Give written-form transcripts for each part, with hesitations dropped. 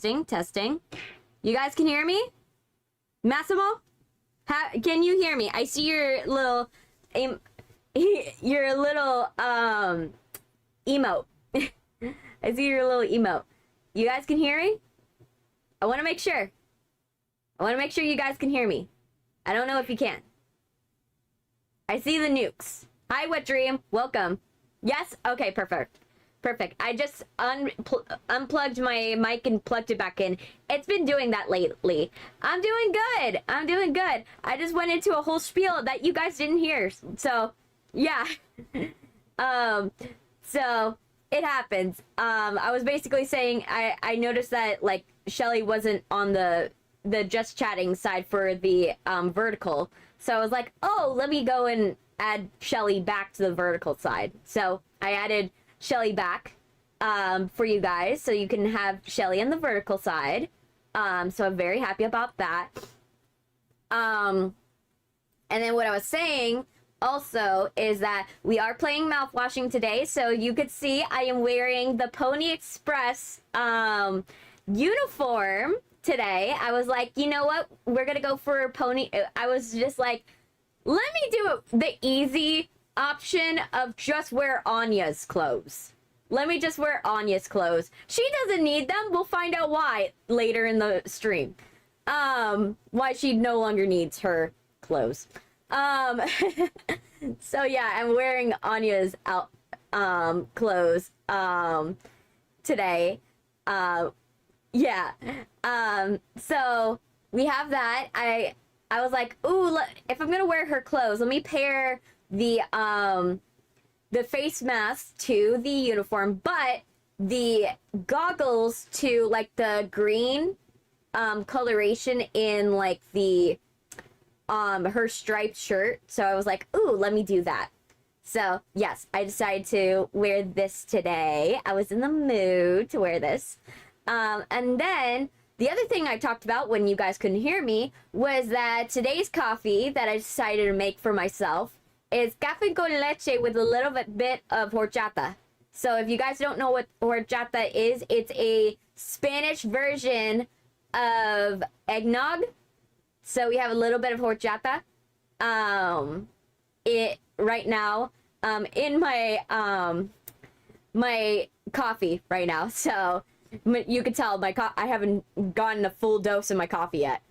Testing. You guys can hear me? Massimo? Can you hear me? I see your little emote. I see your little emote. You guys can hear me? I want to make sure. I want to make sure you guys can hear me. I don't know if you can. I see the nukes. Hi, Wet Dream. Welcome. Yes? Okay, perfect. Perfect. I just unplugged my mic and plugged it back in. It's been doing that lately. I'm doing good. I'm doing good. I just went into a whole spiel that you guys didn't hear. So, yeah. So it happens. I was basically saying I noticed that like Shelly wasn't on the just chatting side for the vertical. So I was like, oh, let me go and add Shelly back to the vertical side. So I added Shelly back for you guys, so you can have Shelly on the vertical side. So I'm very happy about that. And then what I was saying also is that we are playing Mouthwashing today, so you could see I am wearing the Pony Express uniform today. I was like, you know what? We're gonna go for Pony. I was just like, let me do the easy option of just wear Anya's clothes. Let me just wear Anya's clothes. She doesn't need them. We'll find out why later in the stream. Why she no longer needs her clothes. So yeah, I'm wearing Anya's clothes today. Yeah. So we have that. I was like, ooh, if I'm gonna wear her clothes, let me pair the face mask to the uniform, but the goggles to like the green coloration in like the her striped shirt. So I was like, ooh, let me do that. So yes, I decided to wear this today. I was in the mood to wear this. And then the other thing I talked about when you guys couldn't hear me was that today's coffee that I decided to make for myself is café con leche with a little bit of horchata. So if you guys don't know what horchata is, it's a Spanish version of eggnog. So we have a little bit of horchata. It right now in my my coffee right now. So you could tell I haven't gotten a full dose of my coffee yet.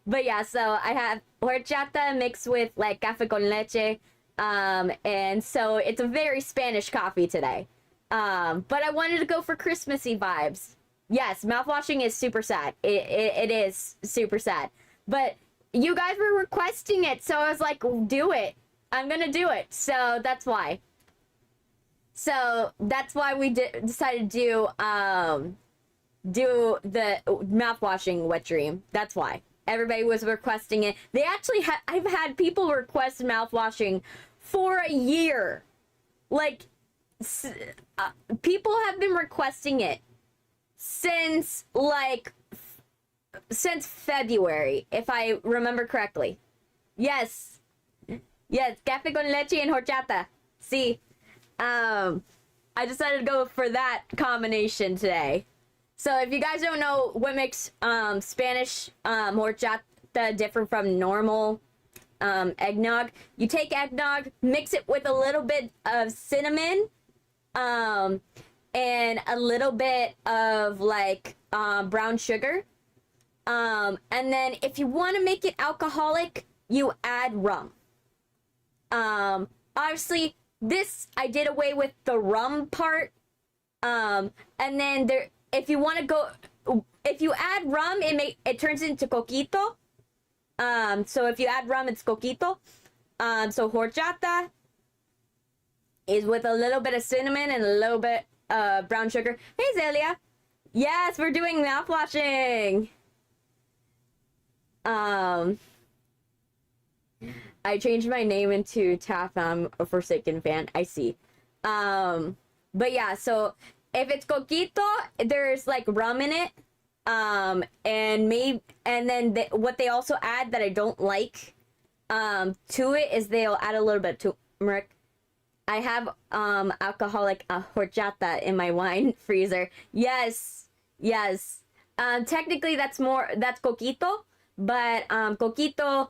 But yeah, so I have horchata mixed with like café con leche. And so it's a very Spanish coffee today. But I wanted to go for Christmassy vibes. Yes, Mouthwashing is super sad. It is super sad. But you guys were requesting it, so I was like, do it. I'm gonna do it. So that's why. So that's why we decided to do the Mouthwashing Wet Dream. That's why. Everybody was requesting it. They actually I've had people request Mouthwashing for a year. Like, people have been requesting it since, like, since February, if I remember correctly. Yes. Yes, café con leche and horchata. See, I decided to go for that combination today. So if you guys don't know what makes Spanish horchata different from normal eggnog, you take eggnog, mix it with a little bit of cinnamon, and a little bit of like brown sugar. And then if you want to make it alcoholic, you add rum. Obviously, this I did away with the rum part. And then if you want to go, if you add rum, it turns into coquito. So if you add rum, it's coquito. So horchata is with a little bit of cinnamon and a little bit brown sugar. Hey, Zelia. Yes, we're doing Mouthwashing. I changed my name into Taff. I'm a Forsaken fan. I see. But yeah, so if it's coquito, there's like rum in it. And then what they also add that I don't like to it is they'll add a little bit of turmeric. I have alcoholic horchata in my wine freezer. Yes, yes. Technically that's coquito, but coquito,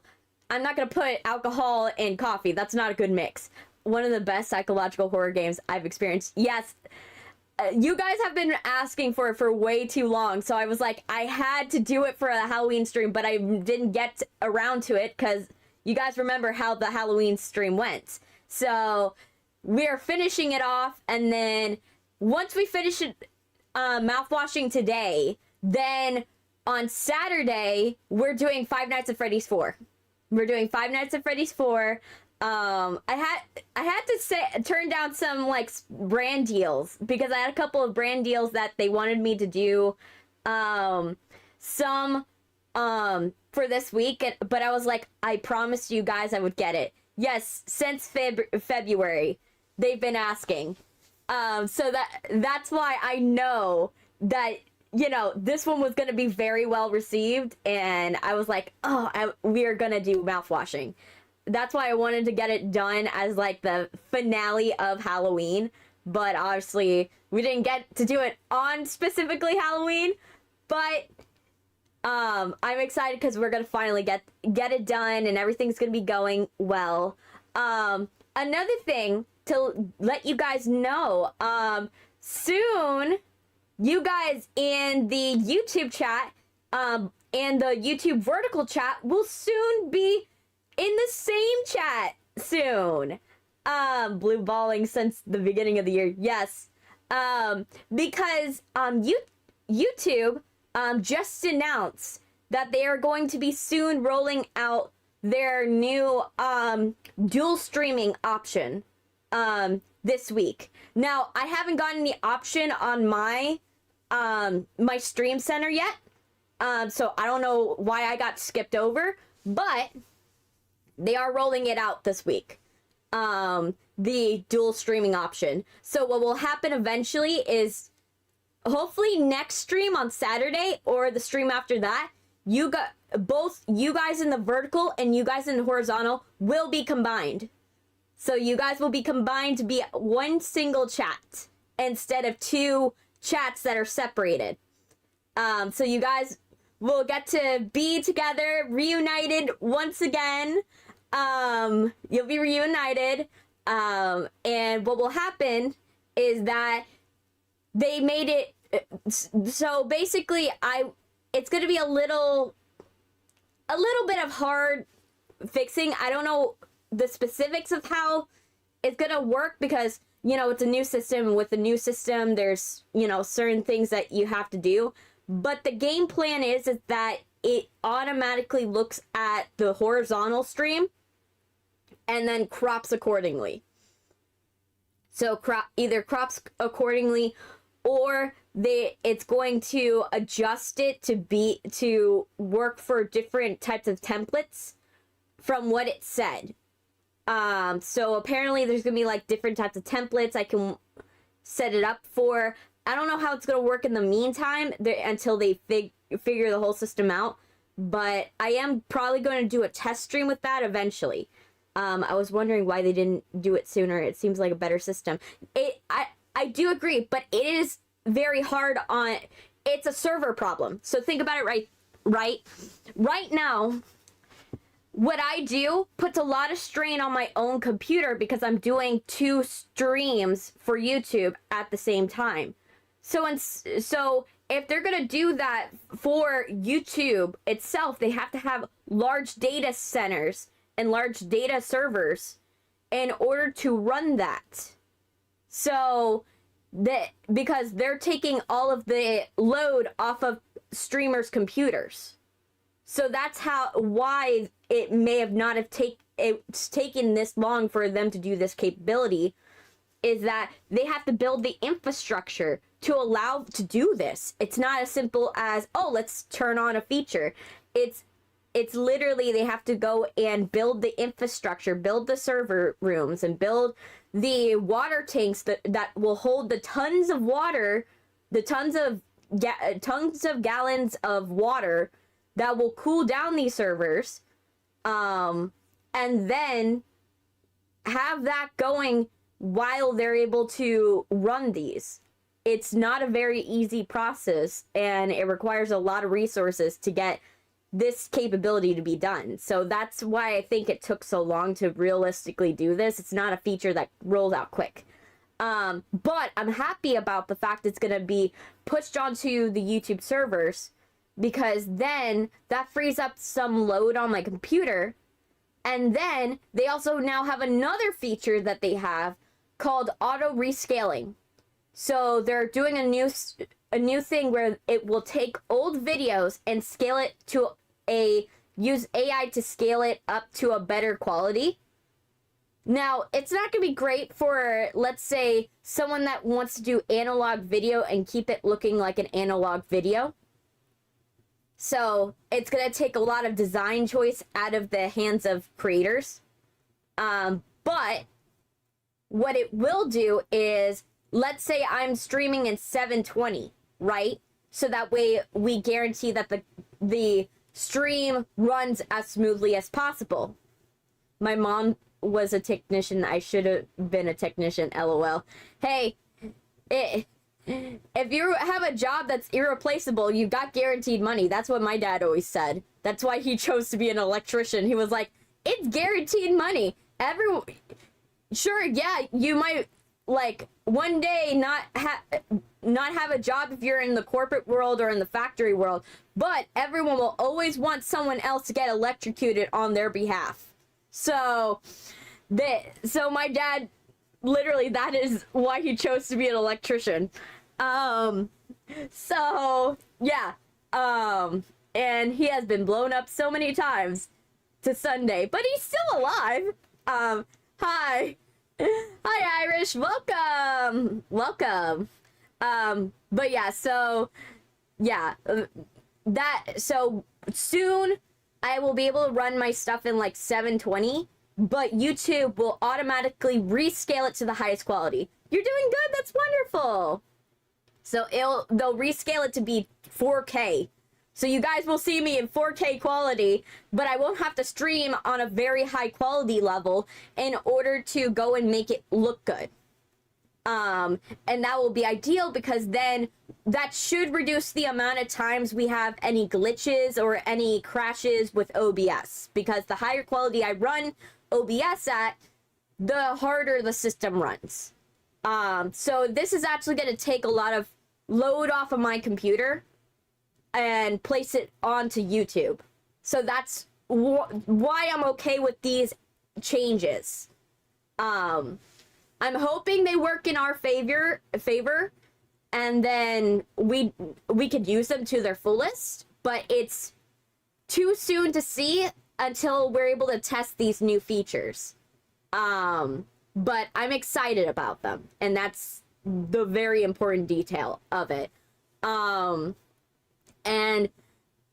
I'm not gonna put alcohol in coffee. That's not a good mix. One of the best psychological horror games I've experienced. Yes, you guys have been asking for it for way too long, so I was like, I had to do it for a Halloween stream, but I didn't get around to it because you guys remember how the Halloween stream went. So we're finishing it off, and then once we finish it, mouthwashing today, then on Saturday we're doing Five Nights at Freddy's 4. We're doing Five Nights at Freddy's 4. I had to turn down some like brand deals because I had a couple of brand deals that they wanted me to do some for this week, but I was like, I promised you guys I would get it. Yes, since February they've been asking. So that's why I know that, you know, this one was going to be very well received, and I was like, we are going to do mouthwashing. That's why I wanted to get it done as like the finale of Halloween, but obviously we didn't get to do it on specifically Halloween, but I'm excited because we're going to finally get it done, and everything's going to be going well. Another thing to let you guys know, soon, you guys in the YouTube chat, and the YouTube vertical chat will soon be in the same chat soon. Blue balling since the beginning of the year. Yes. Because YouTube just announced that they are going to be soon rolling out their new dual streaming option this week. Now, I haven't gotten the option on my my stream center yet. So I don't know why I got skipped over, but they are rolling it out this week. The dual streaming option. So what will happen eventually is hopefully next stream on Saturday or the stream after that, both you guys in the vertical and you guys in the horizontal will be combined. So you guys will be combined to be one single chat instead of two chats that are separated. So you guys will get to be together, reunited once again. You'll be reunited. And what will happen is that they made it so basically it's going to be a little bit of hard fixing. I don't know the specifics of how it's going to work because, you know, it's a new system, and with the new system there's, you know, certain things that you have to do, but the game plan is that it automatically looks at the horizontal stream and then crops accordingly. So either crops accordingly, or it's going to adjust it to work for different types of templates from what it said. So apparently there's gonna be like different types of templates I can set it up for. I don't know how it's gonna work in the meantime until they figure the whole system out, but I am probably going to do a test stream with that eventually. I was wondering why they didn't do it sooner. It seems like a better system. I do agree, but it is very hard on... It's a server problem. So think about it right now. What I do puts a lot of strain on my own computer because I'm doing 2 streams for YouTube at the same time. So if they're going to do that for YouTube itself, they have to have large data centers and large data servers in order to run that. So because they're taking all of the load off of streamers' computers. So that's why it may have not have taken this long for them to do this capability, is that they have to build the infrastructure to allow to do this. It's not as simple as, oh, let's turn on a feature. It's literally they have to go and build the infrastructure, build the server rooms, and build the water tanks that will hold the tons of water, the tons of gallons of water that will cool down these servers, and then have that going while they're able to run these. It's not a very easy process, and it requires a lot of resources to get this capability to be done. So that's why I think it took so long to realistically do this. It's not a feature that rolls out quick. But I'm happy about the fact it's going to be pushed onto the YouTube servers, because then that frees up some load on my computer. And then they also now have another feature that they have called auto rescaling. So they're doing a new thing where it will take old videos and scale it to use AI to scale it up to a better quality. Now, it's not going to be great for, let's say, someone that wants to do analog video and keep it looking like an analog video. So it's going to take a lot of design choice out of the hands of creators. But what it will do is, let's say I'm streaming in 720, right? So that way we guarantee that the stream runs as smoothly as possible. My mom was a technician. I should have been a technician, LOL. Hey, if you have a job that's irreplaceable, you got guaranteed money. That's what my dad always said. That's why he chose to be an electrician. He was like, it's guaranteed money. Sure, yeah, you might, like, one day not have a job if you're in the corporate world or in the factory world, but everyone will always want someone else to get electrocuted on their behalf. So my dad, literally, that is why he chose to be an electrician. So yeah, and he has been blown up so many times to Sunday, but he's still alive. Hi, Irish, welcome. But yeah, so yeah, so soon I will be able to run my stuff in like 720, but YouTube will automatically rescale it to the highest quality. You're doing good, that's wonderful. So they'll rescale it to be 4K. So you guys will see me in 4K quality, but I won't have to stream on a very high quality level in order to go and make it look good. And that will be ideal, because then that should reduce the amount of times we have any glitches or any crashes with OBS, because the higher quality I run OBS at, the harder the system runs. So this is actually going to take a lot of load off of my computer and place it onto YouTube. So that's why I'm okay with these changes. I'm hoping they work in our favor, and then we could use them to their fullest, but it's too soon to see until we're able to test these new features. But I'm excited about them, and that's the very important detail of it. And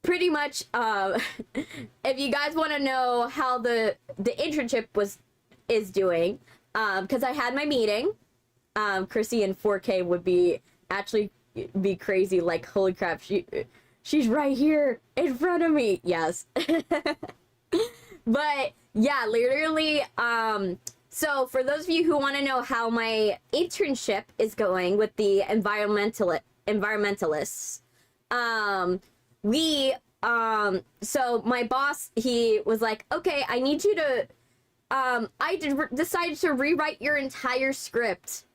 pretty much, if you guys want to know how the internship is doing, because I had my meeting, Chrissy in 4K would be crazy, like, holy crap, she's right here in front of me. Yes. But yeah, literally, so for those of you who want to know how my internship is going with the environmentalists, so my boss, he was like, okay, I need you to, decided to rewrite your entire script,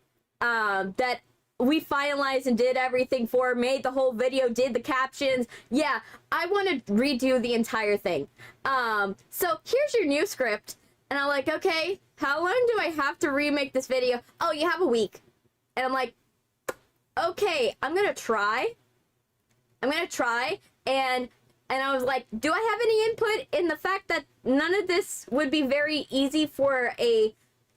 that we finalized and did everything for, made the whole video, did the captions. Yeah, I want to redo the entire thing. So here's your new script. And I'm like, okay, how long do I have to remake this video? Oh, you have a week. And I'm like, okay, I'm gonna try. And I was like, do I have any input in the fact that none of this would be very easy for a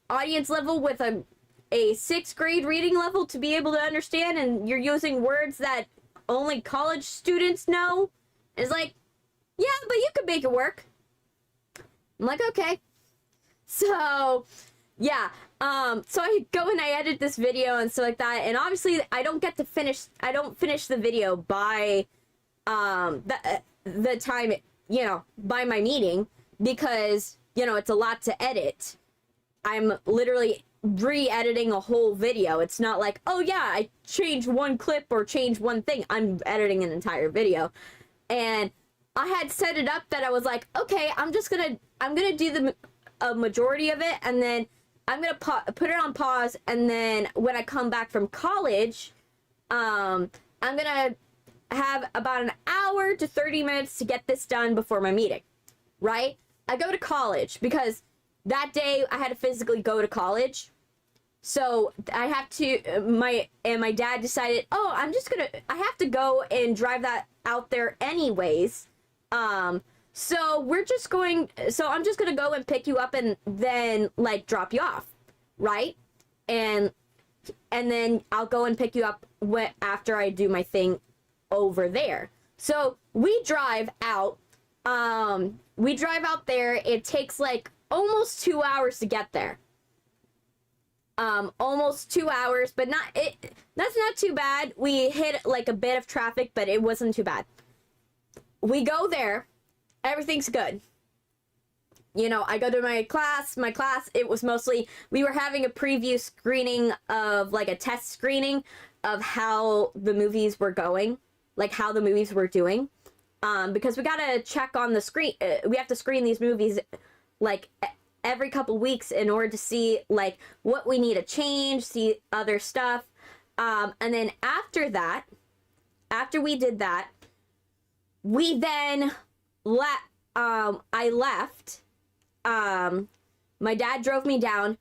audience level with a 6th grade reading level to be able to understand, and you're using words that only college students know? It's like, yeah, but you could make it work. I'm like, okay. So yeah, so I go and I edit this video and stuff like that, and obviously I don't finish the video by the time, by my meeting, because, it's a lot to edit. I'm literally re-editing a whole video. It's not like, oh yeah, I changed one clip or changed one thing. I'm editing an entire video. And I had set it up that I was like, okay, I'm gonna do the majority of it, and then I'm gonna put it on pause, and then when I come back from college, I'm gonna have about an hour to 30 minutes to get this done before my meeting, right? I go to college because that day I had to physically go to college. So I have to, my dad decided, oh, I have to go and drive that out there anyways. So I'm just gonna go and pick you up and then like drop you off, right? And then I'll go and pick you up after I do my thing over there. So we drive out there. It takes like almost 2 hours to get there. Almost 2 hours, but that's not too bad. We hit like a bit of traffic, but it wasn't too bad. We go there, everything's good. You know, I go to my class, it was mostly, we were having a preview screening of, like a test screening of how the movies were going, like how the movies were doing. Because we gotta check on the screen, we have to screen these movies, like, every couple weeks in order to see, like, what we need to change, see other stuff. And then after we did that, we then I left. My dad drove me down,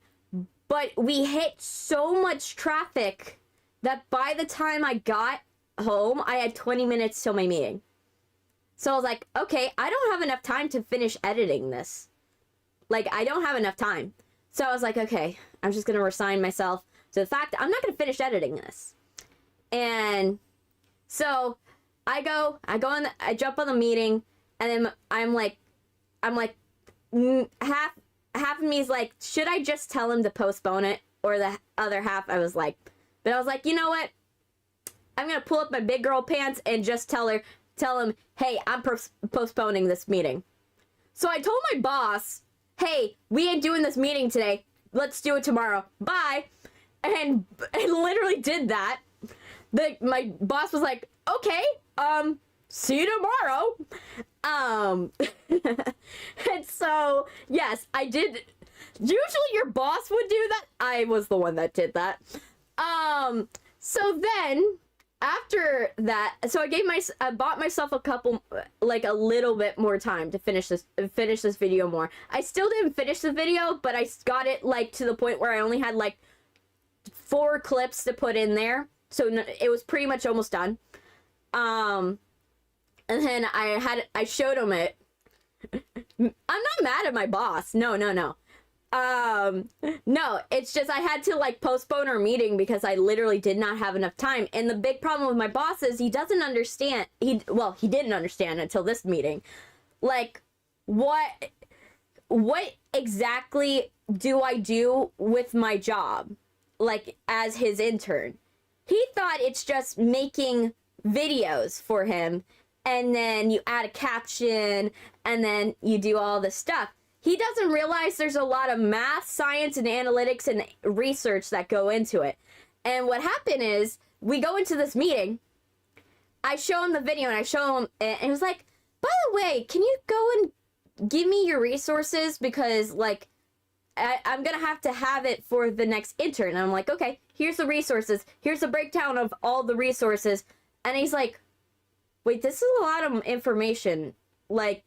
but we hit so much traffic that by the time I got home, I had 20 minutes till my meeting. So I was like, okay, I don't have enough time to finish editing this. Like, I don't have enough time. So I was like, okay, I'm just going to resign myself to the fact that I'm not going to finish editing this. And so I jump on the meeting, and then I'm like, half of me is like, should I just tell him to postpone it? Or the other half, I was like, you know what? I'm going to pull up my big girl pants and just tell him, hey, I'm postponing this meeting. So I told my boss, hey, we ain't doing this meeting today. Let's do it tomorrow. Bye. And literally did that. My boss was like, okay, see you tomorrow. And so, yes, I did. Usually your boss would do that. I was the one that did that. So then, after that, so I bought myself a little bit more time to finish this video more. I still didn't finish the video, but I got it, like, to the point where I only had, like, 4 clips to put in there. So it was pretty much almost done. And then I showed him it. I'm not mad at my boss. No. No, it's just I had to, like, postpone our meeting because I literally did not have enough time. And the big problem with my boss is he doesn't understand. He didn't understand until this meeting. Like, what exactly do I do with my job? Like, as his intern. He thought it's just making videos for him, and then you add a caption, and then you do all this stuff. He doesn't realize there's a lot of math, science, and analytics and research that go into it. And what happened is, we go into this meeting, I show him the video, and I show him, and he was like, by the way, can you go and give me your resources? Because, like, I'm gonna have to have it for the next intern. And I'm like, okay, here's the resources. Here's the breakdown of all the resources. And he's like, wait, this is a lot of information. Like,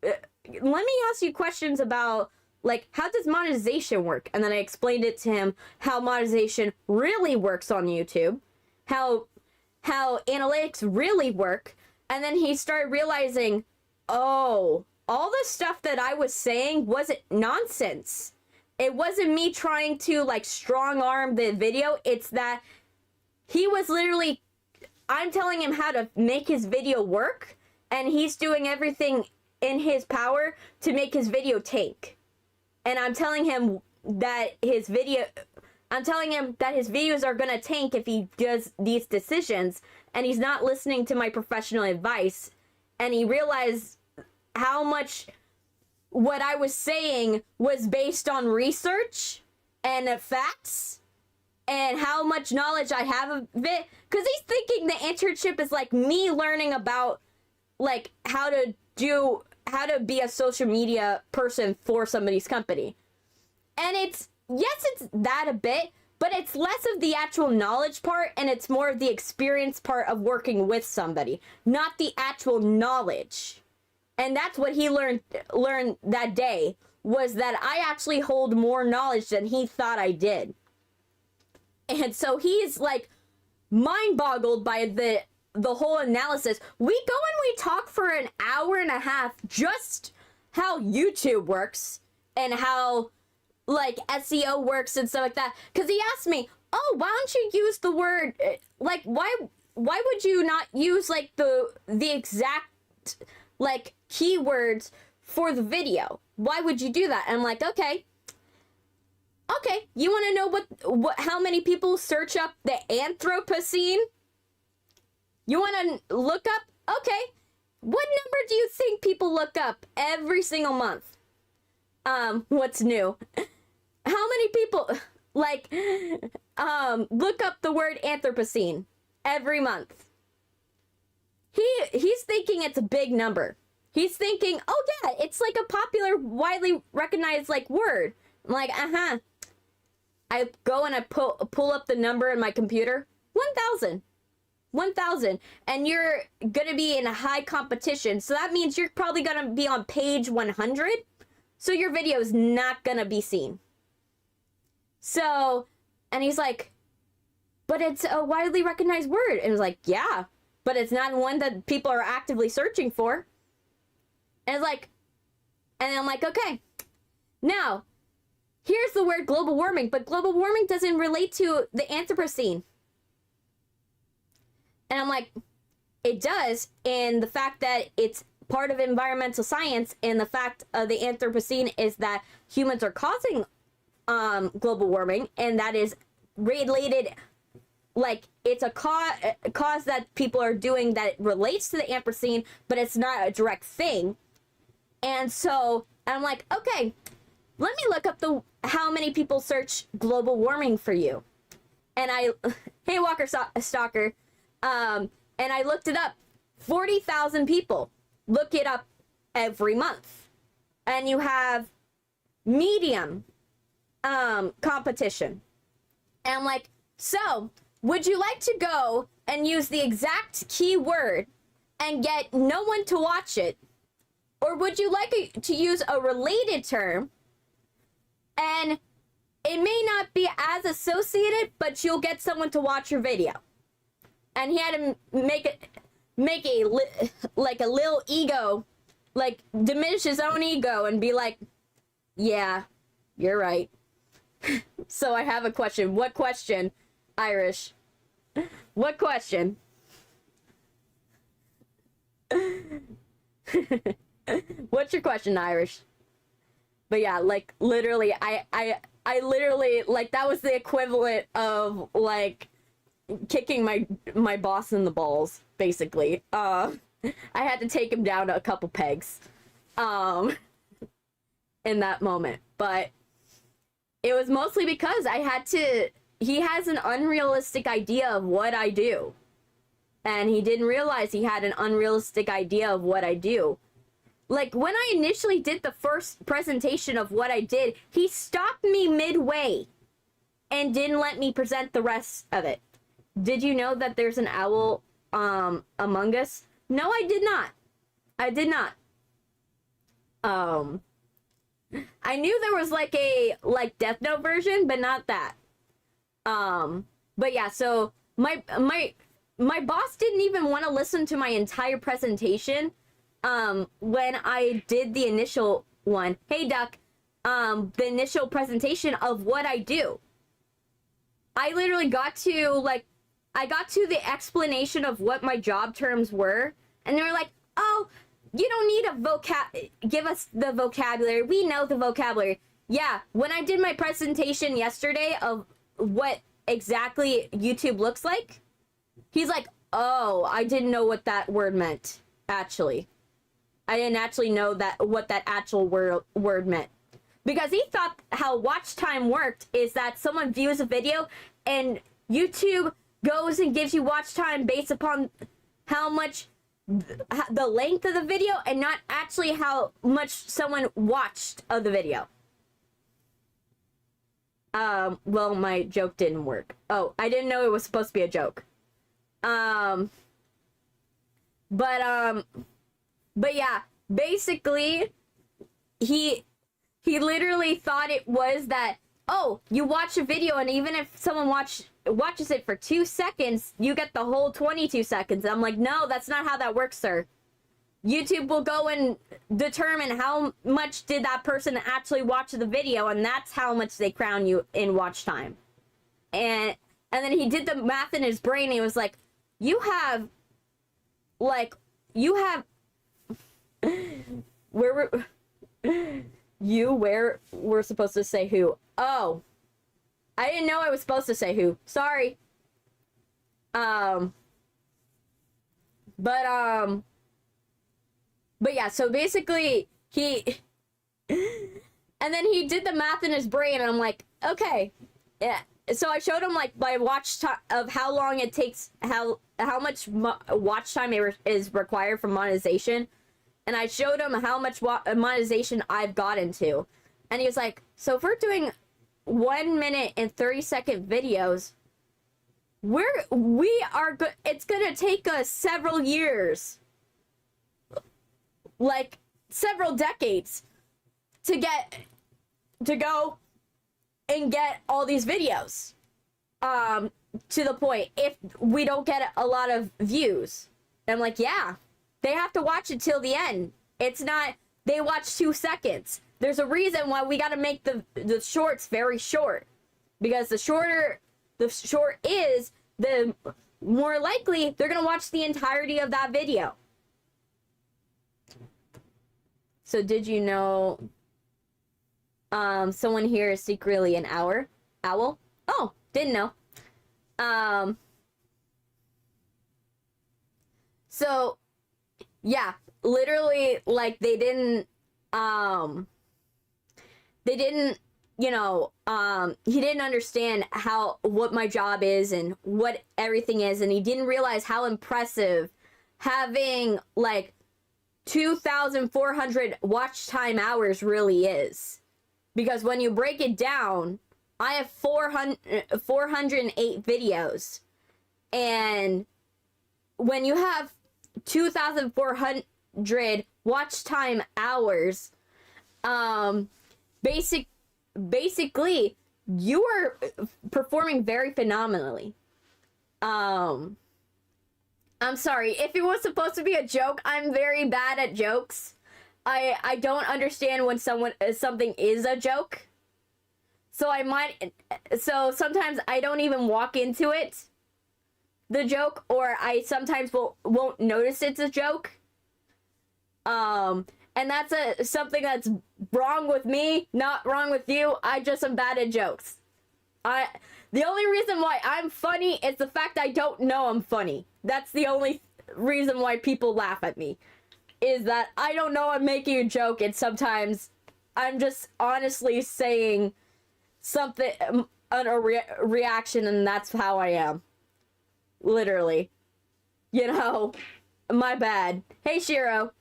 let me ask you questions about, like, how does monetization work? And then I explained it to him how monetization really works on YouTube, how analytics really work. And then he started realizing, oh, all the stuff that I was saying wasn't nonsense. It wasn't me trying to, like, strong arm the video. It's that he was literally, I'm telling him how to make his video work, and he's doing everything in his power to make his video tank. And I'm telling him that his videos are gonna tank if he does these decisions, and he's not listening to my professional advice. And he realized how much what I was saying was based on research and the facts and how much knowledge I have of it, because he's thinking the internship is like me learning about like how to be a social media person for somebody's company. And it's that a bit, but it's less of the actual knowledge part and it's more of the experience part of working with somebody, not the actual knowledge. And that's what he learned that day, was that I actually hold more knowledge than he thought I did. And so he's like mind boggled by the whole analysis. We go and we talk for an hour and a half just how YouTube works and how like SEO works and stuff like that. Because he asked me, oh, why don't you use the word, like, why would you not use like the exact like keywords for the video? Why would you do that? And I'm like, okay, you want to know what how many people search up the Anthropocene? You want to look up? Okay, what number do you think people look up every single month? What's new? How many people like look up the word Anthropocene every month? He's thinking it's a big number. He's thinking, oh yeah, it's like a popular, widely recognized like word. I'm like, I go and I pull up the number in my computer. 1,000. 1,000. And you're gonna be in a high competition. So that means you're probably gonna be on page 100. So your video is not gonna be seen. So, and he's like, but it's a widely recognized word. And I was like, yeah, but it's not one that people are actively searching for. And it's like, and I'm like, okay, now, here's the word global warming, but global warming doesn't relate to the Anthropocene. And I'm like, it does, in the fact that it's part of environmental science, and the fact of the Anthropocene is that humans are causing global warming, and that is related, like, it's a cause that people are doing that relates to the Anthropocene, but it's not a direct thing. And so I'm like, okay, let me look up how many people search global warming for you. And hey Walker Stalker, and I looked it up. 40,000 people look it up every month. And you have medium competition. And I'm like, so would you like to go and use the exact keyword and get no one to watch it? Or would you like to use a related term and it may not be as associated, but you'll get someone to watch your video? And he had to make a little ego, like diminish his own ego and be like, yeah, you're right. So I have a question. What question, Irish? What question? What's your question, Irish? But yeah, like literally, I literally, like, that was the equivalent of like kicking my boss in the balls, basically. I had to take him down a couple pegs in that moment, but it was mostly because he has an unrealistic idea of what I do, and he didn't realize he had an unrealistic idea of what I do. Like, when I initially did the first presentation of what I did, he stopped me midway and didn't let me present the rest of it. Did you know that there's an owl among us? No, I did not. I did not. I knew there was like a Death Note version, but not that. But yeah, so my boss didn't even want to listen to my entire presentation when I did the initial one. Hey Duck, the initial presentation of what I do. I literally got to the explanation of what my job terms were, and they were like, oh, you don't need give us the vocabulary. We know the vocabulary. Yeah, when I did my presentation yesterday of what exactly YouTube looks like, he's like, oh, I didn't know what that word meant, actually. I didn't actually know what that actual word meant. because he thought how watch time worked is that someone views a video and YouTube goes and gives you watch time based upon how much the length of the video and not actually how much someone watched of the video. Well, my joke didn't work. Oh, I didn't know it was supposed to be a joke. But yeah, basically, he literally thought it was that, oh, you watch a video and even if someone watches it for 2 seconds, you get the whole 22 seconds. I'm like, no, that's not how that works, sir. YouTube will go and determine how much did that person actually watch the video, and that's how much they crown you in watch time. And then he did the math in his brain, and he was like, where we're supposed to say who? Oh, I didn't know I was supposed to say who. Sorry. But yeah, so basically and then he did the math in his brain, and I'm like, okay, yeah. So I showed him like my watch time of how long it takes, how much watch time is required for monetization, and I showed him how much monetization I've gotten to, and he was like, so if we're doing 1 minute and 30-second videos, it's gonna take us several years, like several decades, to go and get all these videos to the point if we don't get a lot of views. And I'm like, yeah, they have to watch it till the end. It's not they watch 2 seconds. There's a reason why we got to make the shorts very short, because the shorter the short is, the more likely they're gonna watch the entirety of that video. So did you know someone here is secretly an owl? Oh, didn't know. So yeah, literally, like, they didn't, you know, he didn't understand what my job is and what everything is, and he didn't realize how impressive having like 2,400 watch time hours really is. Because when you break it down, I have 408 videos. And when you have 2,400 watch time hours, basically, you are performing very phenomenally. I'm sorry, if it was supposed to be a joke, I'm very bad at jokes. I don't understand when something is a joke. So sometimes I don't even walk into it, the joke, or I sometimes won't notice it's a joke. And that's something that's wrong with me, not wrong with you. I just am bad at jokes. The only reason why I'm funny is the fact I don't know I'm funny. That's the only reason why people laugh at me, is that I don't know I'm making a joke, and sometimes I'm just honestly saying something, a reaction, and that's how I am. Literally. You know, my bad. Hey, Shiro.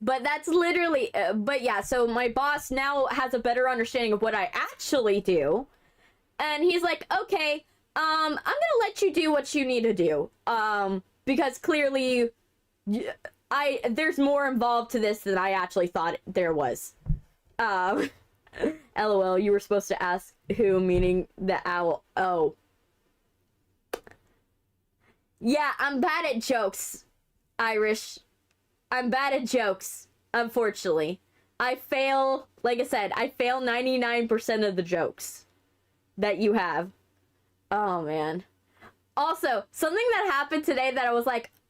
But that's literally, but yeah, so my boss now has a better understanding of what I actually do. And he's like, okay, I'm gonna let you do what you need to do. Because clearly, there's more involved to this than I actually thought there was. LOL, you were supposed to ask who, meaning the owl. Oh. Yeah, I'm bad at jokes, Irish. I'm bad at jokes, unfortunately. I fail, like I said, I fail 99% of the jokes that you have. Oh, man. Also, something that happened today that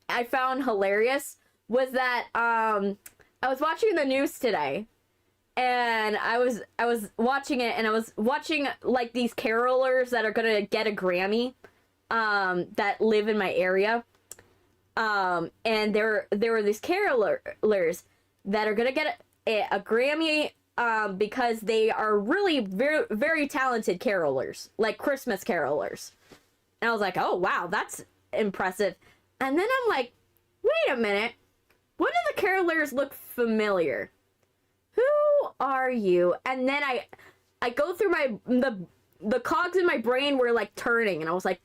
I found hilarious was that, I was watching the news today, and I was watching it, and I was watching, like, these carolers that are gonna get a Grammy, that live in my area. And there were these carolers that are gonna get it a Grammy because they are really very, very talented carolers, like Christmas carolers. And I was like, oh, wow, that's impressive. And then I'm like, wait a minute. What do the carolers look familiar? Who are you? And then I go through the cogs in my brain were like turning, and I was like,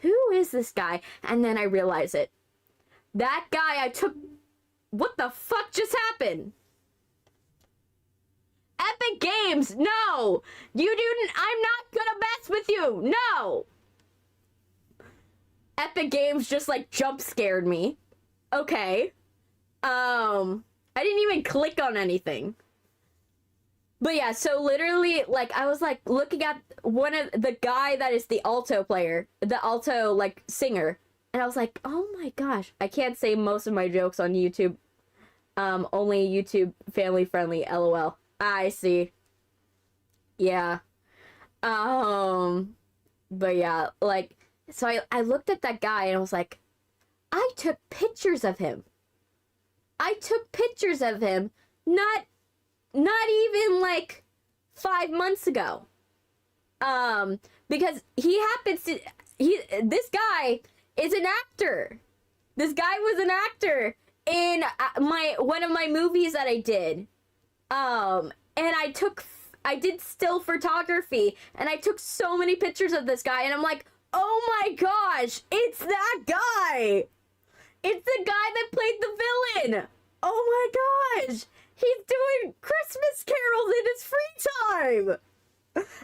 who is this guy? And then I realized it. That guy I took... What the fuck just happened? Epic Games, no! You didn't... I'm not gonna mess with you! No! Epic Games just, like, jump scared me. Okay. I didn't even click on anything. But yeah, so literally, like, I was, like, looking at one of the guy that is the alto player, the alto, like, singer, and I was like, oh my gosh, I can't say most of my jokes on YouTube. Only YouTube family friendly, LOL. I see. Yeah. But yeah, like, so I looked at that guy and I was like, I took pictures of him. I took pictures of him, not even like 5 months ago. Because he happens to, this guy is an actor. This guy was an actor in one of my movies that I did. And I did still photography, and I took so many pictures of this guy, and I'm like, oh my gosh, it's that guy. It's the guy that played the villain. Oh my gosh. He's doing Christmas carols in his free time.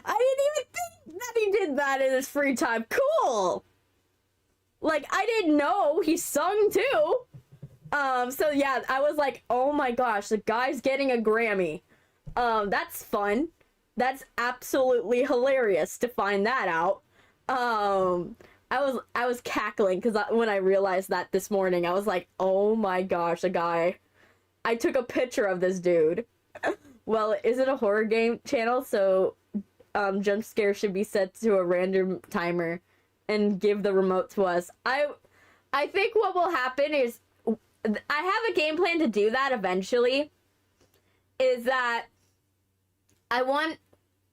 I didn't even think that he did that in his free time. Cool. Like, I didn't know he sung too. So yeah, I was like, oh my gosh, the guy's getting a Grammy. That's fun. That's absolutely hilarious to find that out. I was cackling because when I realized that this morning, I was like, oh my gosh, a guy. I took a picture of this dude. Well, is it a horror game channel? So, jump scare should be set to a random timer and give the remote to us. I think what will happen is, I have a game plan to do that eventually, is that I want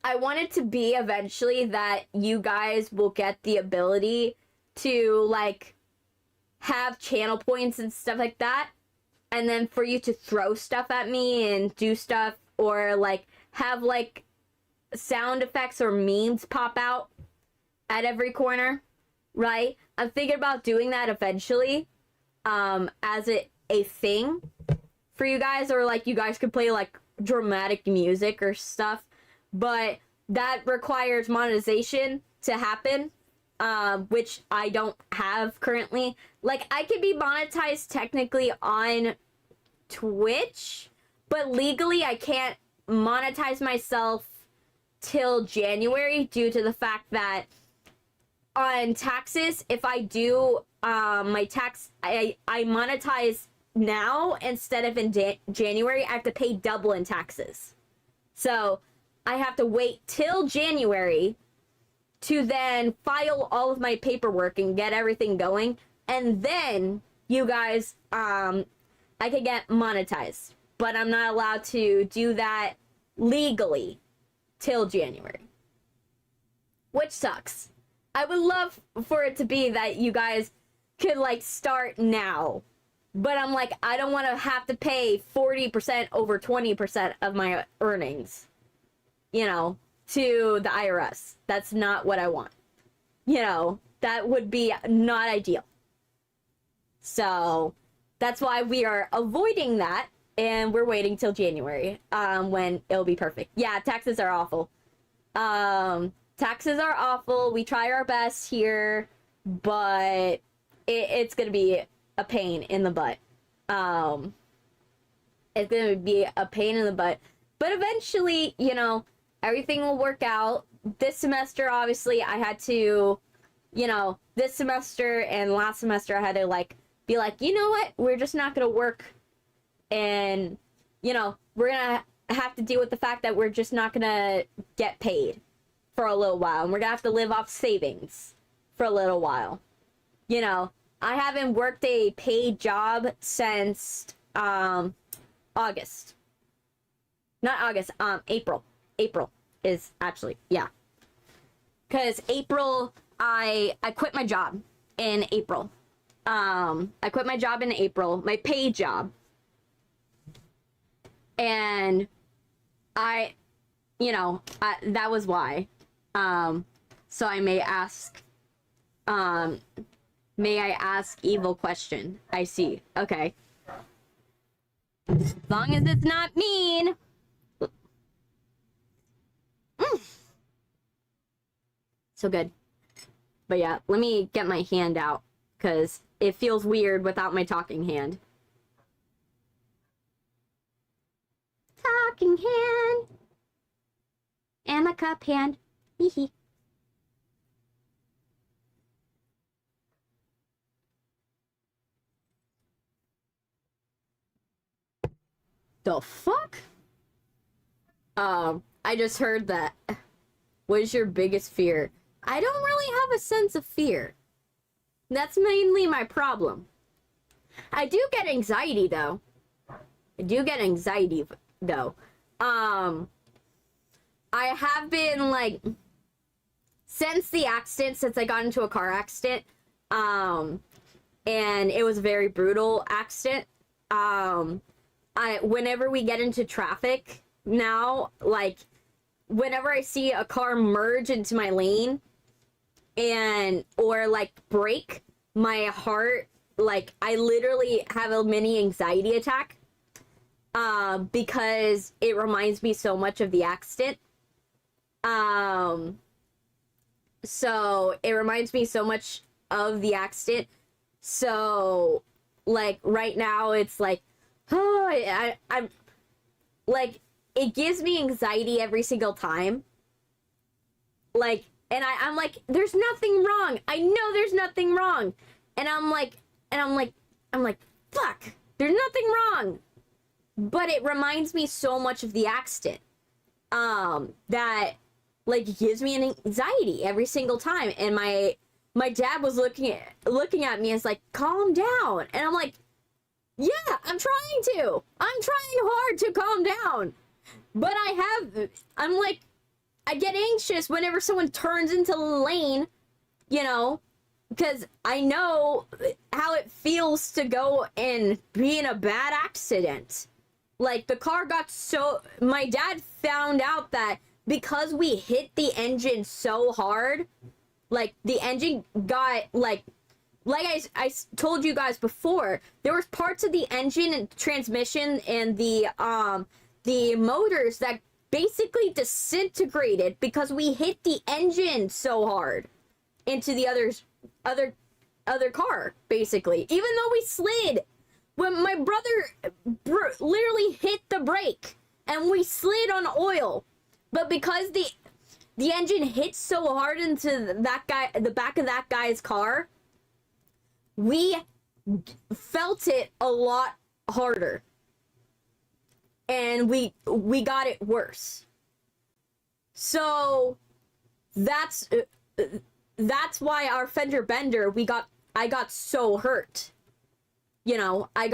it to be eventually that you guys will get the ability to, like, have channel points and stuff like that. And then for you to throw stuff at me and do stuff, or, like, have, like, sound effects or memes pop out at every corner, right? I'm thinking about doing that eventually, as a thing for you guys, or, like, you guys could play, like, dramatic music or stuff, but that requires monetization to happen, which I don't have currently. Like, I could be monetized technically on Twitch, but legally I can't monetize myself till January due to the fact that on taxes, if I do my tax, I monetize now instead of in January. I have to pay double in taxes. So I have to wait till January to then file all of my paperwork and get everything going, and then you guys, I could get monetized, but I'm not allowed to do that legally till January, which sucks. I would love for it to be that you guys could, like, start now, but I'm like, I don't want to have to pay 40% over 20% of my earnings, you know, to the IRS. That's not what I want. You know, that would be not ideal. So that's why we are avoiding that, and we're waiting till January, when it'll be perfect. Yeah, taxes are awful. Taxes are awful. We try our best here, but it's gonna be a pain in the butt. It's gonna be a pain in the butt. But eventually, you know, everything will work out. This semester, obviously, I had to, you know, this semester and last semester, I had to, like, be like, you know what? We're just not gonna work. And, you know, we're gonna have to deal with the fact that we're just not gonna get paid for a little while. And we're gonna have to live off savings for a little while. You know, I haven't worked a paid job since, August. Not August, April. April is actually, yeah. Because April, I quit my job in April. I quit my job in April, my paid job. And that was why. So I may I ask evil question? I see. Okay. As long as it's not mean. So good. But yeah, let me get my hand out because it feels weird without my talking hand. Talking hand. And my cup hand. Hee hee. The fuck? I just heard that. What is your biggest fear? I don't really have a sense of fear. That's mainly my problem. I do get anxiety though. I have been like since the accident, since I got into a car accident, and it was a very brutal accident. Whenever we get into traffic now, like whenever I see a car merge into my lane or like brake, my heart, like I literally have a mini anxiety attack because it reminds me so much of the accident. So it reminds me so much of the accident. So like right now it's like, oh, I'm like, it gives me anxiety every single time. Like, and I'm like, there's nothing wrong. I know there's nothing wrong. And I'm like, fuck, there's nothing wrong. But it reminds me so much of the accident. That like gives me an anxiety every single time. And my dad was looking at me and is like, calm down. And I'm like, yeah, I'm trying to. I'm trying hard to calm down. But I'm like, I get anxious whenever someone turns into the lane, you know, because I know how it feels to go and be in a bad accident. Like, the car got my dad found out that because we hit the engine so hard, like, the engine got, like I told you guys before, there was parts of the engine and transmission and the motors that basically disintegrated because we hit the engine so hard into the other car, basically. Even though we slid, when my brother literally hit the brake and we slid on oil, but because the engine hit so hard into the back of that guy's car, we felt it a lot harder. And we got it worse. So that's why our fender bender, I got so hurt. You know, I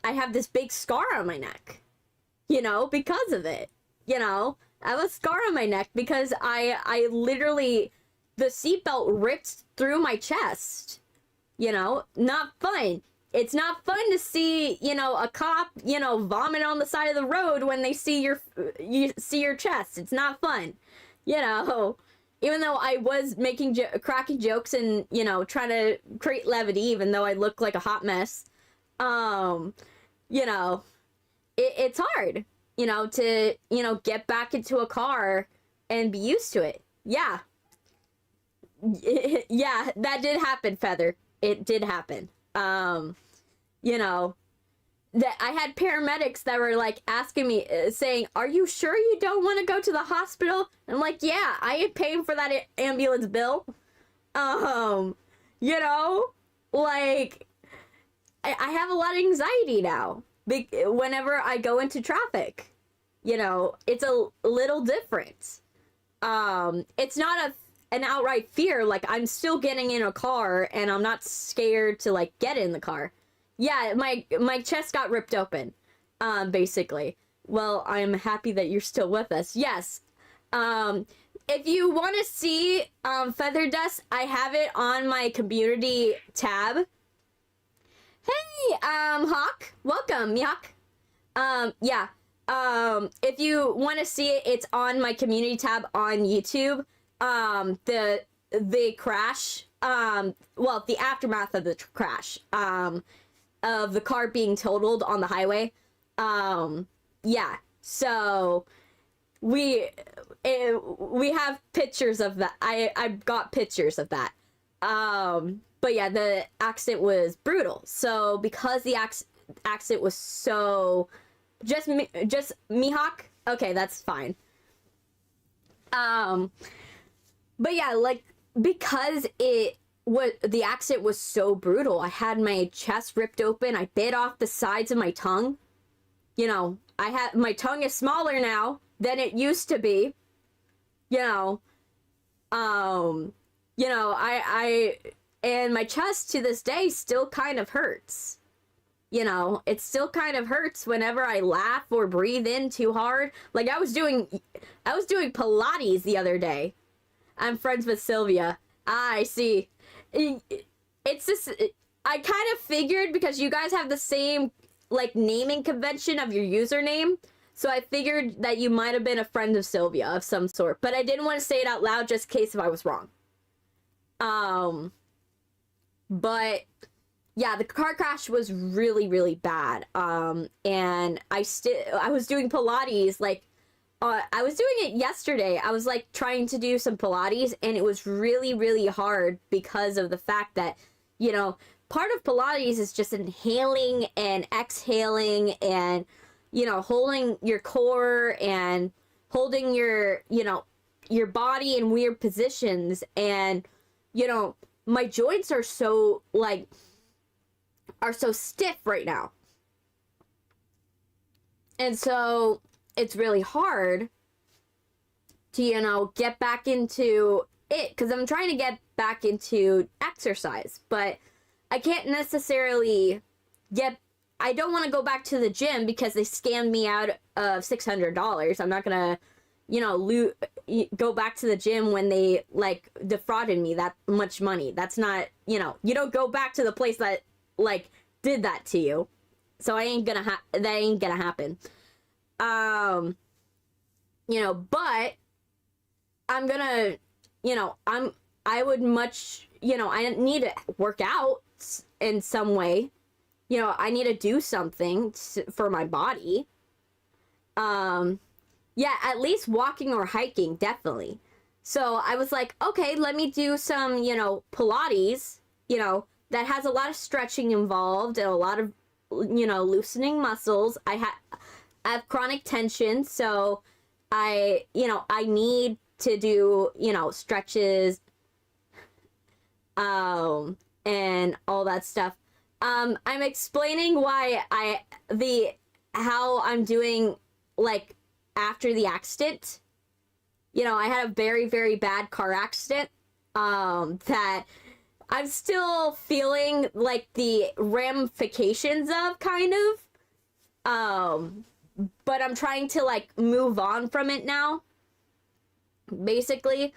have this big scar on my neck, you know, because of it. You know, I have a scar on my neck because I literally, the seatbelt ripped through my chest. You know, not fun. It's not fun to see, you know, a cop, you know, vomit on the side of the road when they see your chest. It's not fun, you know. Even though I was cracking jokes and, you know, trying to create levity, even though I look like a hot mess, you know, it's hard, you know, to, you know, get back into a car and be used to it. Yeah. Yeah, that did happen, Feather. It did happen. You know, that I had paramedics that were like asking me, saying, are you sure you don't want to go to the hospital? And I'm like, yeah, I ain't paying for that ambulance bill. You know, like, I have a lot of anxiety now whenever I go into traffic. You know, it's a little different. It's not an outright fear. Like, I'm still getting in a car and I'm not scared to like get in the car. Yeah, my chest got ripped open, basically. Well, I'm happy that you're still with us. Yes. If you want to see Feather Dust, I have it on my community tab. Hey, Hawk. Welcome, Yuck. Yeah. If you want to see it, it's on my community tab on YouTube. The crash, well, the aftermath of the crash, of the car being totaled on the highway. Yeah, so we have pictures of that. I got pictures of that. But yeah, the accident was brutal. So because the accident was so just Mihawk, okay, that's fine. But yeah, like, because the accident was so brutal, I had my chest ripped open. I bit off the sides of my tongue. You know, my tongue is smaller now than it used to be. You know, and my chest to this day still kind of hurts. You know, it still kind of hurts whenever I laugh or breathe in too hard. Like, I was doing Pilates the other day. I'm friends with Sylvia. I see. It's just, I kind of figured, because you guys have the same, like, naming convention of your username, so I figured that you might have been a friend of Sylvia of some sort, but I didn't want to say it out loud just in case if I was wrong. But yeah, the car crash was really, really bad. And I was doing Pilates, like, I was doing it yesterday. I was like trying to do some Pilates, and it was really, really hard because of the fact that, you know, part of Pilates is just inhaling and exhaling and, you know, holding your core and holding your, you know, your body in weird positions. And, you know, my joints are so stiff right now. And so it's really hard to, you know, get back into it, because I'm trying to get back into exercise, but I can't necessarily I don't want to go back to the gym because they scammed me out of $600. I'm not gonna, you know, go back to the gym when they, like, defrauded me that much money. That's not, you know, you don't go back to the place that, like, did that to you. So that ain't gonna happen. You know, but I'm gonna, you know, I would much, you know, I need to work out in some way. You know, I need to do something for my body. Yeah, at least walking or hiking, definitely. So I was like, okay, let me do some, you know, Pilates, you know, that has a lot of stretching involved and a lot of, you know, loosening muscles. I have chronic tension, so I need to do, you know, stretches, and all that stuff. I'm explaining how I'm doing, like, after the accident. You know, I had a very, very bad car accident, that I'm still feeling, like, the ramifications of, kind of. But I'm trying to, like, move on from it now, basically.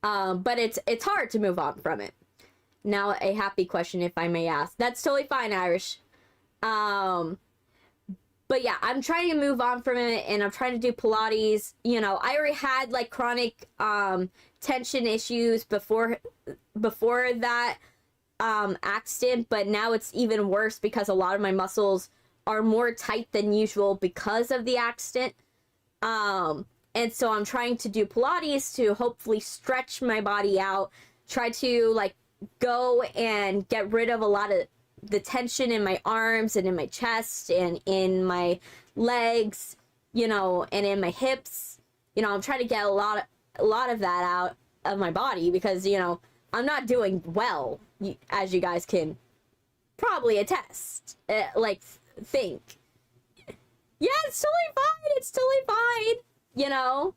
But it's hard to move on from it. Now, a happy question, if I may ask. That's totally fine, Irish. But yeah, I'm trying to move on from it, and I'm trying to do Pilates. You know, I already had, like, chronic tension issues before that accident, but now it's even worse because a lot of my muscles are more tight than usual because of the accident. And so I'm trying to do Pilates to hopefully stretch my body out, try to, like, go and get rid of a lot of the tension in my arms and in my chest and in my legs, you know, and in my hips. You know, I'm trying to get a lot of that out of my body because, you know, I'm not doing well, as you guys can probably attest, think. Yeah, it's totally fine. It's totally fine. You know,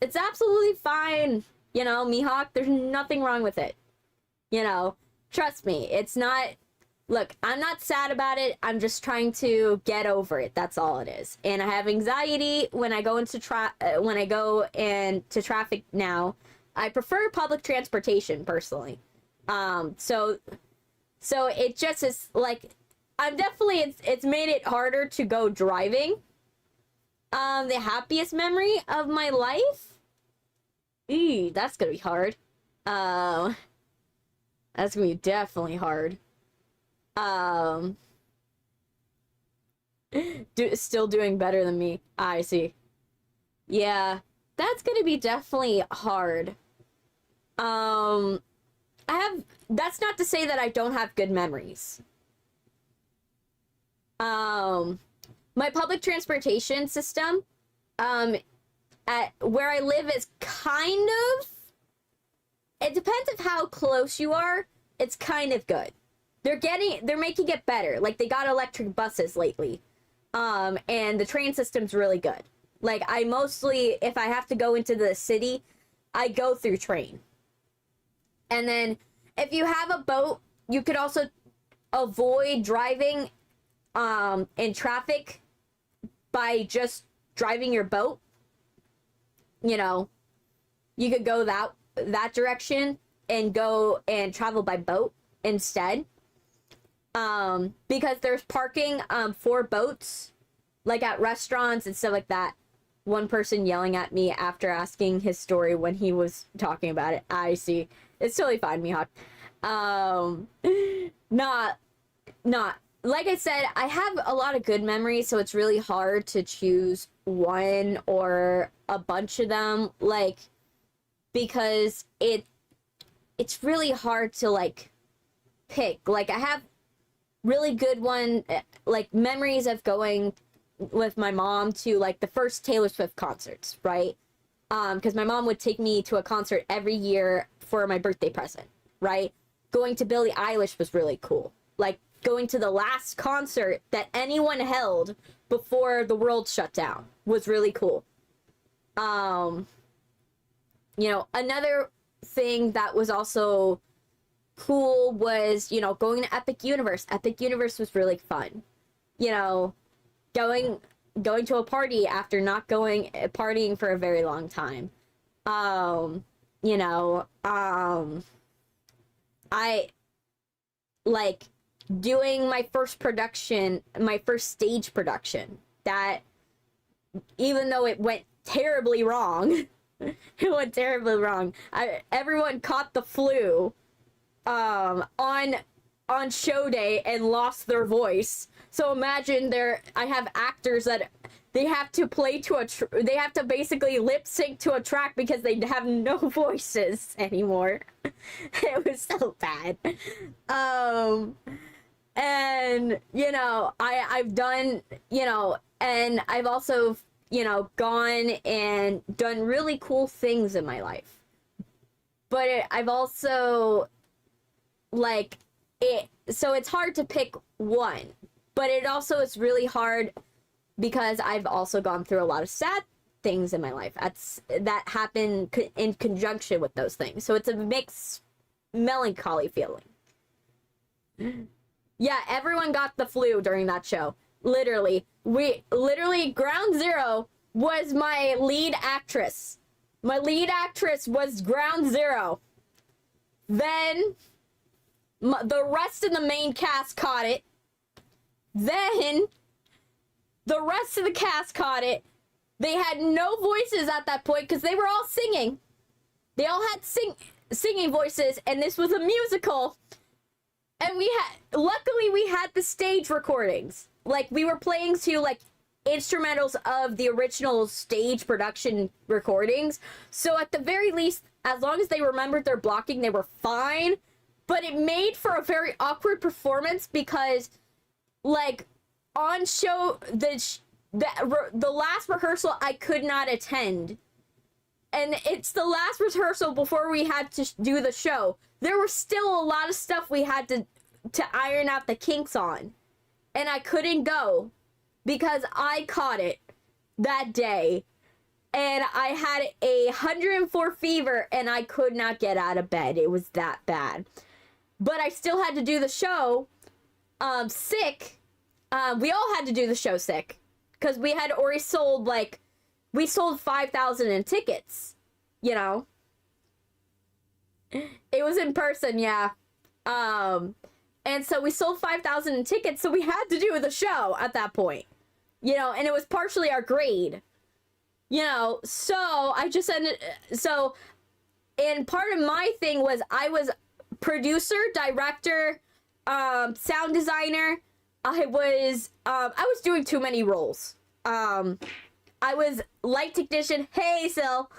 it's absolutely fine. You know, Mihawk, there's nothing wrong with it. You know, trust me, it's not look, I'm not sad about it. I'm just trying to get over it. That's all it is. And I have anxiety when I go into traffic now. I prefer public transportation personally. So it just is like, I'm definitely, it's made it harder to go driving. The happiest memory of my life? Eee, that's gonna be hard. That's gonna be definitely hard. Still doing better than me. I see. Yeah, that's gonna be definitely hard. That's not to say that I don't have good memories. My public transportation system, at where I live is kind of, it depends on how close you are, it's kind of good. They're making it better. Like, they got electric buses lately. And the train system's really good. Like, I mostly, if I have to go into the city, I go through train. And then, if you have a boat, you could also avoid driving, in traffic by just driving your boat. You know, you could go that direction and go and travel by boat instead. Because there's parking, for boats, like at restaurants and stuff like that. One person yelling at me after asking his story when he was talking about it. I see. It's totally fine, Mihawk. Not, like I said, I have a lot of good memories, so it's really hard to choose one or a bunch of them, like, because it's really hard to, like, pick. Like, I have really good like, memories of going with my mom to, like, the first Taylor Swift concerts, right? Because my mom would take me to a concert every year for my birthday present, right? Going to Billie Eilish was really cool. Like, going to the last concert that anyone held before the world shut down was really cool. You know, another thing that was also cool was, you know, going to Epic Universe. Epic Universe was really fun. You know, going to a party after not partying for a very long time. You know, I like doing my first stage production, that even though it went terribly wrong, everyone caught the flu on show day and lost their voice. So imagine I have actors that they have to they have to basically lip sync to a track because they have no voices anymore. It was so bad. And, you know, I've done, you know, and I've also, you know, gone and done really cool things in my life. But I've also, like, so it's hard to pick one. But it also is really hard because I've also gone through a lot of sad things in my life that happen in conjunction with those things. So it's a mixed melancholy feeling. Yeah, everyone got the flu during that show. Literally. Ground Zero was my lead actress. My lead actress was Ground Zero. Then the rest of the main cast caught it. Then the rest of the cast caught it. They had no voices at that point because they were all singing. They all had singing voices, and this was a musical. And luckily we had the stage recordings. Like, we were playing to, like, instrumentals of the original stage production recordings. So at the very least, as long as they remembered their blocking, they were fine. But it made for a very awkward performance because, like, on show, the last rehearsal I could not attend. And it's the last rehearsal before we had to do the show. There was still a lot of stuff we had to iron out the kinks on. And I couldn't go because I caught it that day. And I had a 104 fever and I could not get out of bed. It was that bad. But I still had to do the show. sick. We all had to do the show sick because we had already sold we sold 5,000 in tickets. You know, it was in person, yeah. And so we sold 5,000 in tickets, so we had to do the show at that point. You know, and it was partially our grade. You know, so I just ended, and part of my thing was I was producer, director, sound designer. I was doing too many roles. I was light technician. Hey, Sil.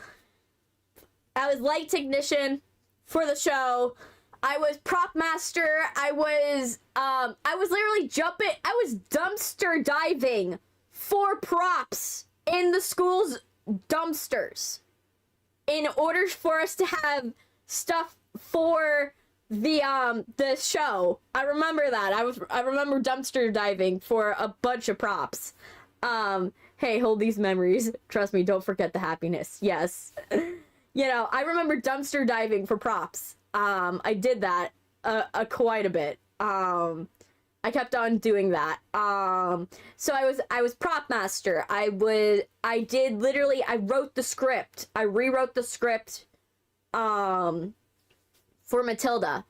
I was light technician for the show. I was prop master. I was literally I was dumpster diving for props in the school's dumpsters in order for us to have stuff for the show. I remember that. I remember dumpster diving for a bunch of props. Hey, hold these memories. Trust me, don't forget the happiness. Yes. You know, I remember dumpster diving for props. I did that quite a bit. I kept on doing that. So I was prop master. I wrote the script. I rewrote the script for Matilda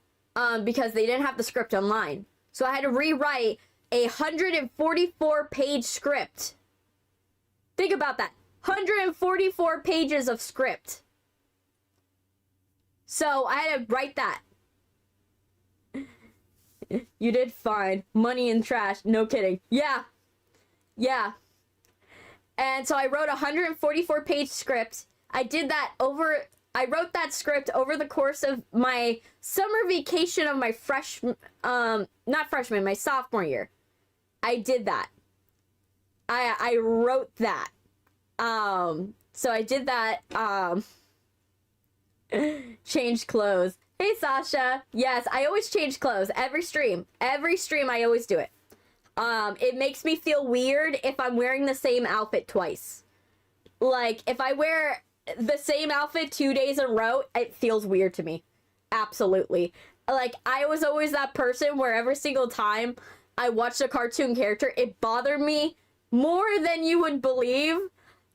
because they didn't have the script online. So I had to rewrite a 144-page script. Think about that. 144 pages of script. So I had to write that. You did fine. Money and trash. No kidding. Yeah. Yeah. And so I wrote a 144-page script. I wrote that script over the course of my summer vacation of my my sophomore year. I did that. I wrote that. So I did that. Changed clothes. Hey, Sasha. Yes, I always change clothes. Every stream. Every stream, I always do it. It makes me feel weird if I'm wearing the same outfit twice. Like, if I wear the same outfit 2 days in a row, it feels weird to me. Absolutely. Like, I was always that person where every single time I watched a cartoon character, it bothered me more than you would believe.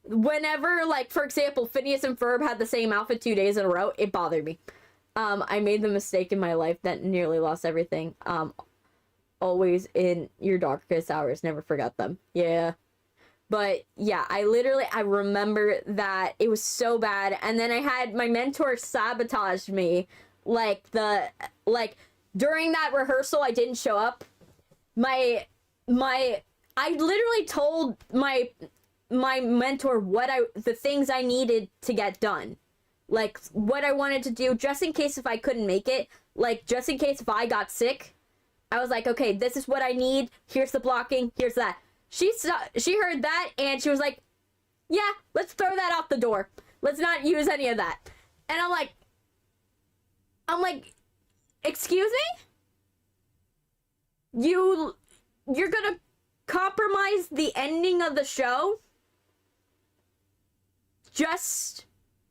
Whenever, like, for example, Phineas and Ferb had the same outfit 2 days in a row, it bothered me. I made the mistake in my life that nearly lost everything. Always in your darkest hours, never forget them. Yeah. But yeah, I remember that it was so bad. And then I had my mentor sabotage me. During that rehearsal, I didn't show up. I literally told my mentor the things I needed to get done. Like, what I wanted to do, just in case if I couldn't make it. Like, just in case if I got sick. I was like, okay, this is what I need. Here's the blocking. Here's that. She heard that, and she was like, yeah, let's throw that out the door. Let's not use any of that. And I'm like, excuse me? You're gonna compromise the ending of the show? Just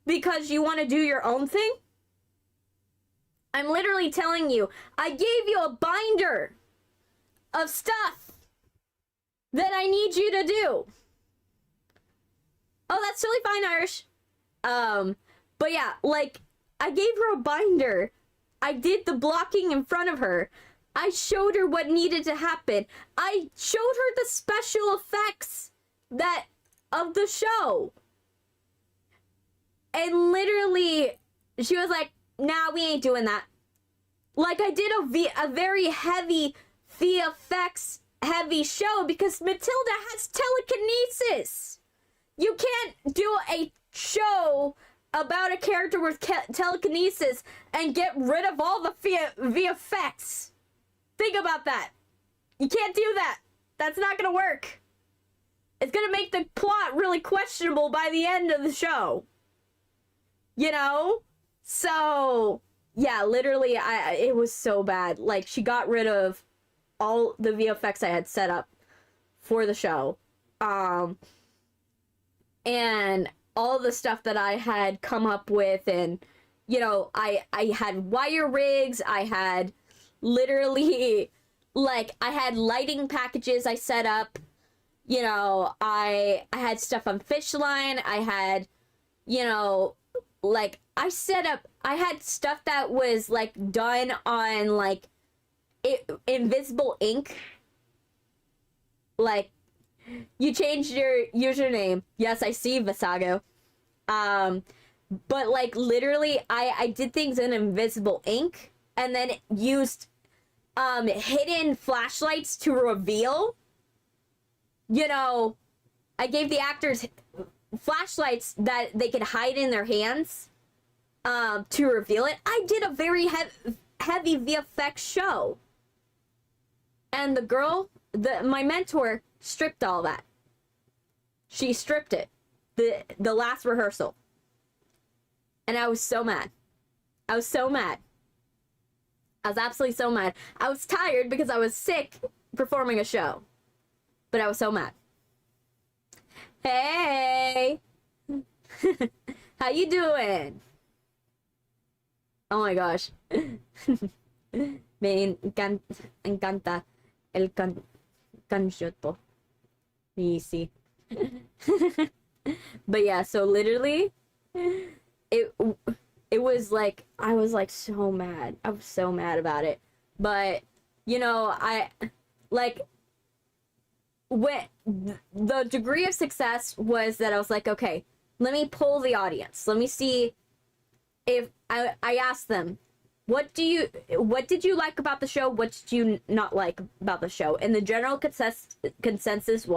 because you want to do your own thing? I'm literally telling you, I gave you a binder of stuff that I need you to do. Oh, that's totally fine, Irish. But yeah, like, I gave her a binder. I did the blocking in front of her. I showed her what needed to happen. I showed her the special effects of the show. And literally, she was like, nah, we ain't doing that. Like, I did a very heavy VFX heavy show because Matilda has telekinesis. You can't do a show about a character with telekinesis and get rid of all the VFX. Think about that. You can't do that. That's not gonna work. It's gonna make the plot really questionable by the end of the show. You know? So, yeah, literally, it was so bad. Like, she got rid of all the VFX I had set up for the show. And all the stuff that I had come up with, and, you know, I had wire rigs, I had literally, like I had lighting packages I set up. You know, I had stuff on Fishline. I had, you know, like I had stuff that was like done on like invisible ink. Like, you changed your username. Yes, I see, Visago. But like literally I did things in invisible ink and then used hidden flashlights to reveal. You know, I gave the actors flashlights that they could hide in their hands to reveal it. I did a very heavy VFX show. And the girl, my mentor, stripped all that. She stripped it. The last rehearsal. And I was so mad. I was so mad. I was absolutely so mad. I was tired because I was sick performing a show. But I was so mad. Hey! How you doing? Oh my gosh. Me encanta el canchoto. Easy. But yeah, so literally, it was like, I was like so mad. I was so mad about it. But, you know, I, like, when the degree of success was that I was like, okay, let me poll the audience. Let me see if I asked them, what did you like about the show? What did you not like about the show? And the general consensus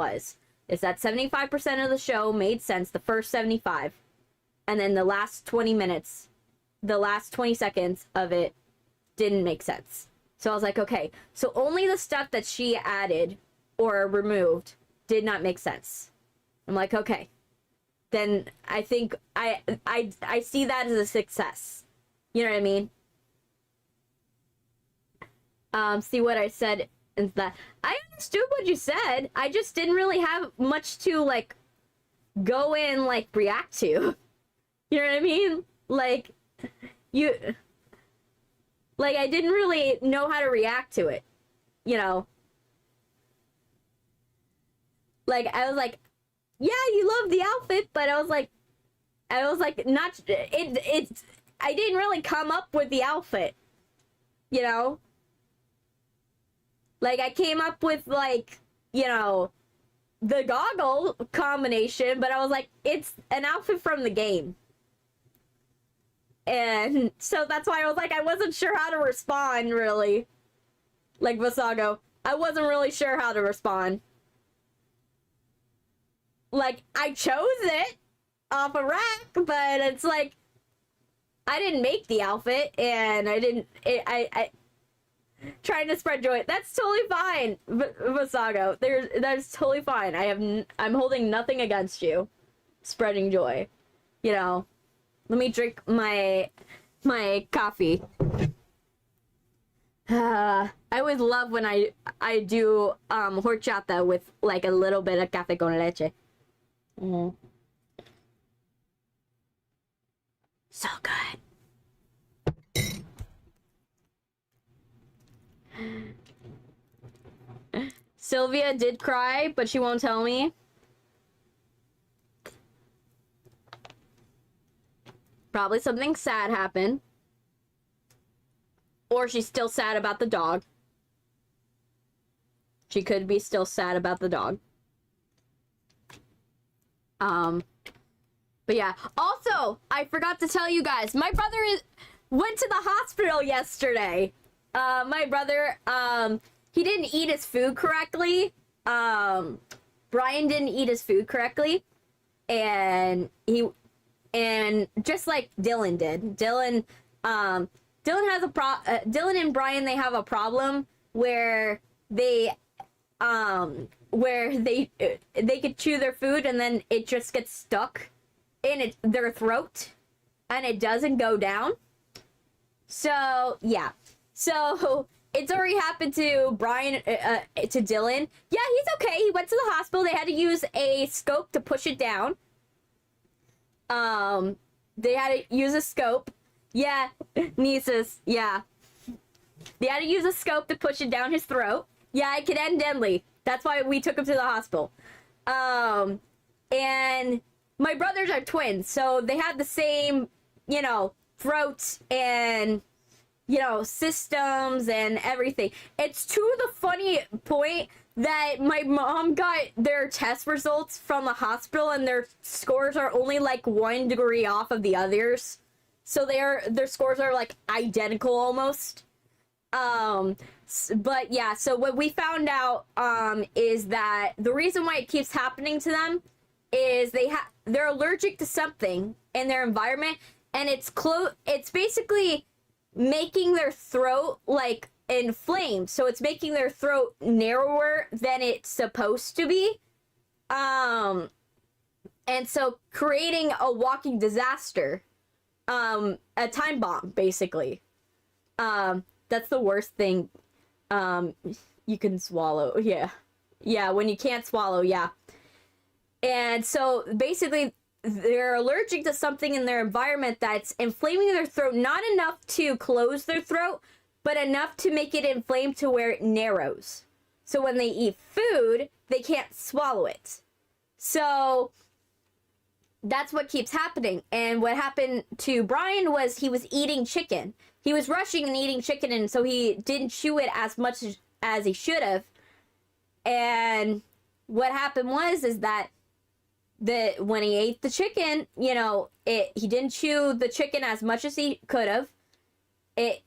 is that 75% of the show made sense, the first 75, and then the last 20 minutes, the last 20 seconds of it didn't make sense. So I was like, okay, so only the stuff that she added or removed did not make sense. I'm like, okay, then I think I see that as a success. You know what I mean? See what I said is that I understood what you said. I just didn't really have much to like go in like react to. You know what I mean? Like I didn't really know how to react to it. You know? Like, I was like, yeah, you love the outfit, but I was like, not, I didn't really come up with the outfit, you know? Like, I came up with, like, you know, the goggle combination, but I was like, it's an outfit from the game. And so that's why I was like, I wasn't sure how to respond, really. Like, Visago, I wasn't really sure how to respond. Like, I chose it off a rack, but it's like, I didn't make the outfit, and I trying to spread joy. That's totally fine, Visago. That's totally fine. I'm holding nothing against you. Spreading joy. You know, let me drink my coffee. I always love when I do horchata with like a little bit of café con leche. Mm. So good. Sylvia did cry, but she won't tell me. Probably something sad happened. Or she's still sad about the dog. She could be still sad about the dog. But yeah. Also, I forgot to tell you guys, my brother went to the hospital yesterday. My brother, he didn't eat his food correctly. Brian didn't eat his food correctly. And just like Dylan did. Dylan has a Dylan and Brian, they have a problem where they could chew their food and then it just gets stuck in their throat and it doesn't go down. So yeah, so it's already happened to Brian, to Dylan. Yeah, he's okay. He went to the hospital. They had to use a scope to push it down. They had to use a scope. Yeah, nieces. Yeah. They had to use a scope to push it down his throat. Yeah, it could end deadly. That's why we took him to the hospital. And my brothers are twins, so they had the same, you know, throats and, you know, systems and everything. It's to the funny point that my mom got their test results from the hospital and their scores are only like 1 degree off of the others. So their scores are like identical almost. But yeah, so what we found out is that the reason why it keeps happening to them is they're allergic to something in their environment, and it's basically making their throat like inflamed, so it's making their throat narrower than it's supposed to be, and so creating a walking disaster, a time bomb basically. That's the worst thing you can swallow. Yeah, when you can't swallow. Yeah. And so basically they're allergic to something in their environment that's inflaming their throat, not enough to close their throat, but enough to make it inflamed to where it narrows. So when they eat food, they can't swallow it. So that's what keeps happening. And what happened to Brian was he was eating chicken. He was rushing and eating chicken, and so he didn't chew it as much as he should have. And what happened is that when he ate the chicken, you know, he didn't chew the chicken as much as he could have.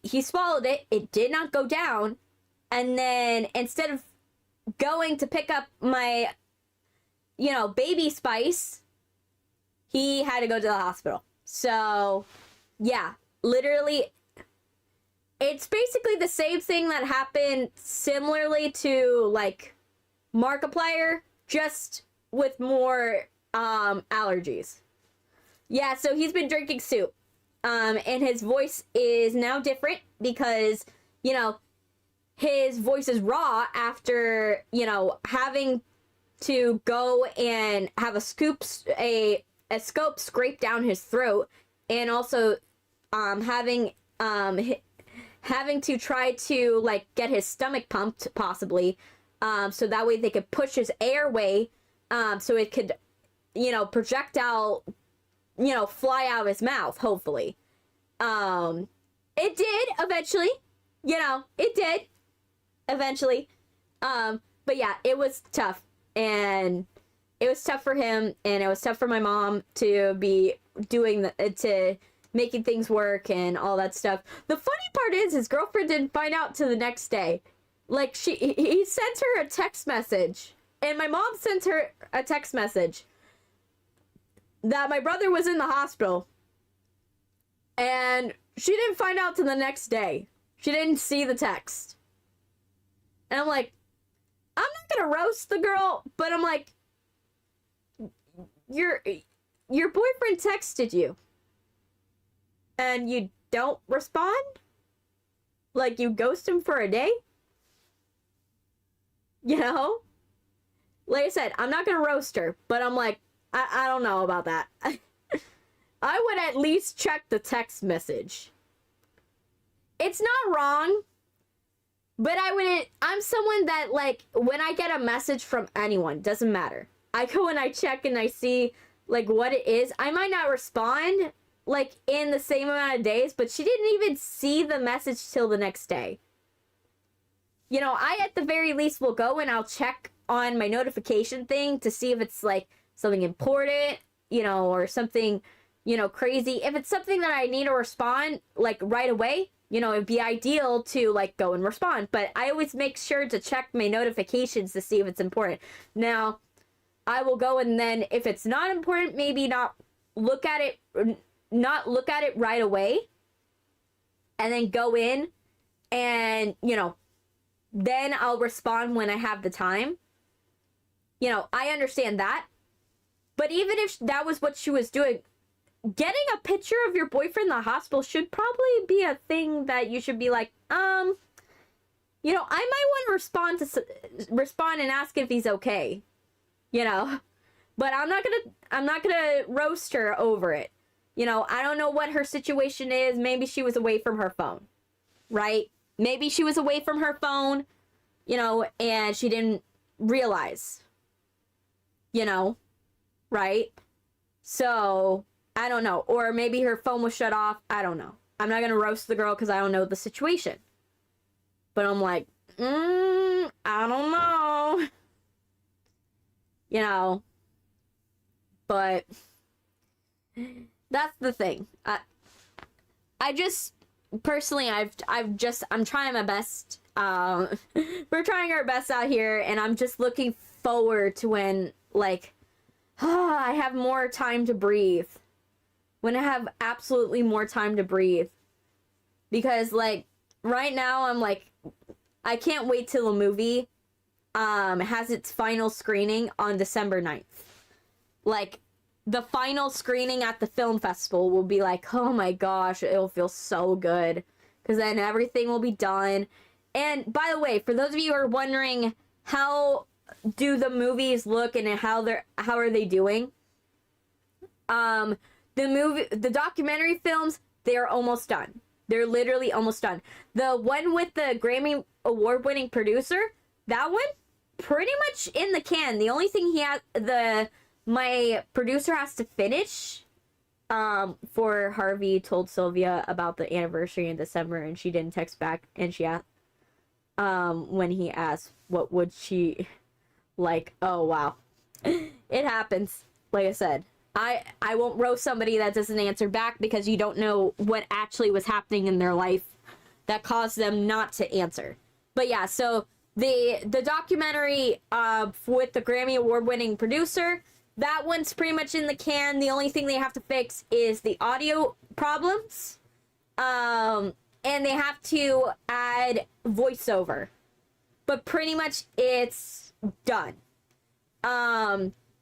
He swallowed it. It did not go down. And then instead of going to pick up my, you know, baby spice, he had to go to the hospital. So, yeah, literally, it's basically the same thing that happened similarly to, like, Markiplier, just with more allergies. Yeah, so he's been drinking soup. And his voice is now different because, you know, his voice is raw after, you know, having to go and have a scope scrape down his throat, and also having to try to, like, get his stomach pumped possibly, so that way they could push his airway, so it could, you know, projectile, you know, fly out of his mouth, hopefully. It did eventually, you know, it did eventually. But yeah, it was tough, and it was tough for him, and it was tough for my mom to be doing making things work and all that stuff. The funny part is his girlfriend didn't find out till the next day. Like, he sent her a text message, and my mom sent her a text message that my brother was in the hospital, and she didn't find out till the next day. She didn't see the text. And I'm like, I'm not gonna roast the girl, but I'm like, your boyfriend texted you and you don't respond? Like, you ghost him for a day? You know? Like I said, I'm not gonna roast her, but I'm like, I don't know about that. I would at least check the text message. It's not wrong, but I'm someone that, like, when I get a message from anyone, doesn't matter. I go and I check and I see, like, what it is. I might not respond, like, in the same amount of days, but she didn't even see the message till the next day. You know, I at the very least will go and I'll check on my notification thing to see if it's, like, something important, you know, or something, you know, crazy. If it's something that I need to respond, like, right away, you know, it'd be ideal to, like, go and respond. But I always make sure to check my notifications to see if it's important. Now, I will go and then, if it's not important, maybe not look at it right away. And then go in and, you know, then I'll respond when I have the time. You know, I understand that. But even if that was what she was doing, getting a picture of your boyfriend in the hospital should probably be a thing that you should be like, you know, I might want to respond and ask if he's okay, you know, but I'm not gonna roast her over it. You know, I don't know what her situation is. Maybe she was away from her phone, right? maybe she was away from her phone, you know, and she didn't realize, you know, right? So, I don't know. Or maybe her phone was shut off. I don't know. I'm not going to roast the girl because I don't know the situation. But I'm like, I don't know. You know. But that's the thing. I just personally I'm trying my best. We're trying our best out here, and I'm just looking forward to when, like, I have more time to breathe. When I have absolutely more time to breathe. Because, like, right now I'm like, I can't wait till the movie has its final screening on December 9th. Like, the final screening at the film festival will be like, oh my gosh, it'll feel so good. Because then everything will be done. And, by the way, for those of you who are wondering, how do the movies look and how are they doing? The documentary films, they are almost done. They're literally almost done. The one with the Grammy award-winning producer, that one, pretty much in the can. The only thing my producer has to finish, for Harvey told Sylvia about the anniversary in December, and she didn't text back, and she asked, when he asked, what would she like? Oh, wow. It happens. Like I said. I won't roast somebody that doesn't answer back because you don't know what actually was happening in their life that caused them not to answer. But yeah, so the documentary with the Grammy award-winning producer, that one's pretty much in the can. The only thing they have to fix is the audio problems. And they have to add voiceover. But pretty much it's done.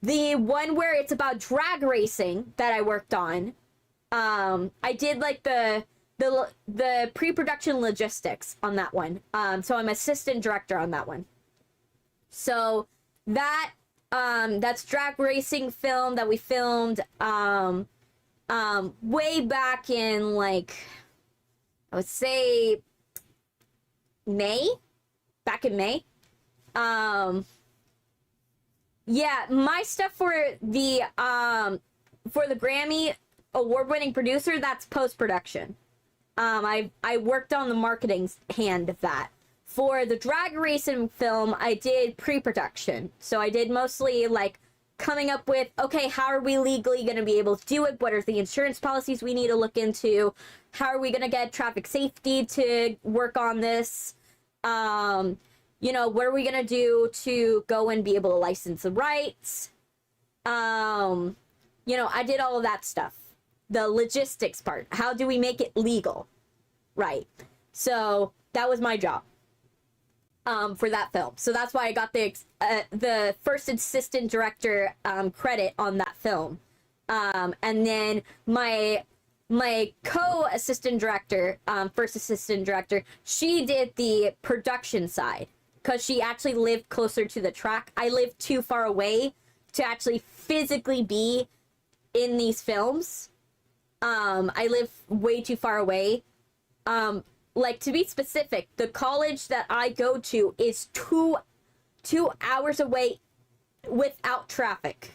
The one where it's about drag racing that I worked on, I did like the pre-production logistics on that one. So I'm assistant director on that one. So that's drag racing film that we filmed way back in, like, I would say May. Back in May. Yeah, my stuff for the Grammy award-winning producer, that's post-production. I worked on the marketing hand of that. For the drag racing film, I did pre-production. So I did mostly, like, coming up with, okay, how are we legally going to be able to do it? What are the insurance policies we need to look into? How are we going to get traffic safety to work on this? You know, what are we going to do to go and be able to license the rights? You know, I did all of that stuff. The logistics part. How do we make it legal? Right. So that was my job for that film. So that's why I got the first assistant director credit on that film. And then my co-assistant director, first assistant director, she did the production side. Because she actually lived closer to the track. I lived too far away to actually physically be in these films. I live way too far away. Like, to be specific, the college that I go to is two hours away without traffic.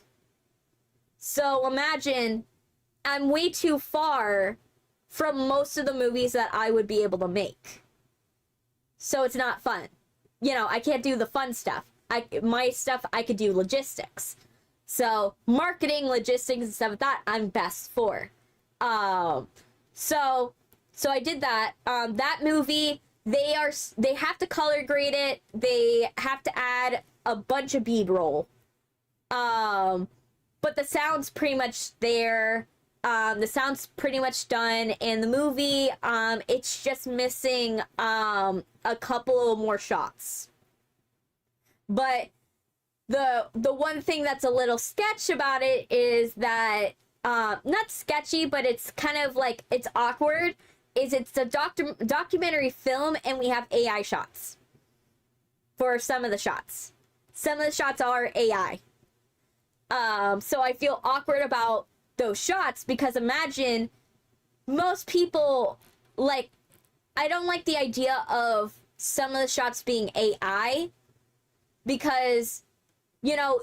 So imagine, I'm way too far from most of the movies that I would be able to make. So it's not fun. You know, I can't do the fun stuff. My stuff, I could do logistics. So, marketing, logistics, and stuff like that, I'm best for. So I did that. That movie, they have to color grade it. They have to add a bunch of B-roll. But the sound's pretty much there. The sound's pretty much done. And the movie, it's just missing a couple more shots. But the one thing that's a little sketch about it is that, not sketchy, but it's kind of like, it's awkward, is it's a documentary film and we have AI shots for some of the shots. Some of the shots are AI. So I feel awkward about those shots because imagine most people, like, I don't like the idea of some of the shots being AI because, you know,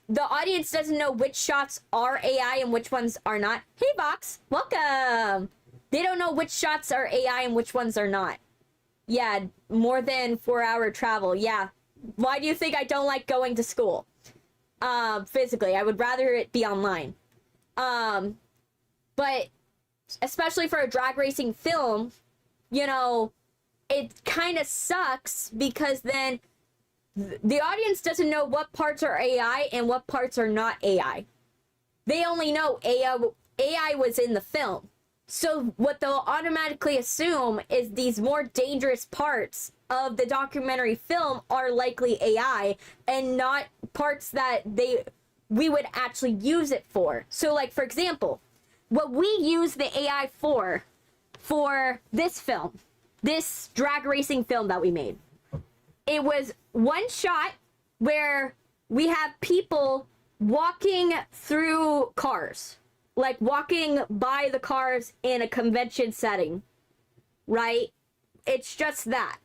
the audience doesn't know which shots are AI and which ones are not. Hey, Vox, welcome. They don't know which shots are AI and which ones are not. Yeah, more than 4-hour travel. Yeah. Why do you think I don't like going to school? Physically, I would rather it be online. But especially for a drag racing film, you know, it kind of sucks because then the audience doesn't know what parts are AI and what parts are not AI. They only know AI was in the film. So what they'll automatically assume is these more dangerous parts of the documentary film are likely AI and not parts that we would actually use it for. So like, for example, what we use the AI for this film, this drag racing film that we made, it was one shot where we have people walking through cars, like walking by the cars in a convention setting, right? It's just that,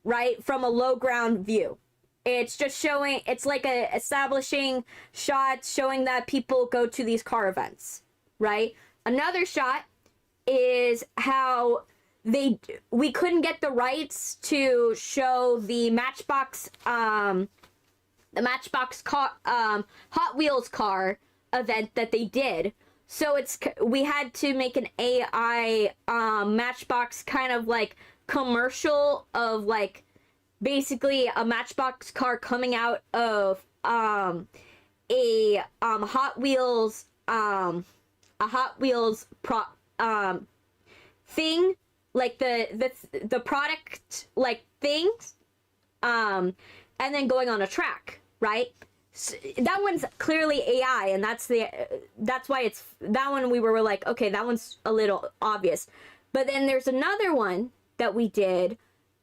right? From a low ground view. It's just showing, it's like a establishing shot showing that people go to these car events, right? Another shot is how we couldn't get the rights to show the Matchbox car, Hot Wheels car event that they did. So we had to make an AI Matchbox kind of like commercial of like basically a Matchbox car coming out of a Hot Wheels thing, like the product like things, and then going on a track, right? So that one's clearly AI, and that's why it's that one. We were like, okay, that one's a little obvious. But then there's another one that we did,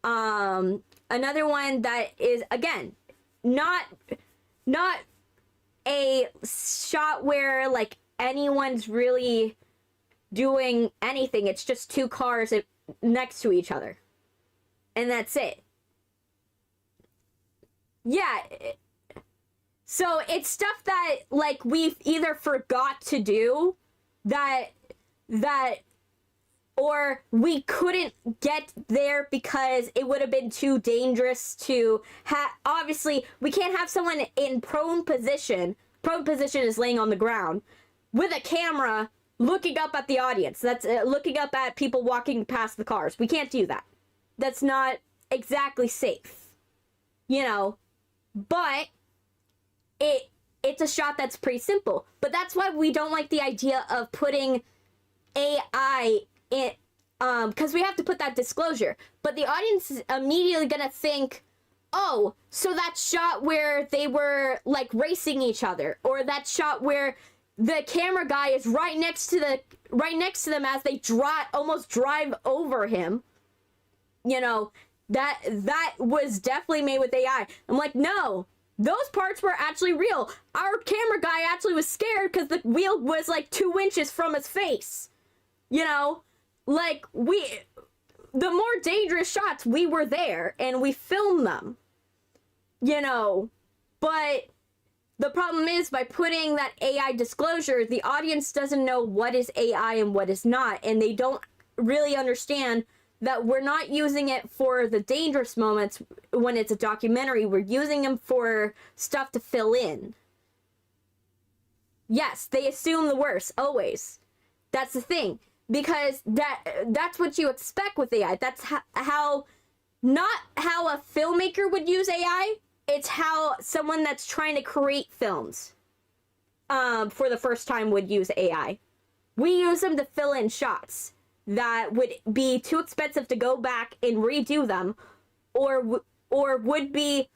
another one that is again not a shot where like anyone's really doing anything. It's just two cars next to each other, and that's it. Yeah. So it's stuff that like we've either forgot to do that or we couldn't get there because it would have been too dangerous to have. Obviously, we can't have someone in prone position. Prone position is laying on the ground with a camera looking up at the audience. That's looking up at people walking past the cars. We can't do that. That's not exactly safe, you know, but it's a shot that's pretty simple. But that's why we don't like the idea of putting AI in, because we have to put that disclosure. But the audience is immediately gonna think, oh, so that shot where they were like racing each other, or that shot where the camera guy is right next to them as they almost drive over him, you know, that was definitely made with AI. I'm like, no, those parts were actually real. Our camera guy actually was scared because the wheel was like 2 inches from his face. You know, like the more dangerous shots, we were there and we filmed them, you know, but the problem is by putting that AI disclosure, the audience doesn't know what is AI and what is not, and they don't really understand that we're not using it for the dangerous moments when it's a documentary. We're using them for stuff to fill in. Yes, they assume the worst, always. That's the thing. Because that's what you expect with AI. That's how not how a filmmaker would use AI. It's how someone that's trying to create films for the first time would use AI. We use them to fill in shots that would be too expensive to go back and redo them, or would be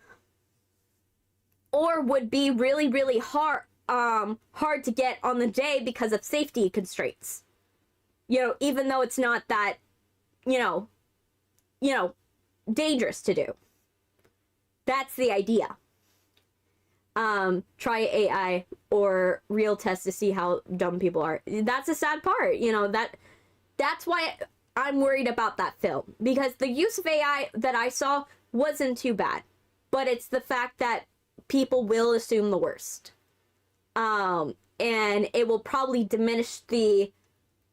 really, really hard to get on the day because of safety constraints. You know, even though it's not that, you know, dangerous to do. That's the idea. Try AI or real test to see how dumb people are. That's the sad part, you know, that's why I'm worried about that film, because the use of AI that I saw wasn't too bad, but it's the fact that people will assume the worst. And it will probably diminish the,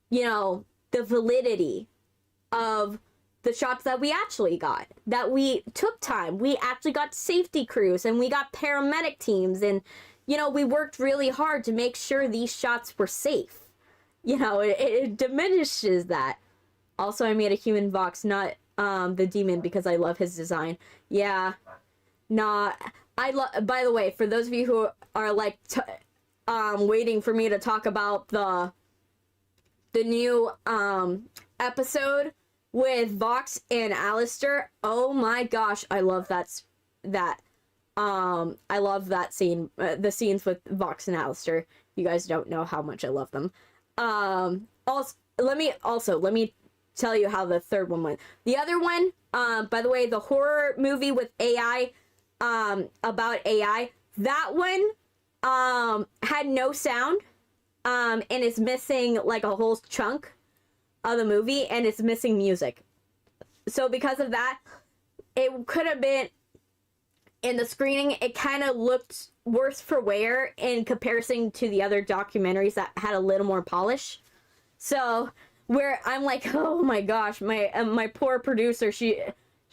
you know, the validity of the shots that we actually got, that we took time. We actually got safety crews, and we got paramedic teams, and, you know, we worked really hard to make sure these shots were safe. You know, it diminishes that. Also, I made a human Vox, not the demon, because I love his design. Yeah. Nah, by the way, for those of you who are like waiting for me to talk about the new episode with Vox and Alistair, oh my gosh, I love that I love that scene, the scenes with Vox and Alistair. You guys don't know how much I love them. Also, let me tell you how the third one went. The other one, by the way, the horror movie with AI, about AI, that one had no sound, and it's missing like a whole chunk of the movie, and it's missing music. So because of that, it could have been, in the screening, it kind of looked worse for wear in comparison to the other documentaries that had a little more polish. So where I'm like, oh my gosh, my poor producer, she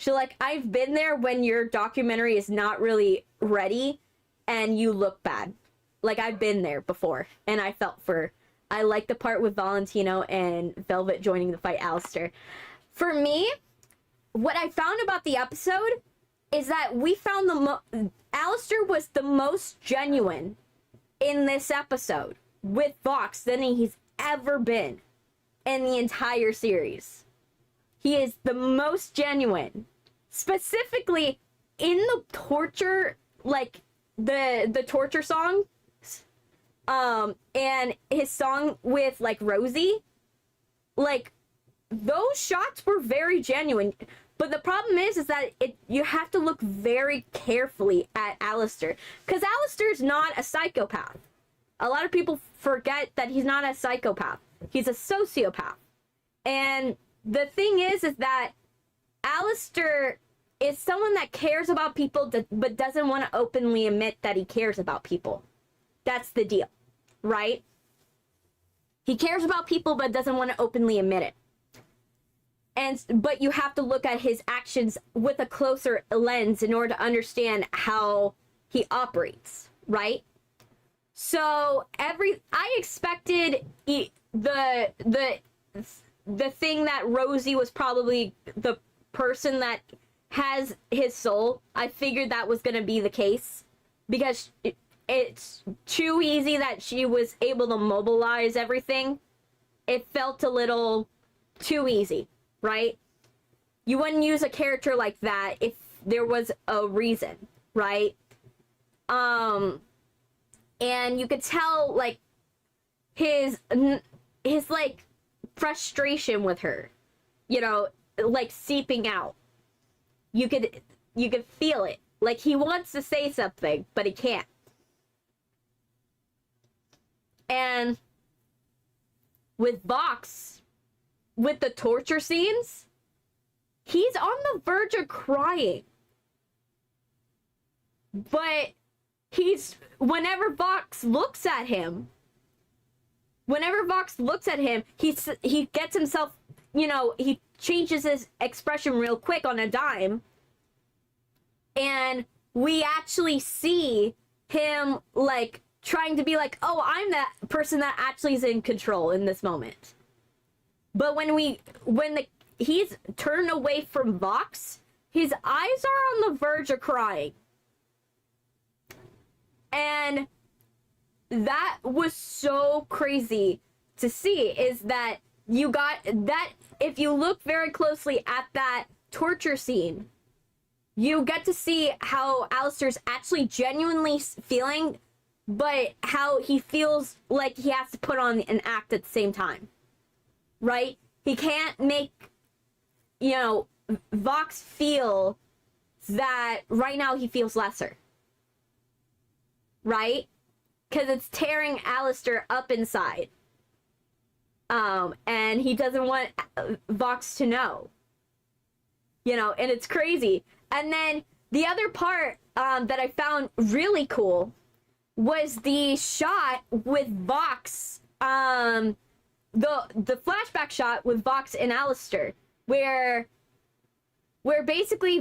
like, I've been there when your documentary is not really ready and you look bad. Like, I've been there before, and I like the part with Valentino and Velvet joining the fight Alistair. For me, what I found about the episode is that we found Alistair was the most genuine in this episode with Vox than he's ever been in the entire series. He is the most genuine, specifically in the torture, like the torture song, and his song with like Rosie, like those shots were very genuine. But the problem is that you have to look very carefully at Alistair, because Alistair's not a psychopath. A lot of people forget that he's not a psychopath. He's a sociopath. And the thing is that Alistair is someone that cares about people, but doesn't want to openly admit that he cares about people. That's the deal, right? He cares about people, but doesn't want to openly admit it. But you have to look at his actions with a closer lens in order to understand how he operates, right? So I expected the thing that Rosie was probably the person that has his soul. I figured that was going to be the case, because it's too easy that she was able to mobilize everything. It felt a little too easy. Right? You wouldn't use a character like that if there was a reason, right? And you could tell like his like frustration with her, you know, like seeping out. You could feel it. Like he wants to say something, but he can't. And with Vox, with the torture scenes, he's on the verge of crying. But whenever Vox looks at him, he gets himself, you know, he changes his expression real quick on a dime. And we actually see him like trying to be like, oh, I'm that person that actually is in control in this moment. But when he's turned away from Vox, his eyes are on the verge of crying. And that was so crazy to see, is that you got that, if you look very closely at that torture scene, you get to see how Alistair's actually genuinely feeling, but how he feels like he has to put on an act at the same time. Right? He can't make, you know, Vox feel that right now he feels lesser. Right? Because it's tearing Alistair up inside. And he doesn't want Vox to know. You know, and it's crazy. And then the other part that I found really cool was the shot with Vox, the flashback shot with Vox and Alistair, where basically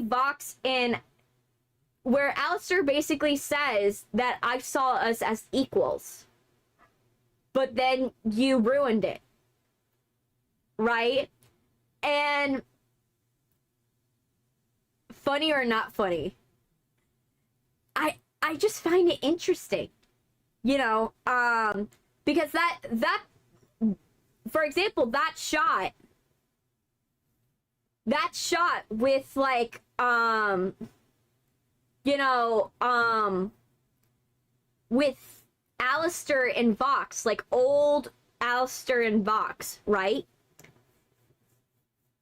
where Alistair basically says that I saw us as equals, but then you ruined it, right? And funny or not funny, I just find it interesting, you know, because that for example, that shot with like you know, with Alistair and Vox, like old Alistair and Vox, right?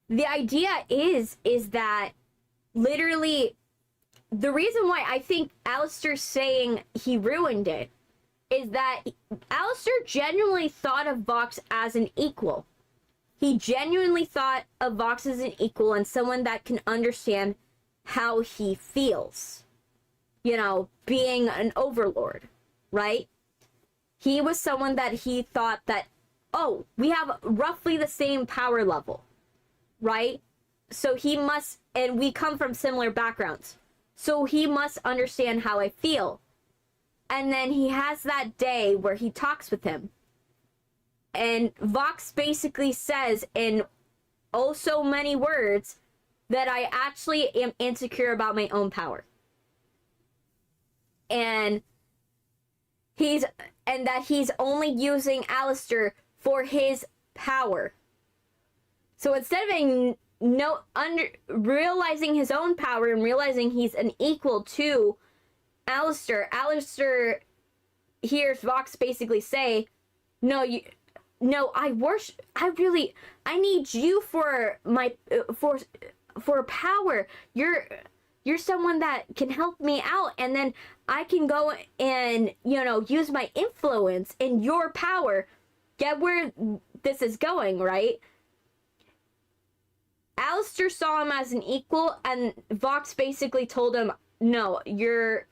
The idea is that literally the reason why I think Alistair's saying he ruined it is that Alistair genuinely thought of Vox as an equal. He genuinely thought of Vox as an equal and someone that can understand how he feels. You know, being an overlord, right? He was someone that he thought that, oh, we have roughly the same power level, right? So he must, and we come from similar backgrounds. So he must understand how I feel. And then he has that day where he talks with him. And Vox basically says in oh so many words that I actually am insecure about my own power. And that he's only using Alistair for his power. So instead of realizing his own power and realizing he's an equal to Alistair hears Vox basically say, I need you for my for power. You're someone that can help me out, and then I can go and, you know, use my influence in your power. Get where this is going, right? Alistair saw him as an equal, and Vox basically told him, no, you're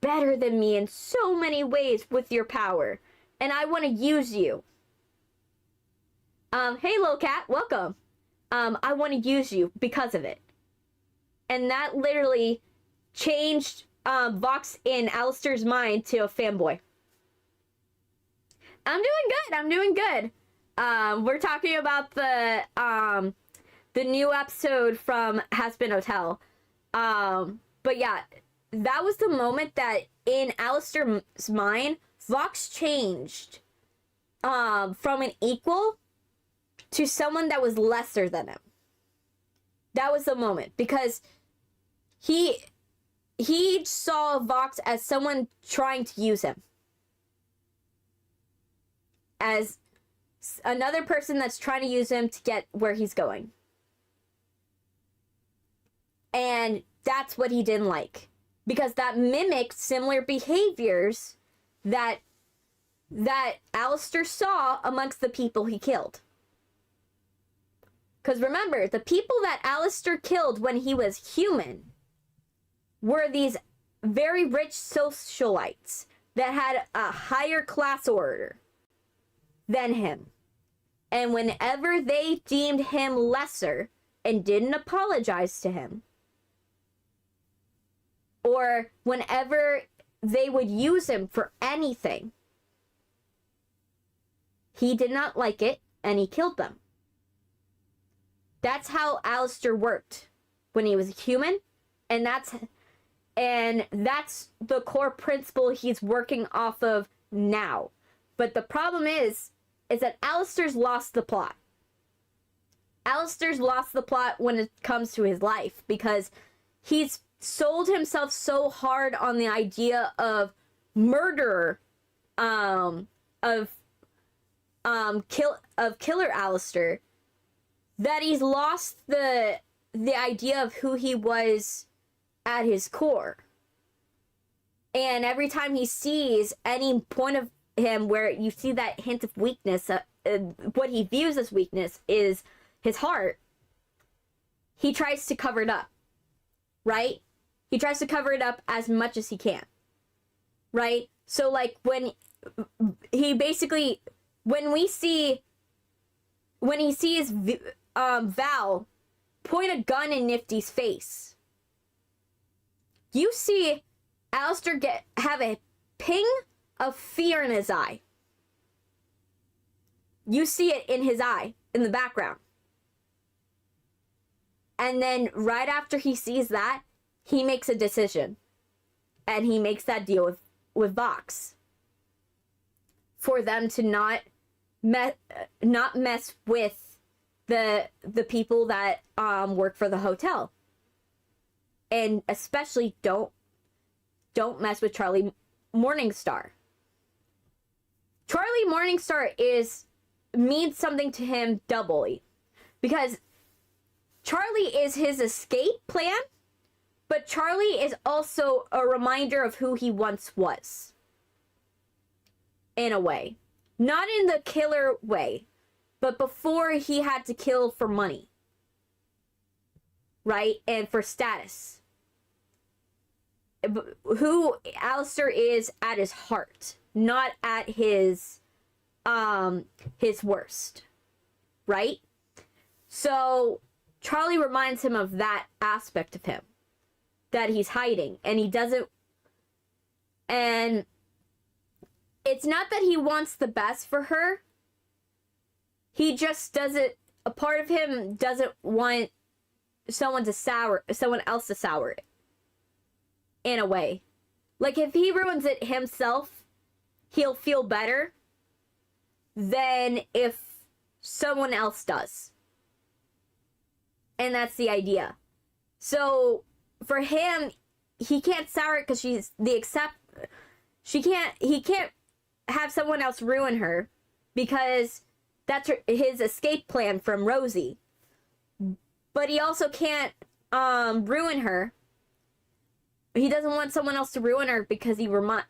better than me in so many ways with your power, and I want to use you. Hey, Lilcat, welcome. I want to use you because of it. And that literally changed Vox in Alistair's mind to a fanboy. I'm doing good. We're talking about the new episode from Has Been Hotel. But yeah, that was the moment that in Alistair's mind, Vox changed from an equal to someone that was lesser than him. That was the moment, because he saw Vox as someone trying to use him, as another person that's trying to use him to get where he's going. And that's what he didn't like, because that mimicked similar behaviors that Alistair saw amongst the people he killed. Because remember, the people that Alistair killed when he was human were these very rich socialites that had a higher class order than him. And whenever they deemed him lesser and didn't apologize to him, or whenever they would use him for anything, he did not like it and he killed them. That's how Alistair worked when he was human, and that's the core principle he's working off of now. But the problem is that Alistair's lost the plot. Alistair's lost the plot when it comes to his life, because he's sold himself so hard on the idea of murder, killer Alistair, that he's lost the idea of who he was at his core. And every time he sees any point of him where you see that hint of weakness, what he views as weakness is his heart. He tries to cover it up, right? He tries to cover it up as much as he can, right? So like when he basically, when he sees Val point a gun in Nifty's face, you see Alistair have a ping of fear in his eye. You see it in his eye, in the background. And then right after he sees that, he makes a decision. And he makes that deal with Vox. For them to not mess with the people that work for the hotel. And especially don't mess with Charlie Morningstar. Charlie Morningstar means something to him doubly. Because Charlie is his escape plan, but Charlie is also a reminder of who he once was. In a way. Not in the killer way, but before he had to kill for money. Right? And for status. Who Alistair is at his heart, not at his worst. Right? So Charlie reminds him of that aspect of him that he's hiding, and he doesn't, and it's not that he wants the best for her. He just doesn't, a part of him doesn't want someone else to sour it. In a way. Like, if he ruins it himself, he'll feel better than if someone else does. And that's the idea. So, for him, he can't sour it because he can't have someone else ruin her because that's his escape plan from Rosie. But he also can't ruin her. He doesn't want someone else to ruin her because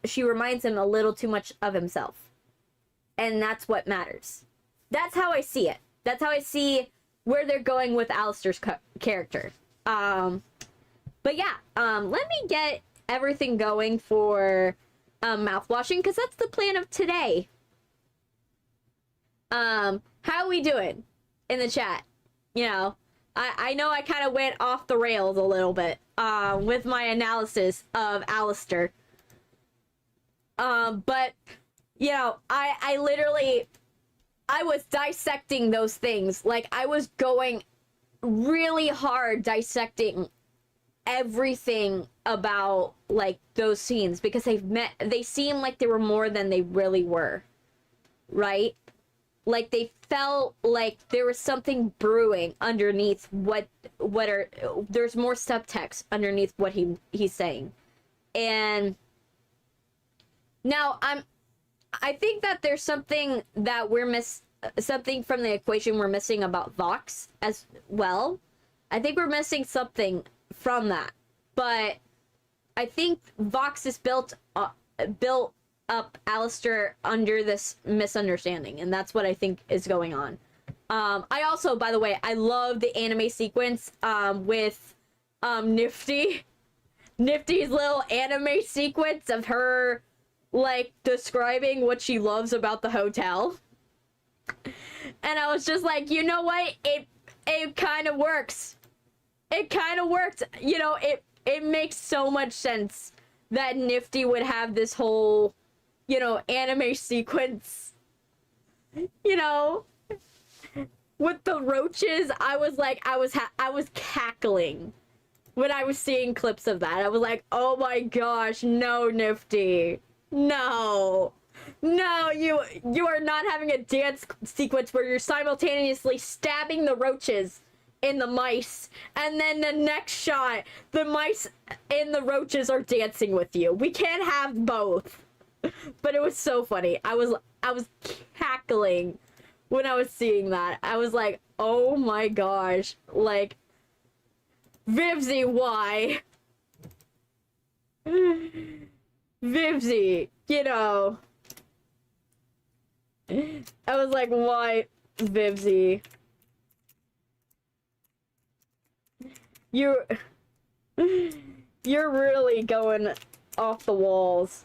she reminds him a little too much of himself. And that's what matters. That's how I see it. That's how I see where they're going with Alistair's character. But yeah, let me get everything going for mouthwashing, because that's the plan of today. How are we doing in the chat? You know, I know I kind of went off the rails a little bit with my analysis of Alistair. But, you know, I literally, I was dissecting those things. Like, I was going really hard dissecting everything about, like, those scenes, because they seemed like they were more than they really were. Right? Like, they felt like there was something brewing underneath there's more subtext underneath what he's saying. And now I think that there's something that something from the equation we're missing about Vox as well. I think we're missing something from that. But I think Vox is built up Alistair under this misunderstanding, and that's what I think is going on. I also, by the way, I love the anime sequence with Nifty's little anime sequence of her, like, describing what she loves about the hotel. And I was just like, you know what? It kind of works. It kind of worked. You know, it makes so much sense that Nifty would have this whole, you know, anime sequence, you know, with the roaches. I was like, I was cackling when I was seeing clips of that. I was like, oh my gosh, no, Nifty, no, you are not having a dance sequence where you're simultaneously stabbing the roaches in the mice, and then the next shot, the mice and the roaches are dancing with you. We can't have both. But it was so funny. I was cackling when I was seeing that. I was like, oh my gosh. Like, Vivzy, why? Vivzy, you know. I was like, what, Vivsy? You're really going off the walls.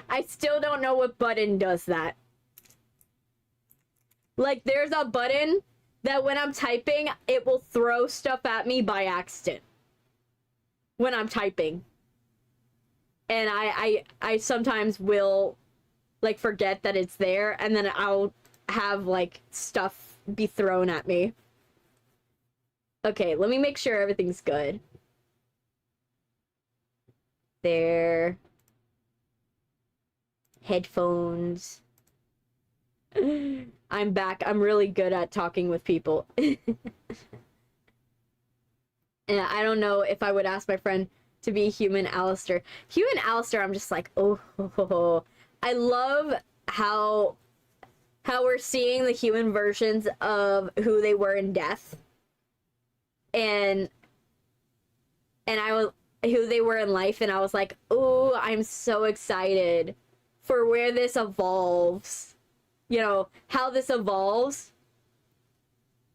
I still don't know what button does that. Like, there's a button that when I'm typing, it will throw stuff at me by accident. When I'm typing. And I sometimes will, like, forget that it's there, and then I'll have, like, stuff be thrown at me. Okay, let me make sure everything's good. There. Headphones. I'm back. I'm really good at talking with people. And I don't know if I would ask my friend to be human Alistair. Human Alistair, I'm just like, oh. I love how we're seeing the human versions of who they were in death. And I was who they were in life, and I was like, oh, I'm so excited for where this evolves. You know, how this evolves.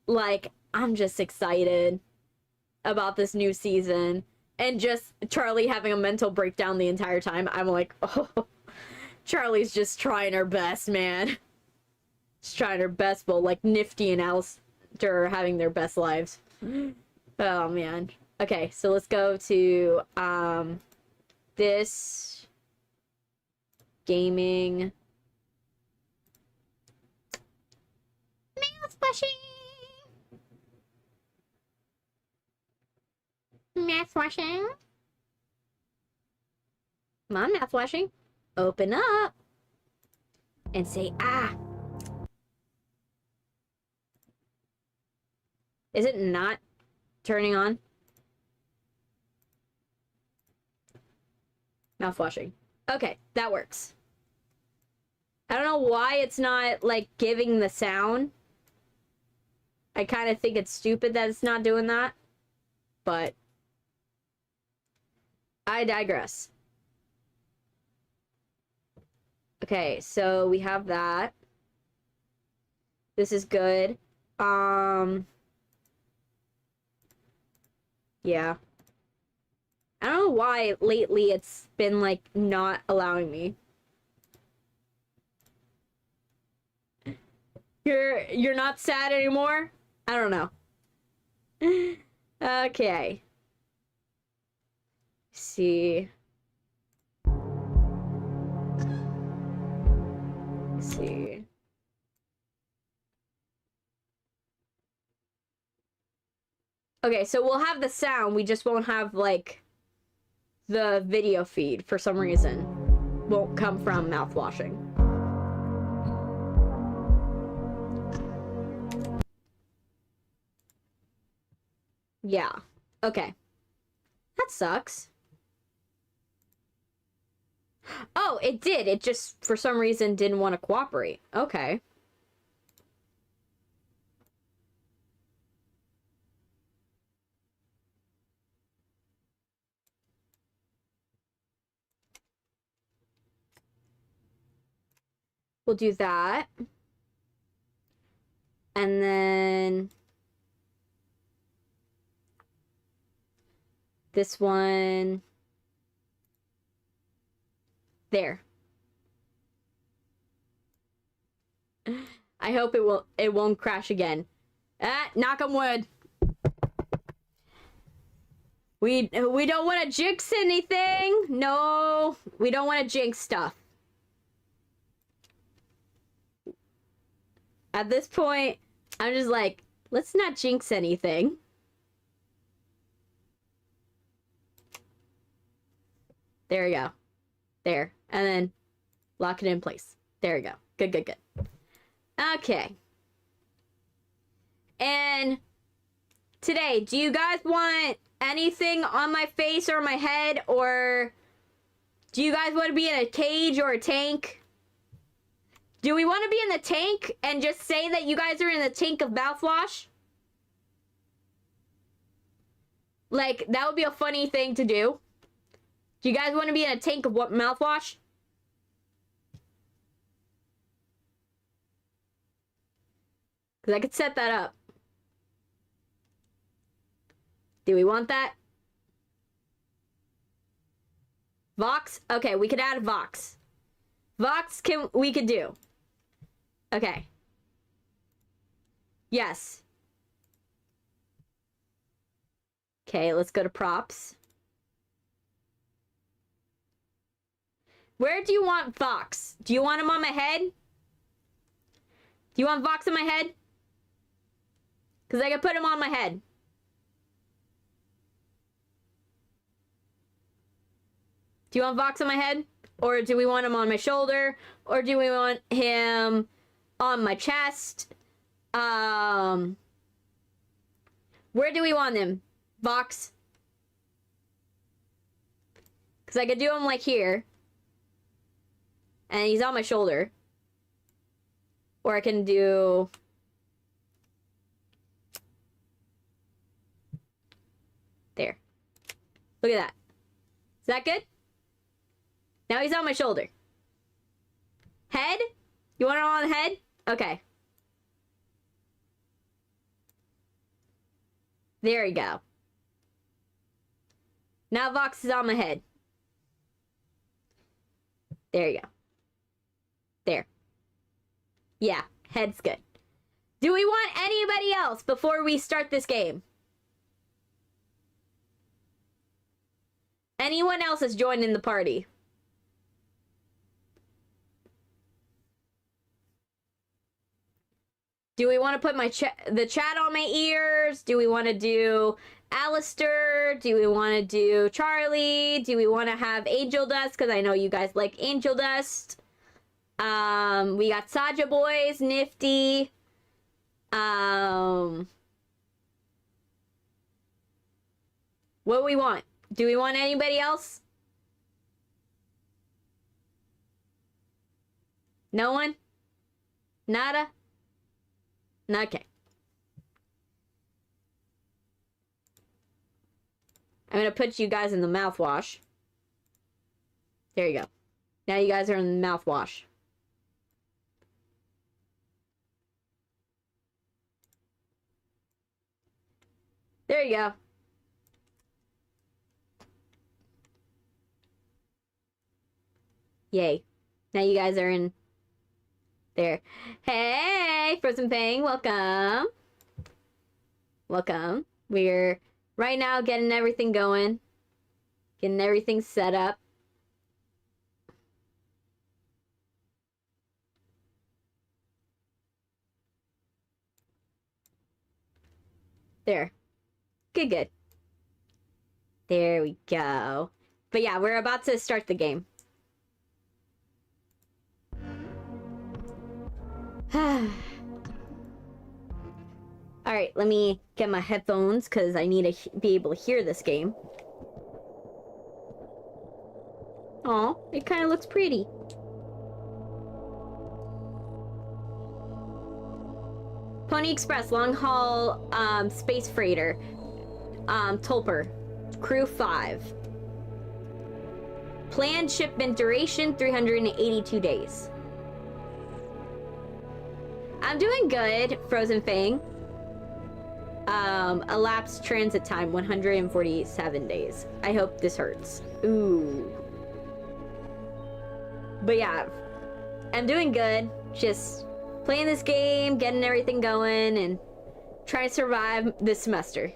Like, I'm just excited about this new season. And just Charlie having a mental breakdown the entire time. I'm like, oh, Charlie's just trying her best, man. She's trying her best, but like Nifty and Alistair are having their best lives. Oh, man. Okay, so let's go to, this gaming. Mouthwashing. Mouthwashing. Come on, mouthwashing. Open up. And say, ah. Is it not turning on? Mouthwashing. Okay, that works. I don't know why it's not, like, giving the sound. I kind of think it's stupid that it's not doing that. But I digress. Okay, so we have that. This is good. Yeah. I don't know why lately it's been, like, not allowing me. You're not sad anymore? I don't know. Okay. Let's see. Let's see. Okay, so we'll have the sound, we just won't have, like, the video feed for some reason. Won't come from mouthwashing. Yeah. Okay. That sucks. Oh, it did. It just, for some reason, didn't want to cooperate. Okay. We'll do that. And then this one there. I hope it won't crash again. Ah, knock on wood. We don't want to jinx anything. No, we don't want to jinx stuff. At this point, I'm just like, let's not jinx anything. There we go. There. And then lock it in place. There we go. Good, good, good. Okay. And today, do you guys want anything on my face or my head? Or do you guys want to be in a cage or a tank? Do we want to be in the tank and just say that you guys are in the tank of mouthwash? Like, that would be a funny thing to do. Do you guys want to be in a tank of what mouthwash? Because I could set that up. Do we want that? Vox? Okay, we could add Vox. Vox we could do. Okay. Yes. Okay, let's go to props. Where do you want Vox? Do you want him on my head? Do you want Vox on my head? Because I can put him on my head. Do you want Vox on my head? Or do we want him on my shoulder? Or do we want him on my chest? Where do we want him? Vox? Because I could do him like here. And he's on my shoulder. Or I can do... There. Look at that. Is that good? Now he's on my shoulder. Head? You want it on the head? Okay. There we go. Now Vox is on my head. There you go. There. Yeah, head's good. Do we want anybody else before we start this game? Anyone else is joining the party? Do we want to put the chat on my ears? Do we want to do Alistair? Do we want to do Charlie? Do we want to have Angel Dust? Because I know you guys like Angel Dust. We got Saja Boys, Nifty. What do we want? Do we want anybody else? No one? Nada? Okay. I'm gonna put you guys in the mouthwash. There you go. Now you guys are in the mouthwash. There you go. Yay. Now you guys are in there. Hey, Frozen Fang, welcome. Welcome. We're right now getting everything going. Getting everything set up. There. Good, good. There we go. But yeah, we're about to start the game. Alright, let me get my headphones because I need to be able to hear this game. Aw, it kind of looks pretty. Pony Express, long haul space freighter. Tulper. Crew 5. Planned shipment duration 382 days. I'm doing good, Frozen Fang. Elapsed transit time 147 days. I hope this hurts. Ooh. But yeah, I'm doing good. Just playing this game, getting everything going, and trying to survive this semester.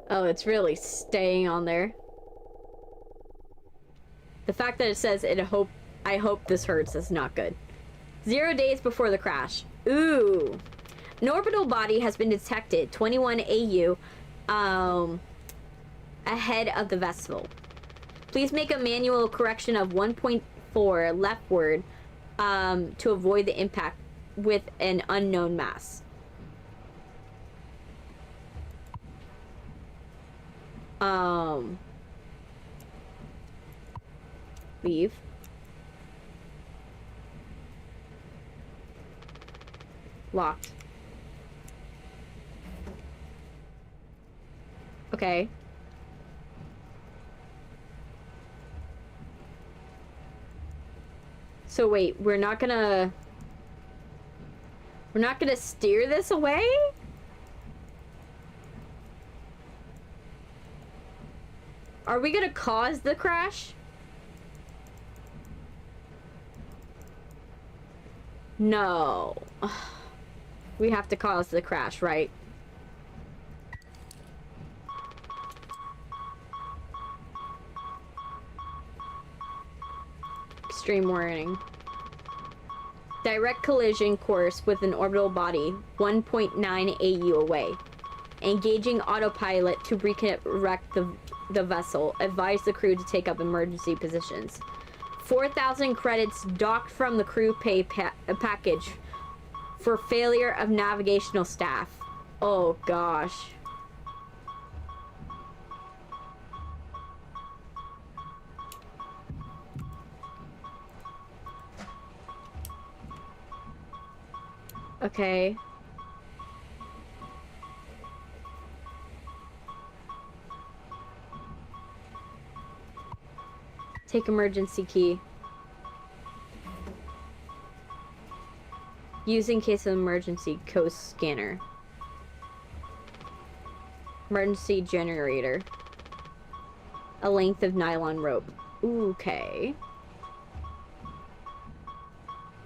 Oh, it's really staying on there. The fact that it says I hope this hurts is not good. 0 days before the crash. Ooh. An orbital body has been detected 21 AU ahead of the vessel. Please make a manual correction of 1.4 leftward to avoid the impact with an unknown mass. Leave. Locked. Okay. So wait, we're not gonna steer this away? Are we gonna cause the crash? No. We have to cause the crash, right? Extreme warning. Direct collision course with an orbital body 1.9 AU away. Engaging autopilot to redirect the vessel. Advise the crew to take up emergency positions. 4,000 credits docked from the crew pay package for failure of navigational staff. Oh gosh. Okay. Take emergency key. Use in case of emergency coast scanner. Emergency generator. A length of nylon rope. Okay.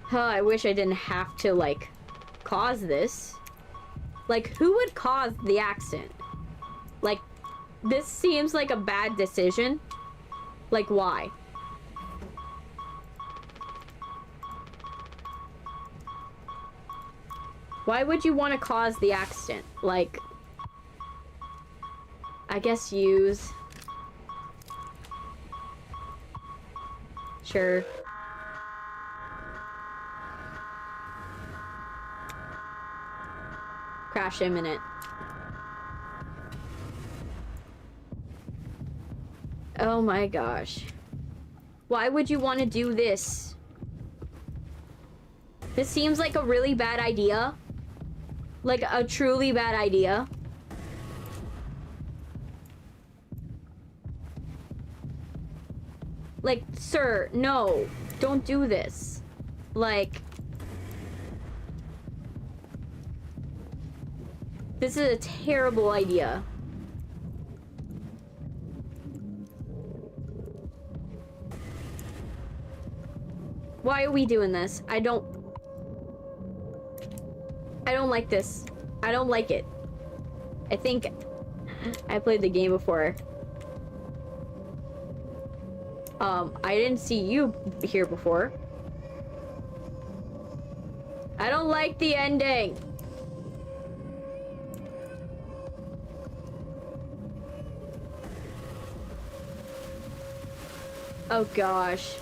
Huh, I wish I didn't have to, like, cause this. Like, who would cause the accident? Like, this seems like a bad decision. Like, why? Why would you want to cause the accident? Like, I guess use. Sure. Crash imminent. Oh my gosh. Why would you want to do this? This seems like a really bad idea. Like a truly bad idea. Like, sir, no. Don't do this. Like, this is a terrible idea. Why are we doing this? I don't like this. I don't like it. I think I played the game before. I didn't see you here before. I don't like the ending. Oh gosh.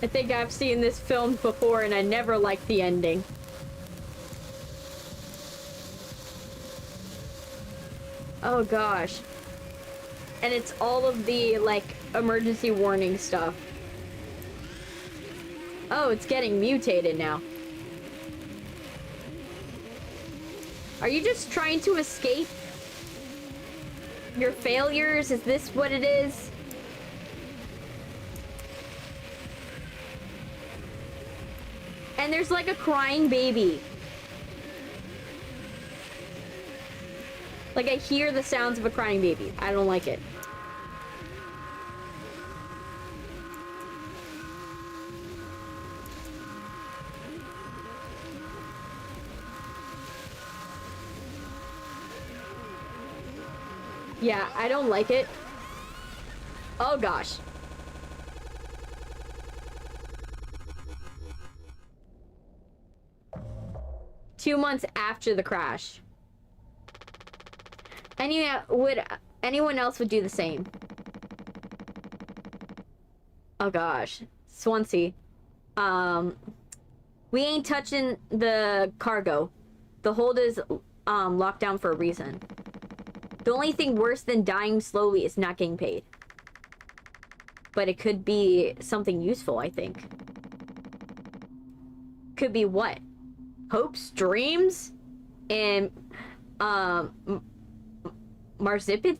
I think I've seen this film before and I never liked the ending. Oh gosh. And it's all of the, like, emergency warning stuff. Oh, it's getting mutated now. Are you just trying to escape your failures? Is this what it is? And there's like a crying baby. Like, I hear the sounds of a crying baby. I don't like it. Yeah, I don't like it. Oh gosh. Two months after the crash. Anyone else would do the same? Oh gosh. Swansea. We ain't touching the cargo. The hold is locked down for a reason. The only thing worse than dying slowly is not getting paid. But it could be something useful, I think. Could be what? Hopes? Dreams? and marzipan.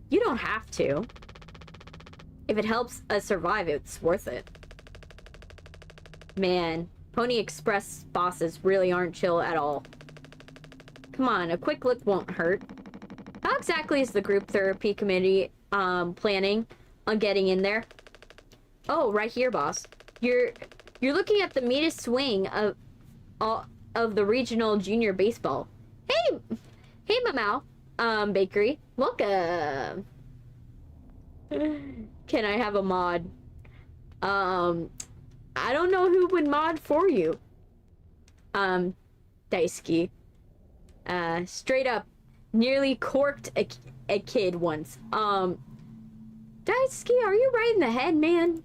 You don't have to. If it helps us survive, it's worth it. Man, Pony Express bosses really aren't chill at all. Come on, a quick look won't hurt. How exactly is the group therapy committee planning on getting in there? Oh, right here, boss. You're looking at the meanest swing of the regional junior baseball. Hey, MaoMao, bakery. Welcome. Can I have a mod? I don't know who would mod for you. Daisuke. Straight up, nearly corked a kid once. Daisuke, are you right in the head, man?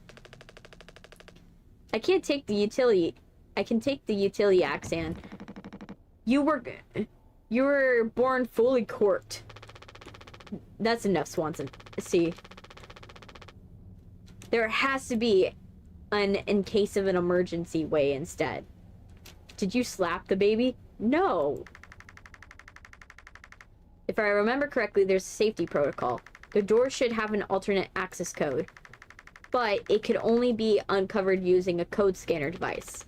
I can't take the utility. I can take the utility Axan. You were born fully corked. That's enough, Swanson. See. There has to be an in case of an emergency way instead. Did you slap the baby? No. If I remember correctly, there's a safety protocol. The door should have an alternate access code, but it could only be uncovered using a code scanner device.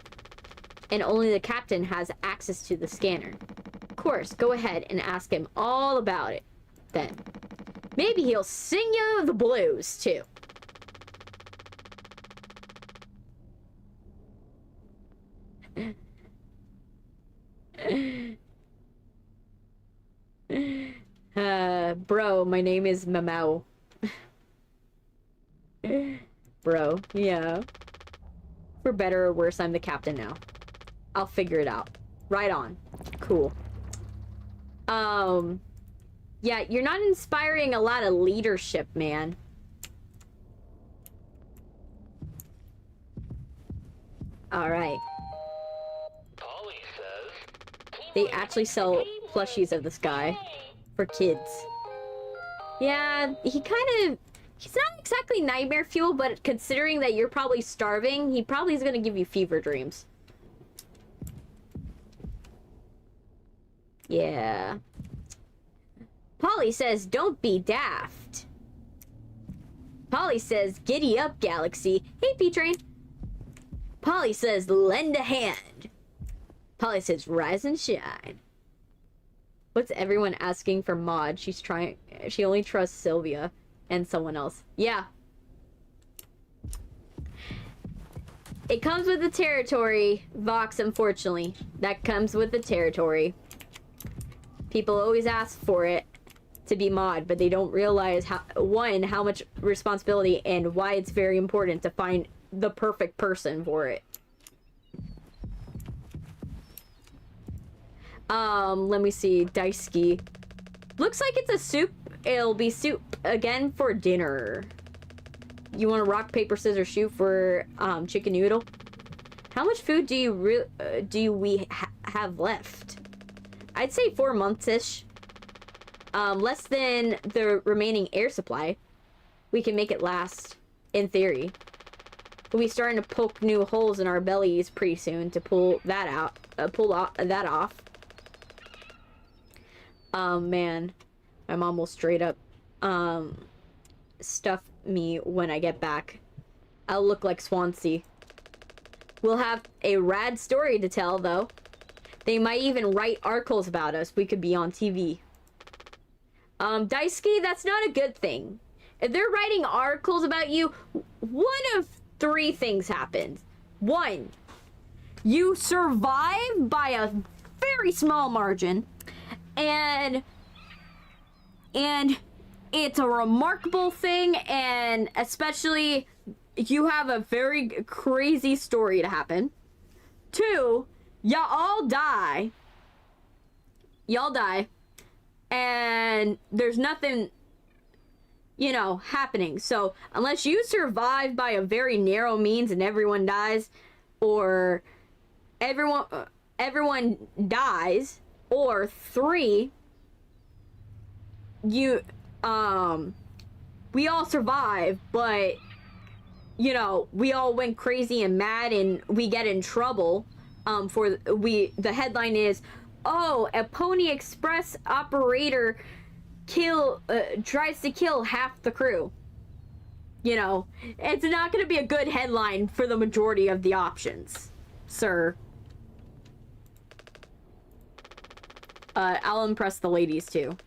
And only the captain has access to the scanner. Of course, go ahead and ask him all about it, then. Maybe he'll sing you the blues, too. Bro, my name is MaoMao. Bro, yeah. For better or worse, I'm the captain now. I'll figure it out. Right on. Cool. Yeah, you're not inspiring a lot of leadership, man. Alright. They actually sell plushies of this guy for kids. Yeah, he's not exactly nightmare fuel, but considering that you're probably starving, he probably is gonna give you fever dreams. Yeah. Polly says, don't be daft. Polly says, giddy up, Galaxy. Hey, P-Train. Polly says, lend a hand. Polly says, rise and shine. What's everyone asking for mod? She only trusts Sylvia and someone else. Yeah. It comes with the territory, Vox, unfortunately. That comes with the territory. People always ask for it to be mod, but they don't realize how much responsibility and why it's very important to find the perfect person for it. Let me see. Daisuke. Looks like it's a soup. It'll be soup again for dinner. You want to rock, paper, scissors, shoot for chicken noodle? How much food do we have left? I'd say 4 months-ish. Less than the remaining air supply. We can make it last, in theory. We'll be starting to poke new holes in our bellies pretty soon to pull that out. That off. Man. My mom will straight up, stuff me when I get back. I'll look like Swansea. We'll have a rad story to tell, though. They might even write articles about us. We could be on TV. Daisuke, that's not a good thing. If they're writing articles about you, one of 3 things happens. 1, you survive by a very small margin, and it's a remarkable thing, and especially you have a very crazy story to happen. 2, y'all die. Y'all die. And there's nothing, you know, happening. So unless you survive by a very narrow means and everyone dies, or everyone dies, or 3, we all survive, but you know, we all went crazy and mad and we get in trouble, the headline is, oh, a Pony Express operator tries to kill half the crew. You know, it's not going to be a good headline for the majority of the options, sir. I'll impress the ladies too.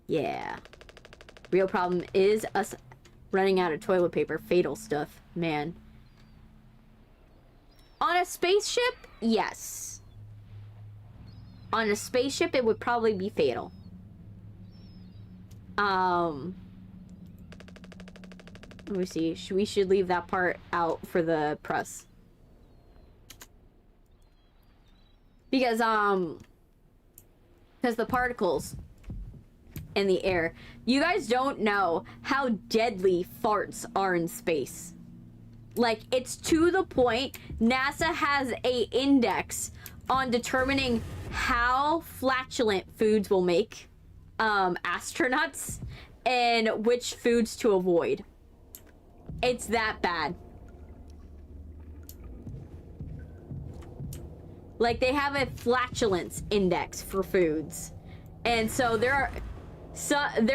Yeah. Real problem is us running out of toilet paper. Fatal stuff, man. On a spaceship, yes. On a spaceship, it would probably be fatal. Let me see. We should leave that part out for the press. Because the particles in the air. You guys don't know how deadly farts are in space. Like, it's to the point NASA has a index on determining how flatulent foods will make astronauts and which foods to avoid. It's that bad. Like, they have a flatulence index for foods. And so there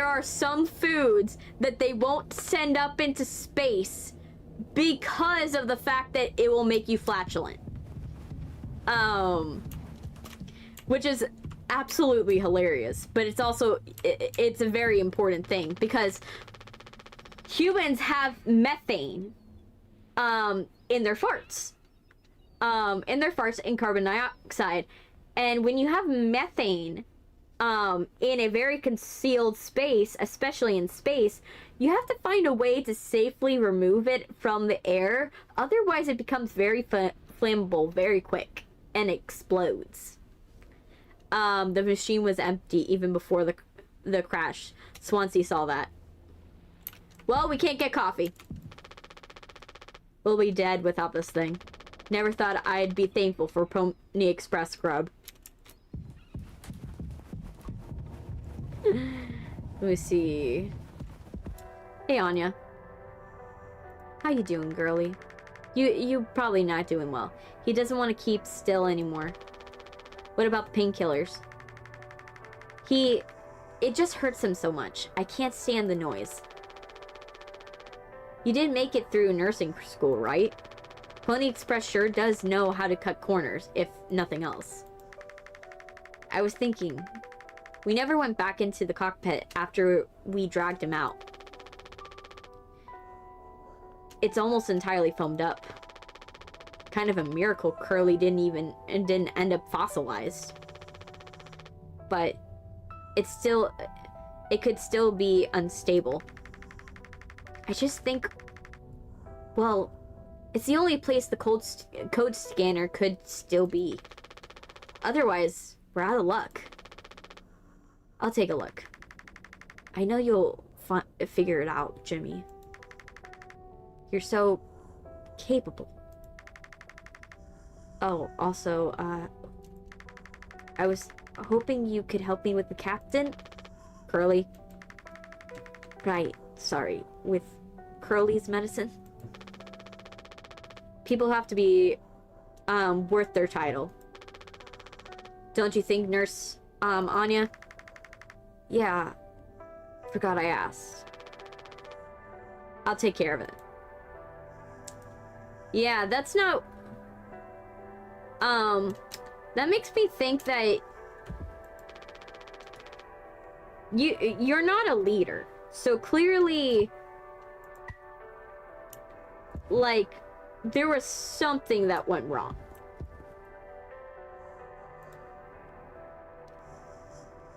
are some foods that they won't send up into space because of the fact that it will make you flatulent. Which is absolutely hilarious, but it's also, it's a very important thing because humans have methane in their farts. And carbon dioxide. And when you have methane in a very concealed space, especially in space, you have to find a way to safely remove it from the air. Otherwise, it becomes very flammable very quick and explodes. The machine was empty even before the crash. Swansea saw that. Well, we can't get coffee. We'll be dead without this thing. Never thought I'd be thankful for Pony Express grub. Let me see. Hey, Anya. How you doing, girly? You probably not doing well. He doesn't want to keep still anymore. What about the painkillers? It just hurts him so much. I can't stand the noise. You did make it through nursing school, right? Pony Express sure does know how to cut corners, if nothing else. I was thinking, we never went back into the cockpit after we dragged him out. It's almost entirely foamed up. Kind of a miracle Curly didn't end up fossilized. But it could still be unstable. I just think, well, it's the only place the code scanner could still be. Otherwise, we're out of luck. I'll take a look. I know you'll figure it out, Jimmy. You're so capable. Oh, also, I was hoping you could help me with the captain. Curly. Right, sorry. With Curly's medicine. People have to be worth their title. Don't you think, Nurse Anya? Yeah. Forgot I asked. I'll take care of it. Yeah, that's not... that makes me think that you're not a leader. So clearly, like, there was something that went wrong.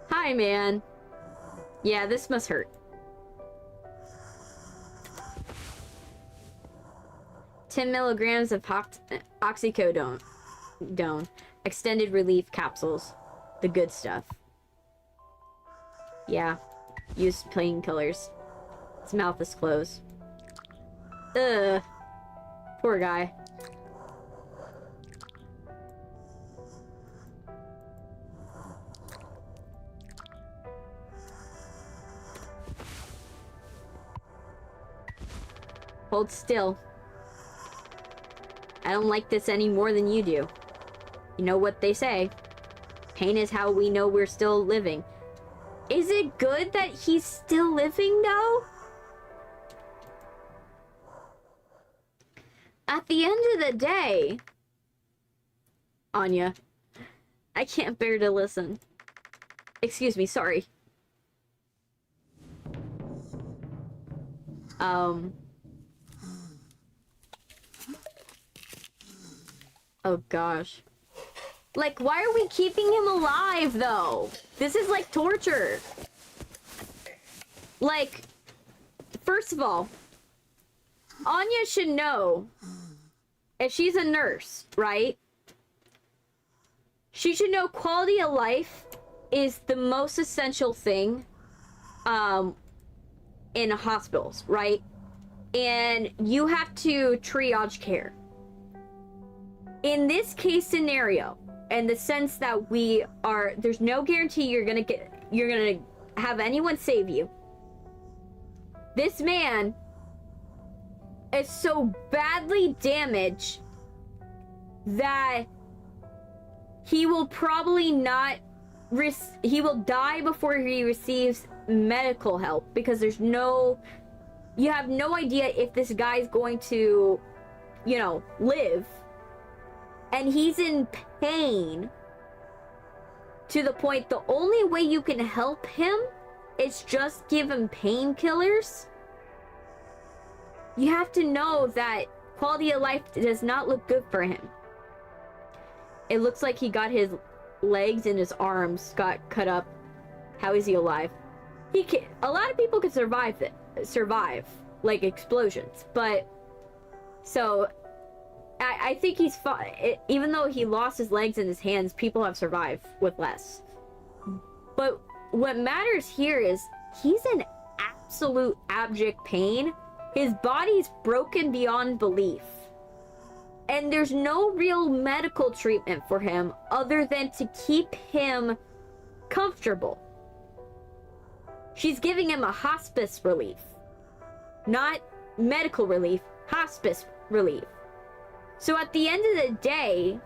Hi, man. Yeah, this must hurt. 10 milligrams of oxycodone. Extended relief capsules. The good stuff. Yeah. Use painkillers. His mouth is closed. Ugh. Poor guy. Hold still. I don't like this any more than you do. You know what they say. Pain is how we know we're still living. Is it good that he's still living, though? At the end of the day... Anya. I can't bear to listen. Excuse me, sorry. Oh gosh. Like, why are we keeping him alive, though? This is like torture. Like, first of all, Anya should know, if she's a nurse, right? She should know quality of life is the most essential thing in hospitals, right? And you have to triage care. In this case scenario, in the sense that there's no guarantee you're gonna have anyone save you. This man is so badly damaged that he will probably he will die before he receives medical help, because you have no idea if this guy's going to, live. And he's in pain to the point the only way you can help him is just give him painkillers. You have to know that quality of life does not look good for him. It looks like he got his legs and his arms got cut up. How is he alive? A lot of people can survive like explosions, but so I think he's fine. Even though he lost his legs and his hands, people have survived with less. But what matters here is he's in absolute abject pain. His body's broken beyond belief. And there's no real medical treatment for him other than to keep him comfortable. She's giving him a hospice relief. Not medical relief, hospice relief. So at the end of the day,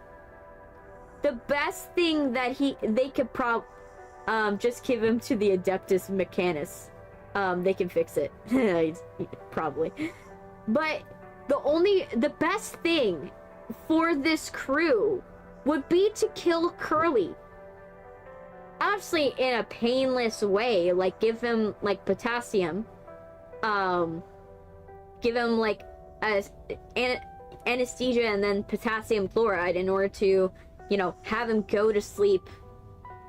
the best thing that they could just give him to the Adeptus Mechanicus. They can fix it. Probably. But the best thing for this crew would be to kill Curly. Obviously in a painless way, like give him like potassium. Give him like anesthesia and then potassium chloride in order to, have him go to sleep,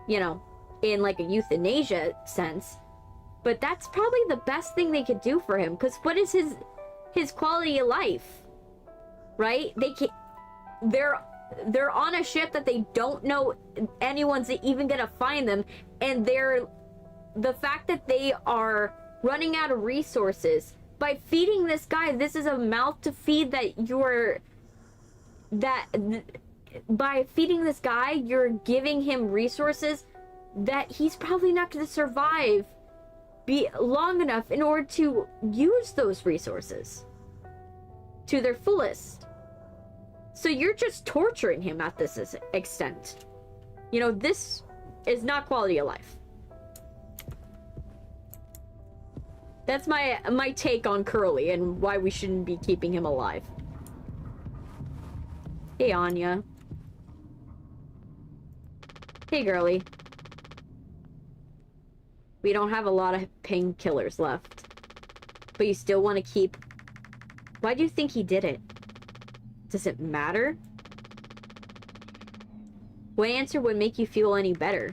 in like a euthanasia sense. But that's probably the best thing they could do for him, because what is his quality of life, right? They're on a ship that they don't know anyone's even gonna find them, and the fact that they are running out of resources by feeding this guy. This is a mouth to feed by feeding this guy, you're giving him resources that he's probably not going to survive long enough in order to use those resources to their fullest. So you're just torturing him at this extent. This is not quality of life. That's my take on Curly and why we shouldn't be keeping him alive. Hey, Anya. Hey, girly. We don't have a lot of painkillers left. But you still want to keep... Why do you think he did it? Does it matter? What answer would make you feel any better?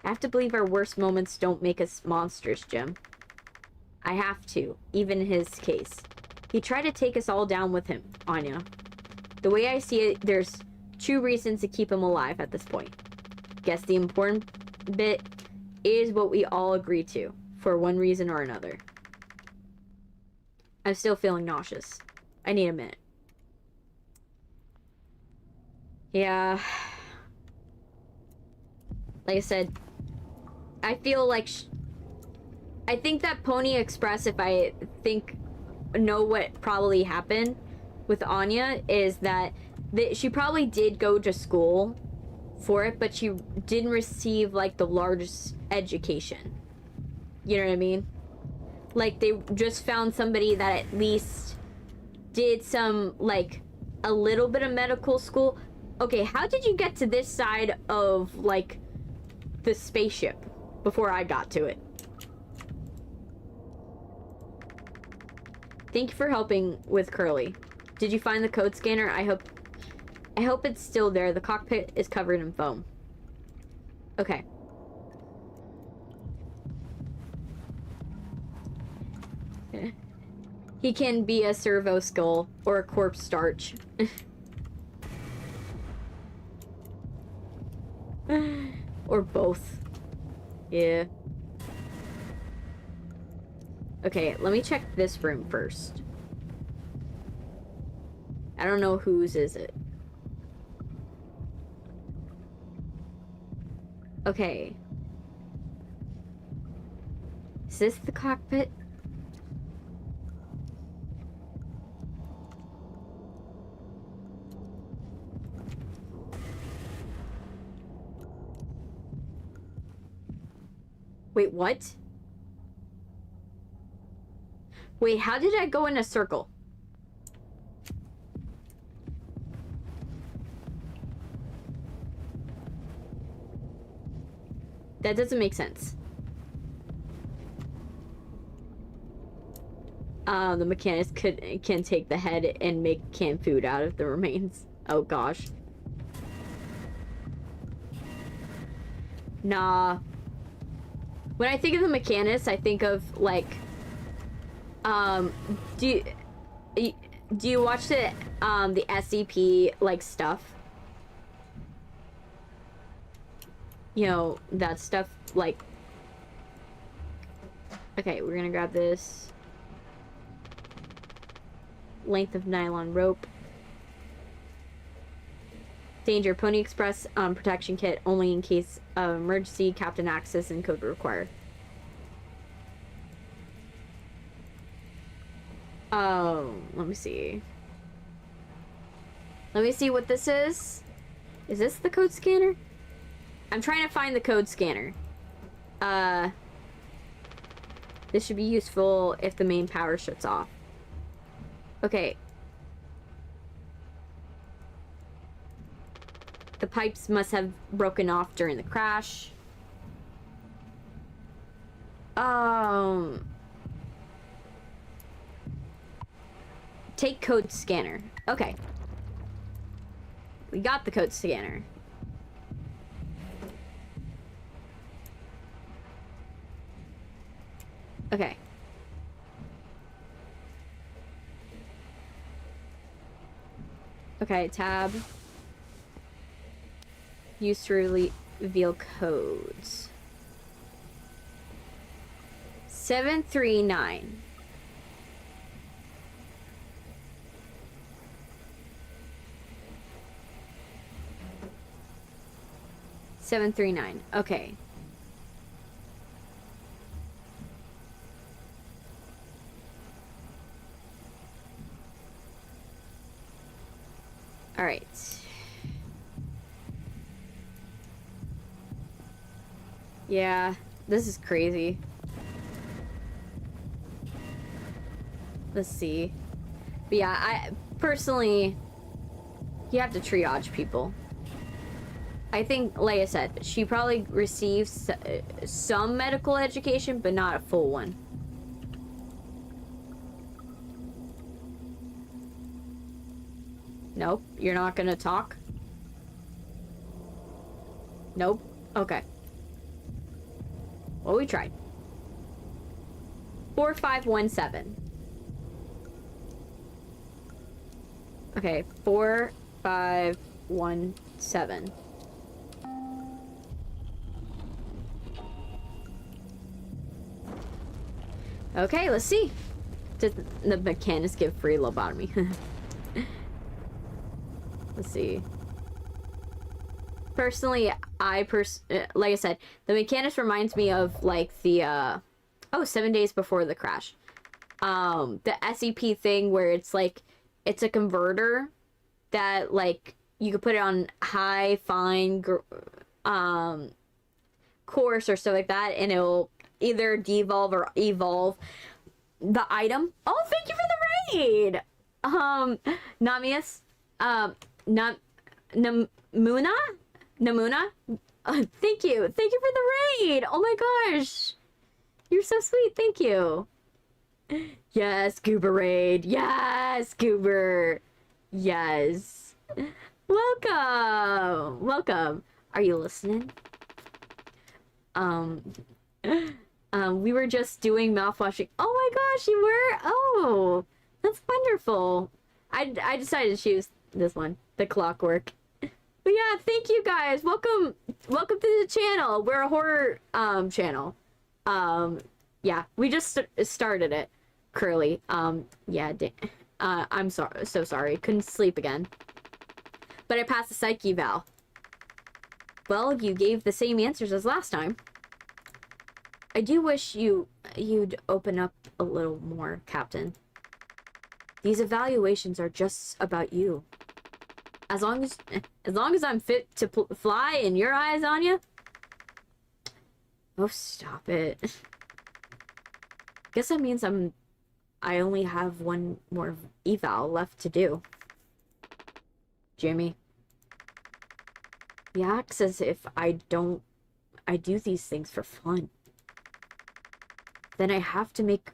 I have to believe our worst moments don't make us monsters, Jim. I have to, even in his case. He tried to take us all down with him, Anya. The way I see it, there's 2 reasons to keep him alive at this point. Guess the important bit is what we all agree to, for one reason or another. I'm still feeling nauseous. I need a minute. Yeah. Like I said, I feel like... I think that Pony Express, if I think know what probably happened with Anya is that she probably did go to school for it, but she didn't receive like the largest education. You know what I mean? Like they just found somebody that at least did some like a little bit of medical school. Okay, how did you get to this side of like the spaceship before I got to it? Thank you for helping with Curly. Did you find the code scanner? I hope it's still there. The cockpit is covered in foam. Okay. He can be a servo skull or a corpse starch. Or both. Yeah. Okay, let me check this room first. I don't know whose is it. Okay. Is this the cockpit? Wait, what? Wait, how did I go in a circle? That doesn't make sense. The mechanics can take the head and make canned food out of the remains. Oh gosh. Nah. When I think of the mechanics, I think of like do you watch the SCP like stuff? You know, that stuff like. Okay, we're gonna grab this. Length of nylon rope. Danger, Pony Express protection kit only in case of emergency, captain access and code required. Oh, let me see. Let me see what this is. Is this the code scanner? I'm trying to find the code scanner. This should be useful if the main power shuts off. Okay. The pipes must have broken off during the crash. Take code scanner. Okay. We got the code scanner. Okay. Okay, tab. Use to reveal codes. 739. Okay. All right. Yeah, this is crazy. Let's see. But yeah, I personally, you have to triage people. I think, like I said, she probably receives some medical education, but not a full one. Nope, you're not gonna talk? Nope. Okay. Well, we tried. 4517. Okay, 4517. Okay, let's see. Does the mechanics give free lobotomy? Let's see. Personally, like I said, the mechanics reminds me of like the 7 days before the crash. the SEP thing where it's like, it's a converter that like you could put it on high, fine, coarse or stuff like that, and it'll either devolve or evolve the item. Oh, thank you for the raid! Namias, Nam Namuna? Namuna? Thank you for the raid! Oh my gosh! You're so sweet, thank you. Yes, Goober raid. Yes, Goober. Yes. Welcome. Welcome. Are you listening? We were just doing mouthwashing. Oh my gosh, you were? Oh, that's wonderful. I decided to choose this one, the clockwork. But yeah, thank you guys. Welcome to the channel. We're a horror channel. Yeah, we just started it. Curly. Yeah, I'm so sorry. Couldn't sleep again. But I passed the psych eval. Well, you gave the same answers as last time. I do wish you'd open up a little more, Captain. These evaluations are just about you. As long as I'm fit to fly and your eyes on you. Oh, stop it. Guess that means I only have one more eval left to do. Jimmy. He acts as if I do these things for fun. Then I have to make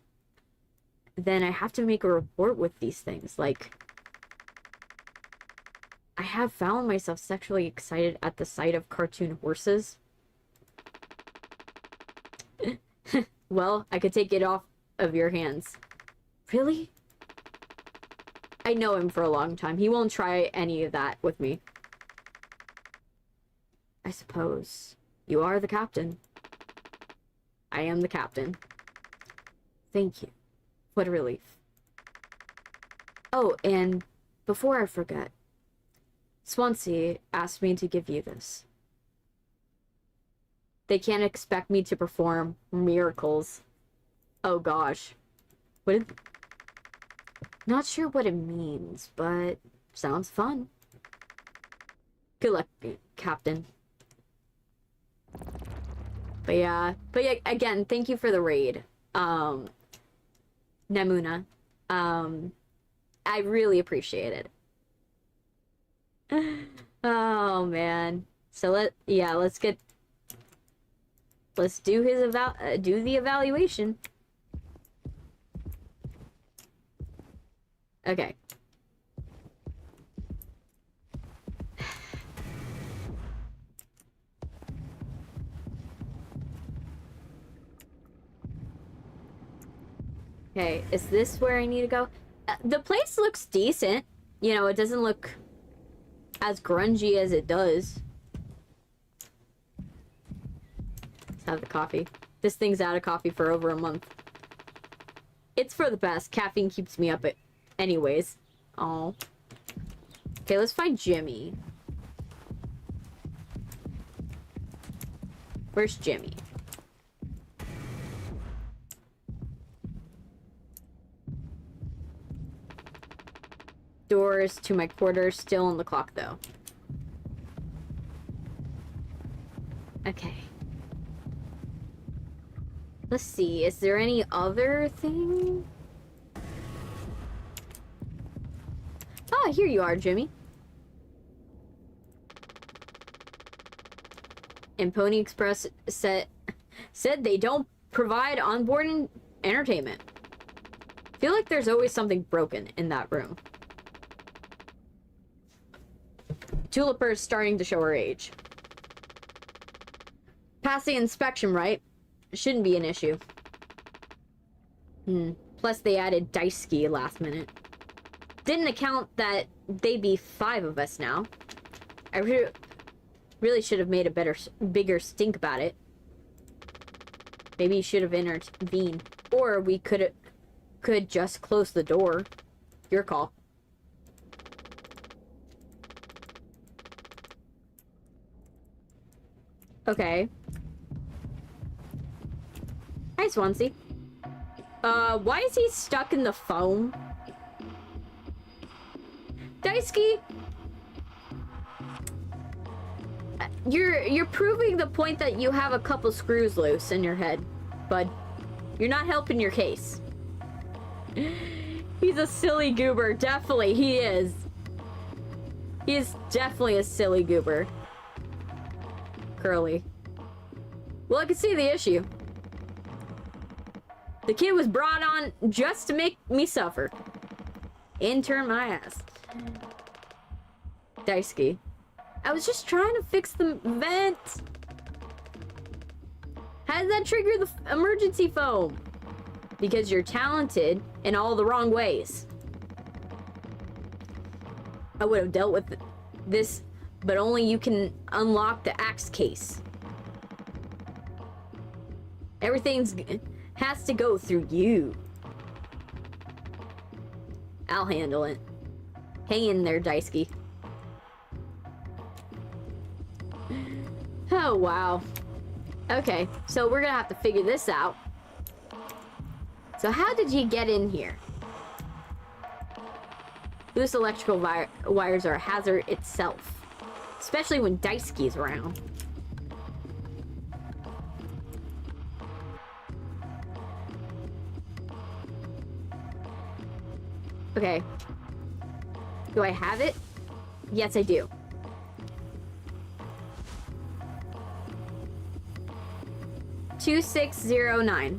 a report with these things. Like, I have found myself sexually excited at the sight of cartoon horses. Well, I could take it off of your hands. Really? I know him for a long time. He won't try any of that with me. I suppose. You are the captain. I am the captain. Thank you. What a relief. Oh, and before I forget, Swansea asked me to give you this. They can't expect me to perform miracles. Oh gosh. Not sure what it means, but sounds fun. Good luck, Captain. But yeah, again, thank you for the raid. Namuna. I really appreciate it. Oh man. So let's do the evaluation. Okay. Okay, is this where I need to go? The place looks decent. You know, it doesn't look as grungy as it does. Let's have the coffee. This thing's out of coffee for over a month. It's for the best. Caffeine keeps me up anyways. Oh. Okay, let's find Jimmy. Where's Jimmy? Doors to my quarters still on the clock though. Okay. Let's see, is there any other thing? Ah, here you are, Jimmy. And Pony Express said they don't provide onboard entertainment. Feel like there's always something broken in that room. Tuliper is starting to show her age. Pass the inspection, right? Shouldn't be an issue. Plus they added dice ski last minute. Didn't account that they'd be 5 of us now. I really should have made a bigger stink about it. Maybe you should have intervened. Or we could just close the door. Your call. Okay. Hi, Swansea. Why is he stuck in the foam? Daisuke? You're proving the point that you have a couple screws loose in your head, bud. You're not helping your case. He's a silly goober. Definitely, he is. He is definitely a silly goober. Curly. Well, I can see the issue. The kid was brought on just to make me suffer. Intern my ass. Daisuke. I was just trying to fix the vent. How did that trigger the emergency foam? Because you're talented in all the wrong ways. I would have dealt with this, but only you can unlock the axe case. Everything's has to go through you. I'll handle it. Hang in there, Daisuke. Oh, wow. Okay, so we're gonna have to figure this out. So how did you get in here? Loose electrical wires are a hazard itself. Especially when Daisuke's around. Okay. Do I have it? Yes, I do. $2609.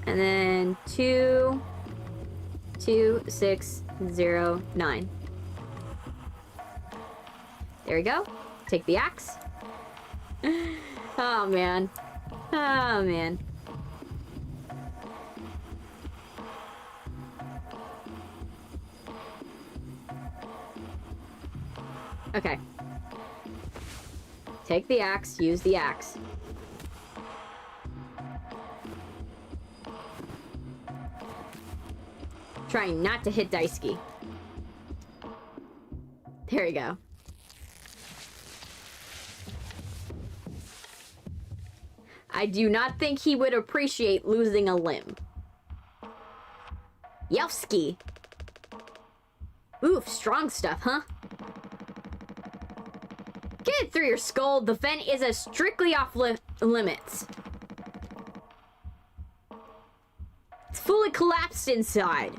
And then 22609. There we go. Take the axe. Oh man. Oh man. Okay. Take the axe, use the axe. Trying not to hit Daisuke. There you go. I do not think he would appreciate losing a limb. Yowski. Oof, strong stuff, huh? Get it through your skull. The vent is strictly off limits. It's fully collapsed inside.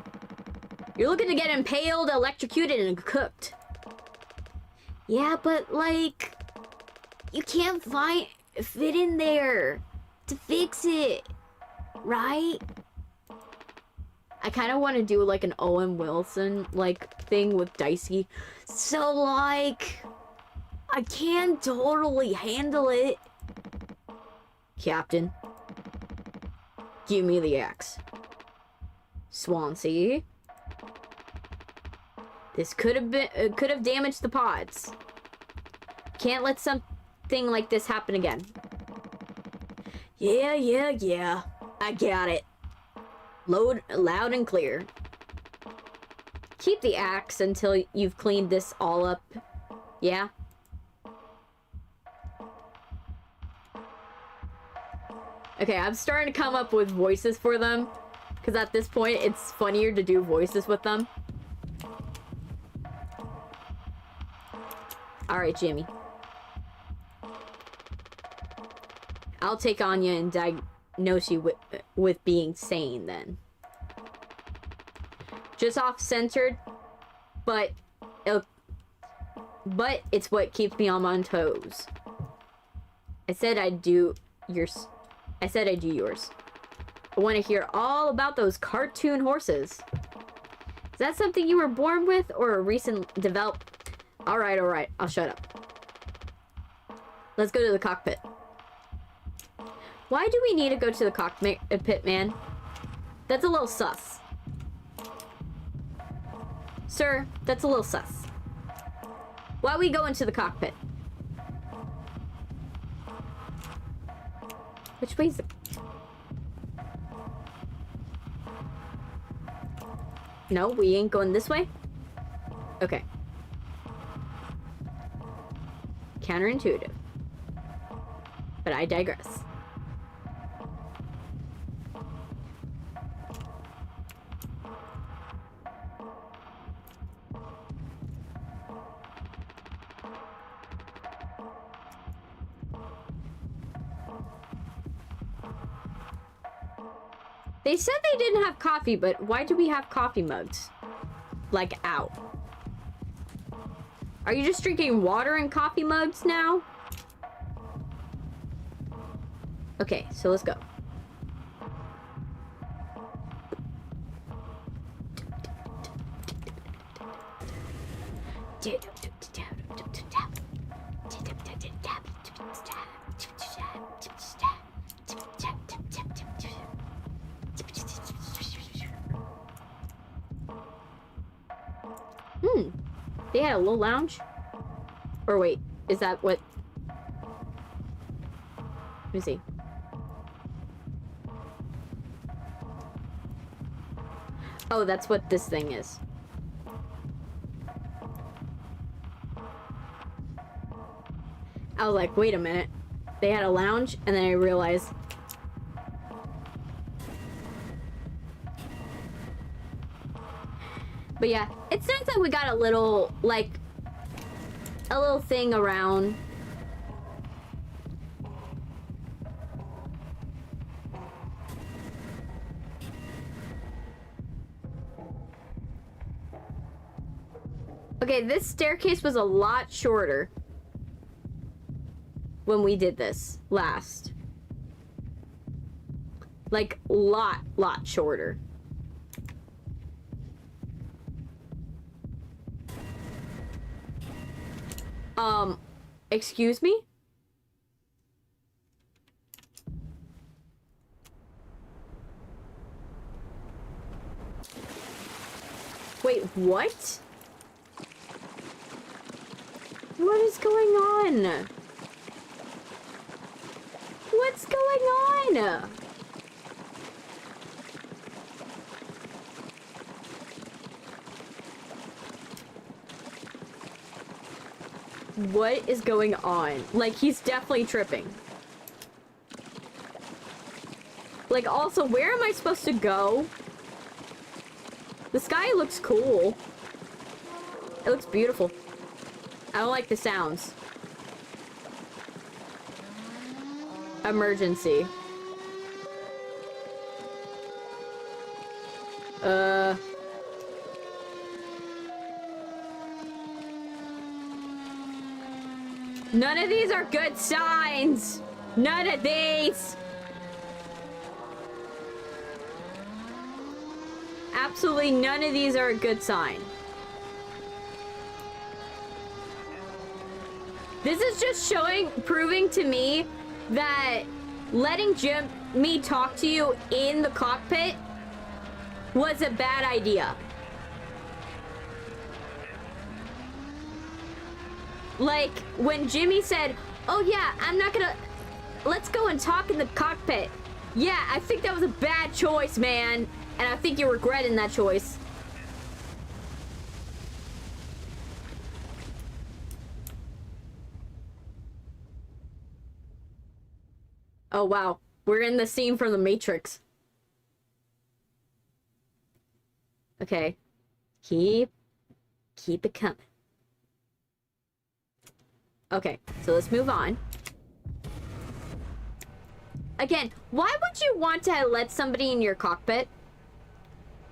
You're looking to get impaled, electrocuted, and cooked. Yeah, but like, you can't fit in there to fix it, right? I kind of want to do like an Owen Wilson like thing with Daisuke. So like, I can totally handle it. Captain, give me the axe. Swansea. This could have damaged the pods. Can't let something like this happen again. Yeah. I got it. Loud and clear. Keep the axe until you've cleaned this all up. Yeah? Okay, I'm starting to come up with voices for them. Because at this point, it's funnier to do voices with them. Alright, Jimmy. I'll take on you and diagnose you with being sane, then. Just off-centered, but it's what keeps me on my toes. I said I'd do yours. I want to hear all about those cartoon horses. Is that something you were born with or a recent developed? Alright, I'll shut up. Let's go to the cockpit. Why do we need to go to the cockpit, man? That's a little sus. Sir, that's a little sus. Why we go into the cockpit? Which way is it? No, we ain't going this way? Okay. Counterintuitive. But I digress. They said they didn't have coffee, but why do we have coffee mugs? Like, out. Are you just drinking water in coffee mugs now? Okay, so let's go. They had a little lounge? Or wait, is that what? Let me see. Oh, that's what this thing is. I was like, wait a minute. They had a lounge, and then I realized. But yeah, it's nice that we got a little, like, a little thing around. Okay, this staircase was a lot shorter when we did this last. Like, lot shorter. Excuse me? Wait, what? What is going on? What's going on? What is going on? Like, he's definitely tripping. Like, also, where am I supposed to go? The sky looks cool. It looks beautiful. I don't like the sounds. Emergency. None of these are good signs. None of these. Absolutely none of these are a good sign. This is just proving to me that letting me talk to you in the cockpit was a bad idea. Like, when Jimmy said, oh yeah, let's go and talk in the cockpit. Yeah, I think that was a bad choice, man. And I think you're regretting that choice. Oh, wow. We're in the scene from The Matrix. Okay. Keep it coming. Okay, so let's move on. Again, why would you want to let somebody in your cockpit?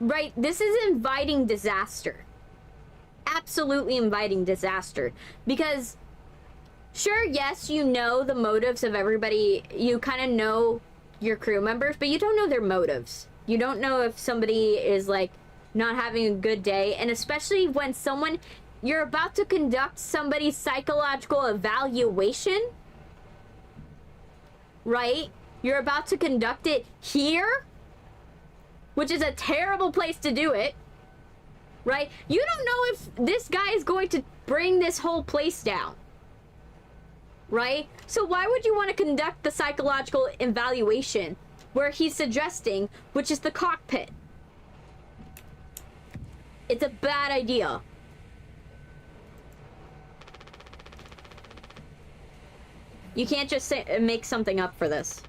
Right, this is inviting disaster. Absolutely inviting disaster. Because, sure, yes, you know the motives of everybody. You kind of know your crew members, but you don't know their motives. You don't know if somebody is, like, not having a good day. And especially when you're about to conduct somebody's psychological evaluation. Right? You're about to conduct it here, which is a terrible place to do it, right? You don't know if this guy is going to bring this whole place down, right? So why would you want to conduct the psychological evaluation where he's suggesting, which is the cockpit? It's a bad idea. You can't just make something up for this.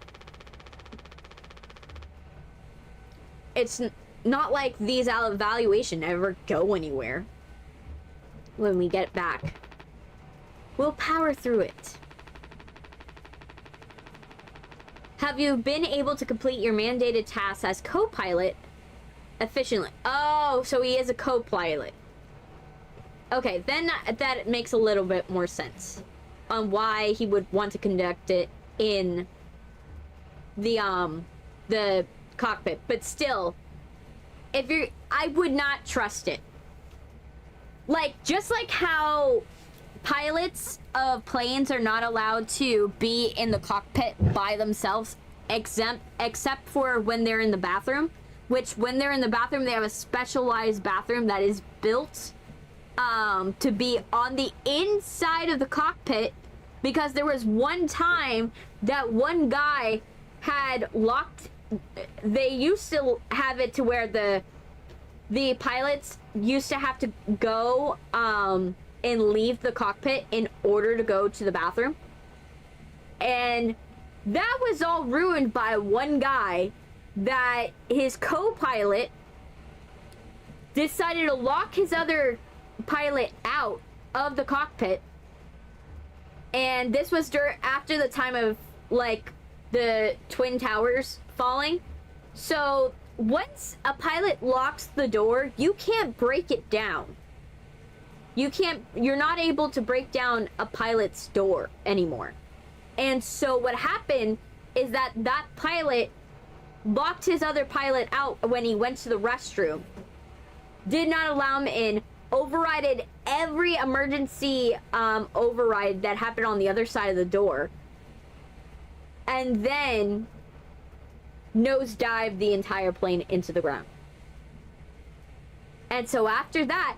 It's not like these evaluation ever go anywhere. When we get back, we'll power through it. Have you been able to complete your mandated tasks as co-pilot efficiently? Oh, so he is a co-pilot. Okay, then that makes a little bit more sense on why he would want to conduct it in the cockpit. But still, I would not trust it. Like, just like how pilots of planes are not allowed to be in the cockpit by themselves, except for when they're in the bathroom, which when they're in the bathroom, they have a specialized bathroom that is built to be on the inside of the cockpit, because there was one time that one guy had locked, they used to have it to where the pilots used to have to go and leave the cockpit in order to go to the bathroom. And that was all ruined by one guy that his co-pilot decided to lock his other pilot out of the cockpit. And this was after the time of, like, the Twin Towers falling. So once a pilot locks the door, you can't break it down. You're not able to break down a pilot's door anymore. And so what happened is that pilot locked his other pilot out when he went to the restroom, did not allow him in, overrided every emergency override that happened on the other side of the door, and then nosedived the entire plane into the ground. And so after that,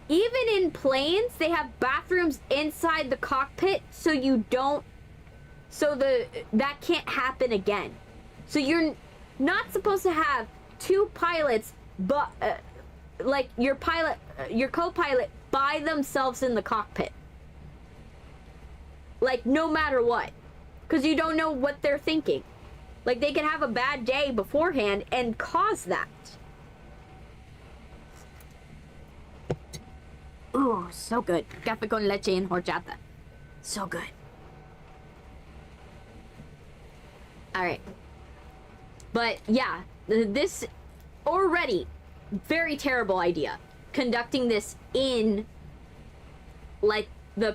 even in planes, they have bathrooms inside the cockpit, so that can't happen again. So you're not supposed to have two pilots, but like your co-pilot by themselves in the cockpit. Like, no matter what, because you don't know what they're thinking. Like, they can have a bad day beforehand and cause that. Ooh, so good. Café con leche and horchata. So good. Alright. But, yeah. This already very terrible idea. Conducting this in, like, the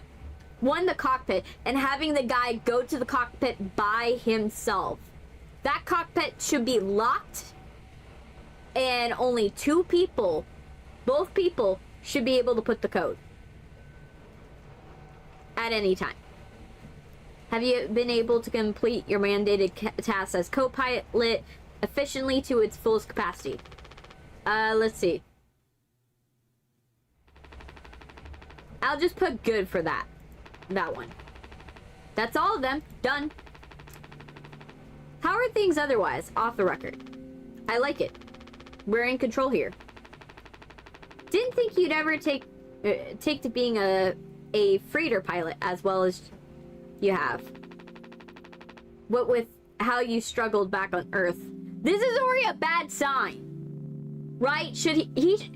cockpit, and having the guy go to the cockpit by himself. That cockpit should be locked, and only two people, both people, should be able to put the code at any time. Have you been able to complete your mandated tasks as co-pilot efficiently to its fullest capacity? Let's see. I'll just put good for that one. That's all of them. Done. How are things otherwise, off the record? I like it. We're in control here. Didn't think you'd ever take to being a freighter pilot as well as you have. What with how you struggled back on Earth. This is already a bad sign. Right? Should he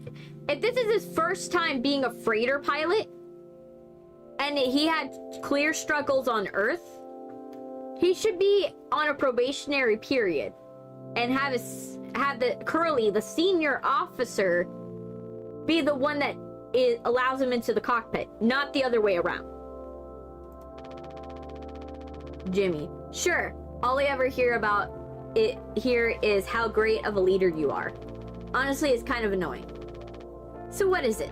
if this is his first time being a freighter pilot, and he had clear struggles on Earth, he should be on a probationary period and have Curly, the senior officer, be the one that allows him into the cockpit, not the other way around. Jimmy, sure, all I ever hear about it here is how great of a leader you are. Honestly, it's kind of annoying. So what is it?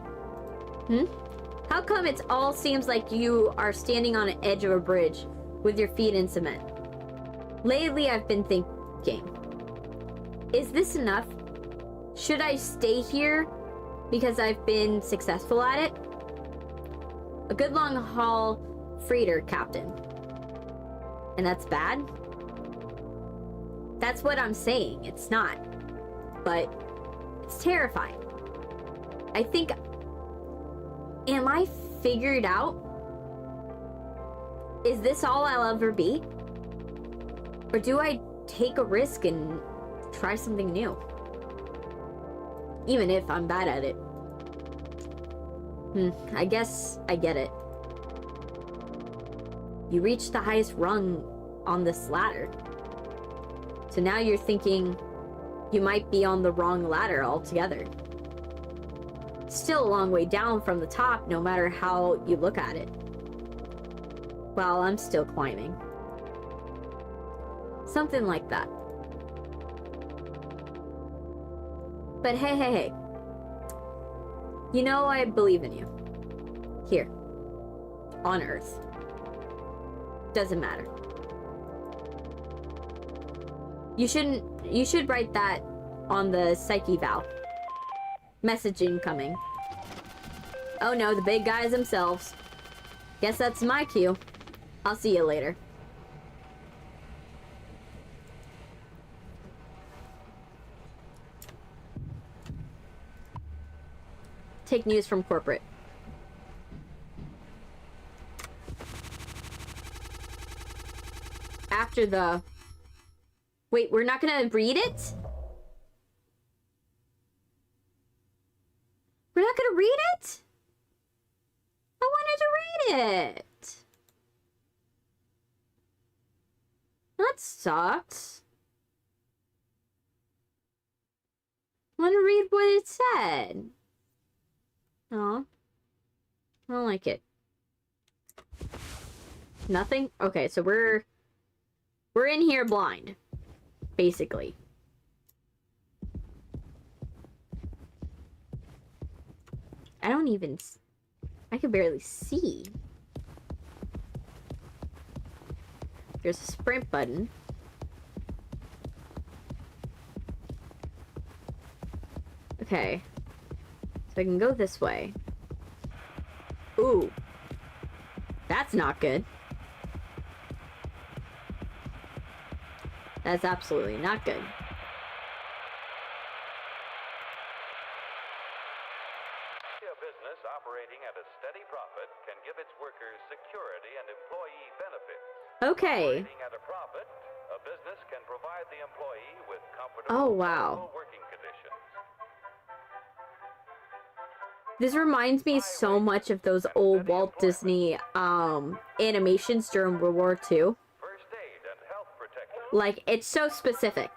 How come it all seems like you are standing on an edge of a bridge with your feet in cement? Lately, I've been thinking, is this enough? Should I stay here because I've been successful at it? A good long haul freighter captain. And that's bad? That's what I'm saying. It's not. But it's terrifying. I think... Am I figured out? Is this all I'll ever be? Or do I take a risk and try something new? Even if I'm bad at it. I guess I get it. You reached the highest rung on this ladder. So now you're thinking you might be on the wrong ladder altogether. Still a long way down from the top, no matter how you look at it. Well, I'm still climbing. Something like that. But hey. You know I believe in you. Here. On Earth. Doesn't matter. You should write that on the psyche valve. Message incoming. Oh no, the big guys themselves. Guess that's my cue. I'll see you later. Take news from corporate. After the... Wait, we're not gonna read it? We're not gonna read it? I wanted to read it. That sucks. I want to read what it said. Oh, I don't like it. Nothing? Okay, so we're in here blind, basically. I can barely see. There's a sprint button. Okay. So I can go this way. Ooh. That's not good. That's absolutely not good. A business operating at a steady profit can give its workers security and employee benefits. Okay. Operating at a profit, a business can provide the employee with comfortable, Oh, wow. working conditions. This reminds me so much of those old Walt Disney animations during World War II. First aid and health protection. Like, it's so specific.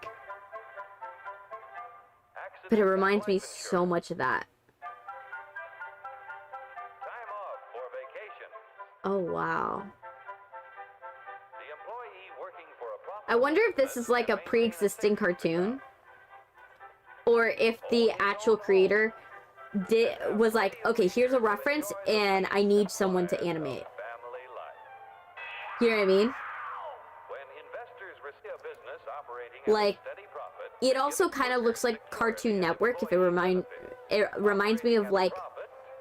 But it reminds me so much of that. Time off for vacation. Oh, wow. The employee working for a profit. I wonder if this is like a pre-existing cartoon. Or if the actual creator was like, okay, here's a reference and I need someone to animate. Family life. You know what I mean? When investors receive a business operating Like, at a steady profit, it also kind of looks like Cartoon Network. If it reminds me of like,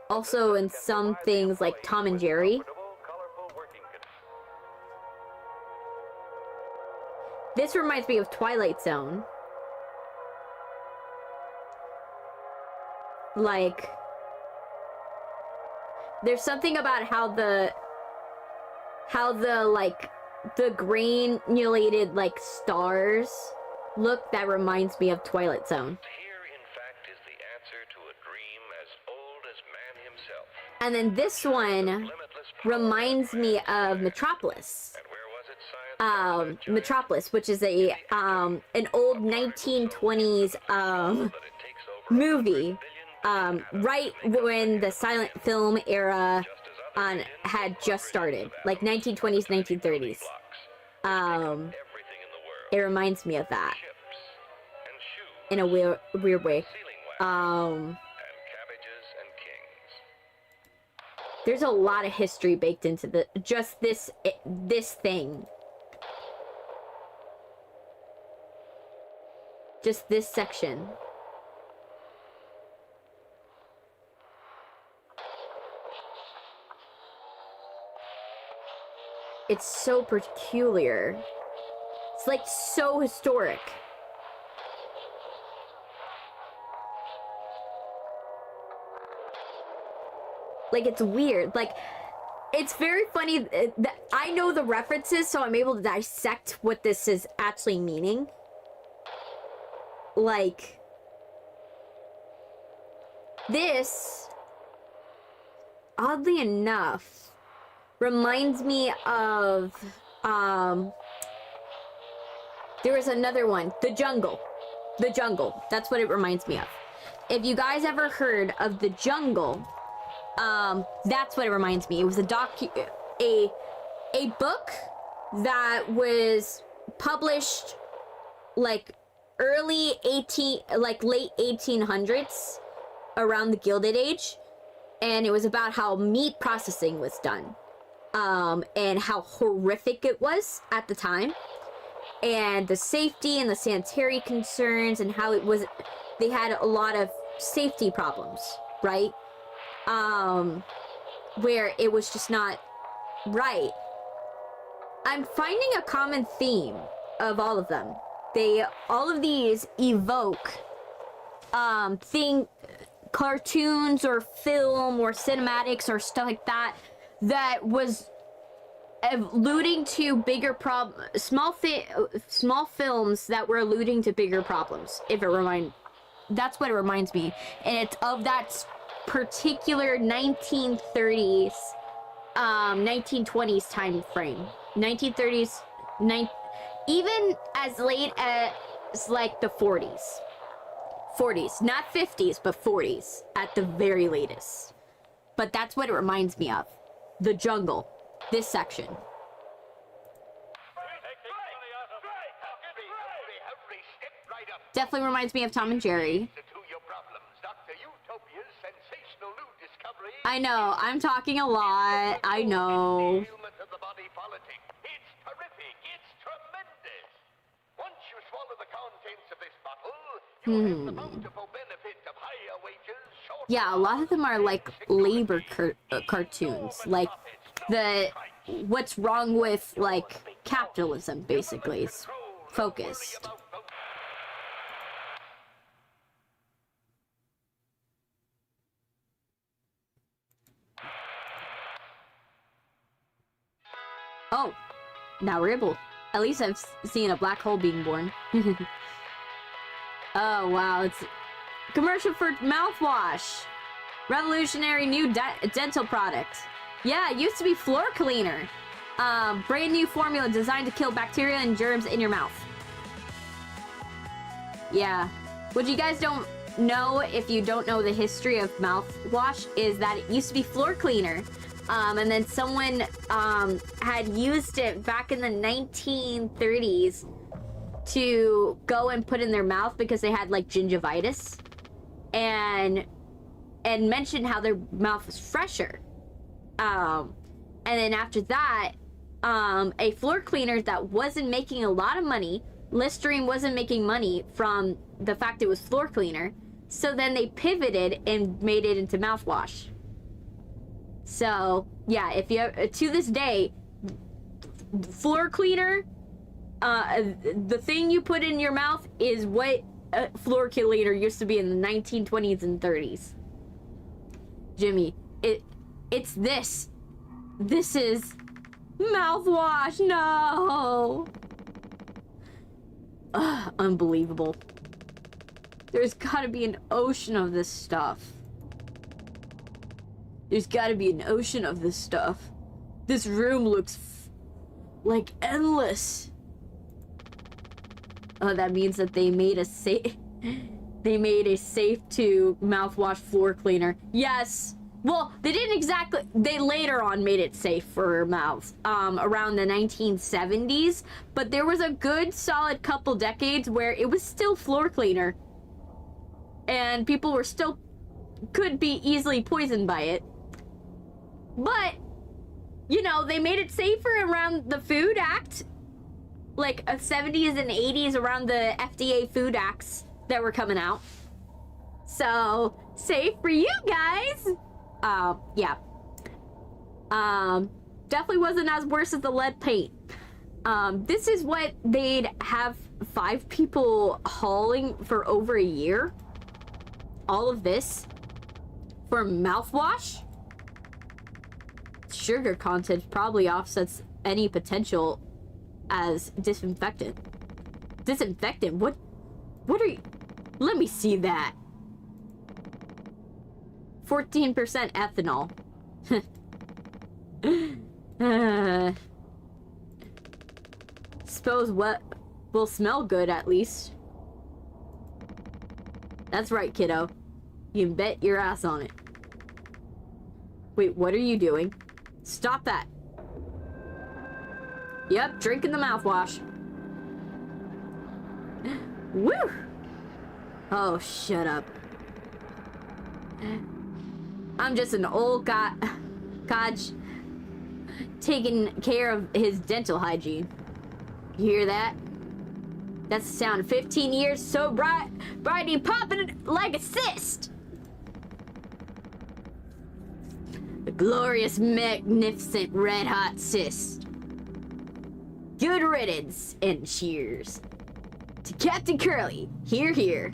also in some things like Tom and Jerry. colorful working conditions. This reminds me of Twilight Zone. Like, there's something about how the like the granulated like stars look that reminds me of Twilight Zone. Here, in fact, is the answer to a dream as old as man himself. And then this one Limitless power. reminds me of Metropolis. And where was it, science? Metropolis, which is a an old 1920s But it takes over movie, right when the silent film era had just started, like 1920s, 1930s. blocks. Um, Everything in the world. it reminds me of that Chips and shoes. in a weird way. Sealing wax Um, and cabbages and kings. there's a lot of history baked into this thing. Just this section. It's so peculiar. It's like so historic. Like, it's weird. Like, it's very funny that I know the references, so I'm able to dissect what this is actually meaning. Like, this, oddly enough, reminds me of, there was another one, The Jungle. The Jungle, that's what it reminds me of. If you guys ever heard of The Jungle, that's what it reminds me. It was a book that was published like late 1800s, around the Gilded Age, and it was about how meat processing was done, and how horrific it was at the time, and the safety and the sanitary concerns, and how it was, they had a lot of safety problems, right? Where it was just not right. I'm finding a common theme of all of them. All of these evoke, cartoons or film or cinematics or stuff like that, that was alluding to bigger small films that were alluding to bigger problems. That's what it reminds me, and it's of that particular 1930s, 1920s time frame, 1930s, even as late as like the 40s, not 50s, but 40s at the very latest. But that's what it reminds me of. The Jungle, this section. Definitely reminds me of Tom and Jerry. I know, I'm talking a lot. I know. It's terrific. It's tremendous. Once you swallow the contents of this bottle, you have the bountiful benefit of higher wages. Yeah, a lot of them are like labor cartoons, like what's wrong with like capitalism, basically, is focused. Oh, now we're able. At least I've seen a black hole being born. Oh, wow. It's a commercial for mouthwash. Revolutionary new dental product. Yeah, it used to be floor cleaner. Brand new formula designed to kill bacteria and germs in your mouth. Yeah. What you guys don't know, if you don't know the history of mouthwash, is that it used to be floor cleaner. And then someone had used it back in the 1930s to go and put in their mouth because they had like gingivitis, and mentioned how their mouth was fresher. And then after that, a floor cleaner that wasn't making a lot of money, Listerine wasn't making money from the fact it was floor cleaner, so then they pivoted and made it into mouthwash. So, yeah, if you to this day, floor cleaner, the thing you put in your mouth is what floor cleaner used to be in the 1920s and 30s. Jimmy, it's this. This is mouthwash. No. Ugh, unbelievable. There's gotta be an ocean of this stuff. There's gotta be an ocean of this stuff. This room looks like endless. Oh, that means that they made a safe. They made a safe to mouthwash floor cleaner. Yes. Well, they didn't exactly. They later on made it safe for mouths. Around the 1970s, but there was a good solid couple decades where it was still floor cleaner, and people were still could be easily poisoned by it. But, you know, they made it safer around the Food Act, like 70s and 80s, around the FDA Food Acts that were coming out. So, safe for you guys. Yeah. Definitely wasn't as worse as the lead paint. This is what they'd have 5 people hauling for over a year. All of this for mouthwash. sugar content probably offsets any potential as disinfectant. Disinfectant? What are you... Let me see that. 14% ethanol. Suppose what will smell good at least. That's right, kiddo. You can bet your ass on it. Wait, what are you doing? Stop that. Yep, drinking the mouthwash. Woo! Oh, shut up. I'm just an old codge taking care of his dental hygiene. You hear that? That's the sound of 15 years so bright and popping like a cyst. A glorious, magnificent, red-hot cyst. Good riddance and cheers. To Captain Curly, here, here.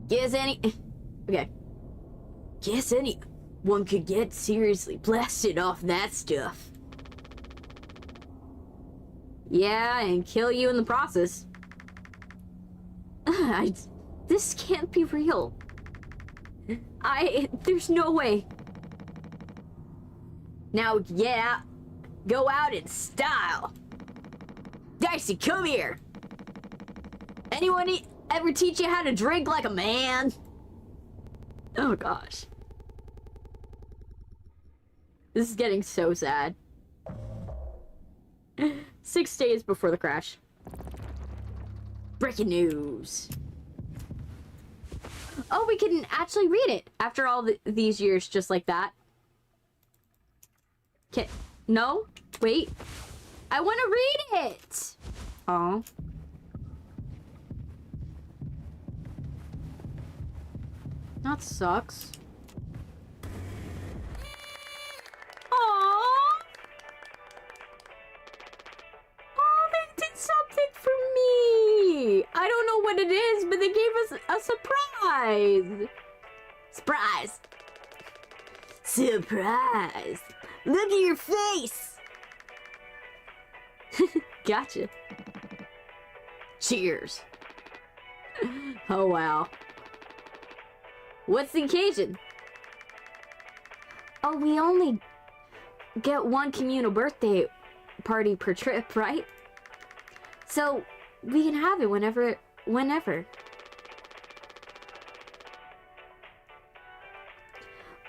Guess anyone could get seriously blasted off that stuff. Yeah, and kill you in the process. This can't be real. There's no way. Now get out, go out in style. Dicey, come here. Anyone ever teach you how to drink like a man? Oh gosh. This is getting so sad. 6 days before the crash. Breaking news. Oh, we can actually read it after all these years just like that. Okay. No? Wait. I want to read it! Oh. That sucks. Aww. Oh, they did something for me. I don't know what it is, but they gave us a surprise. Surprise. Surprise. Look at your face. Gotcha. Cheers. Oh, wow. What's the occasion? Oh, we only get one communal birthday party per trip, right? So, we can have it whenever.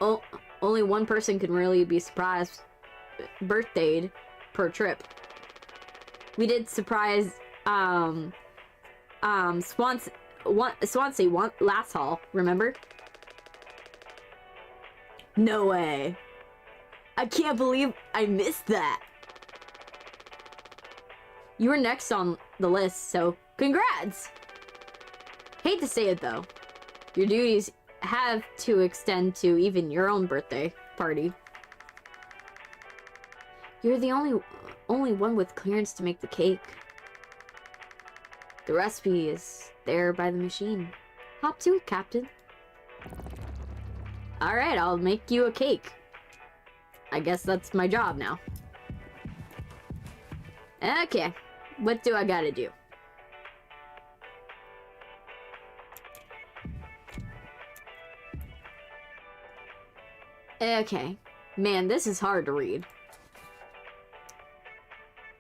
Oh, only one person can really be surprised birthdayed per trip. We did surprise, Swansea last haul, remember? No way. I can't believe I missed that. You were next on the list, so congrats! Hate to say it though. Your duties have to extend to even your own birthday party. You're the only one with clearance to make the cake. The recipe is there by the machine. Hop to it, Captain. Alright, I'll make you a cake. I guess that's my job now. Okay, what do I gotta do? Okay. Man, this is hard to read.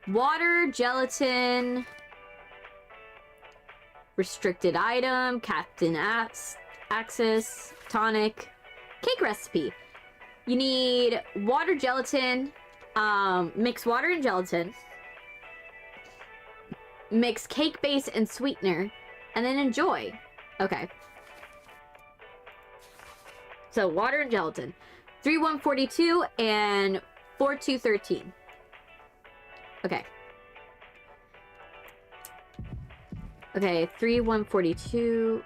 Water, gelatin, restricted item, Captain Access, tonic, cake recipe. You need water, gelatin, mix water and gelatin, mix cake base and sweetener, and then enjoy. Okay. So water and gelatin. 3142 and 4213. Okay. Okay, 3142.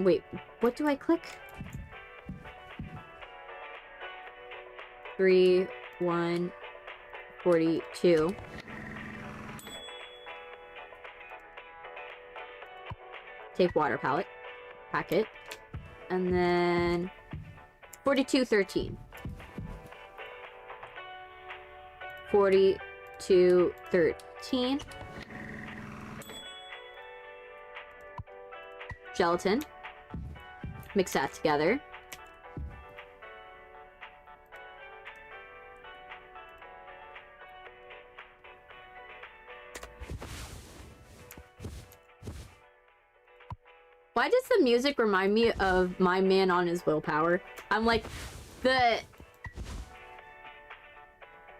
Wait, what do I click? 3142. Take water packet. And then 4213. 4213. Gelatin. Mix that together. Why does the music remind me of My Man on His Willpower? I'm like,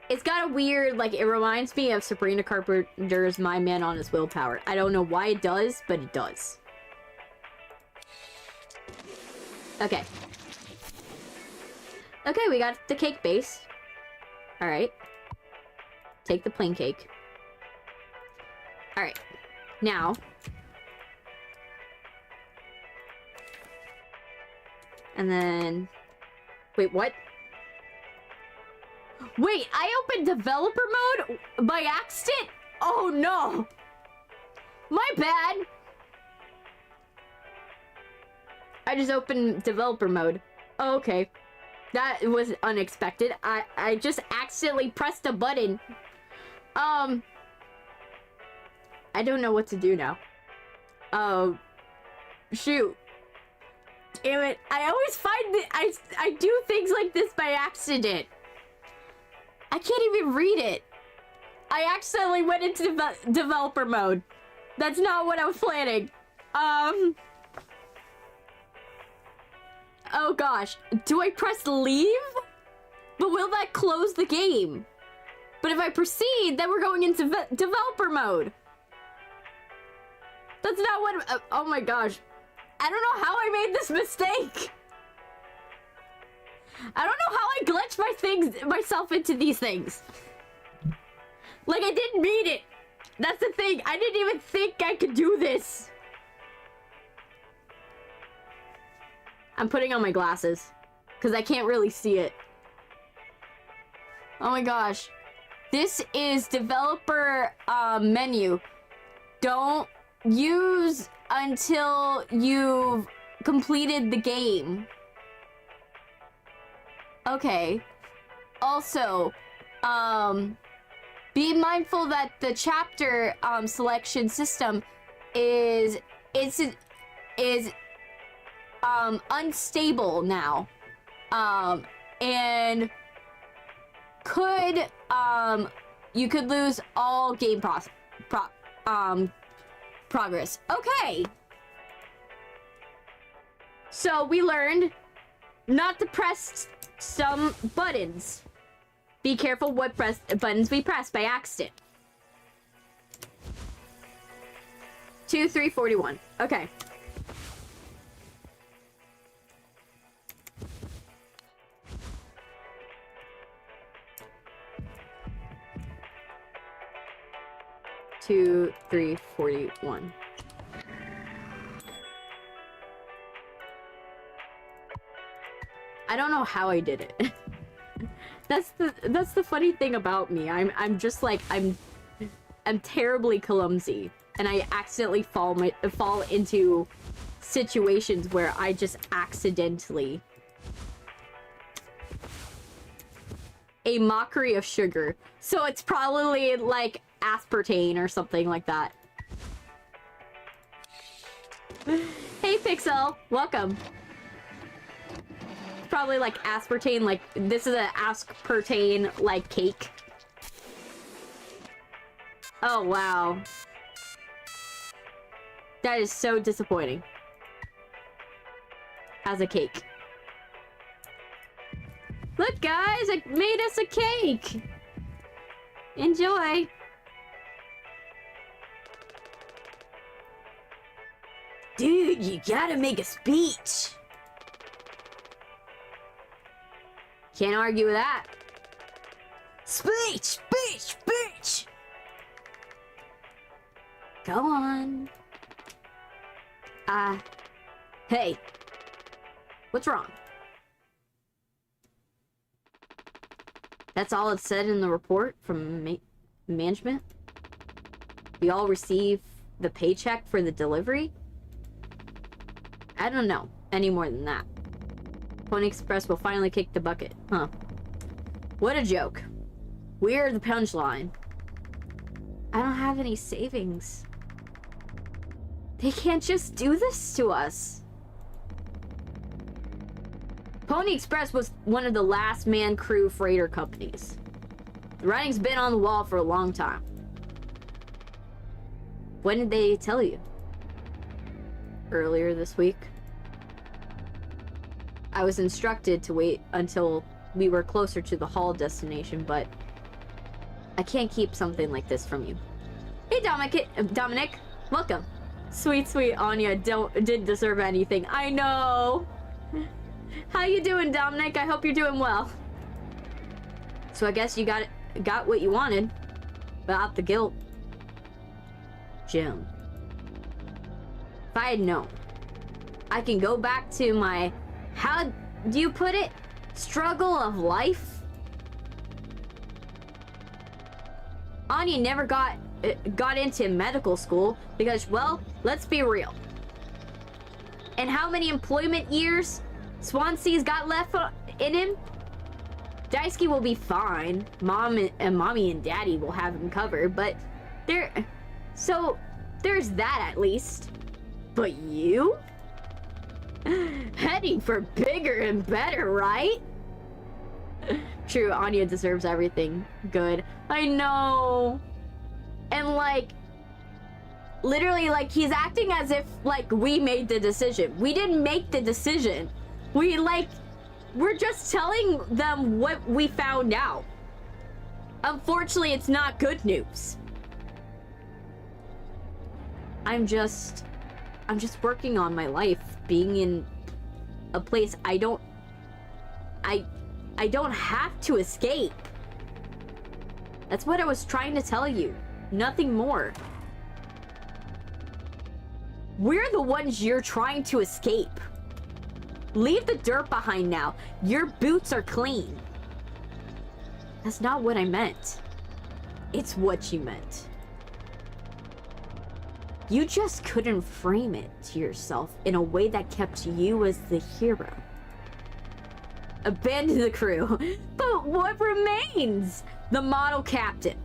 it's got a weird, like, it reminds me of Sabrina Carpenter's My Man on His Willpower. I don't know why it does, but it does. Okay. Okay, we got the cake base. Alright. Take the plain cake. Alright. Now... And then... Wait, what? Wait, I opened developer mode by accident? Oh no! My bad! I just opened developer mode. Oh, okay. That was unexpected. I just accidentally pressed a button. I don't know what to do now. Oh. Shoot. Damn it. I always find that I do things like this by accident. I can't even read it. I accidentally went into developer mode. That's not what I was planning. Oh gosh. Do I press leave? But will that close the game? But if I proceed, then we're going into developer mode. That's not what... oh my gosh. I don't know how I made this mistake. I don't know how I glitched myself into these things. Like, I didn't mean it. That's the thing. I didn't even think I could do this. I'm putting on my glasses because I can't really see it. Oh my gosh. This is developer menu. Don't use until you've completed the game. Okay. Also, be mindful that the chapter selection system is unstable now. And you could lose all game progress. Okay. So we learned not to press some buttons. Be careful what buttons we press by accident. 2, 3, 41. Okay. Two, 3, 41. I don't know how I did it. That's the funny thing about me. I'm just like I'm terribly clumsy, and I accidentally fall into situations where I just accidentally. A mockery of sugar. So it's probably like aspartame or something like that. Hey Pixel, welcome. It's probably like aspartame, like this is an aspartame like cake. Oh wow. That is so disappointing. As a cake. Look guys, I made us a cake. Enjoy. Dude, you gotta make a speech. Can't argue with that. Speech, speech, speech. Go on. Hey. What's wrong? That's all it said in the report from management? We all receive the paycheck for the delivery? I don't know any more than that. Pony Express will finally kick the bucket. Huh. What a joke. We're the punchline. I don't have any savings. They can't just do this to us. Pony Express was one of the last man crew freighter companies. The writing's been on the wall for a long time. When did they tell you? Earlier this week. I was instructed to wait until we were closer to the haul destination, but I can't keep something like this from you. Hey, Dominic, welcome. Sweet Anya didn't deserve anything. I know. How you doing, Dominic? I hope you're doing well. So I guess you got what you wanted, without the guilt. Jim. If I had known, I can go back to my, how do you put it? Struggle of life? Anya never got into medical school because, well, let's be real. And how many employment years Swansea's got left in him? Daisuke will be fine. Mommy and Daddy will have him covered, but so there's that at least. But you? Heading for bigger and better, right? True, Anya deserves everything good. I know. And like, literally, like, he's acting as if like we made the decision. We didn't make the decision. We're just telling them what we found out. Unfortunately, it's not good news. I'm just working on my life, being in a place I don't have to escape. That's what I was trying to tell you. Nothing more. We're the ones you're trying to escape. Leave the dirt behind now. Your boots are clean. That's not what I meant. It's what you meant. You just couldn't frame it to yourself in a way that kept you as the hero. Abandon the crew. But what remains? The model captain.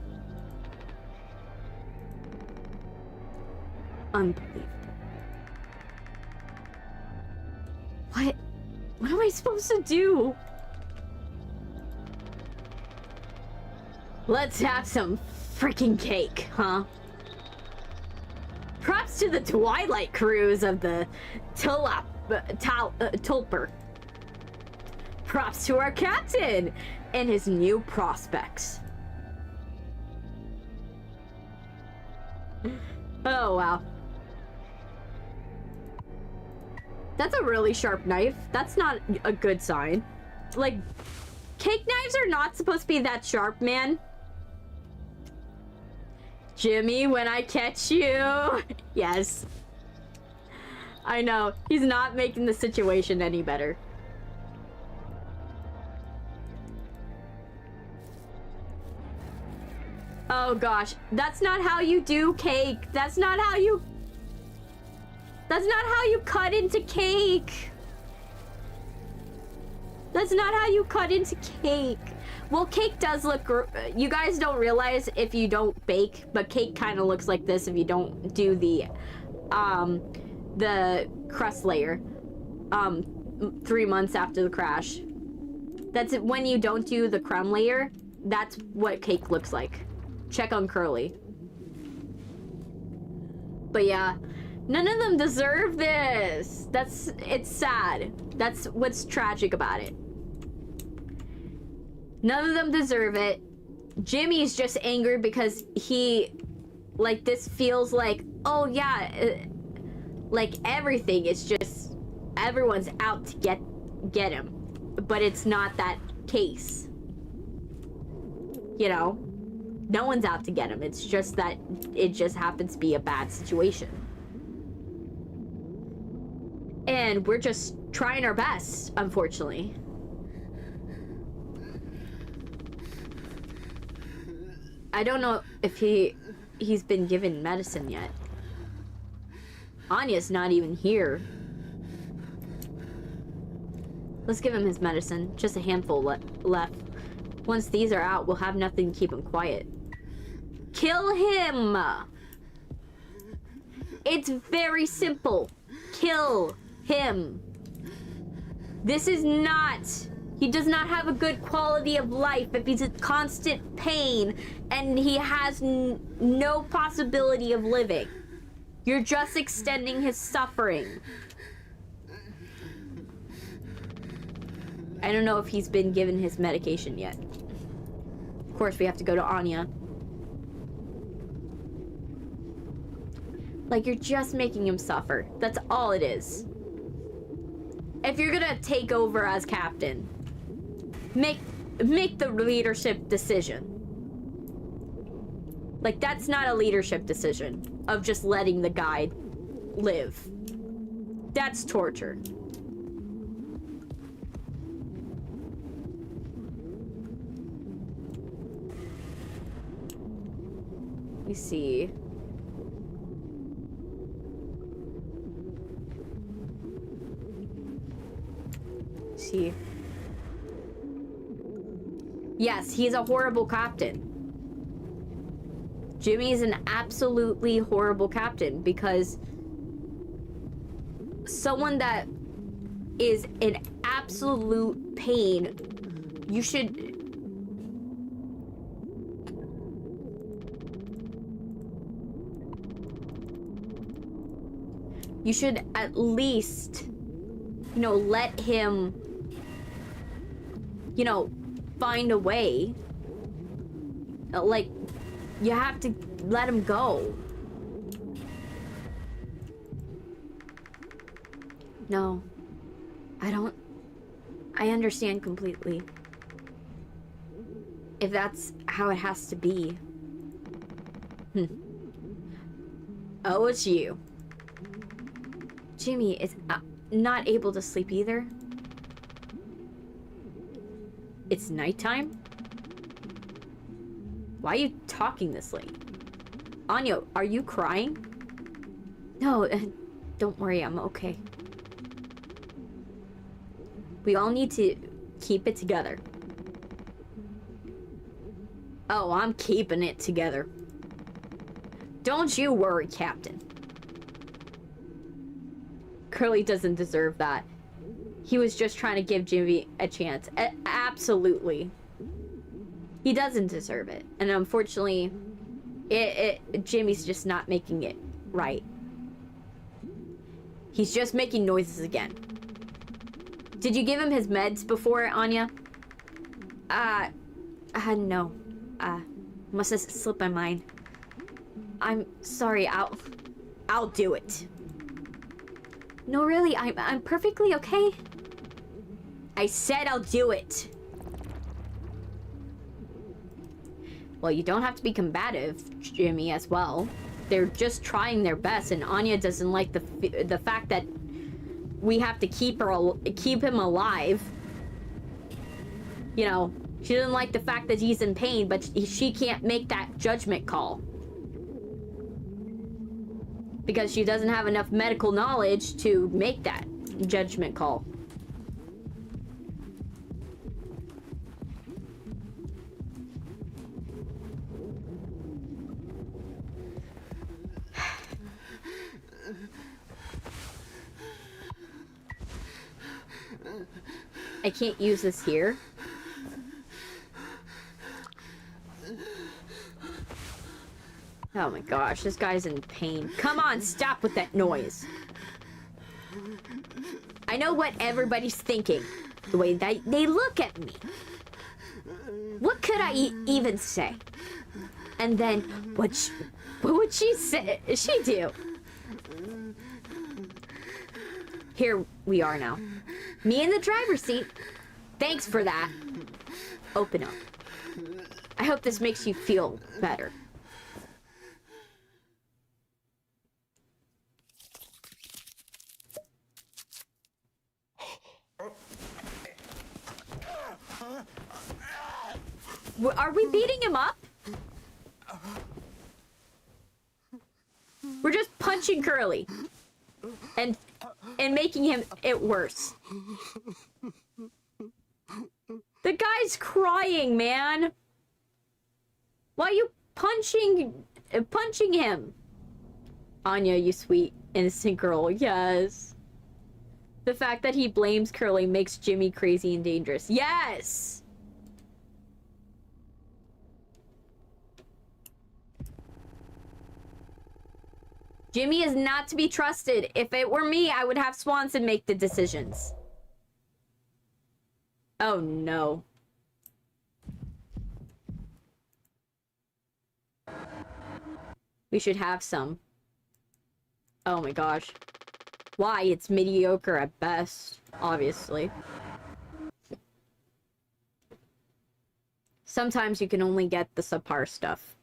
Unbelievable. What am I supposed to do? Let's have some freaking cake, huh? Props to the Twilight crews of the Tulper. Props to our captain and his new prospects. Oh, wow. That's a really sharp knife. That's not a good sign. Like, cake knives are not supposed to be that sharp, man. Jimmy, when I catch you. Yes. I know. He's not making the situation any better. Oh gosh. That's not how you do cake. That's not how you cut into cake. That's not how you cut into cake. Well, cake does look... You guys don't realize if you don't bake, but cake kind of looks like this if you don't do the crust layer 3 months after the crash. That's it. When you don't do the crumb layer, that's what cake looks like. Check on Curly. But yeah, none of them deserve this. It's sad. That's what's tragic about it. None of them deserve it. Jimmy's just angry because he, like, this feels like, oh yeah, like everything is just, everyone's out to get him. But it's not that case. You know? No one's out to get him. It's just that it just happens to be a bad situation. And we're just trying our best, unfortunately. I don't know if he's been given medicine yet. Anya's not even here. Let's give him his medicine. Just a handful left. Once these are out, we'll have nothing to keep him quiet. Kill him! It's very simple. Kill him. This is not... He does not have a good quality of life if he's in constant pain and he has no possibility of living. You're just extending his suffering. I don't know if he's been given his medication yet. Of course, we have to go to Anya. Like, you're just making him suffer. That's all it is. If you're gonna take over as captain, make the leadership decision. Like, that's not a leadership decision of just letting the guy live. That's torture. Let me see. See. Yes, he's a horrible captain. Jimmy is an absolutely horrible captain because someone that is in absolute pain, you should... You should at least, you know, let him, you know, find a way. Like, you have to let him go. No, I understand completely. If that's how it has to be. Oh, it's you. Jimmy is not able to sleep either. It's nighttime? Why are you talking this late? Anya, are you crying? No, don't worry, I'm okay. We all need to keep it together. Oh, I'm keeping it together. Don't you worry, Captain. Curly doesn't deserve that. He was just trying to give Jimmy a chance. Absolutely. He doesn't deserve it. And unfortunately, Jimmy's just not making it right. He's just making noises again. Did you give him his meds before, Anya? No. Must have slipped my mind. I'm sorry, I'll do it. No, really, I'm perfectly okay. I said I'll do it. Well, you don't have to be combative, Jimmy, as well. They're just trying their best, and Anya doesn't like the fact that we have to keep him alive. You know, she doesn't like the fact that he's in pain, but she can't make that judgment call. Because she doesn't have enough medical knowledge to make that judgment call. I can't use this here. Oh my gosh, this guy's in pain. Come on, stop with that noise. I know what everybody's thinking. The way they look at me. What could I even say? And then, what would she say? She do? Here we are now. Me in the driver's seat. Thanks for that. Open up. I hope this makes you feel better. Are we beating him up? We're just punching Curly and making him it worse. He's crying, man. Why are you punching him? Anya, you sweet, innocent girl. Yes. The fact that he blames Curly makes Jimmy crazy and dangerous. Yes! Jimmy is not to be trusted. If it were me, I would have Swanson make the decisions. Oh, no. We should have some. Oh my gosh. Why? It's mediocre at best, obviously. Sometimes you can only get the subpar stuff.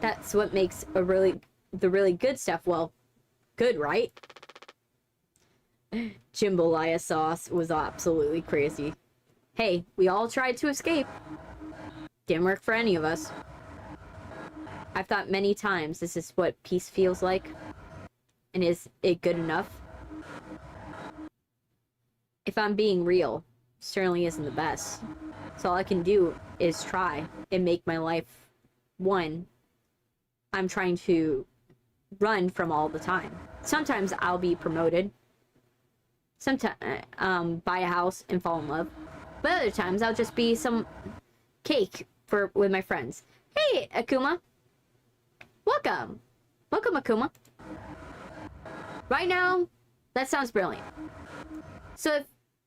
That's what makes the really good stuff, well, good, right? Jambalaya sauce was absolutely crazy. Hey, we all tried to escape. Didn't work for any of us. I've thought many times, this is what peace feels like. And is it good enough? If I'm being real, certainly isn't the best. So all I can do is try and make my life one I'm trying to run from all the time. Sometimes I'll be promoted. Sometimes, buy a house and fall in love. But other times I'll just be some cake with my friends. Hey, Akuma. Welcome. Welcome, Akuma. Right now, that sounds brilliant. So if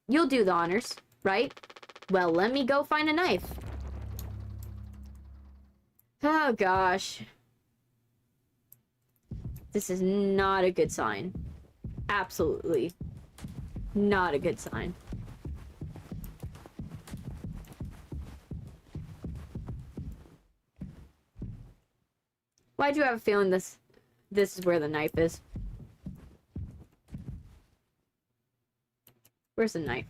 you'll do the honors, right? Well, let me go find a knife. Oh, gosh. This is not a good sign. Absolutely not a good sign. Why do you have a feeling this is where the knife is? Where's the knife?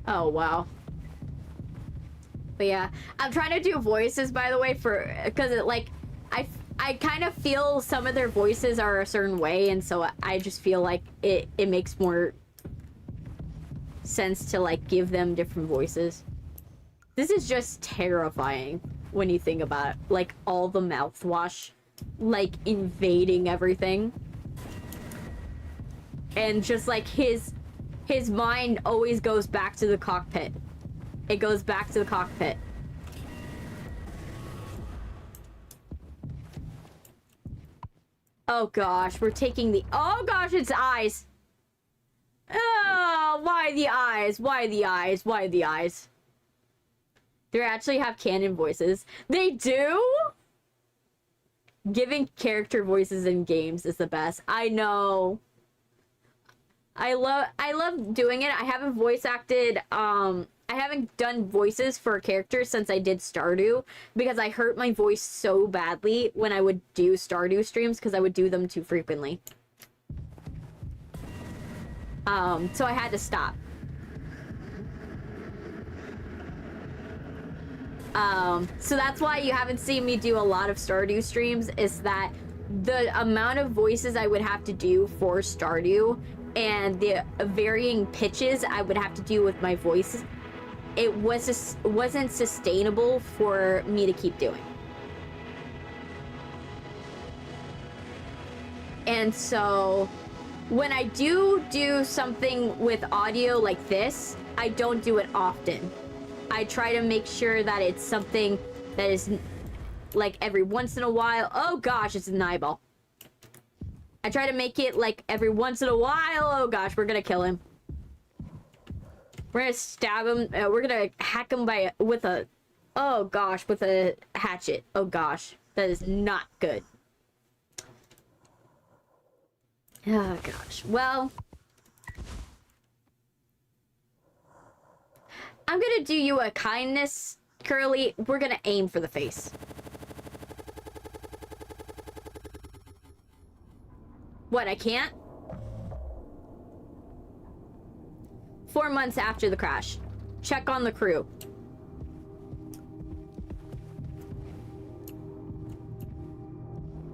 Oh, wow. But yeah, I'm trying to do voices, by the way, because it, like, I kind of feel some of their voices are a certain way, and so I just feel like it makes more sense to, like, give them different voices. This is just terrifying when you think about it. Like, all the mouthwash, like, invading everything. And just, like, his mind always goes back to the cockpit. It goes back to the cockpit. Oh gosh, we're taking the... Oh gosh, it's eyes. Oh, why the eyes? Why the eyes? Why the eyes? They actually have canon voices. They do? Giving character voices in games is the best. I know. I love doing it. I haven't voice acted, I haven't done voices for characters since I did Stardew, because I hurt my voice so badly when I would do Stardew streams, because I would do them too frequently. So I had to stop. So that's why you haven't seen me do a lot of Stardew streams, is that the amount of voices I would have to do for Stardew and the varying pitches I would have to do with my voice, it wasn't sustainable for me to keep doing. And so when I do something with audio like this, I don't do it often. I try to make sure that it's something that is like every once in a while. Oh gosh, it's an eyeball. I try to make it like every once in a while. Oh gosh, we're gonna kill him. We're gonna stab him. We're gonna hack him with a... Oh gosh, with a hatchet. Oh gosh, that is not good. Oh gosh, well... I'm gonna do you a kindness, Curly. We're gonna aim for the face. What, I can't? 4 months after the crash. check on the crew.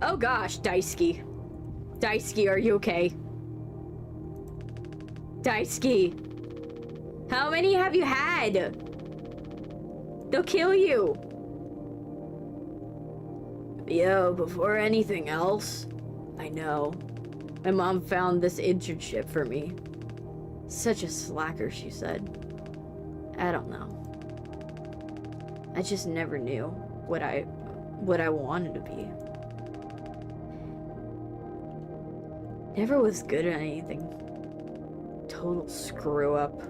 Oh gosh, Daisuke. Daisuke, are you okay? Daisuke. How many have you had? They'll kill you. Yeah, before anything else, I know. My mom found this internship for me. Such a slacker, she said. I don't know. I just never knew what I wanted to be. Never was good at anything. Total screw up.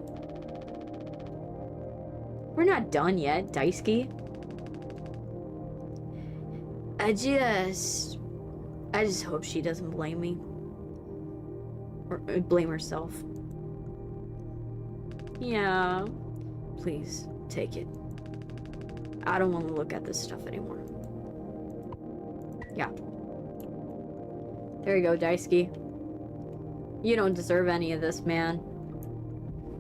We're not done yet, Daisuke. I just hope she doesn't blame me. Or blame herself. Yeah. Please, take it. I don't want to look at this stuff anymore. Yeah. There you go, Daisuke. You don't deserve any of this, man.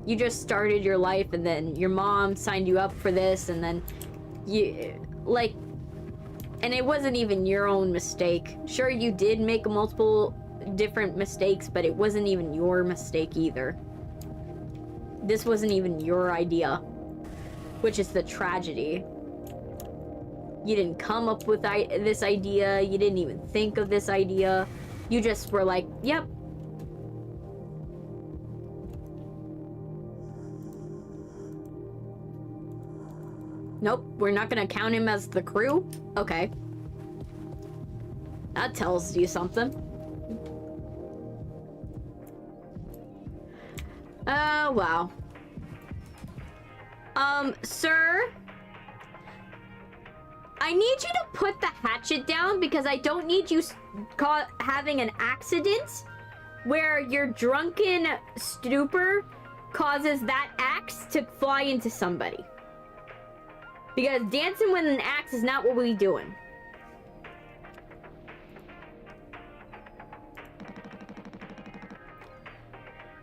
You just started your life and then your mom signed you up for this and then you, like, and it wasn't even your own mistake. Sure, you did make multiple different mistakes, but it wasn't even your mistake either. This wasn't even your idea, which is the tragedy. You didn't come up with this idea. You didn't even think of this idea. You just were like, yep. Nope, we're not gonna count him as the crew? Okay. That tells you something. Oh, wow. Sir? I need you to put the hatchet down because I don't need you having an accident where your drunken stupor causes that axe to fly into somebody. Because dancing with an axe is not what we doing.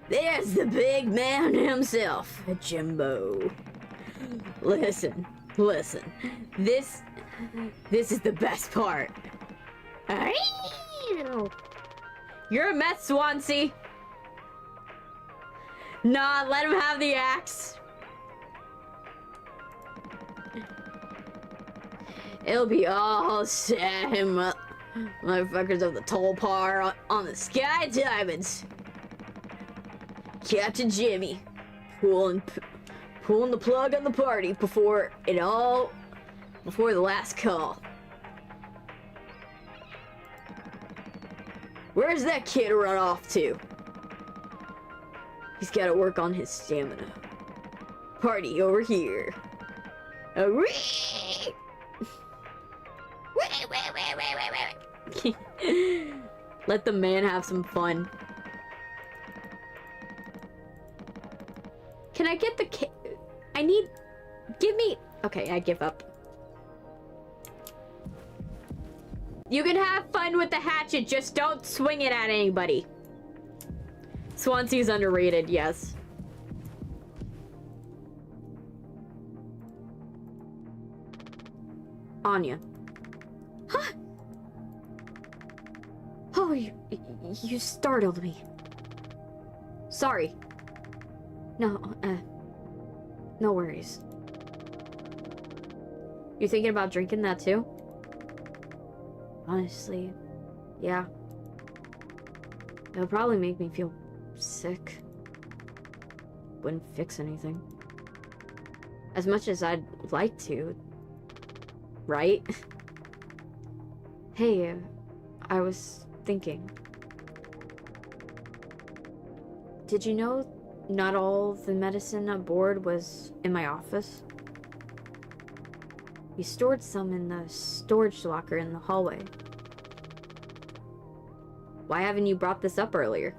There's the big man himself, Jimbo. Listen. This is the best part. You're a mess, Swansea. Nah, let him have the axe. It'll be all set, him motherfuckers of the toll par on the Sky Diamonds. Captain Jimmy, pulling the plug on the party before the last call. Where's that kid run off to? He's gotta work on his stamina. Party over here. Let the man have some fun. Can I get the give me... Okay, I give up. You can have fun with the hatchet, just don't swing it at anybody. Swansea's underrated, yes. Anya. Huh? Oh, you startled me. Sorry. No worries. You thinking about drinking that too? Honestly, yeah. It'll probably make me feel sick. Wouldn't fix anything. As much as I'd like to, right? Hey, I was thinking. Did you know not all the medicine aboard was in my office? We stored some in the storage locker in the hallway. Why haven't you brought this up earlier?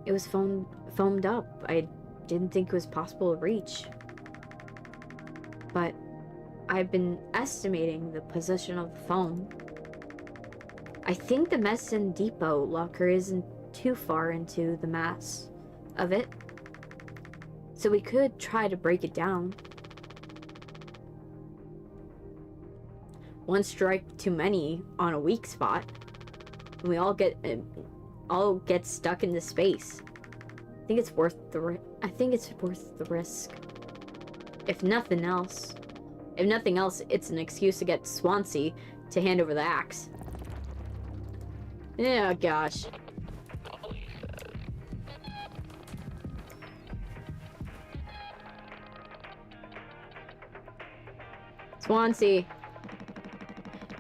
It was foamed up. I didn't think it was possible to reach. But I've been estimating the position of the foam. I think the medicine depot locker isn't too far into the mass of it. So we could try to break it down. One strike too many on a weak spot. And we all get stuck into space. I think it's worth the risk. If nothing else. If nothing else, it's an excuse to get Swansea to hand over the axe. Yeah, gosh. Swansea.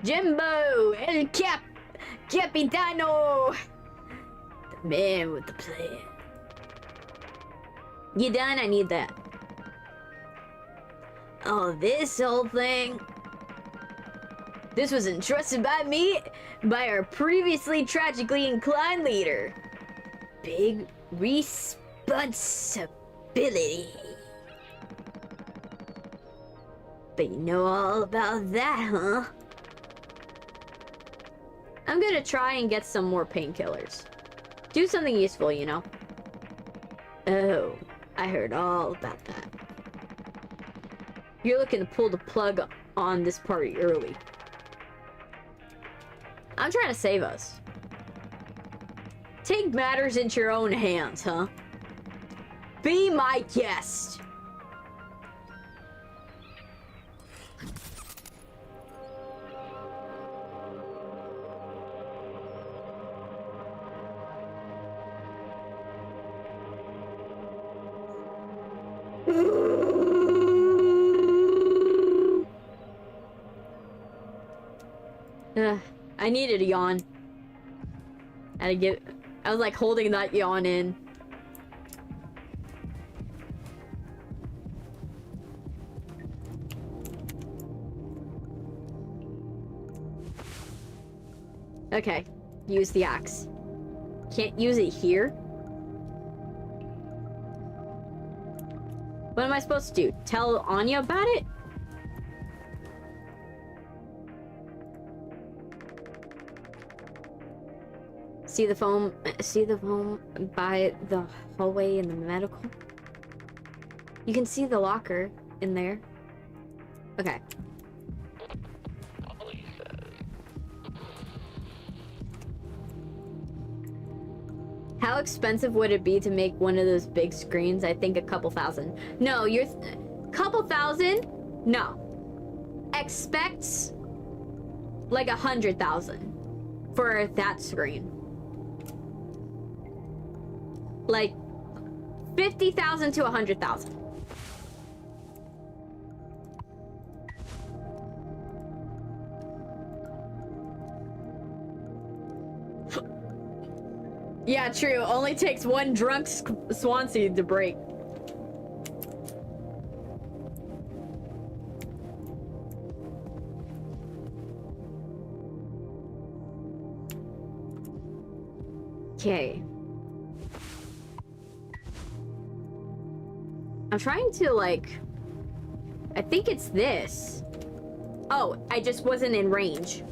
Jimbo! El Capitano! The man with the plan. You done? I need that. Oh, this whole thing. This was entrusted by me, by our previously tragically inclined leader. Big responsibility. But you know all about that, huh? I'm gonna try and get some more painkillers. Do something useful, you know? Oh, I heard all about that. You're looking to pull the plug on this party early. I'm trying to save us. Take matters into your own hands, huh? Be my guest. I needed a yawn. I was like holding that yawn in. Okay, use the axe. Can't use it here? What am I supposed to do? Tell Anya about it? See the foam by the hallway in the medical? You can see the locker in there. Okay. How expensive would it be to make one of those big screens? I think a couple thousand. No, couple thousand? No. Expect like 100,000 for that screen. Like 50,000 to 100,000. Yeah, true. Only takes one drunk Swansea to break. Okay. I'm trying to, like... I think it's this. Oh, I just wasn't in range.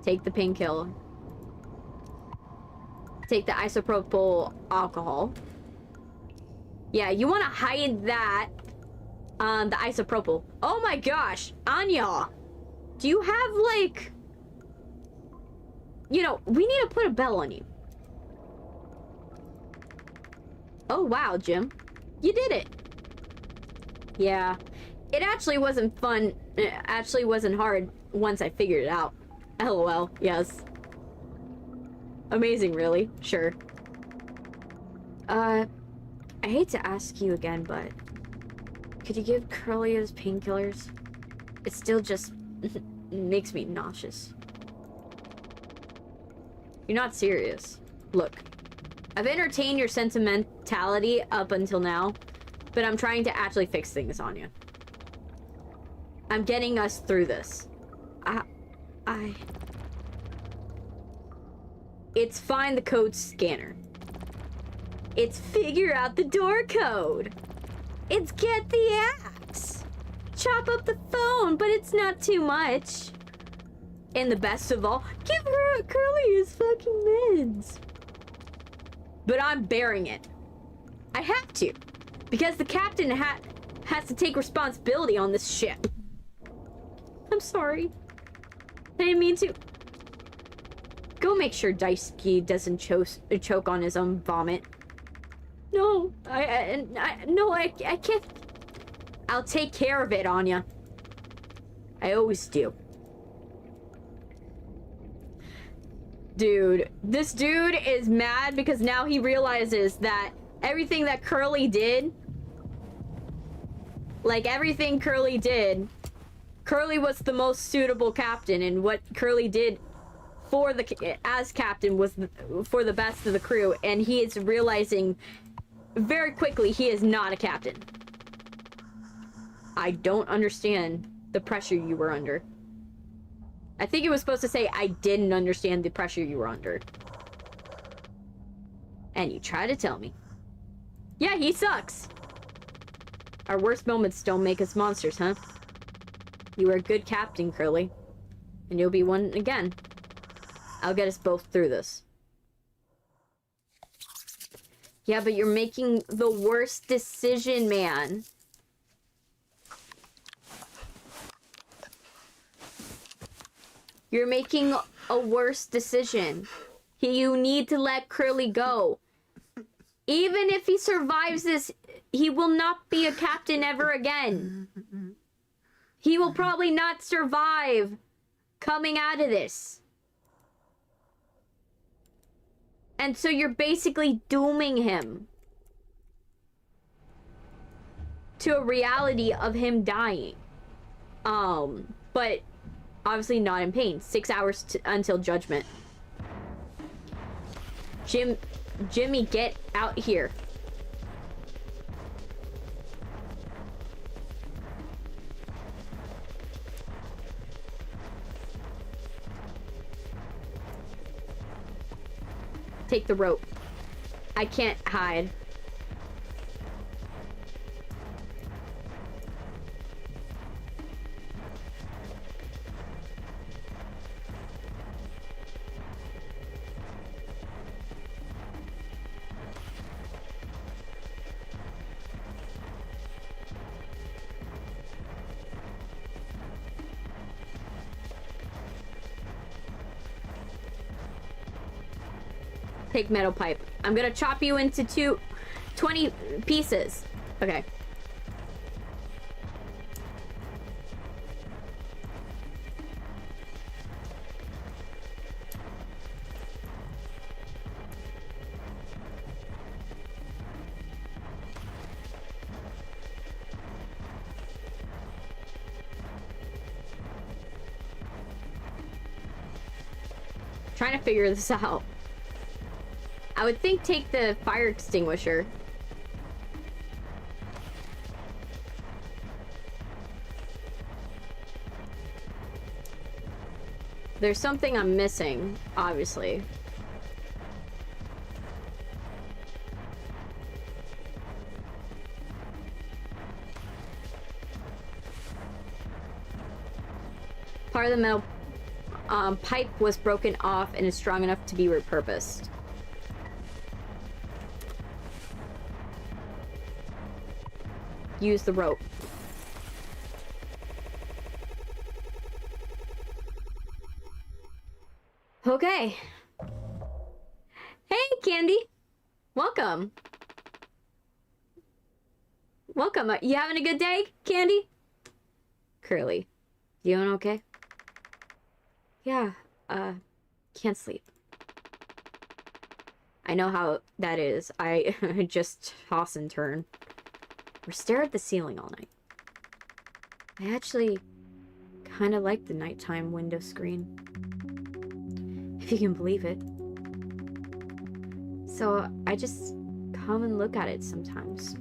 Take the painkiller. Take the isopropyl alcohol. Yeah, you want to hide that. The isopropyl. Oh my gosh, Anya, do you have like... You know, we need to put a bell on you. Oh wow, Jim, you did it. Yeah, it actually wasn't fun. It actually wasn't hard once I figured it out. LOL, yes. Amazing, really? Sure. I hate to ask you again, but could you give Curly his painkillers? It still just makes me nauseous. You're not serious. Look, I've entertained your sentimentality up until now, but I'm trying to actually fix things on you. I'm getting us through this. It's find the code scanner. It's figure out the door code. It's get the axe. chop up the phone, but it's not too much. And the best of all, give Curly his fucking meds. But I'm bearing it. I have to. Because the captain has to take responsibility on this ship. I'm sorry. I didn't mean to. Go make sure Daisuke doesn't choke on his own vomit. No, I can't. I'll take care of it, Anya. I always do. Dude, this dude is mad because now he realizes that everything that Curly did, like everything Curly did, Curly was the most suitable captain, and what Curly did as captain was for the best of the crew, and he is realizing very quickly he is not a captain. I don't understand the pressure you were under. I think it was supposed to say, I didn't understand the pressure you were under. And you try to tell me. Yeah, he sucks. Our worst moments don't make us monsters, huh? You were a good captain, Curly. And you'll be one again. I'll get us both through this. Yeah, but you're making the worst decision, man. You're making a worse decision. You need to let Curly go. Even if he survives this, he will not be a captain ever again. He will probably not survive coming out of this. And so you're basically dooming him to a reality of him dying. But obviously not in pain. 6 hours until judgment. Jimmy, get out here. Take the rope. I can't hide. Take metal pipe. I'm gonna chop you into 20 pieces. Okay. Trying to figure this out. I would think take the fire extinguisher. There's something I'm missing, obviously. Part of the metal pipe was broken off and is strong enough to be repurposed. Use the rope. Okay. Hey, Candy. Welcome. Welcome. You having a good day, Candy? Curly. You doing okay? Yeah, can't sleep. I know how that is. I just toss and turn. Or stare at the ceiling all night. I actually kind of like the nighttime window screen. If you can believe it. So I just come and look at it sometimes.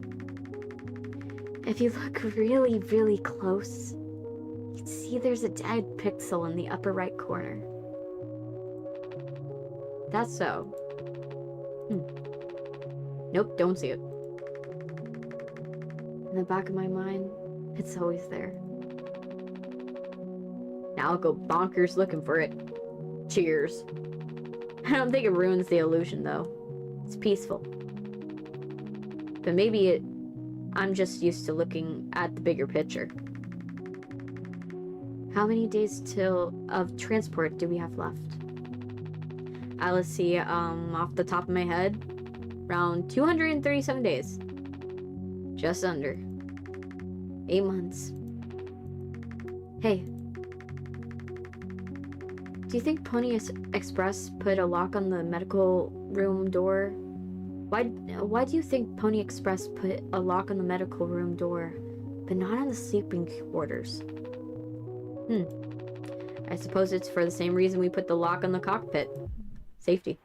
If you look really, really close, you can see there's a dead pixel in the upper right corner. That's so. Nope, don't see it. In the back of my mind, it's always there. Now I'll go bonkers looking for it. Cheers. I don't think it ruins the illusion, though. It's peaceful. But maybe I'm just used to looking at the bigger picture. How many days till of transport do we have left? Let's see, off the top of my head, around 237 days. Just under. 8 months. Hey. Do you think Pony Express put a lock on the medical room door? Why do you think Pony Express put a lock on the medical room door, but not on the sleeping quarters? I suppose it's for the same reason we put the lock on the cockpit. Safety.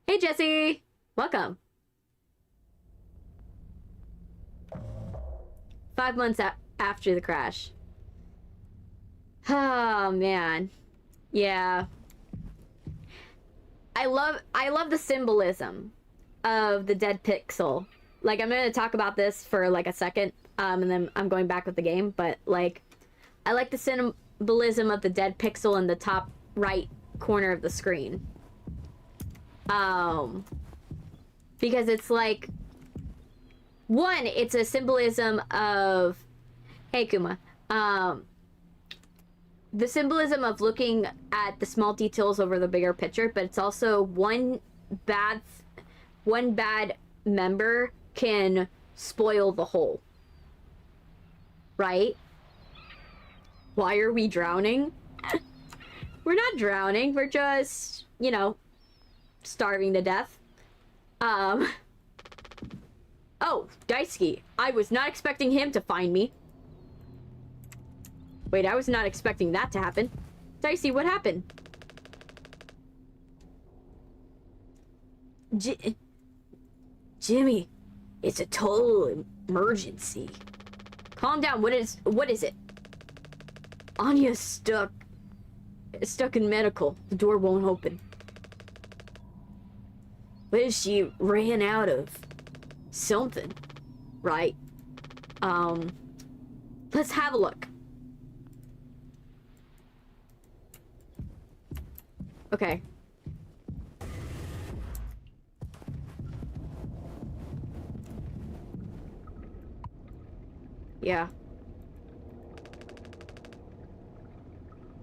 Hey, Jesse! Welcome. 5 months after the crash. Oh, man. Yeah. I love the symbolism of the dead pixel. Like, I'm gonna talk about this for, like, a second, and then I'm going back with the game, but, like, I like the symbolism of the dead pixel in the top right corner of the screen. Because it's, like, one, it's a symbolism of... Hey, Kuma. The symbolism of looking at the small details over the bigger picture, but it's also one bad member can spoil the whole. Right? Why are we drowning? We're not drowning. We're just, you know, starving to death. Oh, Daisuke. I was not expecting him to find me. Wait, I was not expecting that to happen. Dicey, what happened? Jimmy, it's a total emergency. Calm down. What is it? Anya's stuck in medical. The door won't open. What if she ran out of something? Right? Let's have a look. Okay. Yeah.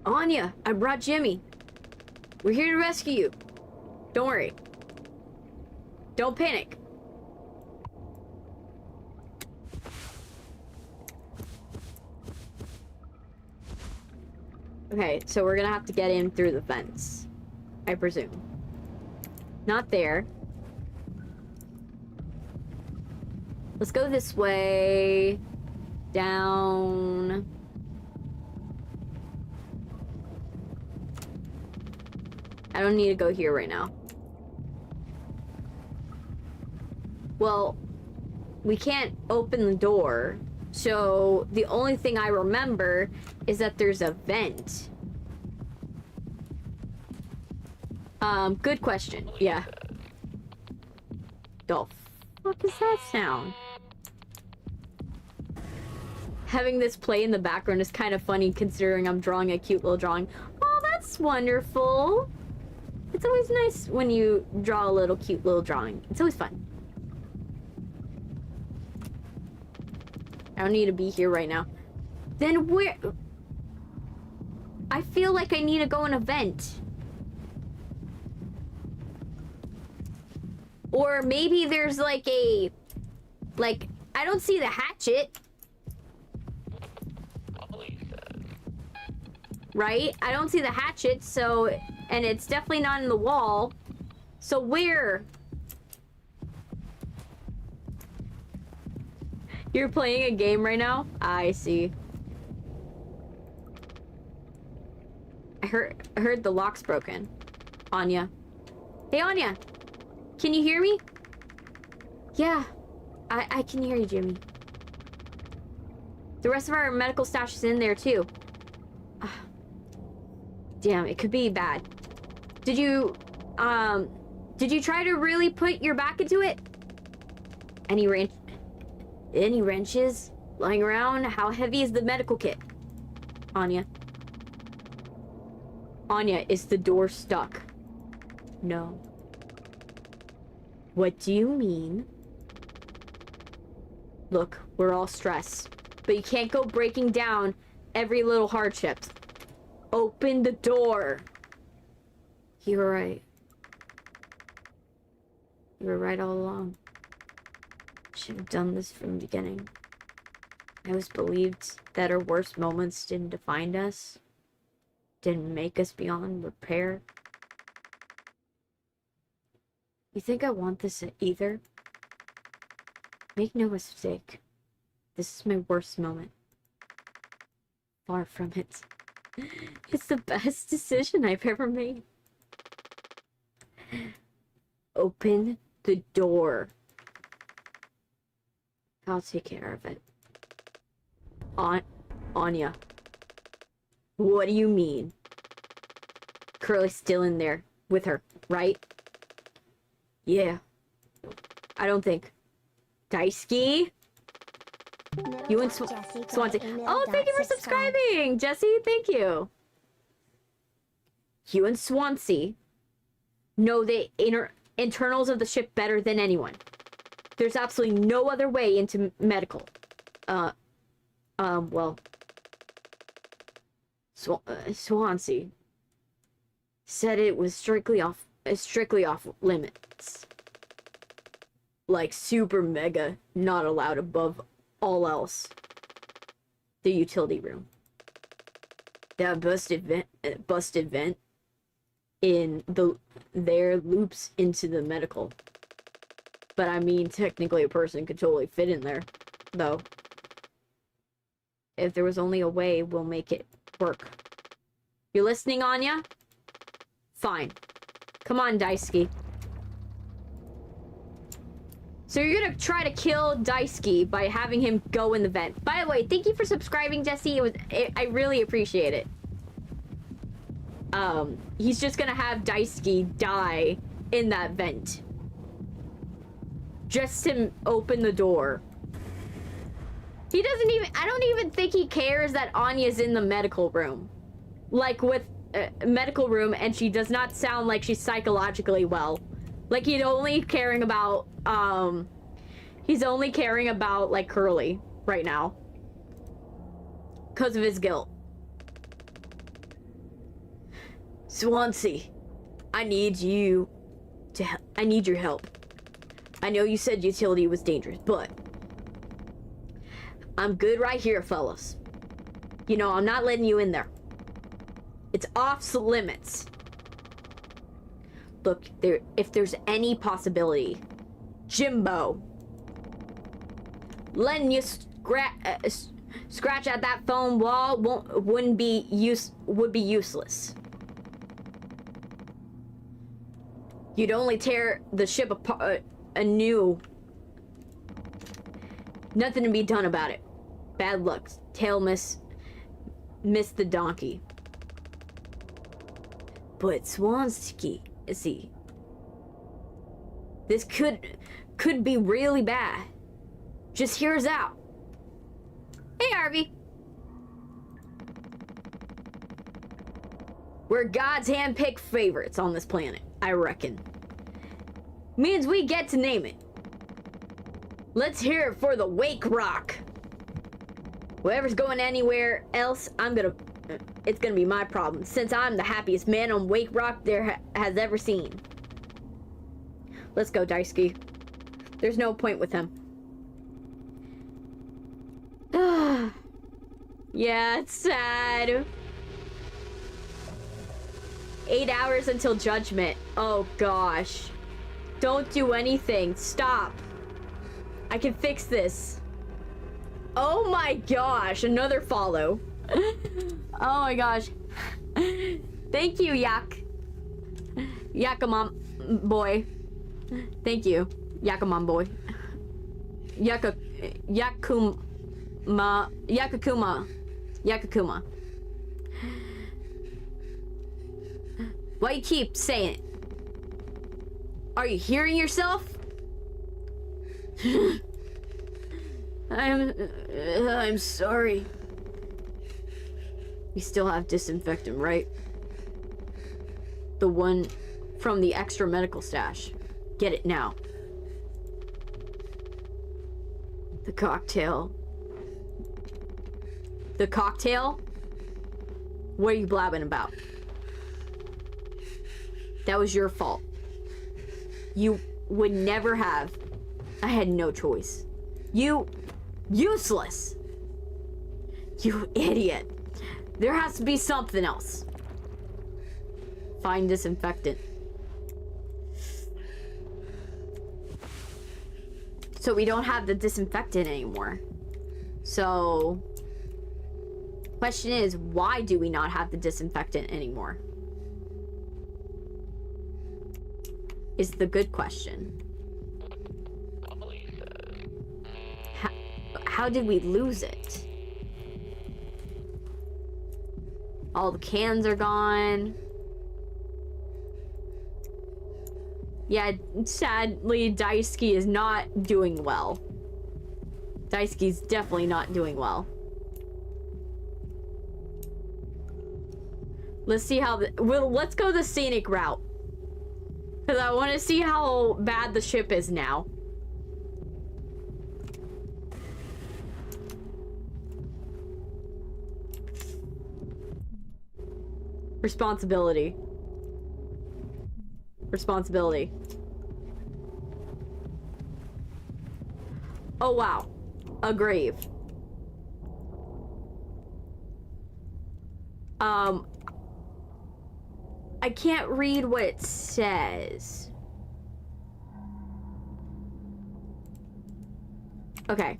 Anya, I brought Jimmy. We're here to rescue you. Don't worry. Don't panic. Okay, so we're gonna have to get in through the fence. I presume. Not there. Let's go this way. Down. I don't need to go here right now. Well, we can't open the door. So the only thing I remember is that there's a vent. Good question. Yeah. The fuck is that sound? Having this play in the background is kind of funny considering I'm drawing a cute little drawing. Oh, that's wonderful. It's always nice when you draw a little cute little drawing. It's always fun. I don't need to be here right now. Then where? I feel like I need to go in a vent. Or maybe there's like a... Like, I don't see the hatchet. Right? I don't see the hatchet, so... And it's definitely not in the wall. So where? You're playing a game right now? I see. I heard the lock's broken. Anya. Hey, Anya. Can you hear me? Yeah. I can hear you, Jimmy. The rest of our medical stash is in there, too. Damn, it could be bad. Did you try to really put your back into it? Any wrenches lying around? How heavy is the medical kit? Anya. Anya, is the door stuck? No. What do you mean? Look, we're all stressed, but you can't go breaking down every little hardship. Open the door. You were right. You were right all along. Should have done this from the beginning. I always believed that our worst moments didn't define us, didn't make us beyond repair. You think I want this either? Make no mistake. This is my worst moment. Far from it. It's the best decision I've ever made. Open the door. I'll take care of it. Anya. What do you mean? Curly's still in there with her, right? Yeah. I don't think. Daisuke? You and Swansea. Oh, thank you for subscribing, Jesse. Thank you. You and Swansea know the internals of the ship better than anyone. There's absolutely no other way into medical. Well, Swansea said it was strictly off limits. Like super mega, not allowed above all else. The utility room. That busted vent in there loops into the medical. But I mean, technically a person could totally fit in there, though. If there was only a way, we'll make it work. You listening, Anya? Fine. Come on, Daisuke. So you're gonna try to kill Daisuke by having him go in the vent. By the way, thank you for subscribing, Jesse. I really appreciate it. He's just gonna have Daisuke die in that vent. Just to open the door. He doesn't even, I don't even think he cares that Anya's in the medical room. Like with medical room, and she does not sound like she's psychologically well. Like he's only caring about like Curly right now. Because of his guilt. Swansea, I need your help. I know you said utility was dangerous, but I'm good right here, fellas. You know, I'm not letting you in there. It's off limits. Look, if there's any possibility, Jimbo, letting you scratch at that foam wall would be useless. You'd only tear the ship apart anew. Nothing to be done about it. Bad luck. Tail missed the donkey. But Swansea, see, this could be really bad. Just hear us out. Hey, Harvey. We're God's hand-picked favorites on this planet, I reckon. Means we get to name it. Let's hear it for the Wake Rock. Whoever's going anywhere else, it's gonna be my problem, since I'm the happiest man on Wake Rock there has ever seen. Let's go, Daisuke. There's no point with him. Yeah, it's sad. 8 hours until judgment. Oh gosh. Don't do anything. Stop. I can fix this. Oh my gosh, another follow. Oh my gosh. Thank you, Yakamon boy. Thank you, Yakamon boy. Yakakuma. Why you keep saying it? Are you hearing yourself? I'm sorry. We still have disinfectant, right? The one from the extra medical stash. Get it now. The cocktail. The cocktail? What are you blabbing about? That was your fault. You would never have. I had no choice. You... useless! You idiot. There has to be something else. Find disinfectant. So we don't have the disinfectant anymore. So... question is, why do we not have the disinfectant anymore? Is the good question. How did we lose it? All the cans are gone. Yeah, sadly, Daisuke is not doing well. Daisuke's definitely not doing well. Let's see how let's go the scenic route. Because I want to see how bad the ship is now. Responsibility. Responsibility. Oh, wow. A grave. I can't read what it says. Okay.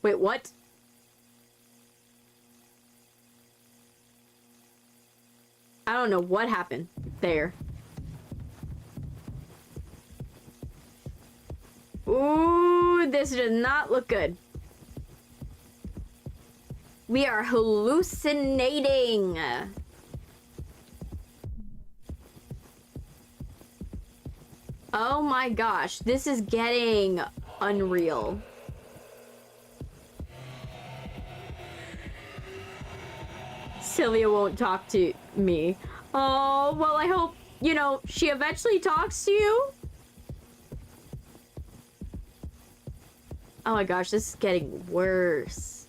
Wait, what? I don't know what happened there. Ooh, this does not look good. We are hallucinating. Oh my gosh, this is getting unreal. Sylvia won't talk to me. Oh, well, I hope, you know, she eventually talks to you. Oh my gosh, this is getting worse.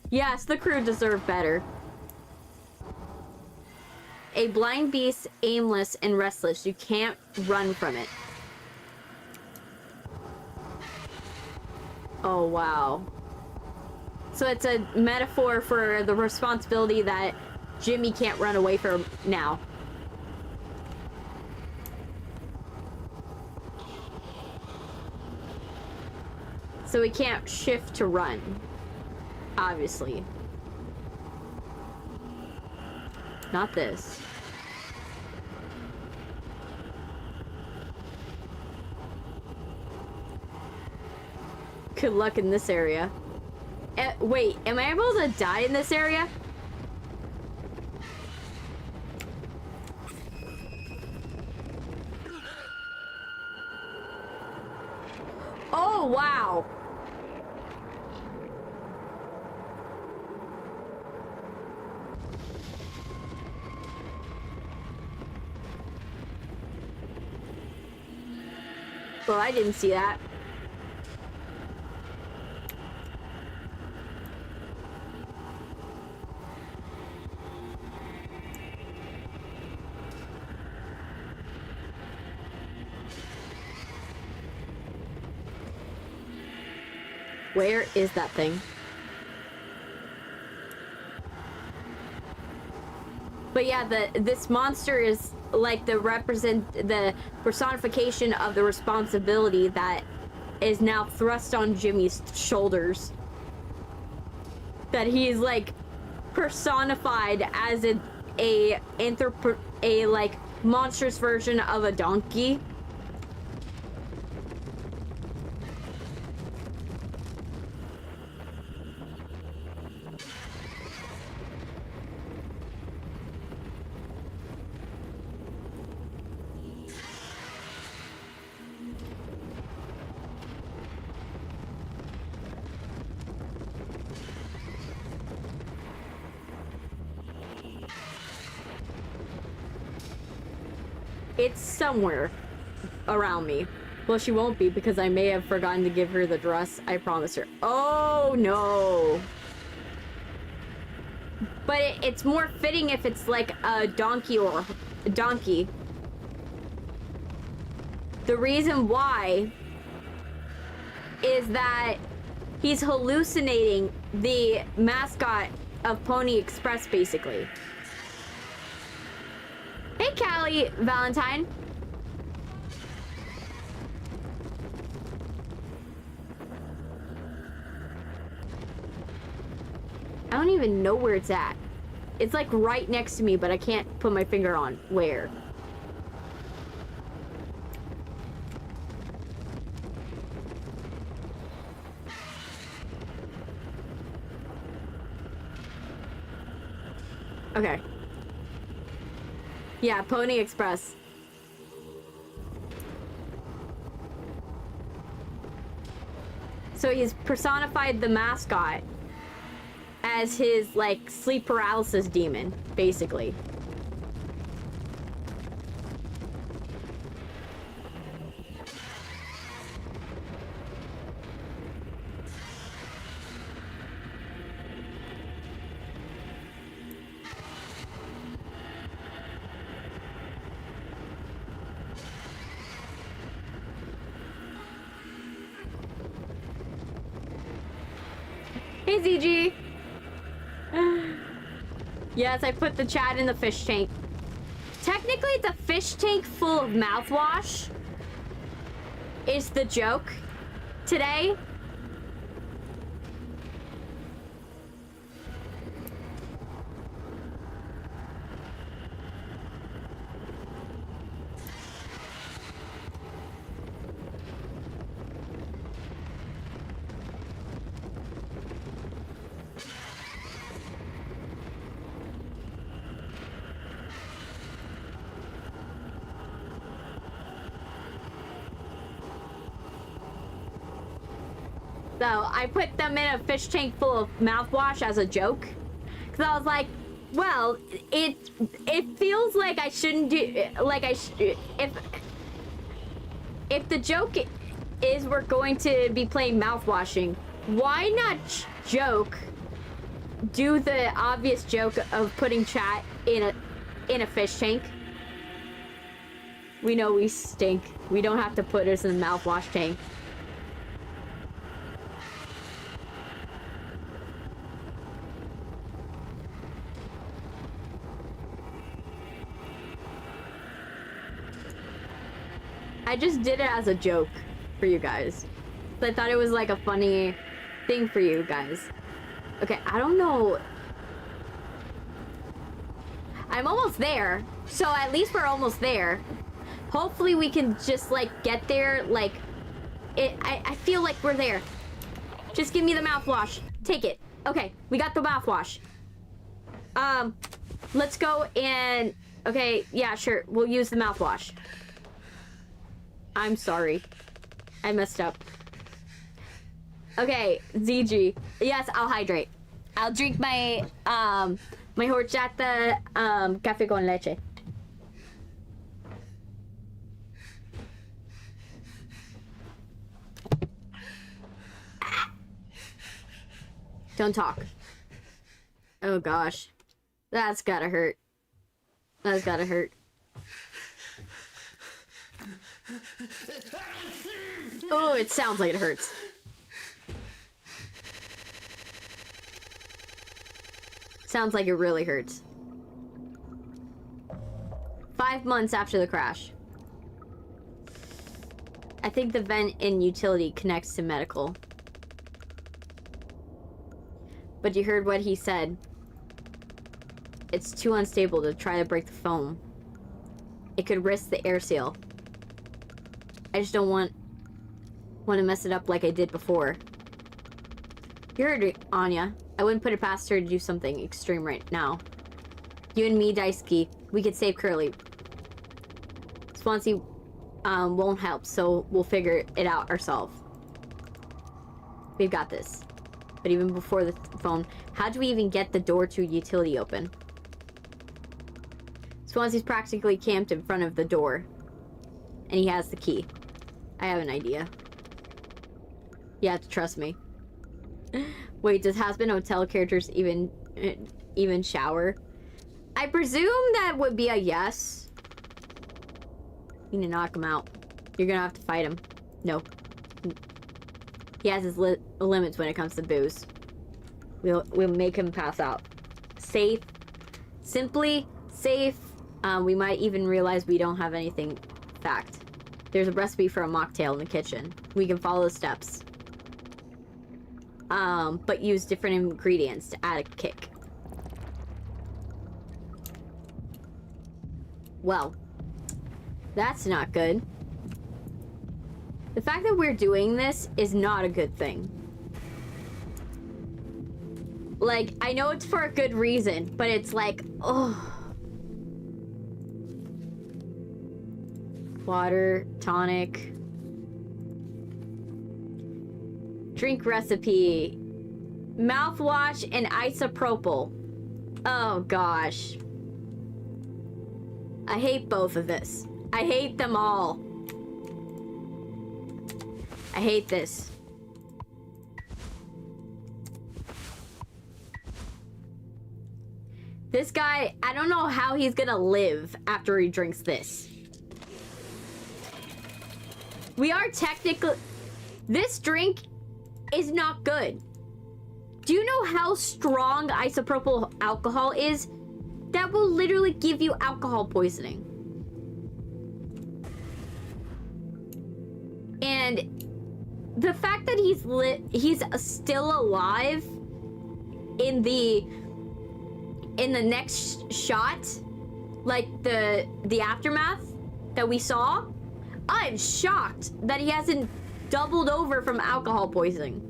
Yes, the crew deserve better. A blind beast, aimless and restless. You can't run from it. Oh, wow. So it's a metaphor for the responsibility that Jimmy can't run away from now. So he can't shift to run. Obviously. Not this. Good luck in this area. Wait, am I able to die in this area? Oh, wow. Well, I didn't see that. Where is that thing? But yeah, this monster is like the personification of the responsibility that is now thrust on Jimmy's shoulders. That he is like personified as a like monstrous version of a donkey. It's somewhere around me. Well, she won't be because I may have forgotten to give her the dress I promised her. Oh, no. But it's more fitting if it's like a donkey or a donkey. The reason why is that he's hallucinating the mascot of Pony Express, basically. Hey, Callie Valentine. I don't even know where it's at. It's like right next to me, but I can't put my finger on where. Okay. Yeah, Pony Express. So he's personified the mascot as his, like, sleep paralysis demon, basically. Hey, ZG! Yes, I put the chat in the fish tank. Technically, the fish tank full of mouthwash is the joke today. So I put them in a fish tank full of mouthwash as a joke, because I was like, well, it feels like I shouldn't do, like if the joke is we're going to be playing mouthwashing, why not do the obvious joke of putting chat in a fish tank? We know we stink. We don't have to put us in a mouthwash tank. I just did it as a joke for you guys. I thought it was like a funny thing for you guys. Okay, I don't know. I'm almost there. So at least we're almost there. Hopefully we can just like get there. Like, I feel like we're there. Just give me the mouthwash. Take it. Okay, we got the mouthwash. Let's go and... Okay, yeah, sure. We'll use the mouthwash. I'm sorry. I messed up. Okay, ZG. Yes, I'll hydrate. I'll drink my, my horchata, café con leche. Don't talk. Oh gosh. That's gotta hurt. That's gotta hurt. Oh, it sounds like it hurts. Sounds like it really hurts. 5 months after the crash. I think the vent in utility connects to medical. But you heard what he said. It's too unstable to try to break the foam. It could risk the air seal. I just don't want to mess it up like I did before. You heard it, Anya. I wouldn't put it past her to do something extreme right now. You and me, Daisuke, we could save Curly. Swansea won't help, so we'll figure it out ourselves. We've got this. But even before the phone, how do we even get the door to utility open? Swansea's practically camped in front of the door. And he has the key. I have an idea. You have to trust me. Wait, does Has-Been Hotel characters even shower? I presume that would be a yes. You need to knock him out. You're gonna have to fight him. No. He has his limits when it comes to booze. We'll make him pass out. Safe. Simply safe. We might even realize we don't have anything. Fact. There's a recipe for a mocktail in the kitchen. We can follow the steps. But use different ingredients to add a kick. Well, that's not good. The fact that we're doing this is not a good thing. Like, I know it's for a good reason, but it's like, oh. Water, tonic. Drink recipe. Mouthwash and isopropyl. Oh gosh. I hate both of this. I hate them all. I hate this. This guy, I don't know how he's gonna live after he drinks this. We are technically... This drink is not good. Do you know how strong isopropyl alcohol is? That will literally give you alcohol poisoning. And the fact that he's still alive in the next shot, like the aftermath that we saw, I'm shocked that he hasn't doubled over from alcohol poisoning.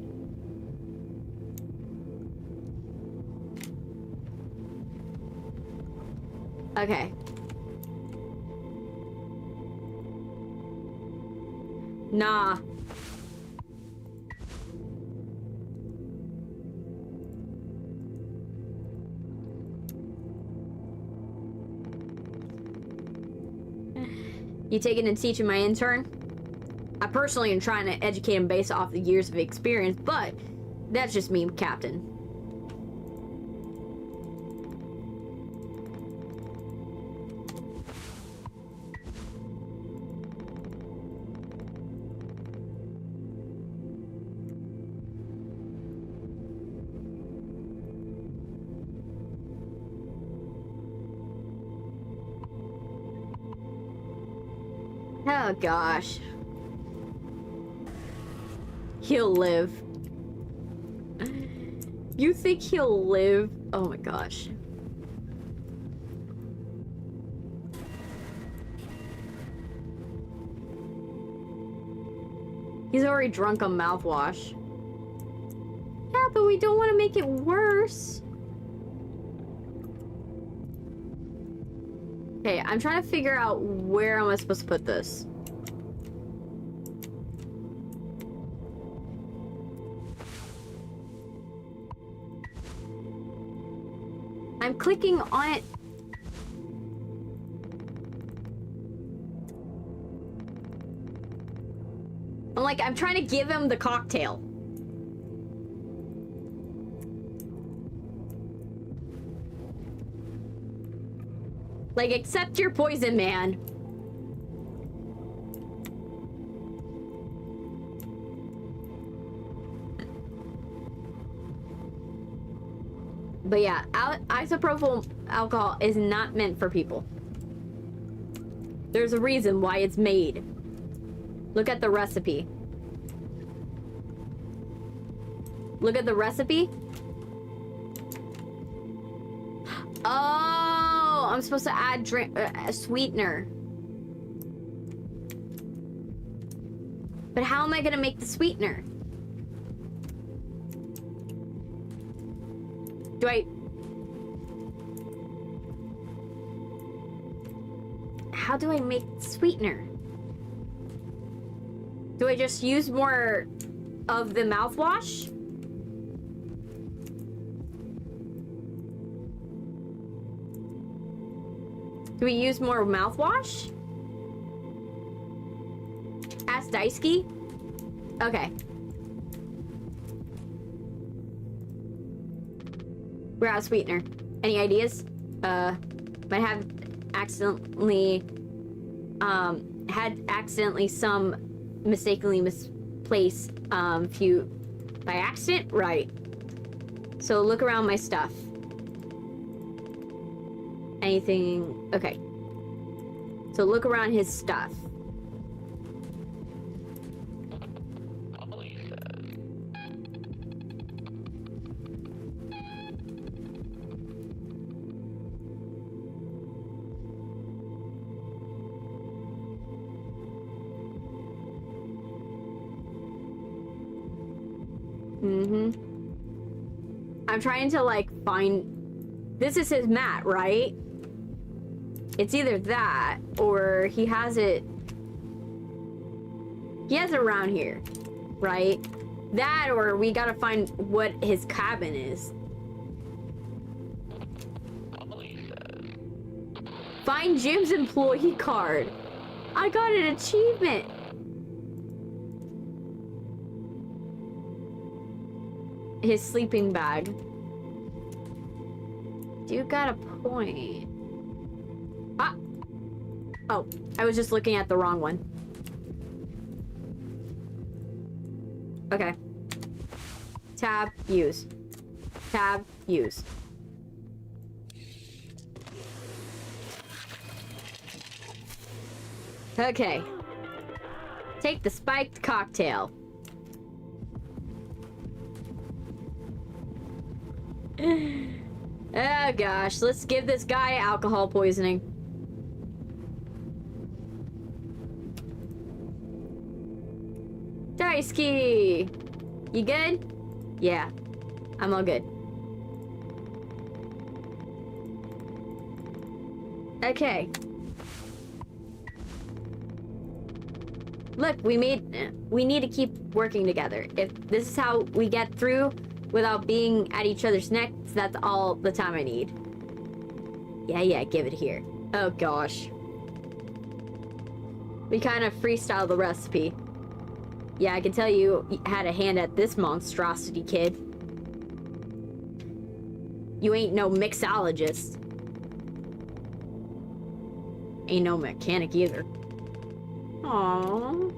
Okay. Nah. You taking and teaching my intern? I personally am trying to educate him based off the years of experience, but that's just me, Captain. Oh gosh. He'll live. You think he'll live? Oh my gosh. He's already drunk on mouthwash. Yeah, but we don't want to make it worse. Okay, I'm trying to figure out where am I supposed to put this. I'm clicking on it. I'm trying to give him the cocktail. Like, accept your poison, man. But yeah, isopropyl alcohol is not meant for people. There's a reason why it's made. Look at the recipe. Look at the recipe. Oh, I'm supposed to add a sweetener. But how am I gonna make the sweetener? How do I make sweetener? Do I just use more of the mouthwash? Do we use more mouthwash? Ask Daisuke? Okay. We're out of sweetener. Any ideas? Might have accidentally, some mistakenly misplaced, few by accident? Right. So look around my stuff. Anything? Okay. So look around his stuff. I'm trying to like find, this is his mat, right? It's either that or he has it around here, right? That or we gotta find what his cabin is. Find Jim's employee card. I got an achievement. His sleeping bag. You got a point. Ah! Oh, I was just looking at the wrong one. Okay. Tab, use. Tab, use. Okay. Take the spiked cocktail. Oh gosh, let's give this guy alcohol poisoning. Daisuke! You good? Yeah, I'm all good. Okay. Look, we need to keep working together. If this is how we get through without being at each other's necks, that's all the time I need. Yeah, give it here. Oh gosh. We kind of freestyled the recipe. Yeah, I can tell you had a hand at this monstrosity, kid. You ain't no mixologist. Ain't no mechanic either. Aww.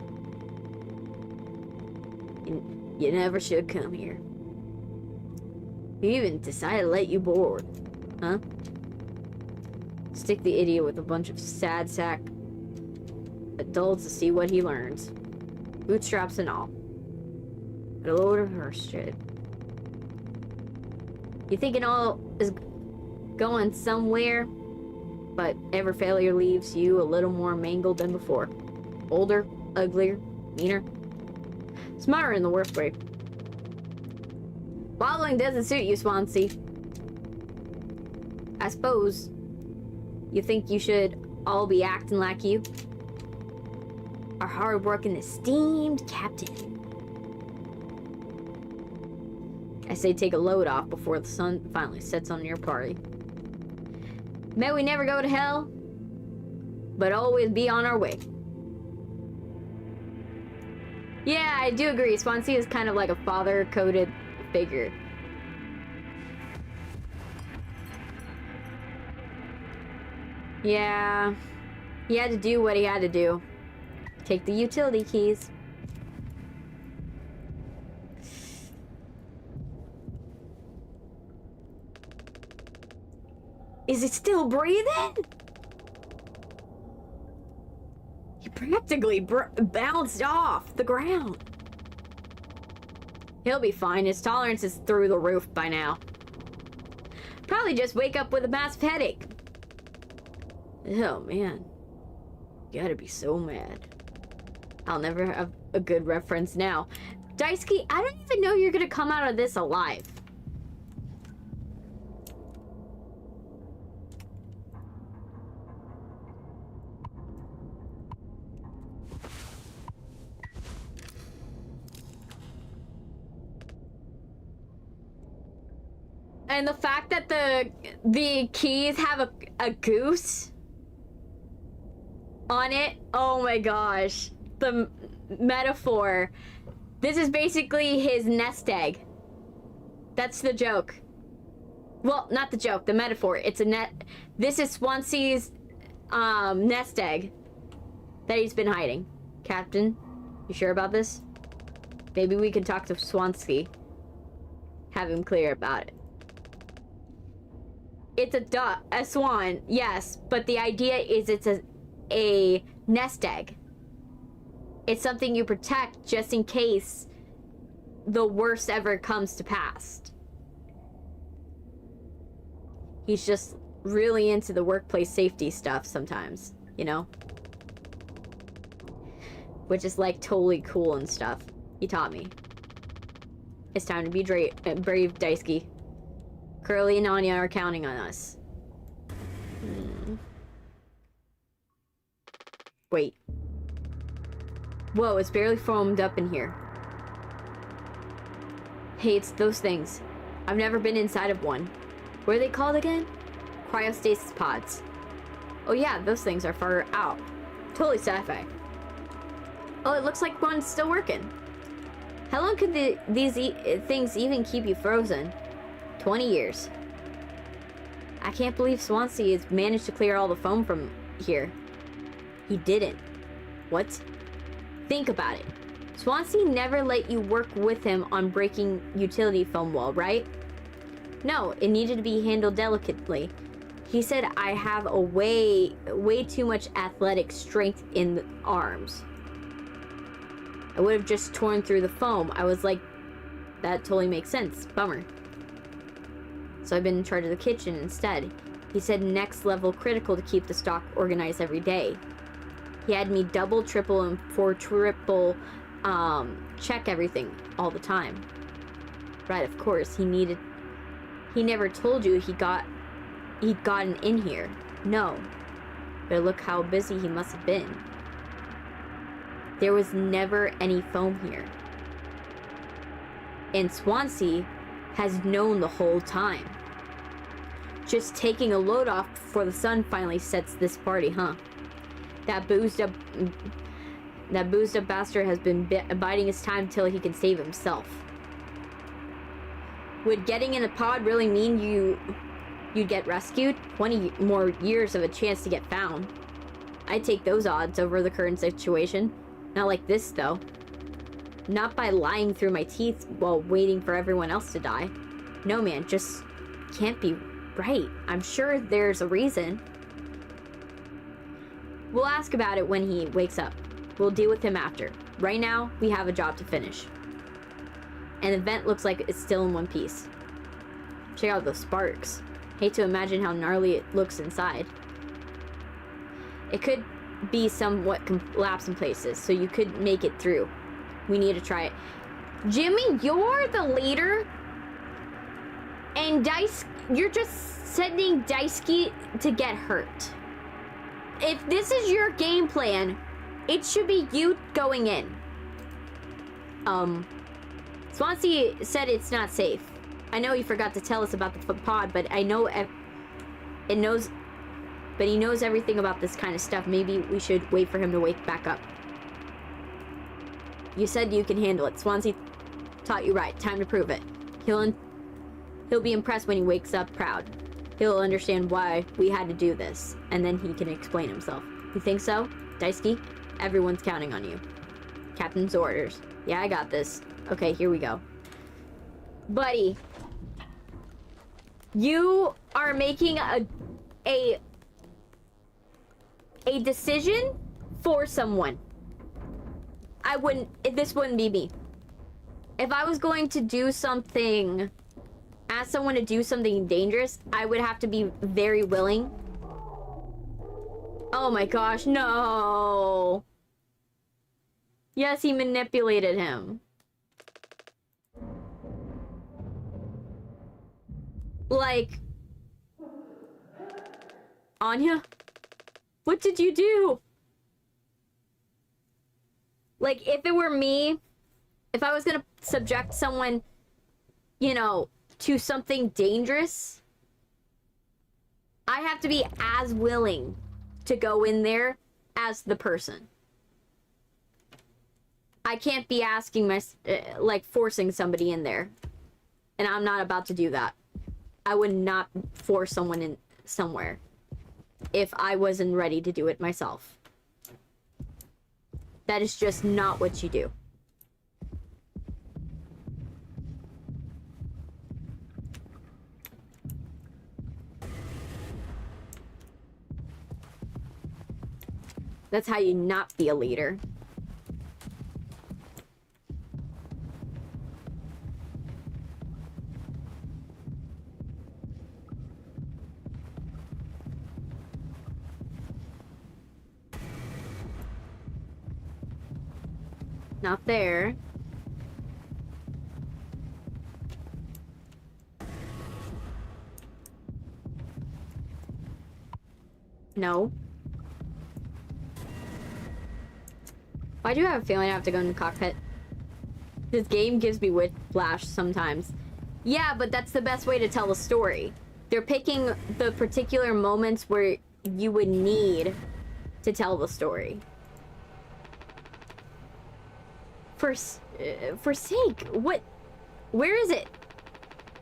You never should come here. You even decided to let you board, huh? Stick the idiot with a bunch of sad sack adults to see what he learns. Bootstraps and all. A load of her shit. You think it all is going somewhere, but every failure leaves you a little more mangled than before. Older, uglier, meaner. Smarter in the worst way. Waddling doesn't suit you, Swansea. I suppose you think you should all be acting like you. Our hard-working, esteemed captain. I say take a load off before the sun finally sets on your party. May we never go to hell, but always be on our way. Yeah, I do agree. Swansea is kind of like a father-coded figure. Yeah, he had to do what he had to do. Take the utility keys. Is it still breathing? He practically bounced off the ground. He'll be fine. His tolerance is through the roof by now. Probably just wake up with a massive headache. Oh, man. You gotta be so mad. I'll never have a good reference now. Daisuke, I don't even know you're gonna come out of this alive. And the fact that the keys have a goose on it. Oh my gosh. The metaphor. This is basically his nest egg. That's the joke. Well, not the joke, the metaphor. It's a net. This is Swansea's nest egg that he's been hiding. Captain, you sure about this? Maybe we can talk to Swansea. Have him clear about it. It's a swan, yes, but the idea is it's a nest egg. It's something you protect just in case the worst ever comes to pass. He's just really into the workplace safety stuff sometimes, you know? Which is like totally cool and stuff. He taught me. It's time to be brave, Daisuke. Curly and Anya are counting on us. Wait. Whoa, it's barely foamed up in here. Hey, it's those things. I've never been inside of one. What are they called again? Cryostasis pods. Oh yeah, those things are far out. Totally sci-fi. Oh, it looks like one's still working. How long could these things even keep you frozen? 20 years. I can't believe Swansea has managed to clear all the foam from here. He didn't. What? Think about it. Swansea never let you work with him on breaking utility foam wall, right? No, it needed to be handled delicately. He said I have a way too much athletic strength in the arms. I would have just torn through the foam. I was like, that totally makes sense. Bummer. So I've been in charge of the kitchen instead. He said next level critical to keep the stock organized every day. He had me double, triple, and triple check everything all the time. Right, of course. He never told you he'd gotten in here. No. But look how busy he must have been. There was never any foam here. And Swansea has known the whole time. Just taking a load off before the sun finally sets this party, huh? That boozed up bastard has been biding his time till he can save himself. Would getting in a pod really mean you'd get rescued? 20 more years of a chance to get found. I'd take those odds over the current situation. Not like this, though. Not by lying through my teeth while waiting for everyone else to die. No, man, just can't be right. I'm sure there's a reason. We'll ask about it when he wakes up. We'll deal with him after. Right now, we have a job to finish. And the vent looks like it's still in one piece. Check out those sparks. Hate to imagine how gnarly it looks inside. It could be somewhat collapsed in places, so you could make it through. We need to try it. Jimmy, you're the leader? And you're just sending Daisuke to get hurt. If this is your game plan, it should be you going in. Swansea said it's not safe. I know he forgot to tell us about the pod, but I know he knows everything about this kind of stuff. Maybe we should wait for him to wake back up. You said you can handle it. Swansea taught you right. Time to prove it. He'll be impressed when he wakes up proud. He'll understand why we had to do this, and then he can explain himself. You think so? Daisuke? Everyone's counting on you. Captain's orders. Yeah, I got this. Okay, here we go. Buddy. You are making a decision for someone. This wouldn't be me. If I was going to do something, ask someone to do something dangerous, I would have to be very willing. Oh my gosh, no. Yes, he manipulated him. Like, Anya? What did you do? Like, if it were me, if I was gonna subject someone, you know, to something dangerous, I have to be as willing to go in there as the person. I can't be asking my, like, forcing somebody in there. And I'm not about to do that. I would not force someone in somewhere if I wasn't ready to do it myself. That is just not what you do. That's how you not be a leader. Not there. No. Why do I have a feeling I have to go in the cockpit? This game gives me whiplash sometimes. Yeah, but that's the best way to tell a story. They're picking the particular moments where you would need to tell the story. For sake, what? Where is it?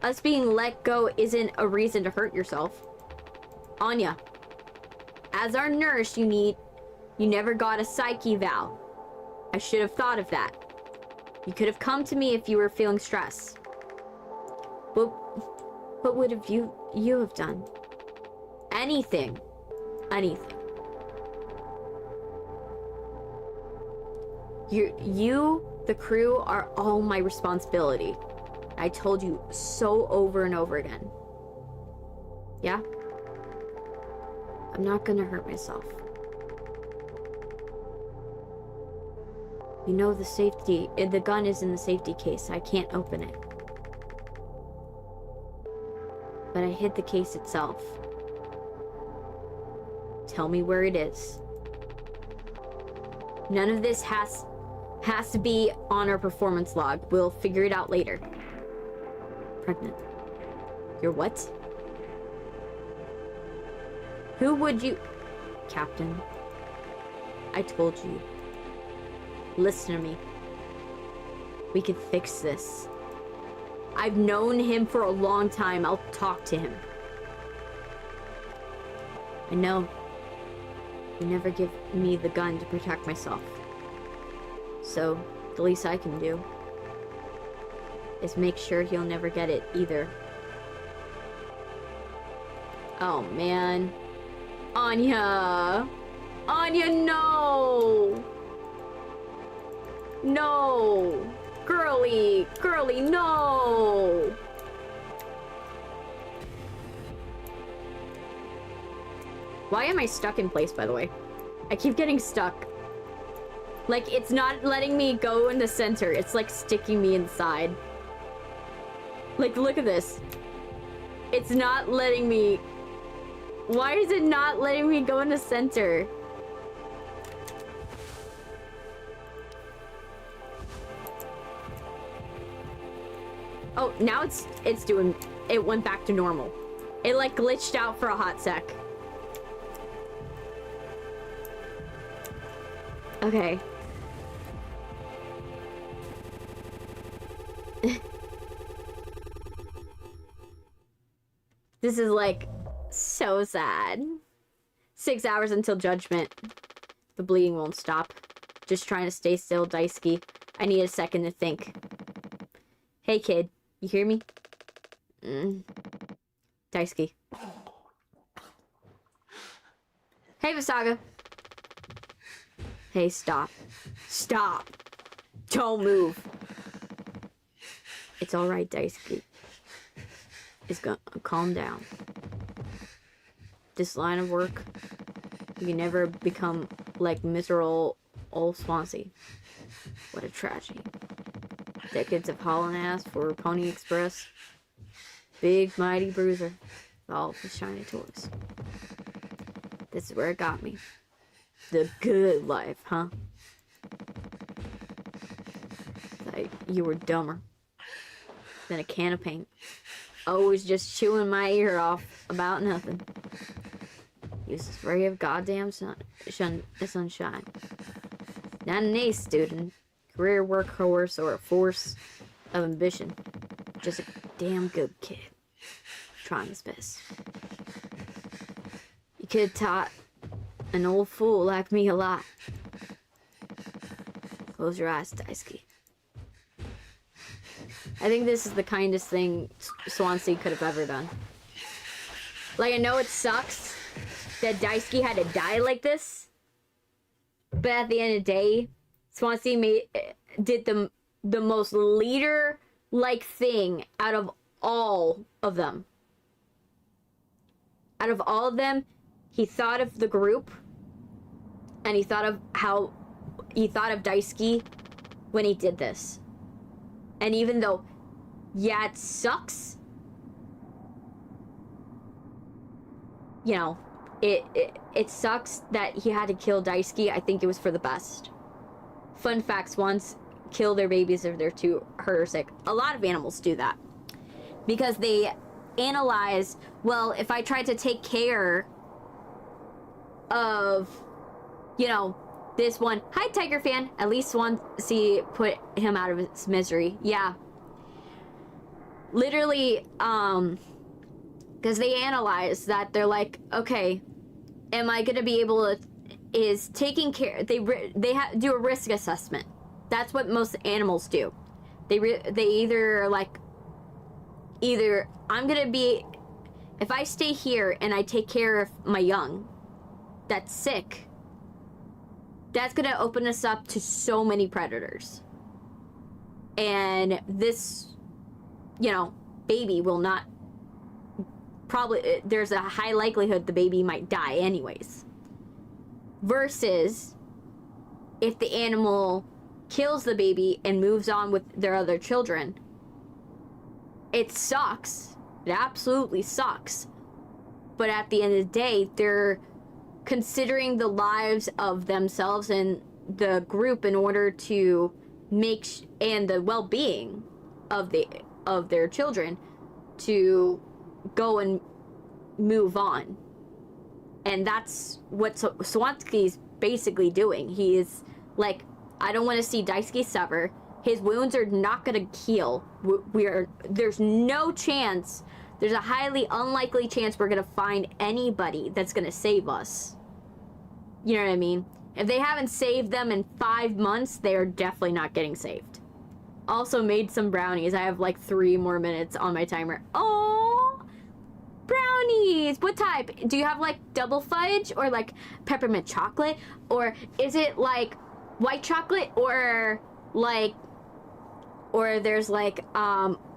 Us being let go isn't a reason to hurt yourself. Anya, as our nurse, you never got a psyche eval. I should have thought of that. You could have come to me if you were feeling stressed. What would have you have done? Anything. Anything. You, the crew, are all my responsibility. I told you so over and over again. Yeah? I'm not gonna hurt myself. You know the gun is in the safety case. I can't open it. But I hid the case itself. Tell me where it is. None of this has to be on our performance log. We'll figure it out later. Pregnant. You're what? Who would you... Captain. I told you. Listen to me. We can fix this. I've known him for a long time. I'll talk to him. I know. You never give me the gun to protect myself. So, the least I can do is make sure he'll never get it either. Oh, man. Anya! Anya, no! No! Girly! Girly, no! Why am I stuck in place, by the way? I keep getting stuck. Like, it's not letting me go in the center. It's, like, sticking me inside. Like, look at this. It's not letting me... Why is it not letting me go in the center? Oh, now it's doing... It went back to normal. It, like, glitched out for a hot sec. Okay. This is, like, so sad. 6 hours until judgment. The bleeding won't stop. Just trying to stay still, Daisuke. I need a second to think. Hey, kid. You hear me? Daisuke. Hey, Visaga. Hey, stop. Stop. Don't move. It's alright, Daisuke. It's gonna calm down. This line of work, you can never become like miserable old Swansea. What a tragedy. Decades of hauling ass for Pony Express. Big mighty bruiser. All the shiny toys. This is where it got me. The good life, huh? Like you were dumber than a can of paint. Always just chewing my ear off about nothing. Useless ray of goddamn sunshine. Not an A student, career workhorse, or a force of ambition. Just a damn good kid. Trying his best. You could have taught an old fool like me a lot. Close your eyes, Daisuke. I think this is the kindest thing Swansea could have ever done. Like, I know it sucks that Daisuke had to die like this, but at the end of the day, Swansea did the most leader-like thing out of all of them. Out of all of them, he thought of the group, and he thought of Daisuke when he did this. And even though, yeah, it sucks, you know, it sucks that he had to kill Daisuke. I think it was for the best. Fun fact, swans kill their babies if they're too hurt or sick. A lot of animals do that. Because they analyze, well, if I tried to take care of, you know, this one. Hi, Tiger fan. At least Swansea put him out of his misery. Yeah. Literally, because they analyze that. They're like, okay, am I going to be able to, is taking care, they do a risk assessment. That's what most animals do. They either like, I'm going to be, if I stay here and I take care of my young that's sick, that's going to open us up to so many predators. And this, you know, baby will not, probably, there's a high likelihood the baby might die anyways. Versus, if the animal kills the baby and moves on with their other children, it sucks. It absolutely sucks. But at the end of the day, they're considering the lives of themselves and the group in order to make and the well-being of their children to go and move on. And that's what Swansky's basically doing. He is like, I don't want to see Daisuke suffer. His wounds are not going to heal. There's no chance. There's a highly unlikely chance we're going to find anybody that's going to save us. You know what I mean? If they haven't saved them in 5 months, they are definitely not getting saved. Also made some brownies. I have like 3 more minutes on my timer. Oh, brownies. What type? Do you have like double fudge or like peppermint chocolate? Or is it like white chocolate or like, or there's like,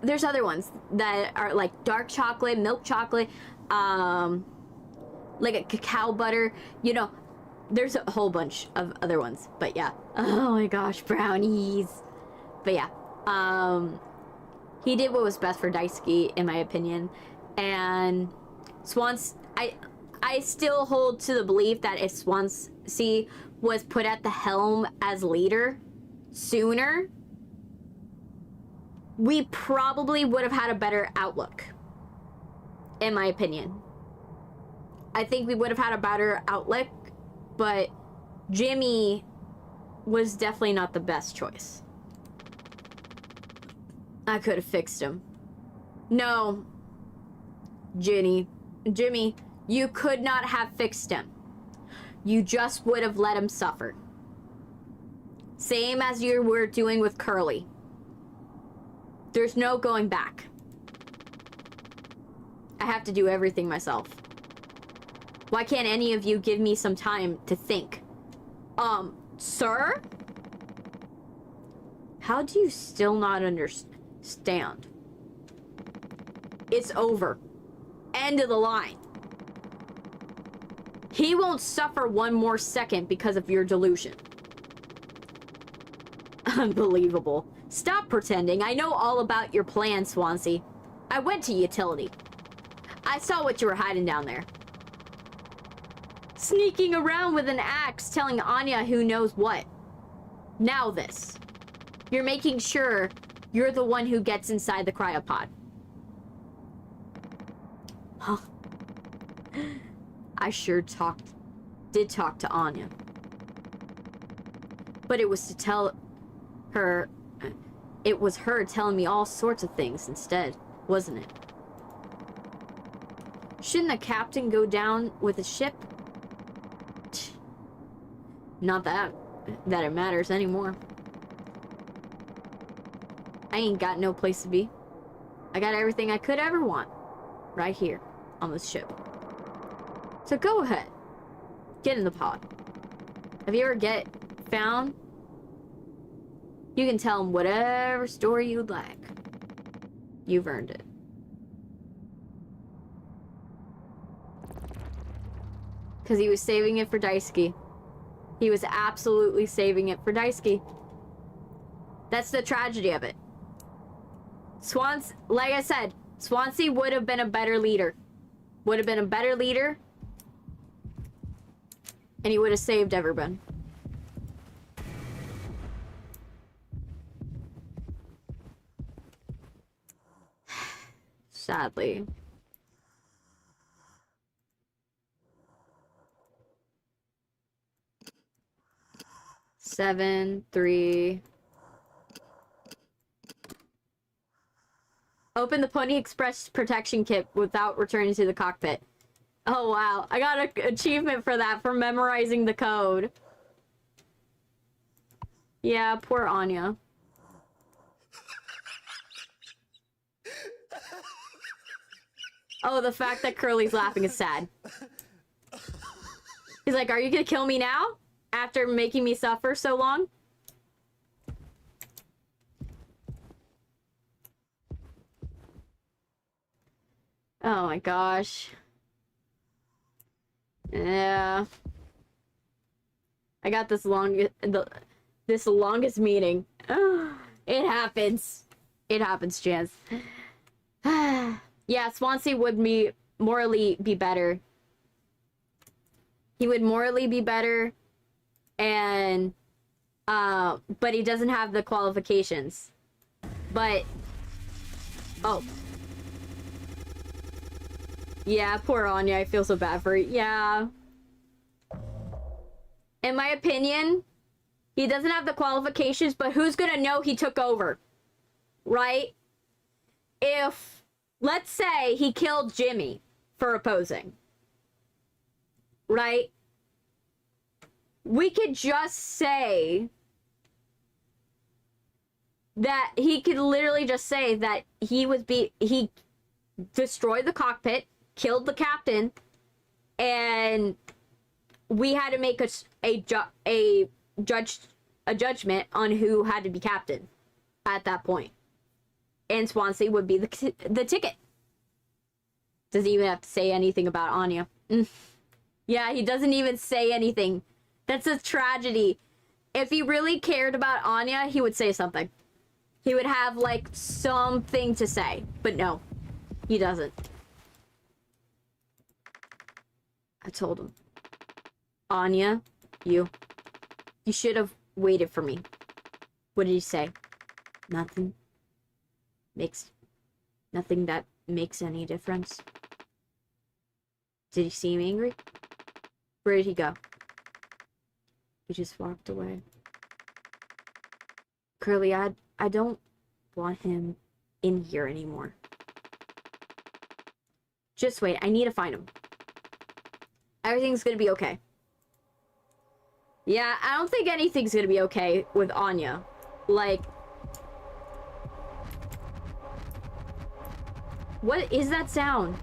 there's other ones that are like dark chocolate, milk chocolate, like a cacao butter, you know, there's a whole bunch of other ones, but yeah. Oh my gosh, brownies. But yeah, he did what was best for Daisuke, in my opinion. And I still hold to the belief that if Swansea was put at the helm as leader sooner, we probably would have had a better outlook, in my opinion. I think we would have had a better outlook, but Jimmy was definitely not the best choice. I could have fixed him. No, Jimmy, you could not have fixed him. You just would have let him suffer. Same as you were doing with Curly. There's no going back. I have to do everything myself. Why can't any of you give me some time to think? Sir? How do you still not understand? It's over. End of the line. He won't suffer 1 more second because of your delusion. Unbelievable. Stop pretending. I know all about your plan, Swansea. I went to utility. I saw what you were hiding down there. Sneaking around with an axe, telling Anya who knows what. Now this. You're making sure you're the one who gets inside the cryopod. Huh. I sure did talk to Anya. But it was to tell her... It was her telling me all sorts of things instead, wasn't it? Shouldn't a captain go down with a ship? Not that it matters anymore. I ain't got no place to be. I got everything I could ever want right here on this ship. So go ahead. Get in the pod. If you ever get found, you can tell him whatever story you'd like. You've earned it. Because he was saving it for Daisuke. He was absolutely saving it for Daisuke. That's the tragedy of it. Like I said, Swansea would have been a better leader. Would have been a better leader. And he would have saved everyone. Sadly. Seven, 3. Open the Pony Express protection kit without returning to the cockpit. Oh, wow. I got an achievement for that, for memorizing the code. Yeah, poor Anya. Oh, the fact that Curly's laughing is sad. He's like, are you gonna kill me now? After making me suffer so long? Oh my gosh. Yeah. I got this longest meeting. It happens. It happens, Chance. Yeah, Swansea would morally be better. He would morally be better, and but he doesn't have the qualifications. But oh. Yeah, poor Anya. I feel so bad for her. Yeah. In my opinion, he doesn't have the qualifications, but who's gonna know he took over? Right? If, let's say, he killed Jimmy for opposing. Right? We could just say that he could literally just say that he destroyed the cockpit, killed the captain, and we had to make a judgment on who had to be captain at that point. And Swansea would be the ticket. Doesn't even have to say anything about Anya. Yeah, he doesn't even say anything. That's a tragedy. If he really cared about Anya, he would say something. He would have, like, something to say. But no, he doesn't. I told him, Anya, you should have waited for me. What did he say? Nothing. Nothing that makes any difference. Did he seem angry? Where did he go? He just walked away. Curly, I don't want him in here anymore. Just wait, I need to find him. Everything's gonna be okay. Yeah, I don't think anything's gonna be okay with Anya. Like, what is that sound?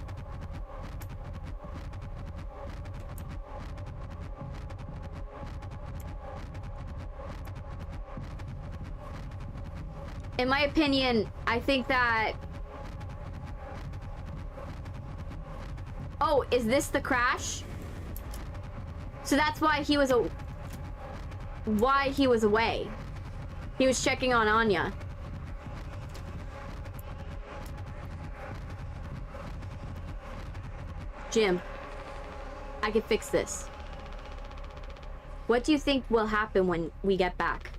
In my opinion, I think that... Oh, is this the crash? So that's why he was away. He was checking on Anya. Jim, I can fix this. What do you think will happen when we get back?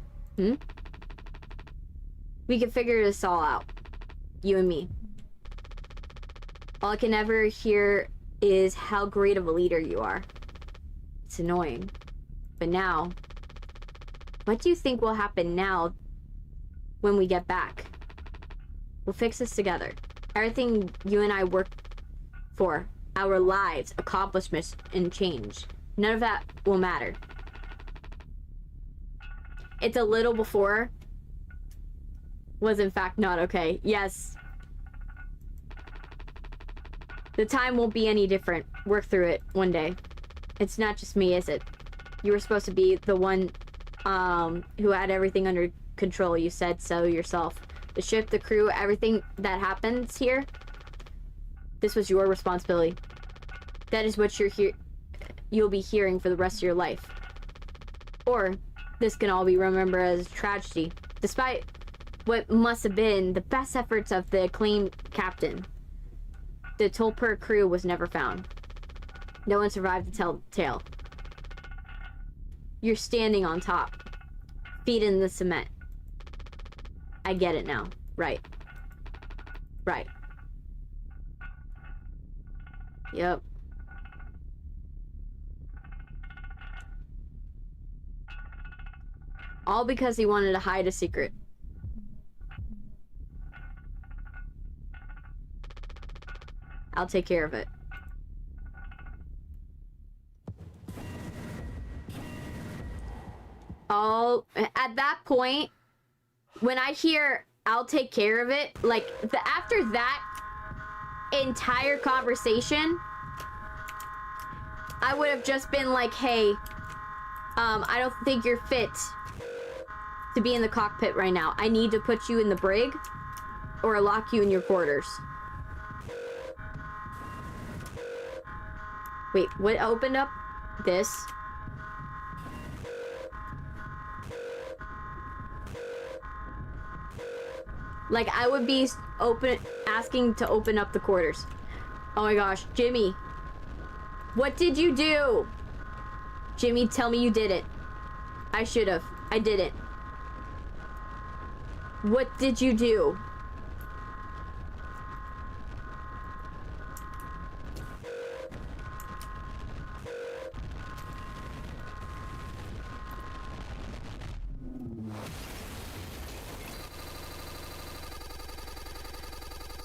We can figure this all out. You and me. All I can ever hear is how great of a leader you are. It's annoying. But now, what do you think will happen now when we get back? We'll fix this together. Everything you and I work for, our lives, accomplishments, and change, none of that will matter. It's a little before was in fact not okay. Yes. The time won't be any different. Work through it one day. It's not just me, is it? You were supposed to be the one who had everything under control. You said so yourself. The ship, the crew, everything that happens here, this was your responsibility. That is what you'll be hearing for the rest of your life. Or this can all be remembered as a tragedy, despite what must have been the best efforts of the acclaimed captain. The Tulper crew was never found. No one survived to tell the tale. You're standing on top, feet in the cement. I get it now. Right. Right. Yep. All because he wanted to hide a secret. I'll take care of it. At that point, when I hear I'll take care of it, like, after that entire conversation, I would have just been like, hey, I don't think you're fit to be in the cockpit right now. I need to put you in the brig or lock you in your quarters. Wait, what opened up? This. Like, I would be asking to open up the quarters. Oh my gosh, Jimmy. What did you do? Jimmy, tell me you did it. I should have. I didn't. What did you do?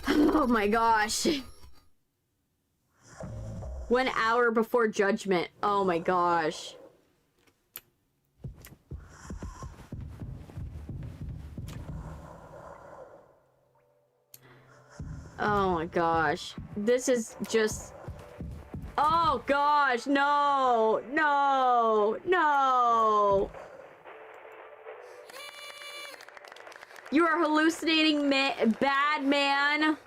Oh my gosh. 1 hour before judgment. Oh my gosh. Oh my gosh. This is just... Oh gosh, no! No! No! You are hallucinating, bad man!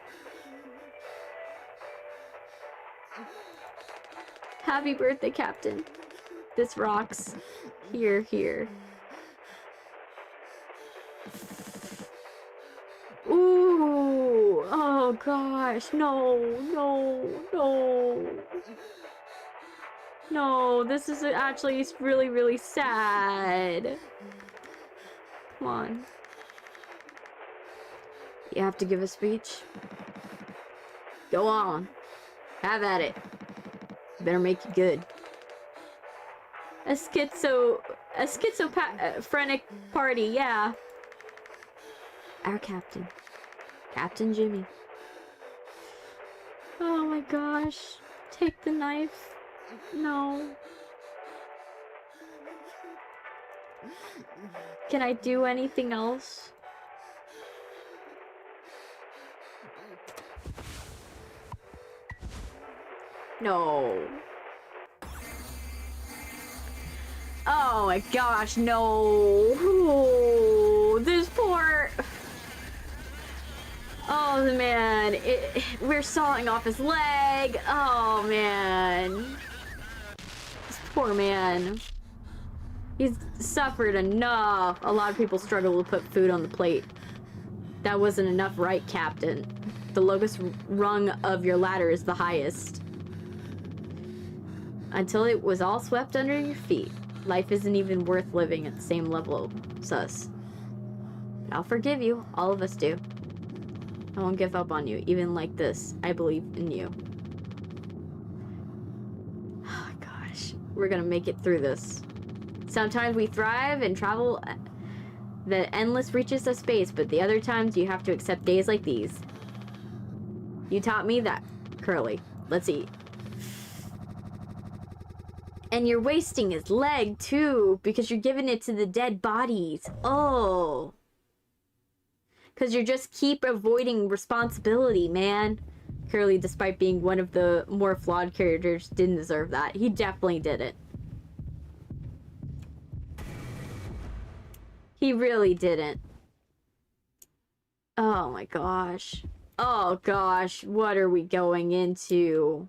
Happy birthday, Captain. This rocks. Here, here. Ooh! Oh gosh, no, no, no. No, this is actually really, really sad. Come on. You have to give a speech? Go on. Have at it. Better make it good. A schizophrenic party, yeah. Our captain. Captain Jimmy. Oh my gosh. Take the knife. No. Can I do anything else? No. Oh my gosh, no. Ooh, this poor... Oh man, we're sawing off his leg. Oh man. This poor man. He's suffered enough. A lot of people struggle to put food on the plate. That wasn't enough, right, Captain? The lowest rung of your ladder is the highest. Until it was all swept under your feet, life isn't even worth living at the same level as us. I'll forgive you. All of us do. I won't give up on you. Even like this, I believe in you. We're gonna make it through this. Sometimes we thrive and travel the endless reaches of space, but the other times you have to accept days like these. You taught me that, Curly. Let's eat. And you're wasting his leg, too, because you're giving it to the dead bodies. Oh. Because you just keep avoiding responsibility, man. Curly, despite being one of the more flawed characters, didn't deserve that. He definitely didn't. He really didn't. Oh my gosh. Oh gosh, what are we going into?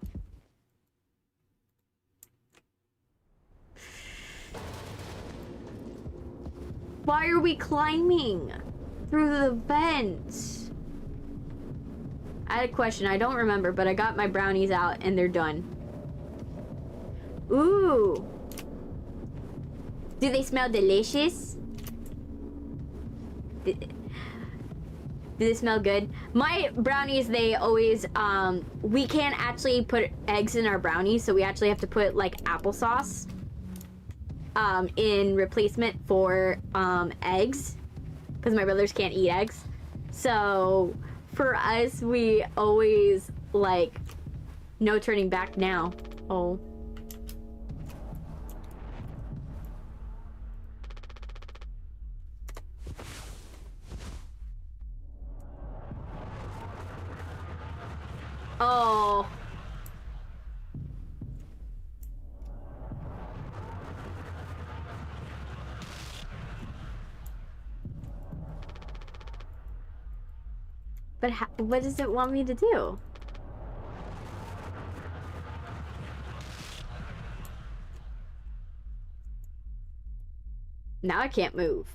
Why are we climbing through the vent? I had a question, I don't remember, but I got my brownies out and they're done. Ooh. Do they smell delicious? Do they smell good? My brownies, they always, we can't actually put eggs in our brownies, so we actually have to put, like, applesauce, in replacement for, eggs, because my brothers can't eat eggs. So, for us, we always, like, no turning back now. Oh. Oh. But what does it want me to do? Now I can't move.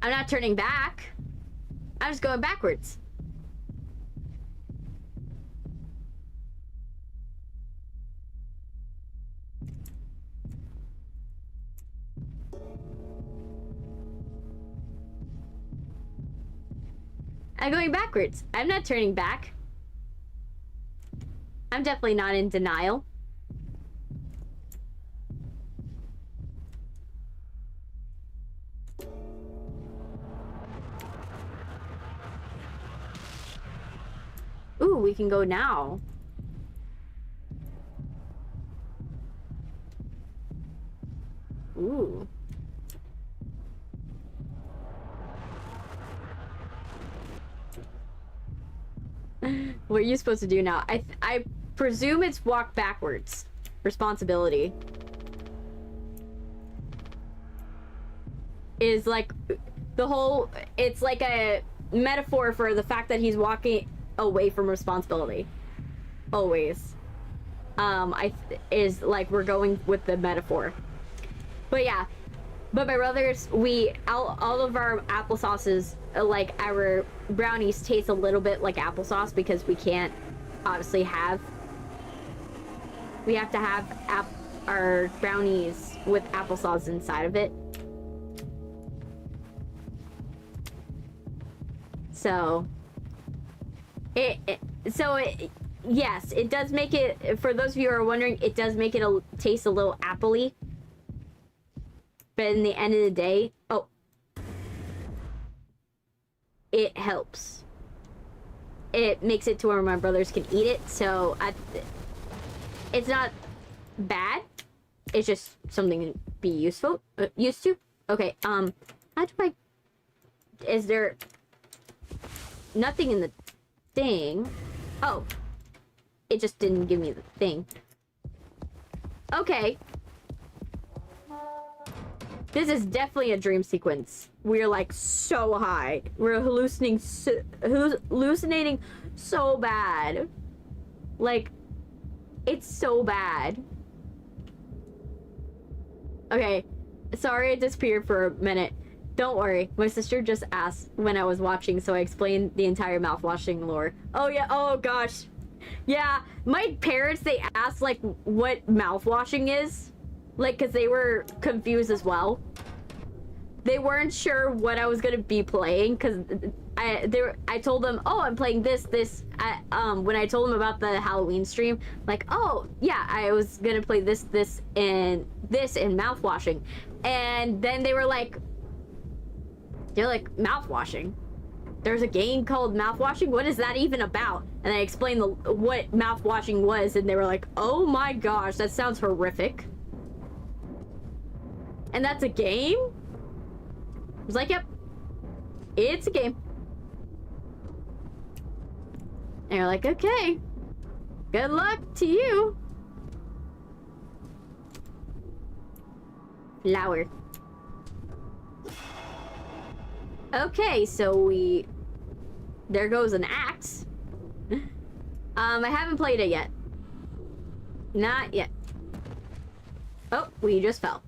I'm not turning back. I'm just going backwards. I'm going backwards. I'm not turning back. I'm definitely not in denial. Ooh, we can go now. Ooh. What are you supposed to do now? I presume it's walk backwards. Responsibility. Is like the whole, it's like a metaphor for the fact that he's walking away from responsibility. Always. Is like we're going with the metaphor. But yeah. But my brothers, all of our applesauces, like our brownies taste a little bit like applesauce because we can't obviously we have to have our brownies with applesauce inside of it. So, yes, it does make it, for those of you who are wondering, it does make it taste a little appley. But in the end of the day, it helps. It makes it to where my brothers can eat it, so it's not bad. It's just something to be used to. Okay, how do is there nothing in the thing? Oh, it just didn't give me the thing. Okay. This is definitely a dream sequence. We're like so high. We're hallucinating so bad. Like, it's so bad. Okay, sorry I disappeared for a minute. Don't worry, my sister just asked when I was watching, so I explained the entire mouthwashing lore. Oh yeah, oh gosh. Yeah, my parents, they asked, like, what mouthwashing is. Like, because they were confused as well. They weren't sure what I was going to be playing, because I told them, oh, I'm playing this. When I told them about the Halloween stream, like, oh, yeah, I was going to play this, and mouthwashing. And then they're like, mouthwashing? There's a game called Mouthwashing? What is that even about? And I explained what mouthwashing was, and they were like, oh my gosh, that sounds horrific. And that's a game? I was like, yep, it's a game. And you're like, okay, good luck to you. Flower. Okay, so there goes an axe. I haven't played it yet. Not yet. Oh, we just fell.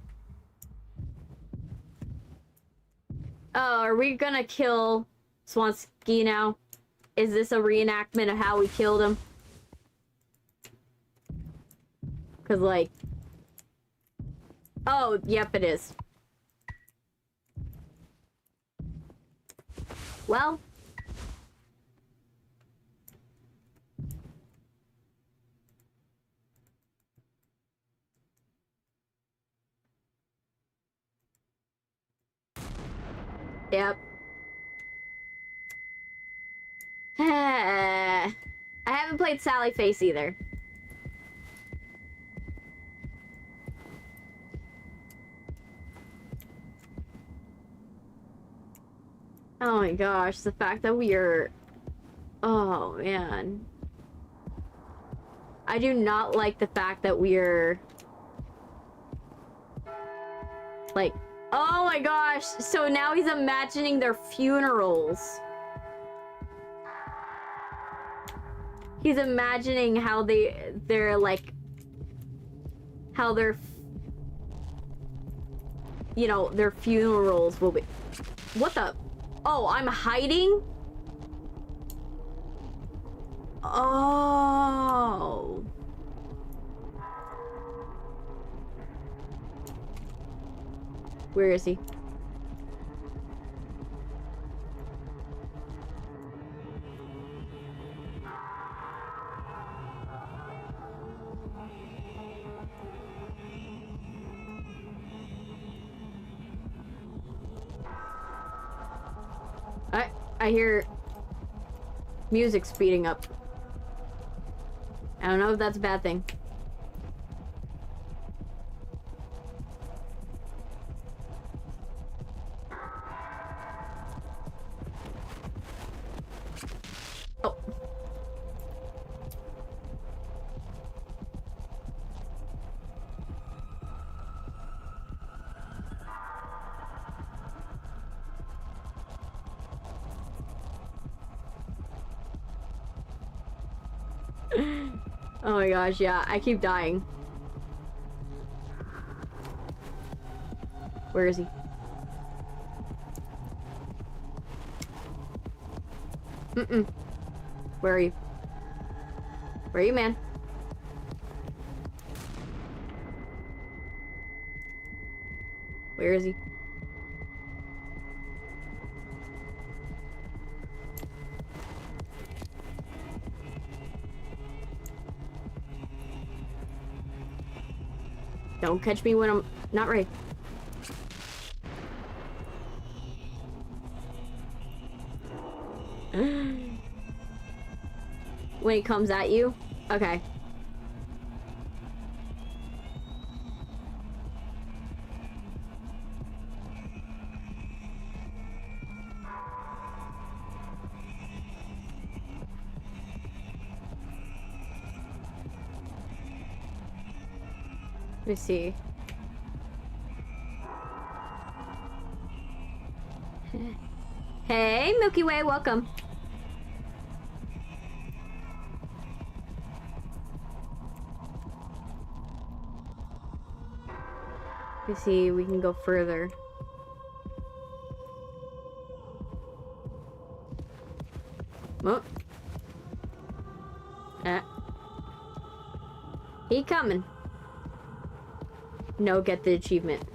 Oh, are we gonna kill Swansky now? Is this a reenactment of how we killed him? Cause like... Oh, yep, it is. Well... Yep. I haven't played Sally Face either. Oh my gosh, the fact that we are... Oh, man. I do not like the fact that we're... Like... Oh my gosh, so now he's imagining their funerals. He's imagining how they're like... How their... You know, their funerals will be... What the... Oh, I'm hiding? Oh. Where is he? I hear music speeding up. I don't know if that's a bad thing. Oh. Oh my gosh, yeah, I keep dying. Where is he? Mm-mm. Where are you? Where are you, man? Where is he? Don't catch me when I'm not ready. When he comes at you? Okay. Let me see. Hey, Milky Way, welcome. Let me see, we can go further. Oh. He coming. No, get the achievement.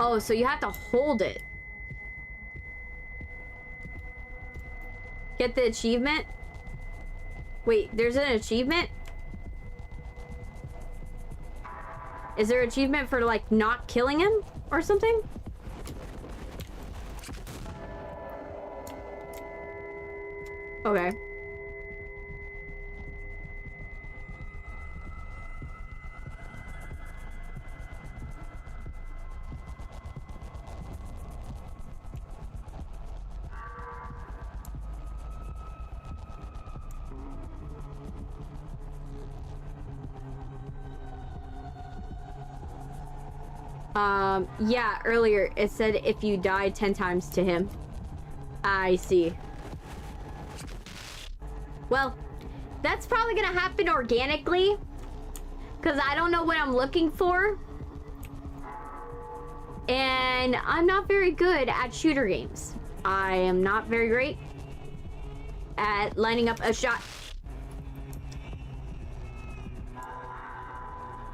Oh, so you have to hold it. Get the achievement? Wait, there's an achievement? Is there an achievement for, like, not killing him or something? Okay. Yeah, earlier it said if you die 10 times to him. I see. Well, that's probably gonna happen organically, because I don't know what I'm looking for. And I'm not very good at shooter games. I am not very great at lining up a shot.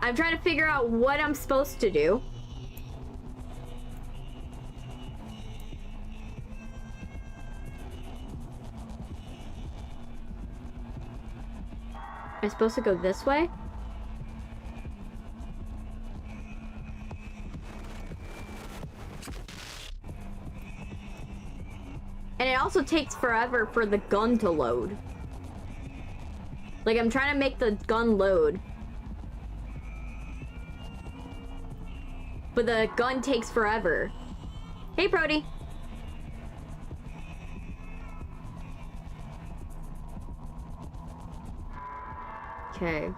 I'm trying to figure out what I'm supposed to do. Am I supposed to go this way? And it also takes forever for the gun to load. Like, I'm trying to make the gun load. But the gun takes forever. Hey, Brody. Okay.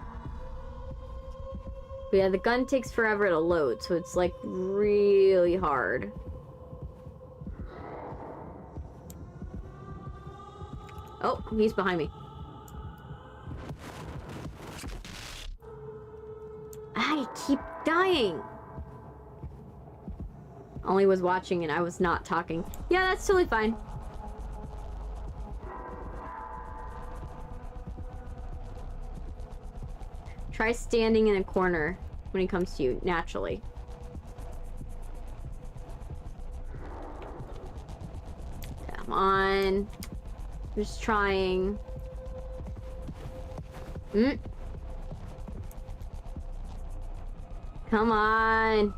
But yeah, the gun takes forever to load, so it's like really hard. Oh, he's behind me. I keep dying. Only was watching and I was not talking. Yeah, that's totally fine. Try standing in a corner when he comes to you, naturally. Come on. Just trying. Come on.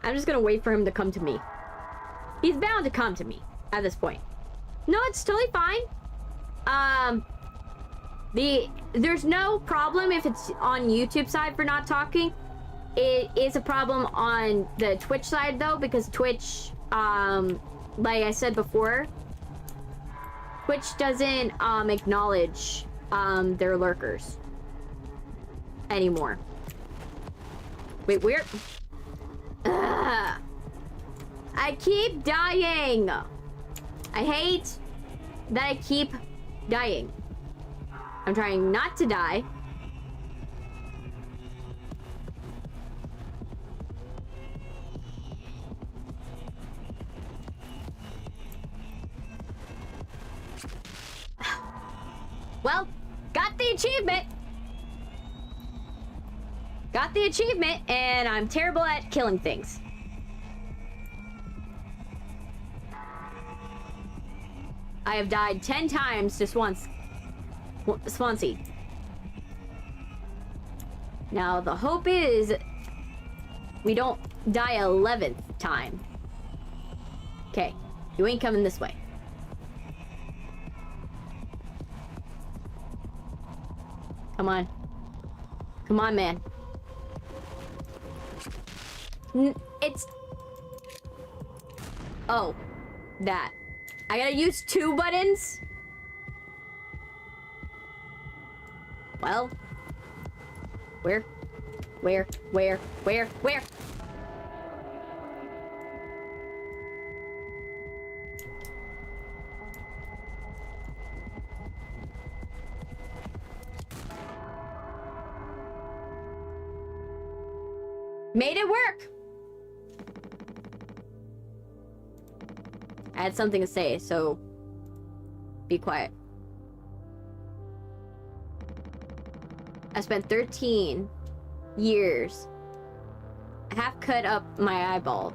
I'm just gonna wait for him to come to me. He's bound to come to me at this point. No, it's totally fine. There's no problem if it's on YouTube side for not talking. It is a problem on the Twitch side though, because Twitch, like I said before, Twitch doesn't acknowledge their lurkers anymore. Wait, where? Ugh. I keep dying. I hate that I keep dying. I'm trying not to die. Well, got the achievement. Got the achievement, and I'm terrible at killing things. I have died 10 times just once. Swansea. Now, the hope is we don't die 11th time. Okay, you ain't coming this way. Come on. Come on, man. It's... Oh, that. I gotta use 2 buttons? Well, where? Made it work. I had something to say, so be quiet. I spent 13 years half cut up my eyeball.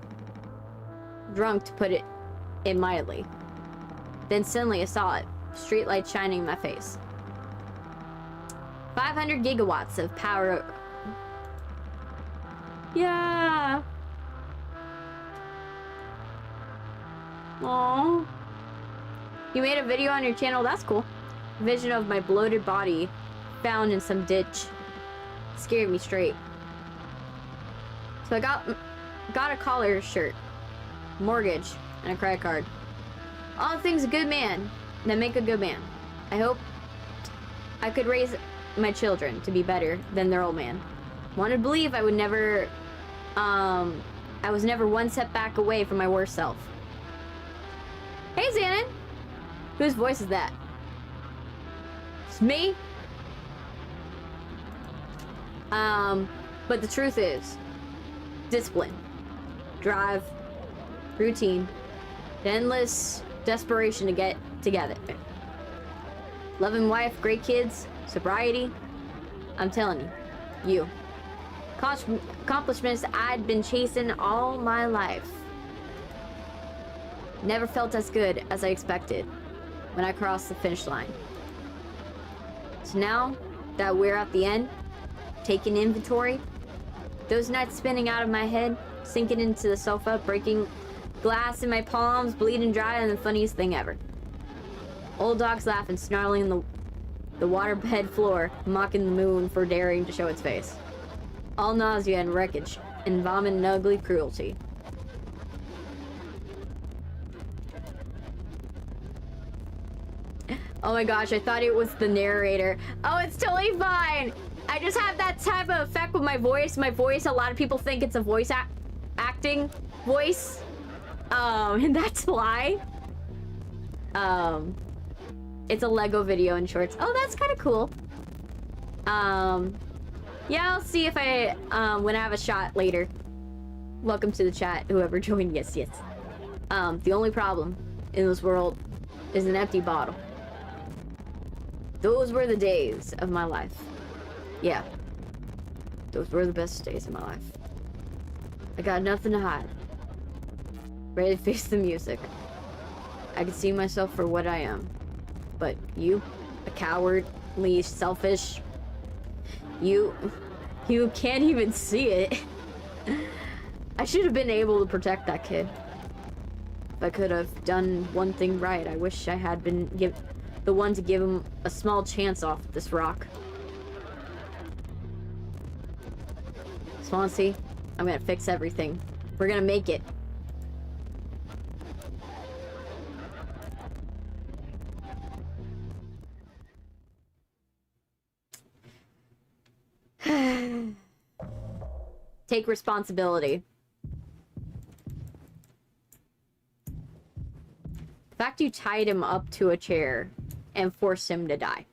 Drunk, to put it mildly. Then suddenly I saw it. Streetlight shining in my face. 500 gigawatts of power. Yeah. Aww. You made a video on your channel? That's cool. Vision of my bloated body found in some ditch. Scared me straight. So I got a collar shirt, mortgage, and a credit card. All things a good man that make a good man. I hope I could raise my children to be better than their old man. Wanted to believe I would never, I was never one step back away from my worst self. Hey, Xanon! Whose voice is that? It's me? But the truth is, discipline, drive, routine, the endless desperation to get together. Loving wife, great kids, sobriety. I'm telling you. Accomplishments I'd been chasing all my life. Never felt as good as I expected when I crossed the finish line. So now that we're at the end, taking inventory, those nights spinning out of my head, sinking into the sofa, breaking glass in my palms, bleeding dry, and the funniest thing ever. Old dogs laughing, snarling in the waterbed floor, mocking the moon for daring to show its face. All nausea and wreckage, and vomit and ugly cruelty. Oh my gosh, I thought it was the narrator. Oh, it's totally fine! I just have that type of effect with my voice. My voice, a lot of people think it's a voice acting voice. And that's why. It's a Lego video in shorts. Oh, that's kind of cool. Yeah, I'll see if I, when I have a shot later. Welcome to the chat, whoever joined. Yes, yes. The only problem in this world is an empty bottle. Those were the days of my life. Yeah. Those were the best days of my life. I got nothing to hide. Ready to face the music. I can see myself for what I am. But you, a cowardly, selfish... You can't even see it. I should have been able to protect that kid. If I could have done one thing right, I wish I had been the one to give him a small chance off this rock. Swansea, I'm gonna fix everything. We're gonna make it. Take responsibility. The fact you tied him up to a chair and forced him to die.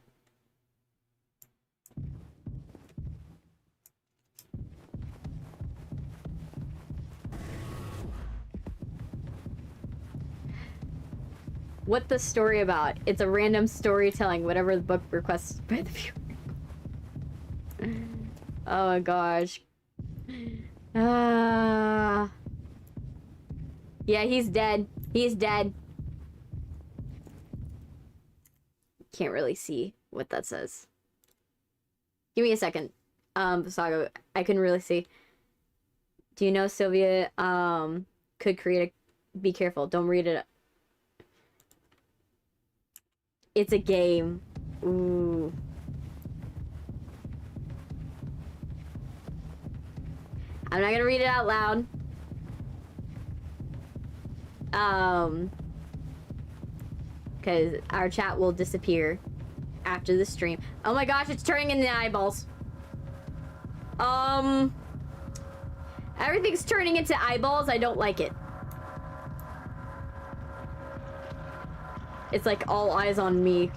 What the story about? It's a random storytelling, whatever the book requests by the viewer. Oh my gosh. Yeah, he's dead. He's dead. Can't really see what that says. Give me a second. Saga, I couldn't really see. Do you know Sylvia could create a... Be careful, don't read it. It's a game. Ooh. I'm not gonna read it out loud. Because our chat will disappear after the stream. Oh my gosh, it's turning into eyeballs. Everything's turning into eyeballs. I don't like it. It's like all eyes on me.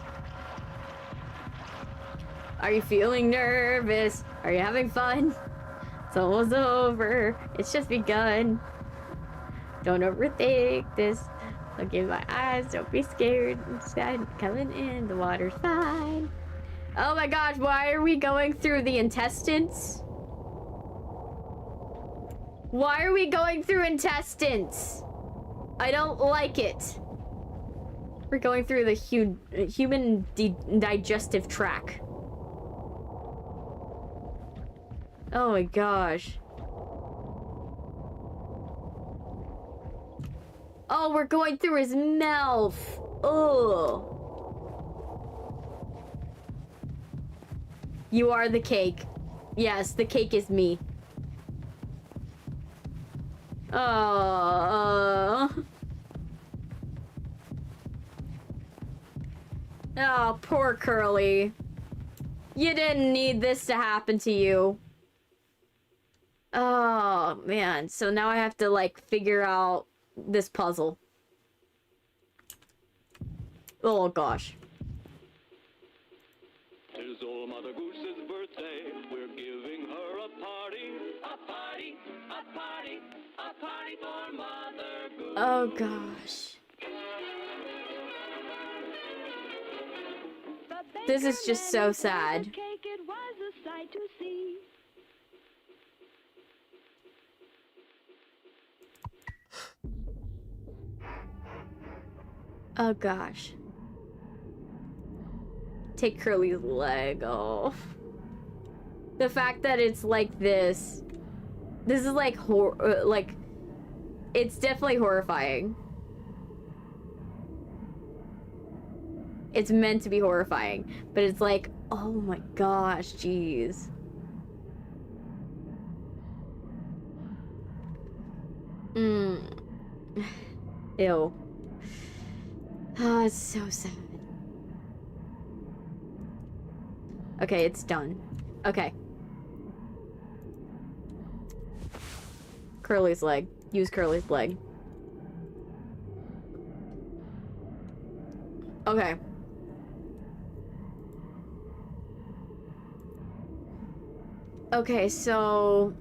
Are you feeling nervous? Are you having fun? It's almost over. It's just begun. Don't overthink this. Look in my eyes, don't be scared. Instead, coming in, the water's fine. Oh my gosh, why are we going through the intestines? Why are we going through intestines? I don't like it. We're going through the human digestive tract. Oh my gosh. Oh, we're going through his mouth. Ugh. You are the cake. Yes, the cake is me. Oh, poor Curly. You didn't need this to happen to you. Oh, man. So now I have to, like, figure out this puzzle. Oh, gosh. Tis old Mother Goose's birthday. We're giving her a party. A party, a party, a party for Mother Goose. Oh, gosh. This is just so sad. It was a sight to see. Oh, gosh. Take Curly's leg off. The fact that it's like this. This is like like it's definitely horrifying. It's meant to be horrifying, but it's like, oh my gosh, jeez. Ew. Oh, it's so sad. Okay, it's done. Okay. Curly's leg. Use Curly's leg. Okay. Okay, so...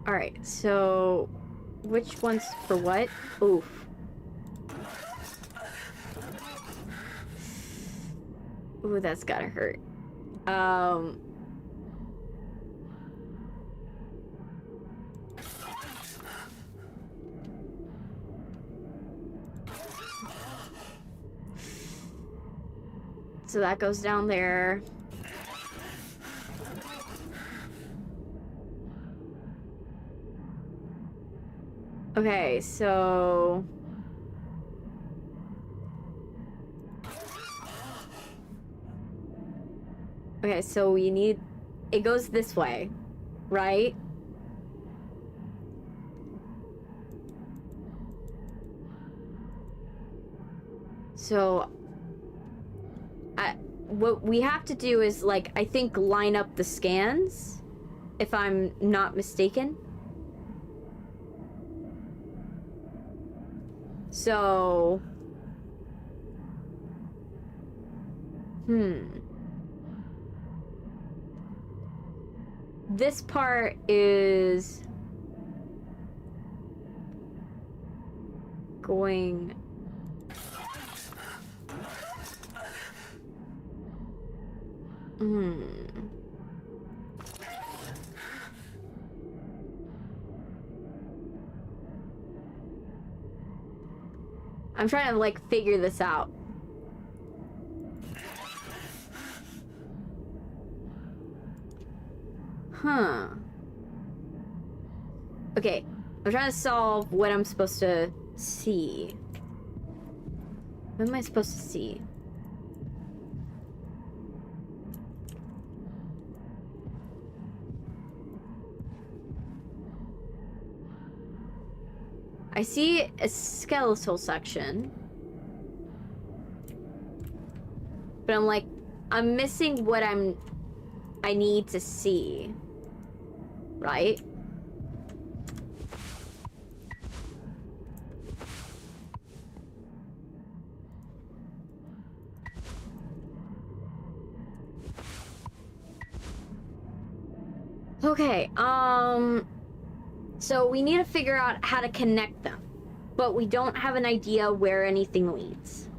Alright, so... Which one's for what? Oof. Ooh, that's gotta hurt. So that goes down there. Okay, so... Okay, so we need... It goes this way, right? So... what we have to do is, like, I think line up the scans, if I'm not mistaken. So... This part is... going... I'm trying to, like, figure this out. Huh. Okay, I'm trying to solve what I'm supposed to see. What am I supposed to see? I see a skeletal section. But I'm like, I'm missing what I need to see. Right? Okay, so we need to figure out how to connect them, but we don't have an idea where anything leads.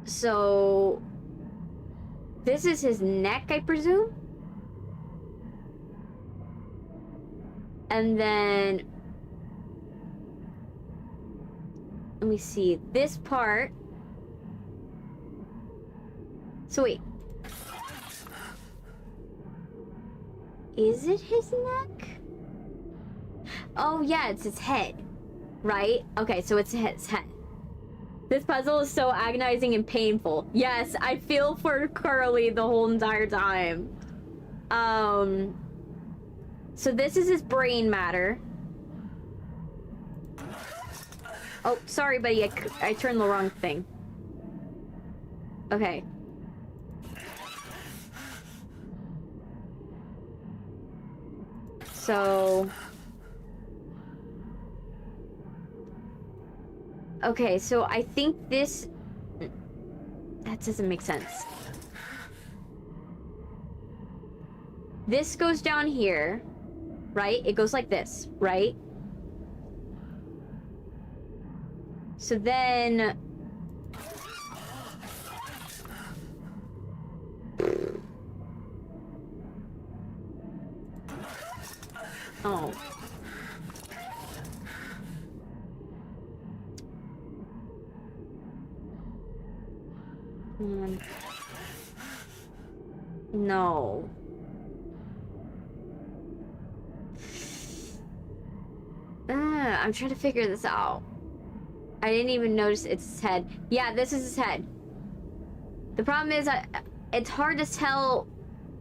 So this is his neck, I presume? And then let me see this part. So wait. Is it his neck? Oh yeah, it's his head. Right? Okay, so it's his head. This puzzle is so agonizing and painful. Yes, I feel for Curly the whole entire time. So this is his brain matter. Oh, sorry, buddy. I turned the wrong thing. Okay. So... Okay, so I think this... That doesn't make sense. This goes down here, right? It goes like this, right? So then... Oh. No. I'm trying to figure this out. I didn't even notice it's his head. Yeah, this is his head. The problem is, it's hard to tell.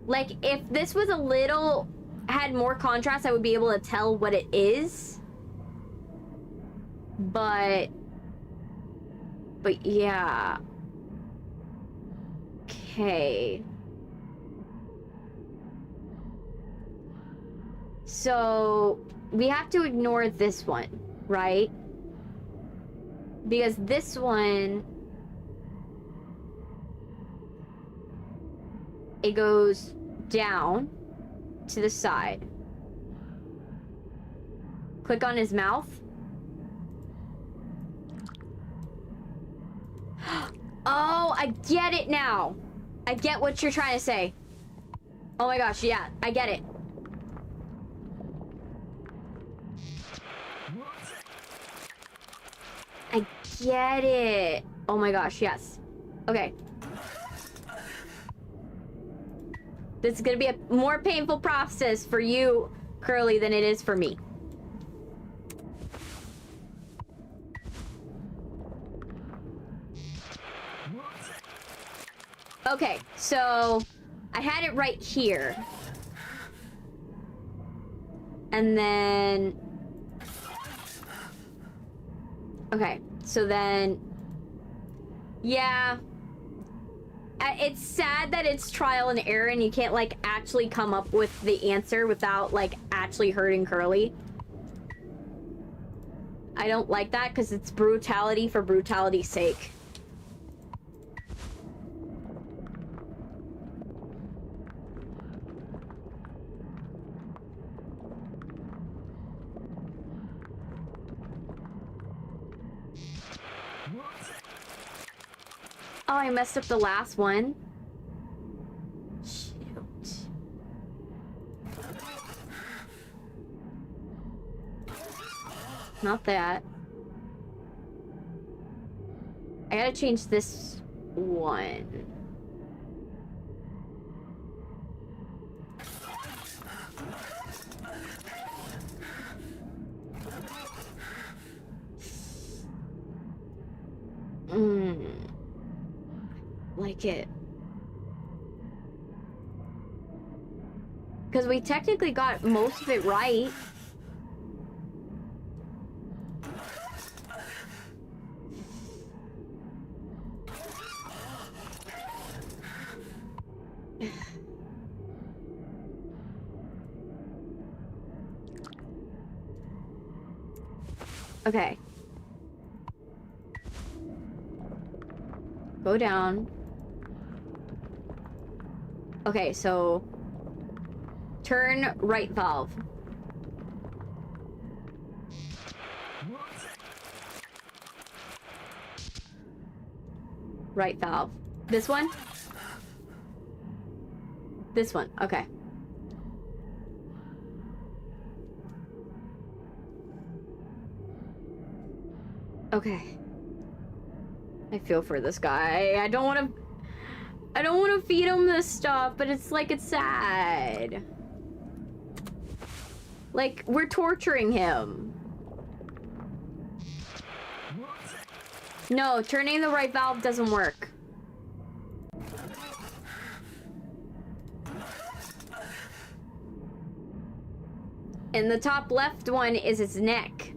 Like, if this was a little... had more contrast, I would be able to tell what it is. But yeah. Okay. So we have to ignore this one, right? Because this one, it goes down to the side. Click on his mouth. Oh, I get it now. I get what you're trying to say. Oh my gosh, yeah, I get it. I get it. Oh my gosh, yes. Okay. This is gonna be a more painful process for you, Curly, than it is for me. Okay, so I had it right here. And then... Okay, so then... Yeah. It's sad that it's trial and error and you can't, like, actually come up with the answer without, like, actually hurting Curly. I don't like that because it's brutality for brutality's sake. Oh, I messed up the last one. Shoot. Not that. I gotta change this one. Like it. Because we technically got most of it right. Okay. Go down. Okay, so turn right valve. Right valve. This one? This one. Okay. Okay. I feel for this guy. I don't want to feed him this stuff, but it's like, it's sad. Like, we're torturing him. No, turning the right valve doesn't work. And the top left one is his neck.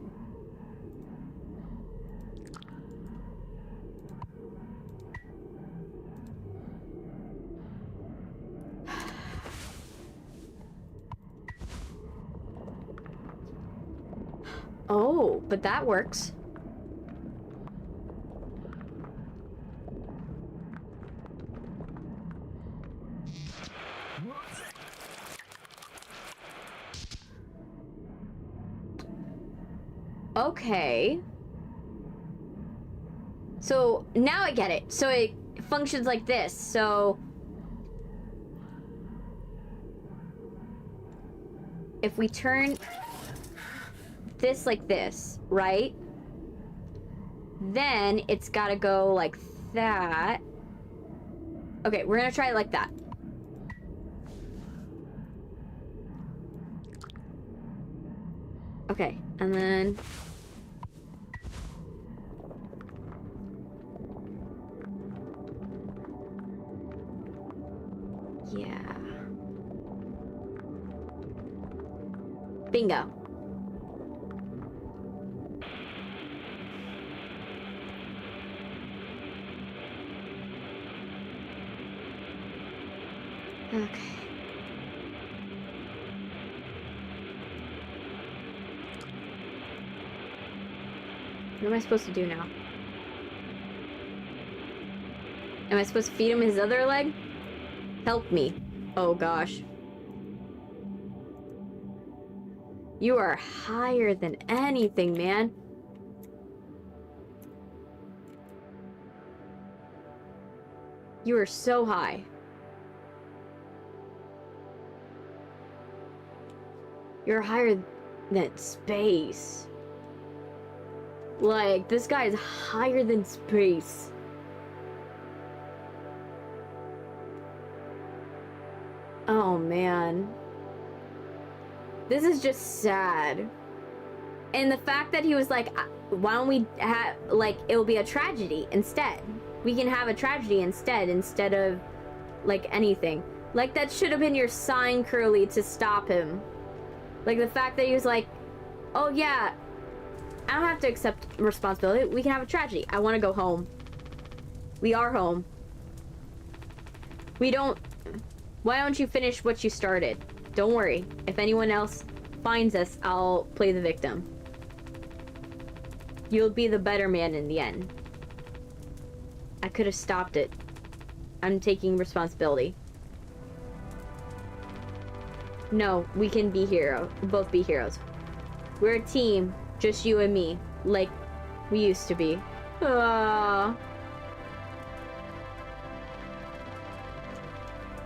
Oh, but that works. Okay. So now I get it. So it functions like this. So if we turn this like this, right? Then it's gotta go like that. Okay, we're gonna try it like that. Okay, and then yeah. Bingo. Okay. What am I supposed to do now? Am I supposed to feed him his other leg? Help me. Oh gosh. You are higher than anything, man. You are so high. You're higher than space. Like, this guy is higher than space. Oh, man. This is just sad. And the fact that he was like, why don't we have, like, it will be a tragedy instead. We can have a tragedy instead of, like, anything. Like, that should have been your sign, Curly, to stop him. Like, the fact that he was like, oh, yeah, I don't have to accept responsibility. We can have a tragedy. I want to go home. We are home. We don't... Why don't you finish what you started? Don't worry. If anyone else finds us, I'll play the victim. You'll be the better man in the end. I could have stopped it. I'm taking responsibility. No, we can be heroes. Both be heroes. We're a team, just you and me, like we used to be.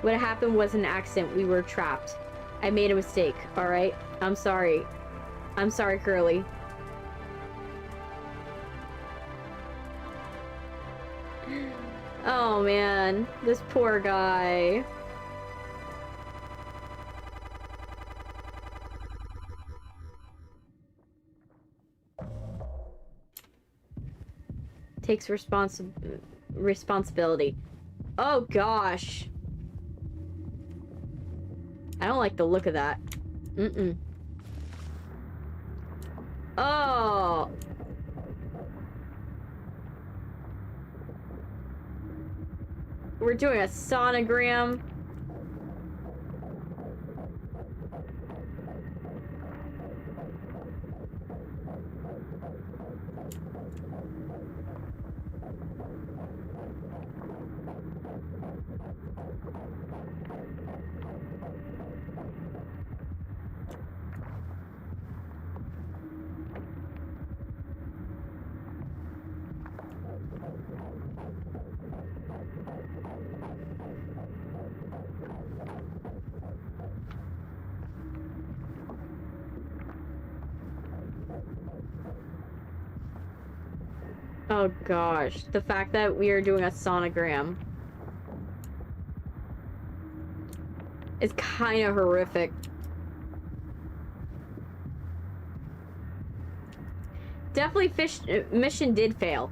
What happened was an accident. We were trapped. I made a mistake, alright? I'm sorry. I'm sorry, Curly. Oh man, this poor guy. Takes responsibility. Oh gosh. I don't like the look of that. Mm-mm. Oh. We're doing a sonogram. Oh gosh, the fact that we are doing a sonogram is kind of horrific. Definitely mission did fail.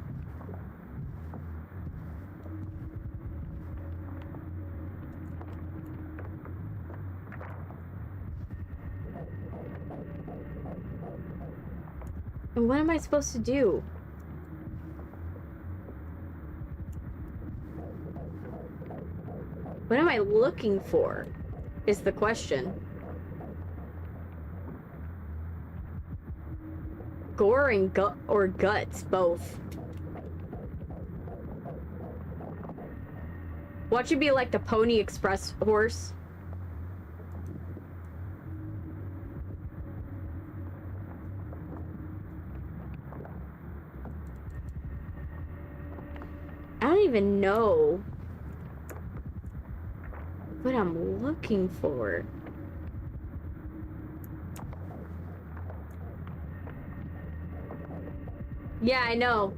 And what am I supposed to do? What am I looking for? Is the question. Gore and or guts, both. Watch it be like the Pony Express horse. I don't even know what I'm looking for. Yeah, I know.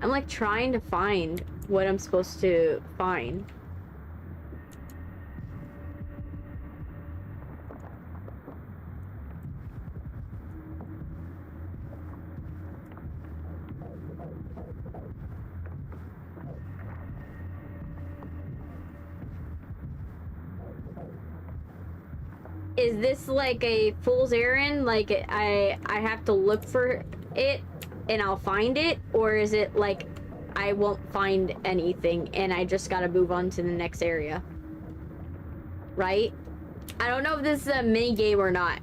I'm like trying to find what I'm supposed to find. Is this like a fool's errand? Like I have to look for it and I'll find it? Or is it like I won't find anything and I just gotta move on to the next area? Right? I don't know if this is a mini game or not.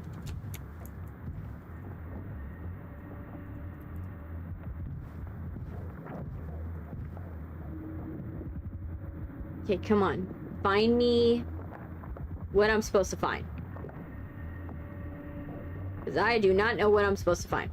Okay, come on. Find me what I'm supposed to find. Because I do not know what I'm supposed to find.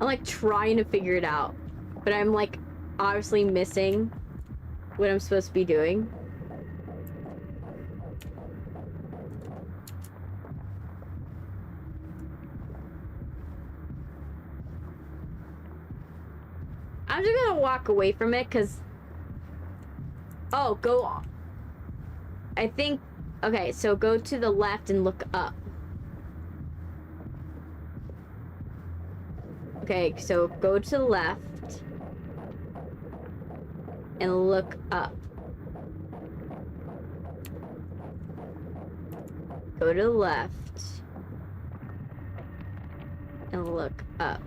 I'm like trying to figure it out, but I'm like obviously missing what I'm supposed to be doing. I'm just gonna walk away from it because, oh, go, I think, okay, so go to the left and look up. Okay, so go to the left and look up. Go to the left and look up.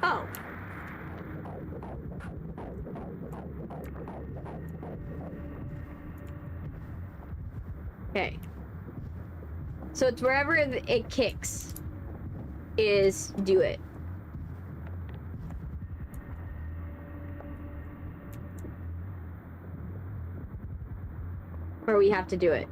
Oh. Okay. So it's wherever it kicks is do it. Where we have to do it.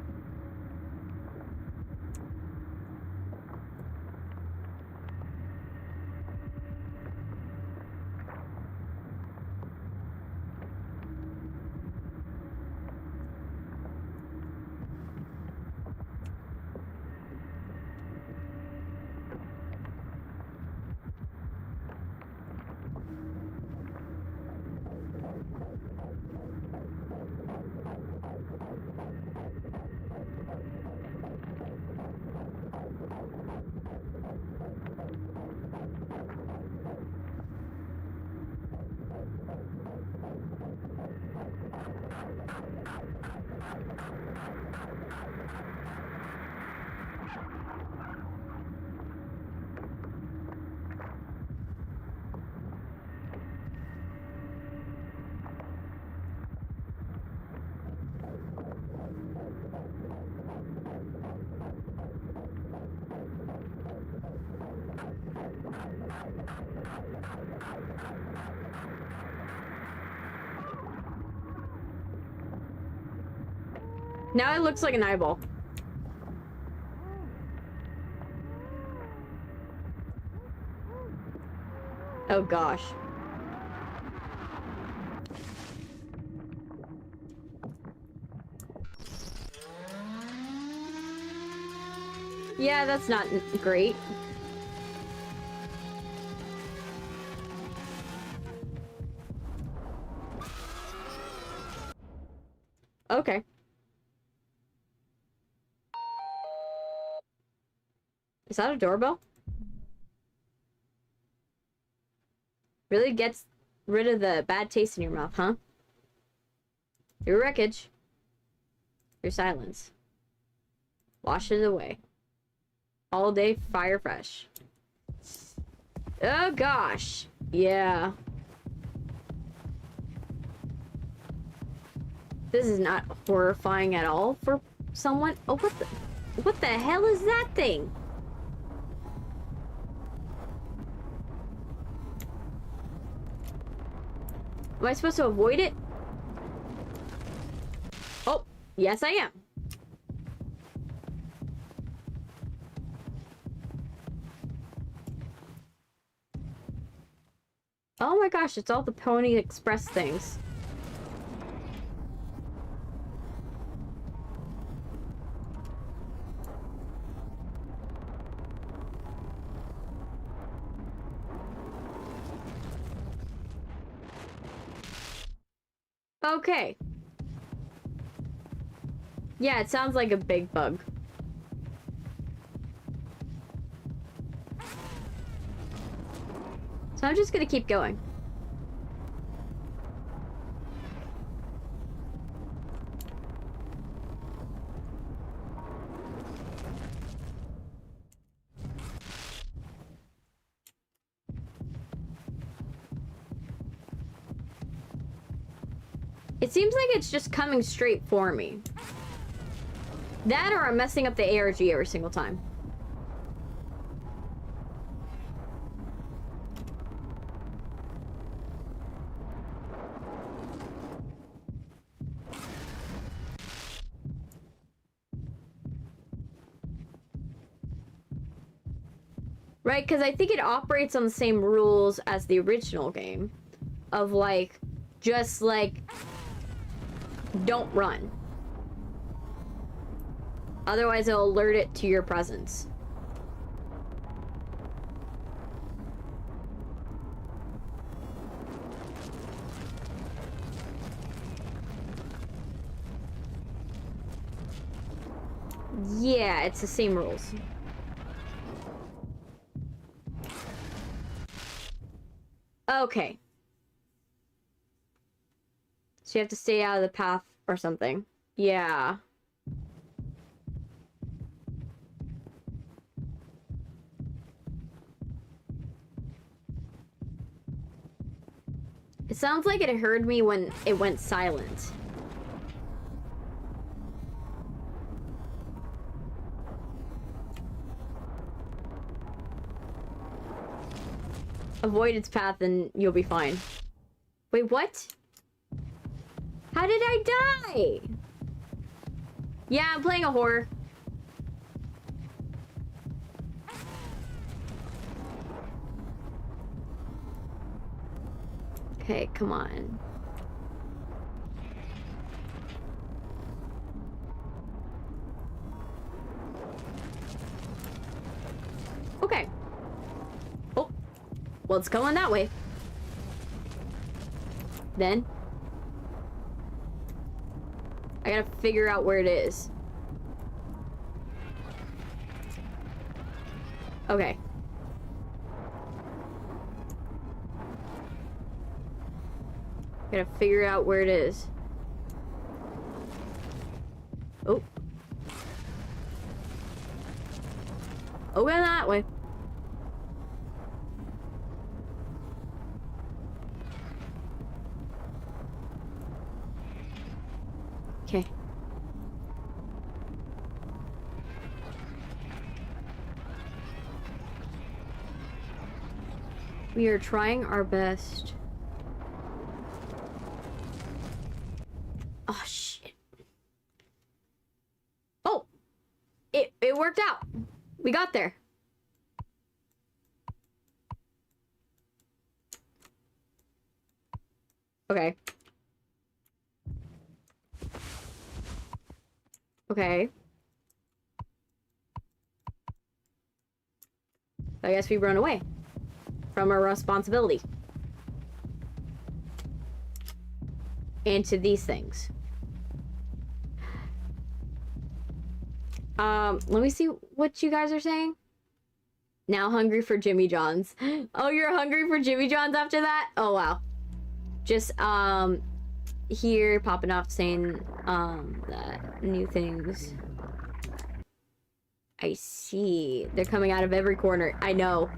Now it looks like an eyeball. Oh gosh. Yeah, that's not great. Okay. Is that a doorbell? Really gets rid of the bad taste in your mouth, huh? Your wreckage. Your silence. Wash it away. All day fire fresh. Oh gosh. Yeah. This is not horrifying at all for someone. Oh, what the hell is that thing? Am I supposed to avoid it? Oh, yes I am. Oh my gosh, it's all the Pony Express things. Okay. Yeah, it sounds like a big bug. So I'm just gonna keep going. It seems like it's just coming straight for me. That or I'm messing up the ARG every single time. Right, because I think it operates on the same rules as the original game. Of like, just like, don't run. Otherwise it'll alert it to your presence. Yeah, it's the same rules. Okay. So you have to stay out of the path or something. Yeah. It sounds like it heard me when it went silent. Avoid its path and you'll be fine. Wait, what? How did I die? Yeah, I'm playing a horror. Okay, come on. Okay. Oh. Well, it's going that way. Then. I gotta figure out where it is. Okay. Gotta figure out where it is. Oh. Oh, yeah, that way. Okay. We are trying our best. Oh, shit. Oh! It worked out. We got there. Okay. Okay. I guess we run away from our responsibility. Into these things. Let me see what you guys are saying. Now hungry for Jimmy John's. Oh, you're hungry for Jimmy John's after that? Oh, wow. Just, here popping off saying, that new things. I see. They're coming out of every corner. I know.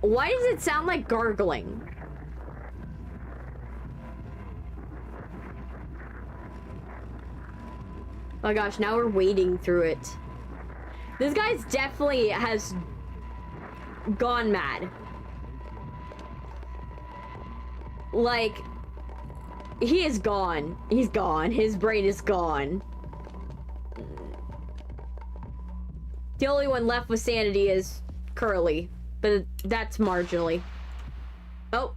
Why does it sound like gargling? Oh gosh, now we're wading through it. This guy's definitely has gone mad. Like, he is gone. He's gone. His brain is gone. The only one left with sanity is Curly, but that's marginally. Oh.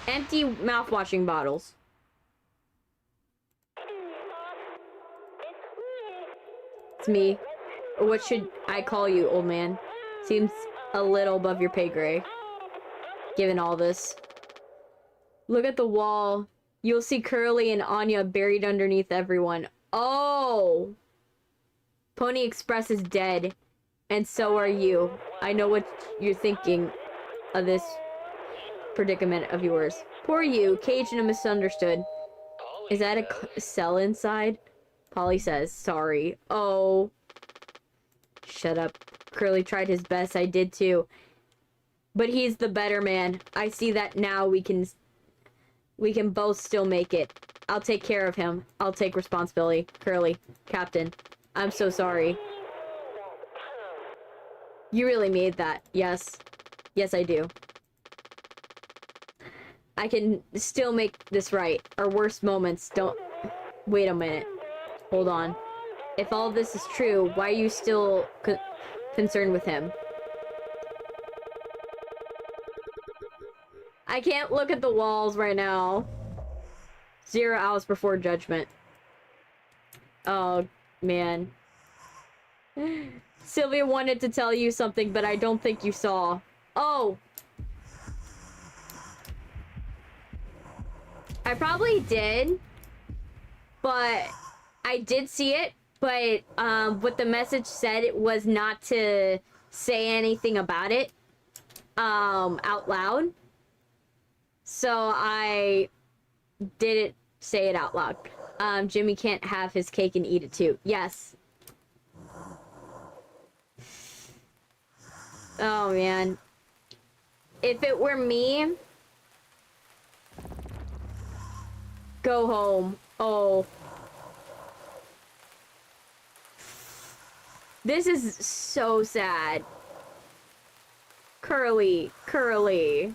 Empty mouthwashing bottles. It's me. Or what should I call you, old man? Seems a little above your pay grade, given all this. Look at the wall. You'll see Curly and Anya buried underneath everyone. Oh! Pony Express is dead. And so are you. I know what you're thinking of this predicament of yours. Poor you, caged and misunderstood. Is that a cell inside? Polly says, sorry. Oh. Shut up. Curly tried his best. I did too. But he's the better man. I see that now. We can both still make it. I'll take care of him. I'll take responsibility. Curly. Captain. I'm so sorry. You really made that. Yes. Yes, I do. I can still make this right. Our worst moments don't... Wait a minute. Hold on. If all this is true, why are you still concerned with him? I can't look at the walls right now. 0 hours before judgment. Oh, man. Sylvia wanted to tell you something, but I don't think you saw. Oh! I probably did, but I did see it, but what the message said, it was not to say anything about it out loud. So I didn't say it out loud. Jimmy can't have his cake and eat it too. Yes. Oh, man. If it were me... Go home. Oh. This is so sad. Curly. Curly.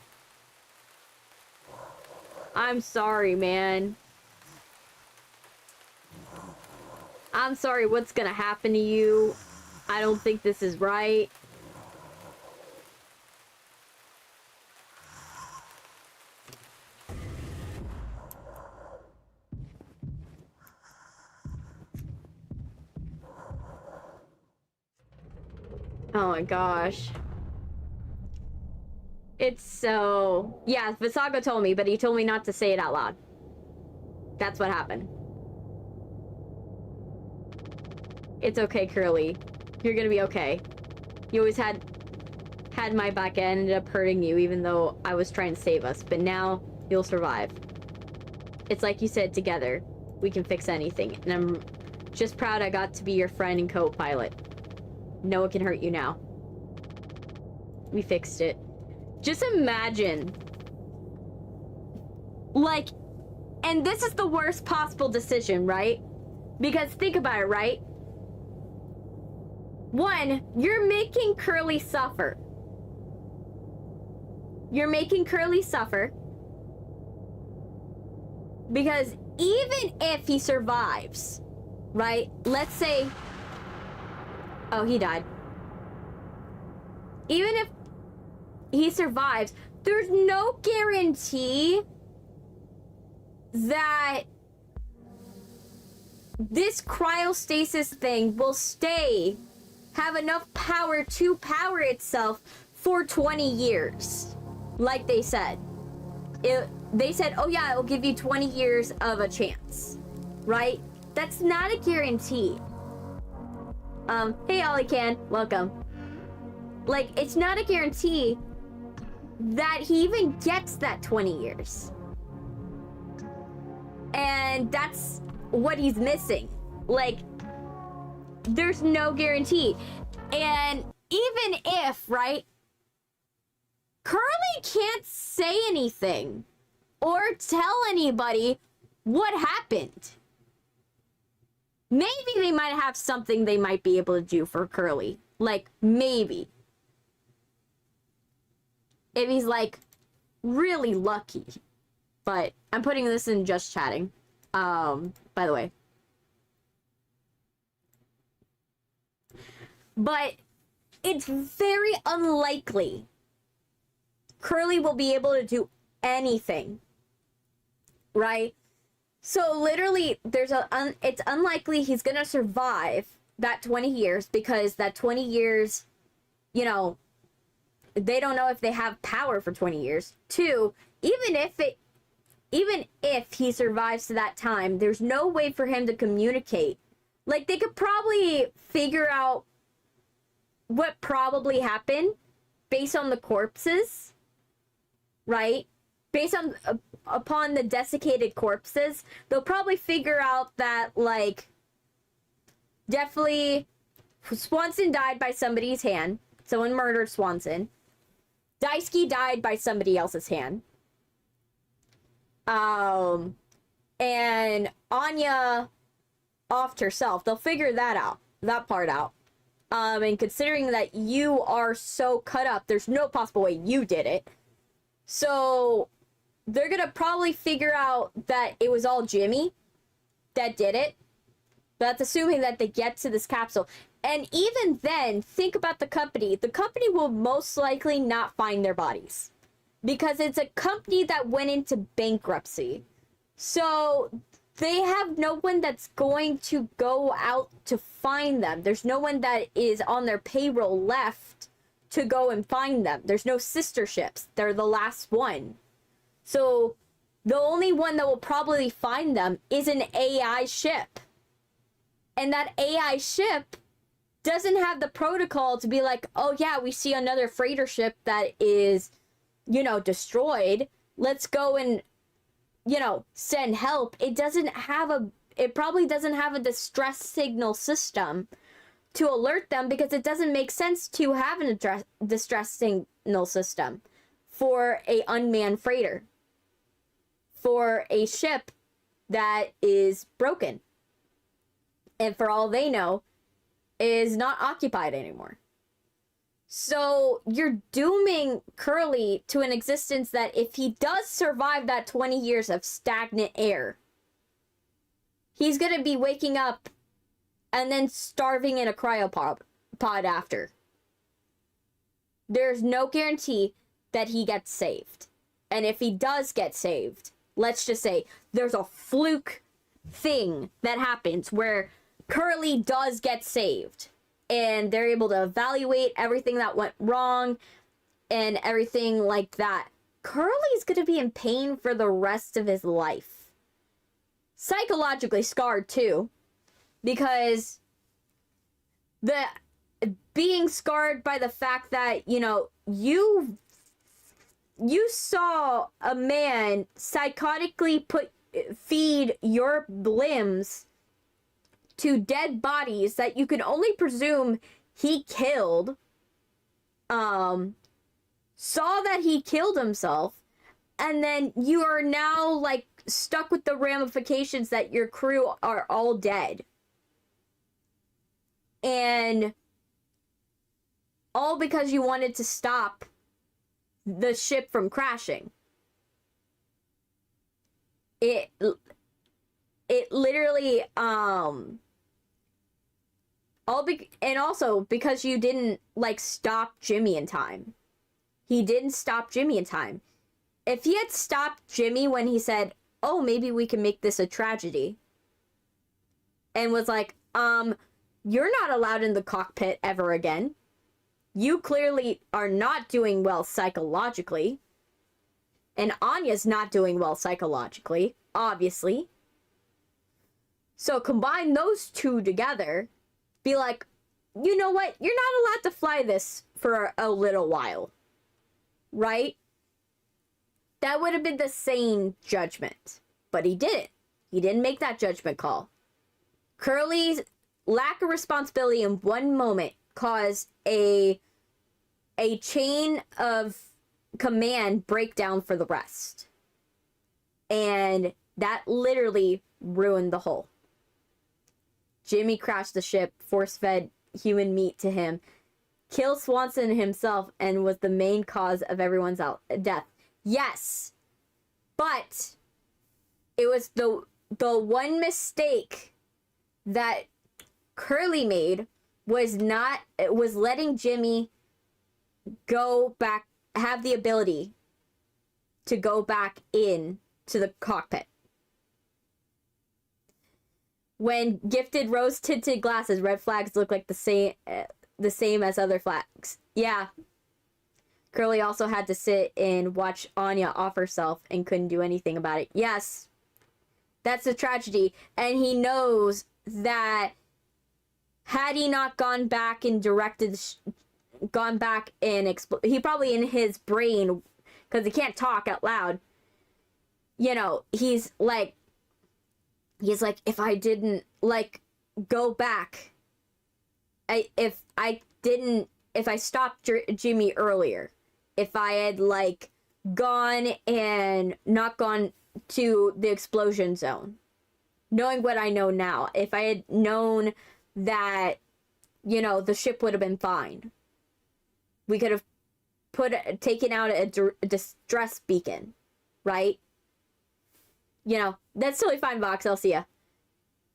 I'm sorry, man. I'm sorry what's gonna happen to you. I don't think this is right. Oh my gosh. It's so... Yeah, Visago told me, but he told me not to say it out loud. That's what happened. It's okay, Curly. You're gonna be okay. You always had my back and ended up hurting you, even though I was trying to save us. But now, you'll survive. It's like you said, together, we can fix anything. And I'm just proud I got to be your friend and co-pilot. No one can hurt you now. We fixed it. Just imagine. Like, and this is the worst possible decision, right? Because think about it, right? One, you're making Curly suffer. You're making Curly suffer. Because even if he survives, right? Let's say... Oh, he died. Even if he survives, there's no guarantee that this cryostasis thing will have enough power to power itself for 20 years. Like they said. They said, oh yeah, it will give you 20 years of a chance. Right? That's not a guarantee. Hey Ollie Can, welcome. Like, it's not a guarantee that he even gets that 20 years. And that's what he's missing. Like, there's no guarantee. And even if, right, Curly can't say anything or tell anybody what happened. Maybe they might have something they might be able to do for Curly. Like, maybe. If he's, like, really lucky. But I'm putting this in just chatting. By the way. But it's very unlikely Curly will be able to do anything. Right? So literally, it's unlikely he's gonna survive that 20 years because that 20 years, you know, they don't know if they have power for 20 years. Two, even if he survives to that time, there's no way for him to communicate. Like, they could probably figure out what probably happened based on the corpses, right? Based on upon the desiccated corpses, they'll probably figure out that, like, definitely Swanson died by somebody's hand. Someone murdered Swanson. Daisuke died by somebody else's hand. And Anya offed herself. They'll figure that part out. And considering that you are so cut up, there's no possible way you did it. So they're gonna probably figure out that it was all Jimmy that did it. But that's assuming that they get to this capsule. And even then, think about the company. The company will most likely not find their bodies. Because it's a company that went into bankruptcy. So they have no one that's going to go out to find them. There's no one that is on their payroll left to go and find them. There's no sister ships. They're the last one. So the only one that will probably find them is an AI ship. And that AI ship doesn't have the protocol to be like, oh yeah, we see another freighter ship that is, you know, destroyed. Let's go and, you know, send help. It probably doesn't have a distress signal system to alert them because it doesn't make sense to have a distress signal system for a unmanned freighter. For a ship that is broken. And for all they know, is not occupied anymore. So you're dooming Curly to an existence that if he does survive that 20 years of stagnant air, he's going to be waking up and then starving in a cryopod after. There's no guarantee that he gets saved. And if he does get saved, let's just say there's a fluke thing that happens where Curly does get saved and they're able to evaluate everything that went wrong and everything like that. Curly's gonna be in pain for the rest of his life. Psychologically scarred too, because being scarred by the fact that, you know, you saw a man psychotically feed your limbs to dead bodies that you can only presume he killed, saw that he killed himself, and then you are now, like, stuck with the ramifications that your crew are all dead. And all because you wanted to stop the ship from crashing. It literally, and also because you didn't, like, stop Jimmy in time. He didn't stop Jimmy in time. If he had stopped Jimmy when he said, oh, maybe we can make this a tragedy, and was like, you're not allowed in the cockpit ever again. You clearly are not doing well psychologically. And Anya's not doing well psychologically, obviously. So combine those two together, be like, you know what? You're not allowed to fly this for a little while. Right? That would have been the sane judgment. But he didn't. He didn't make that judgment call. Curly's lack of responsibility in one moment caused a chain of command breakdown for the rest. And that literally ruined the whole. Jimmy crashed the ship, force-fed human meat to him, killed Swanson himself, and was the main cause of everyone's death. Yes, but it was the one mistake that Curly made was letting Jimmy go back, have the ability to go back in to the cockpit. When gifted rose-tinted glasses, red flags look like the same as other flags. Yeah. Curly also had to sit and watch Anya off herself and couldn't do anything about it. Yes. That's a tragedy. And he knows that had he not gone back and he probably in his brain, because he can't talk out loud, you know, he's like, if I didn't, like, go back, if I stopped Jimmy earlier, if I had, like, gone and not gone to the explosion zone, knowing what I know now, if I had known that, you know, the ship would have been fine, we could have taken out a distress beacon, right? You know, that's totally fine, Vox, I'll see ya.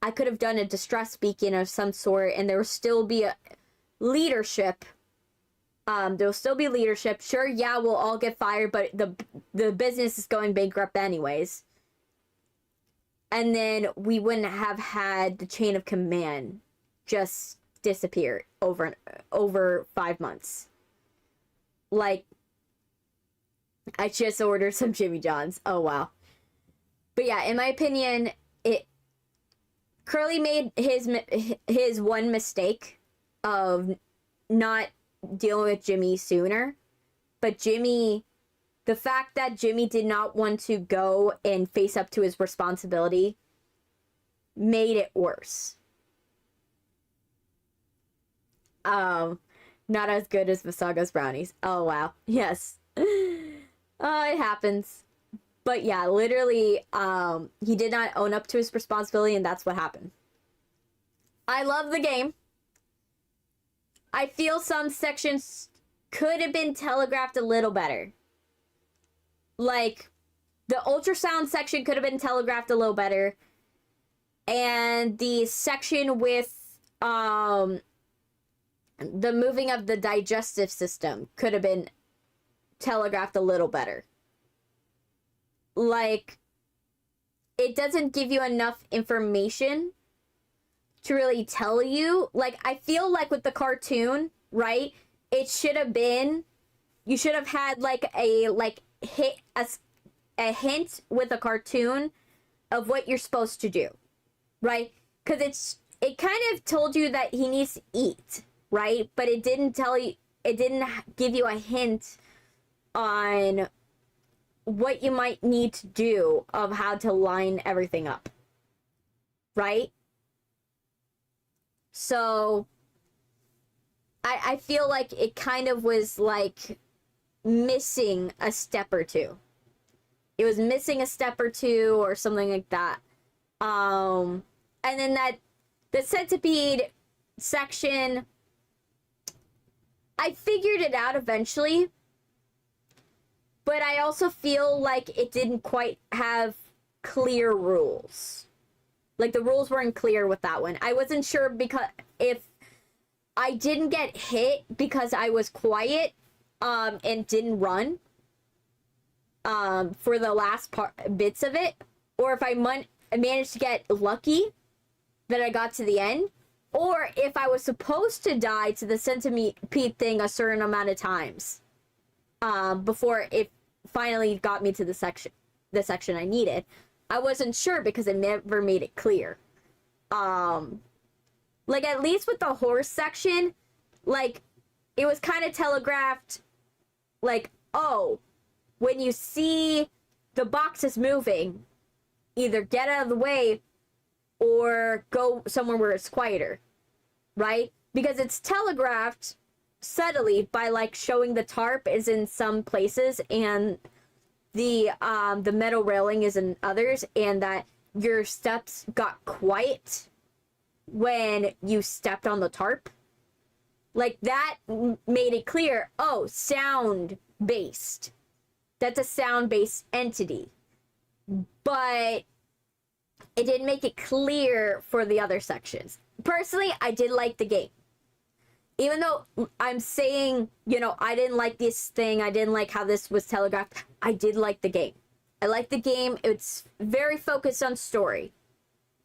I could have done a distress beacon of some sort, and there will still be a leadership. There will still be leadership. Sure, yeah, we'll all get fired, but the business is going bankrupt anyways. And then we wouldn't have had the chain of command just disappear over 5 months. Like, I just ordered some Jimmy John's. Oh, wow. But yeah, in my opinion, Curly made his one mistake of not dealing with Jimmy sooner. But the fact that Jimmy did not want to go and face up to his responsibility made it worse. Not as good as Masaga's brownies. Oh, wow. Yes. It happens. But yeah, literally, he did not own up to his responsibility, and that's what happened. I love the game. I feel some sections could have been telegraphed a little better. Like, the ultrasound section could have been telegraphed a little better. And the section with, the moving of the digestive system could have been telegraphed a little better. Like, it doesn't give you enough information to really tell you. Like, I feel like with the cartoon, right, it should have been, you should have had, like, a hint with a cartoon of what you're supposed to do, right? Because it kind of told you that he needs to eat, right? But it didn't give you a hint on what you might need to do of how to line everything up, right? So I feel like it kind of was like missing a step or two. It was missing a step or two or something like that. And then the centipede section, I figured it out eventually, but I also feel like it didn't quite have clear rules. Like, the rules weren't clear with that one. I wasn't sure because if I didn't get hit because I was quiet and didn't run for the last bits of it, or if I managed to get lucky that I got to the end, or if I was supposed to die to the centipede thing a certain amount of times before it finally got me to the section I needed. I wasn't sure because it never made it clear. Like, at least with the horse section, like, it was kind of telegraphed, like, oh, when you see the boxes moving, either get out of the way or go somewhere where it's quieter, right? Because it's telegraphed subtly by, like, showing the tarp is in some places and the metal railing is in others, and that your steps got quiet when you stepped on the tarp. Like, that made it clear, oh, sound based. That's a sound based entity. But it didn't make it clear for the other sections. Personally, I did like the game. Even though I'm saying, you know, I didn't like this thing, I didn't like how this was telegraphed, I did like the game. I like the game. It's very focused on story.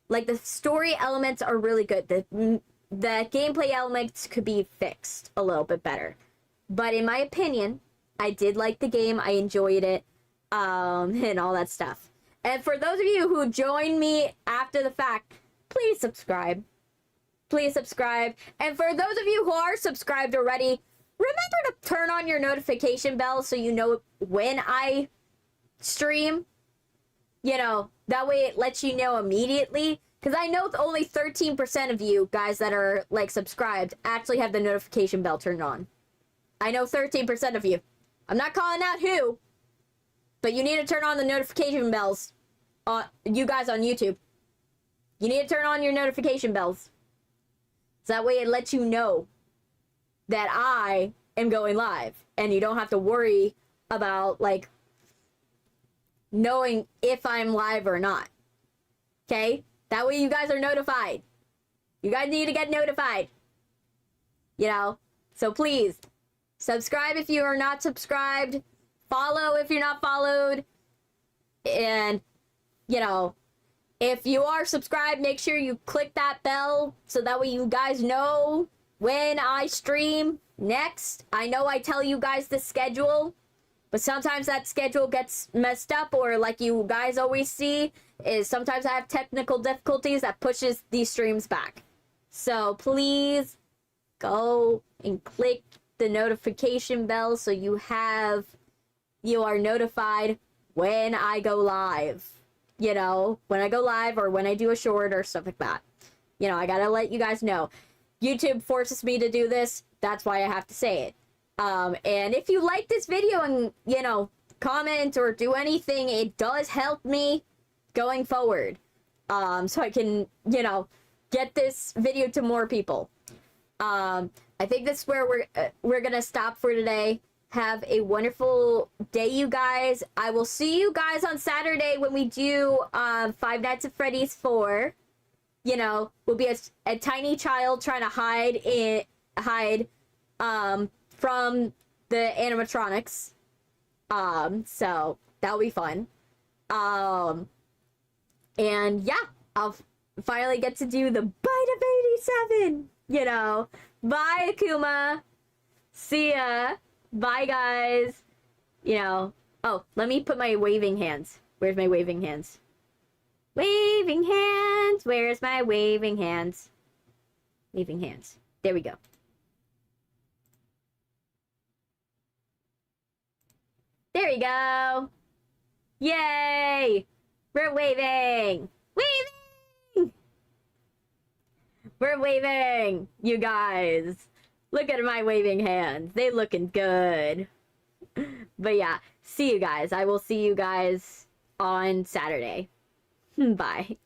Like, the story elements are really good. The gameplay elements could be fixed a little bit better. But in my opinion, I did like the game. I enjoyed it, and all that stuff. And for those of you who joined me after the fact, please subscribe. Please subscribe. And for those of you who are subscribed already, remember to turn on your notification bell so you know when I stream. You know, that way it lets you know immediately. Because I know only 13% of you guys that are, like, subscribed actually have the notification bell turned on. I know 13% of you. I'm not calling out who, but you need to turn on the notification bells. You guys on YouTube. You need to turn on your notification bells. So that way it lets you know that I am going live. And you don't have to worry about, like, knowing if I'm live or not. Okay? That way you guys are notified. You guys need to get notified. You know? So please, subscribe if you are not subscribed. Follow if you're not followed. And, you know, if you are subscribed, make sure you click that bell so that way you guys know when I stream next. I know I tell you guys the schedule, but sometimes that schedule gets messed up, or like you guys always see, is sometimes I have technical difficulties that pushes these streams back. So please go and click the notification bell so you are notified when I go live. You know, when I go live or when I do a short or stuff like that. You know, I gotta let you guys know. YouTube forces me to do this. That's why I have to say it. And if you like this video and, you know, comment or do anything, it does help me going forward. So I can, you know, get this video to more people. I think that's where we're gonna stop for today. Have a wonderful day, you guys. I will see you guys on Saturday when we do Five Nights at Freddy's 4. You know, we'll be a tiny child trying to hide from the animatronics. So that'll be fun. And yeah, I'll finally get to do the Bite of 87. You know, bye, Akuma. See ya. Bye, guys. You know, oh, let me put my waving hands. Where's my waving hands? Waving hands. Where's my waving hands? Waving hands. There we go. There we go. Yay! We're waving. Waving! We're waving, you guys. Look at my waving hands. They looking good. But yeah, see you guys. I will see you guys on Saturday. Bye.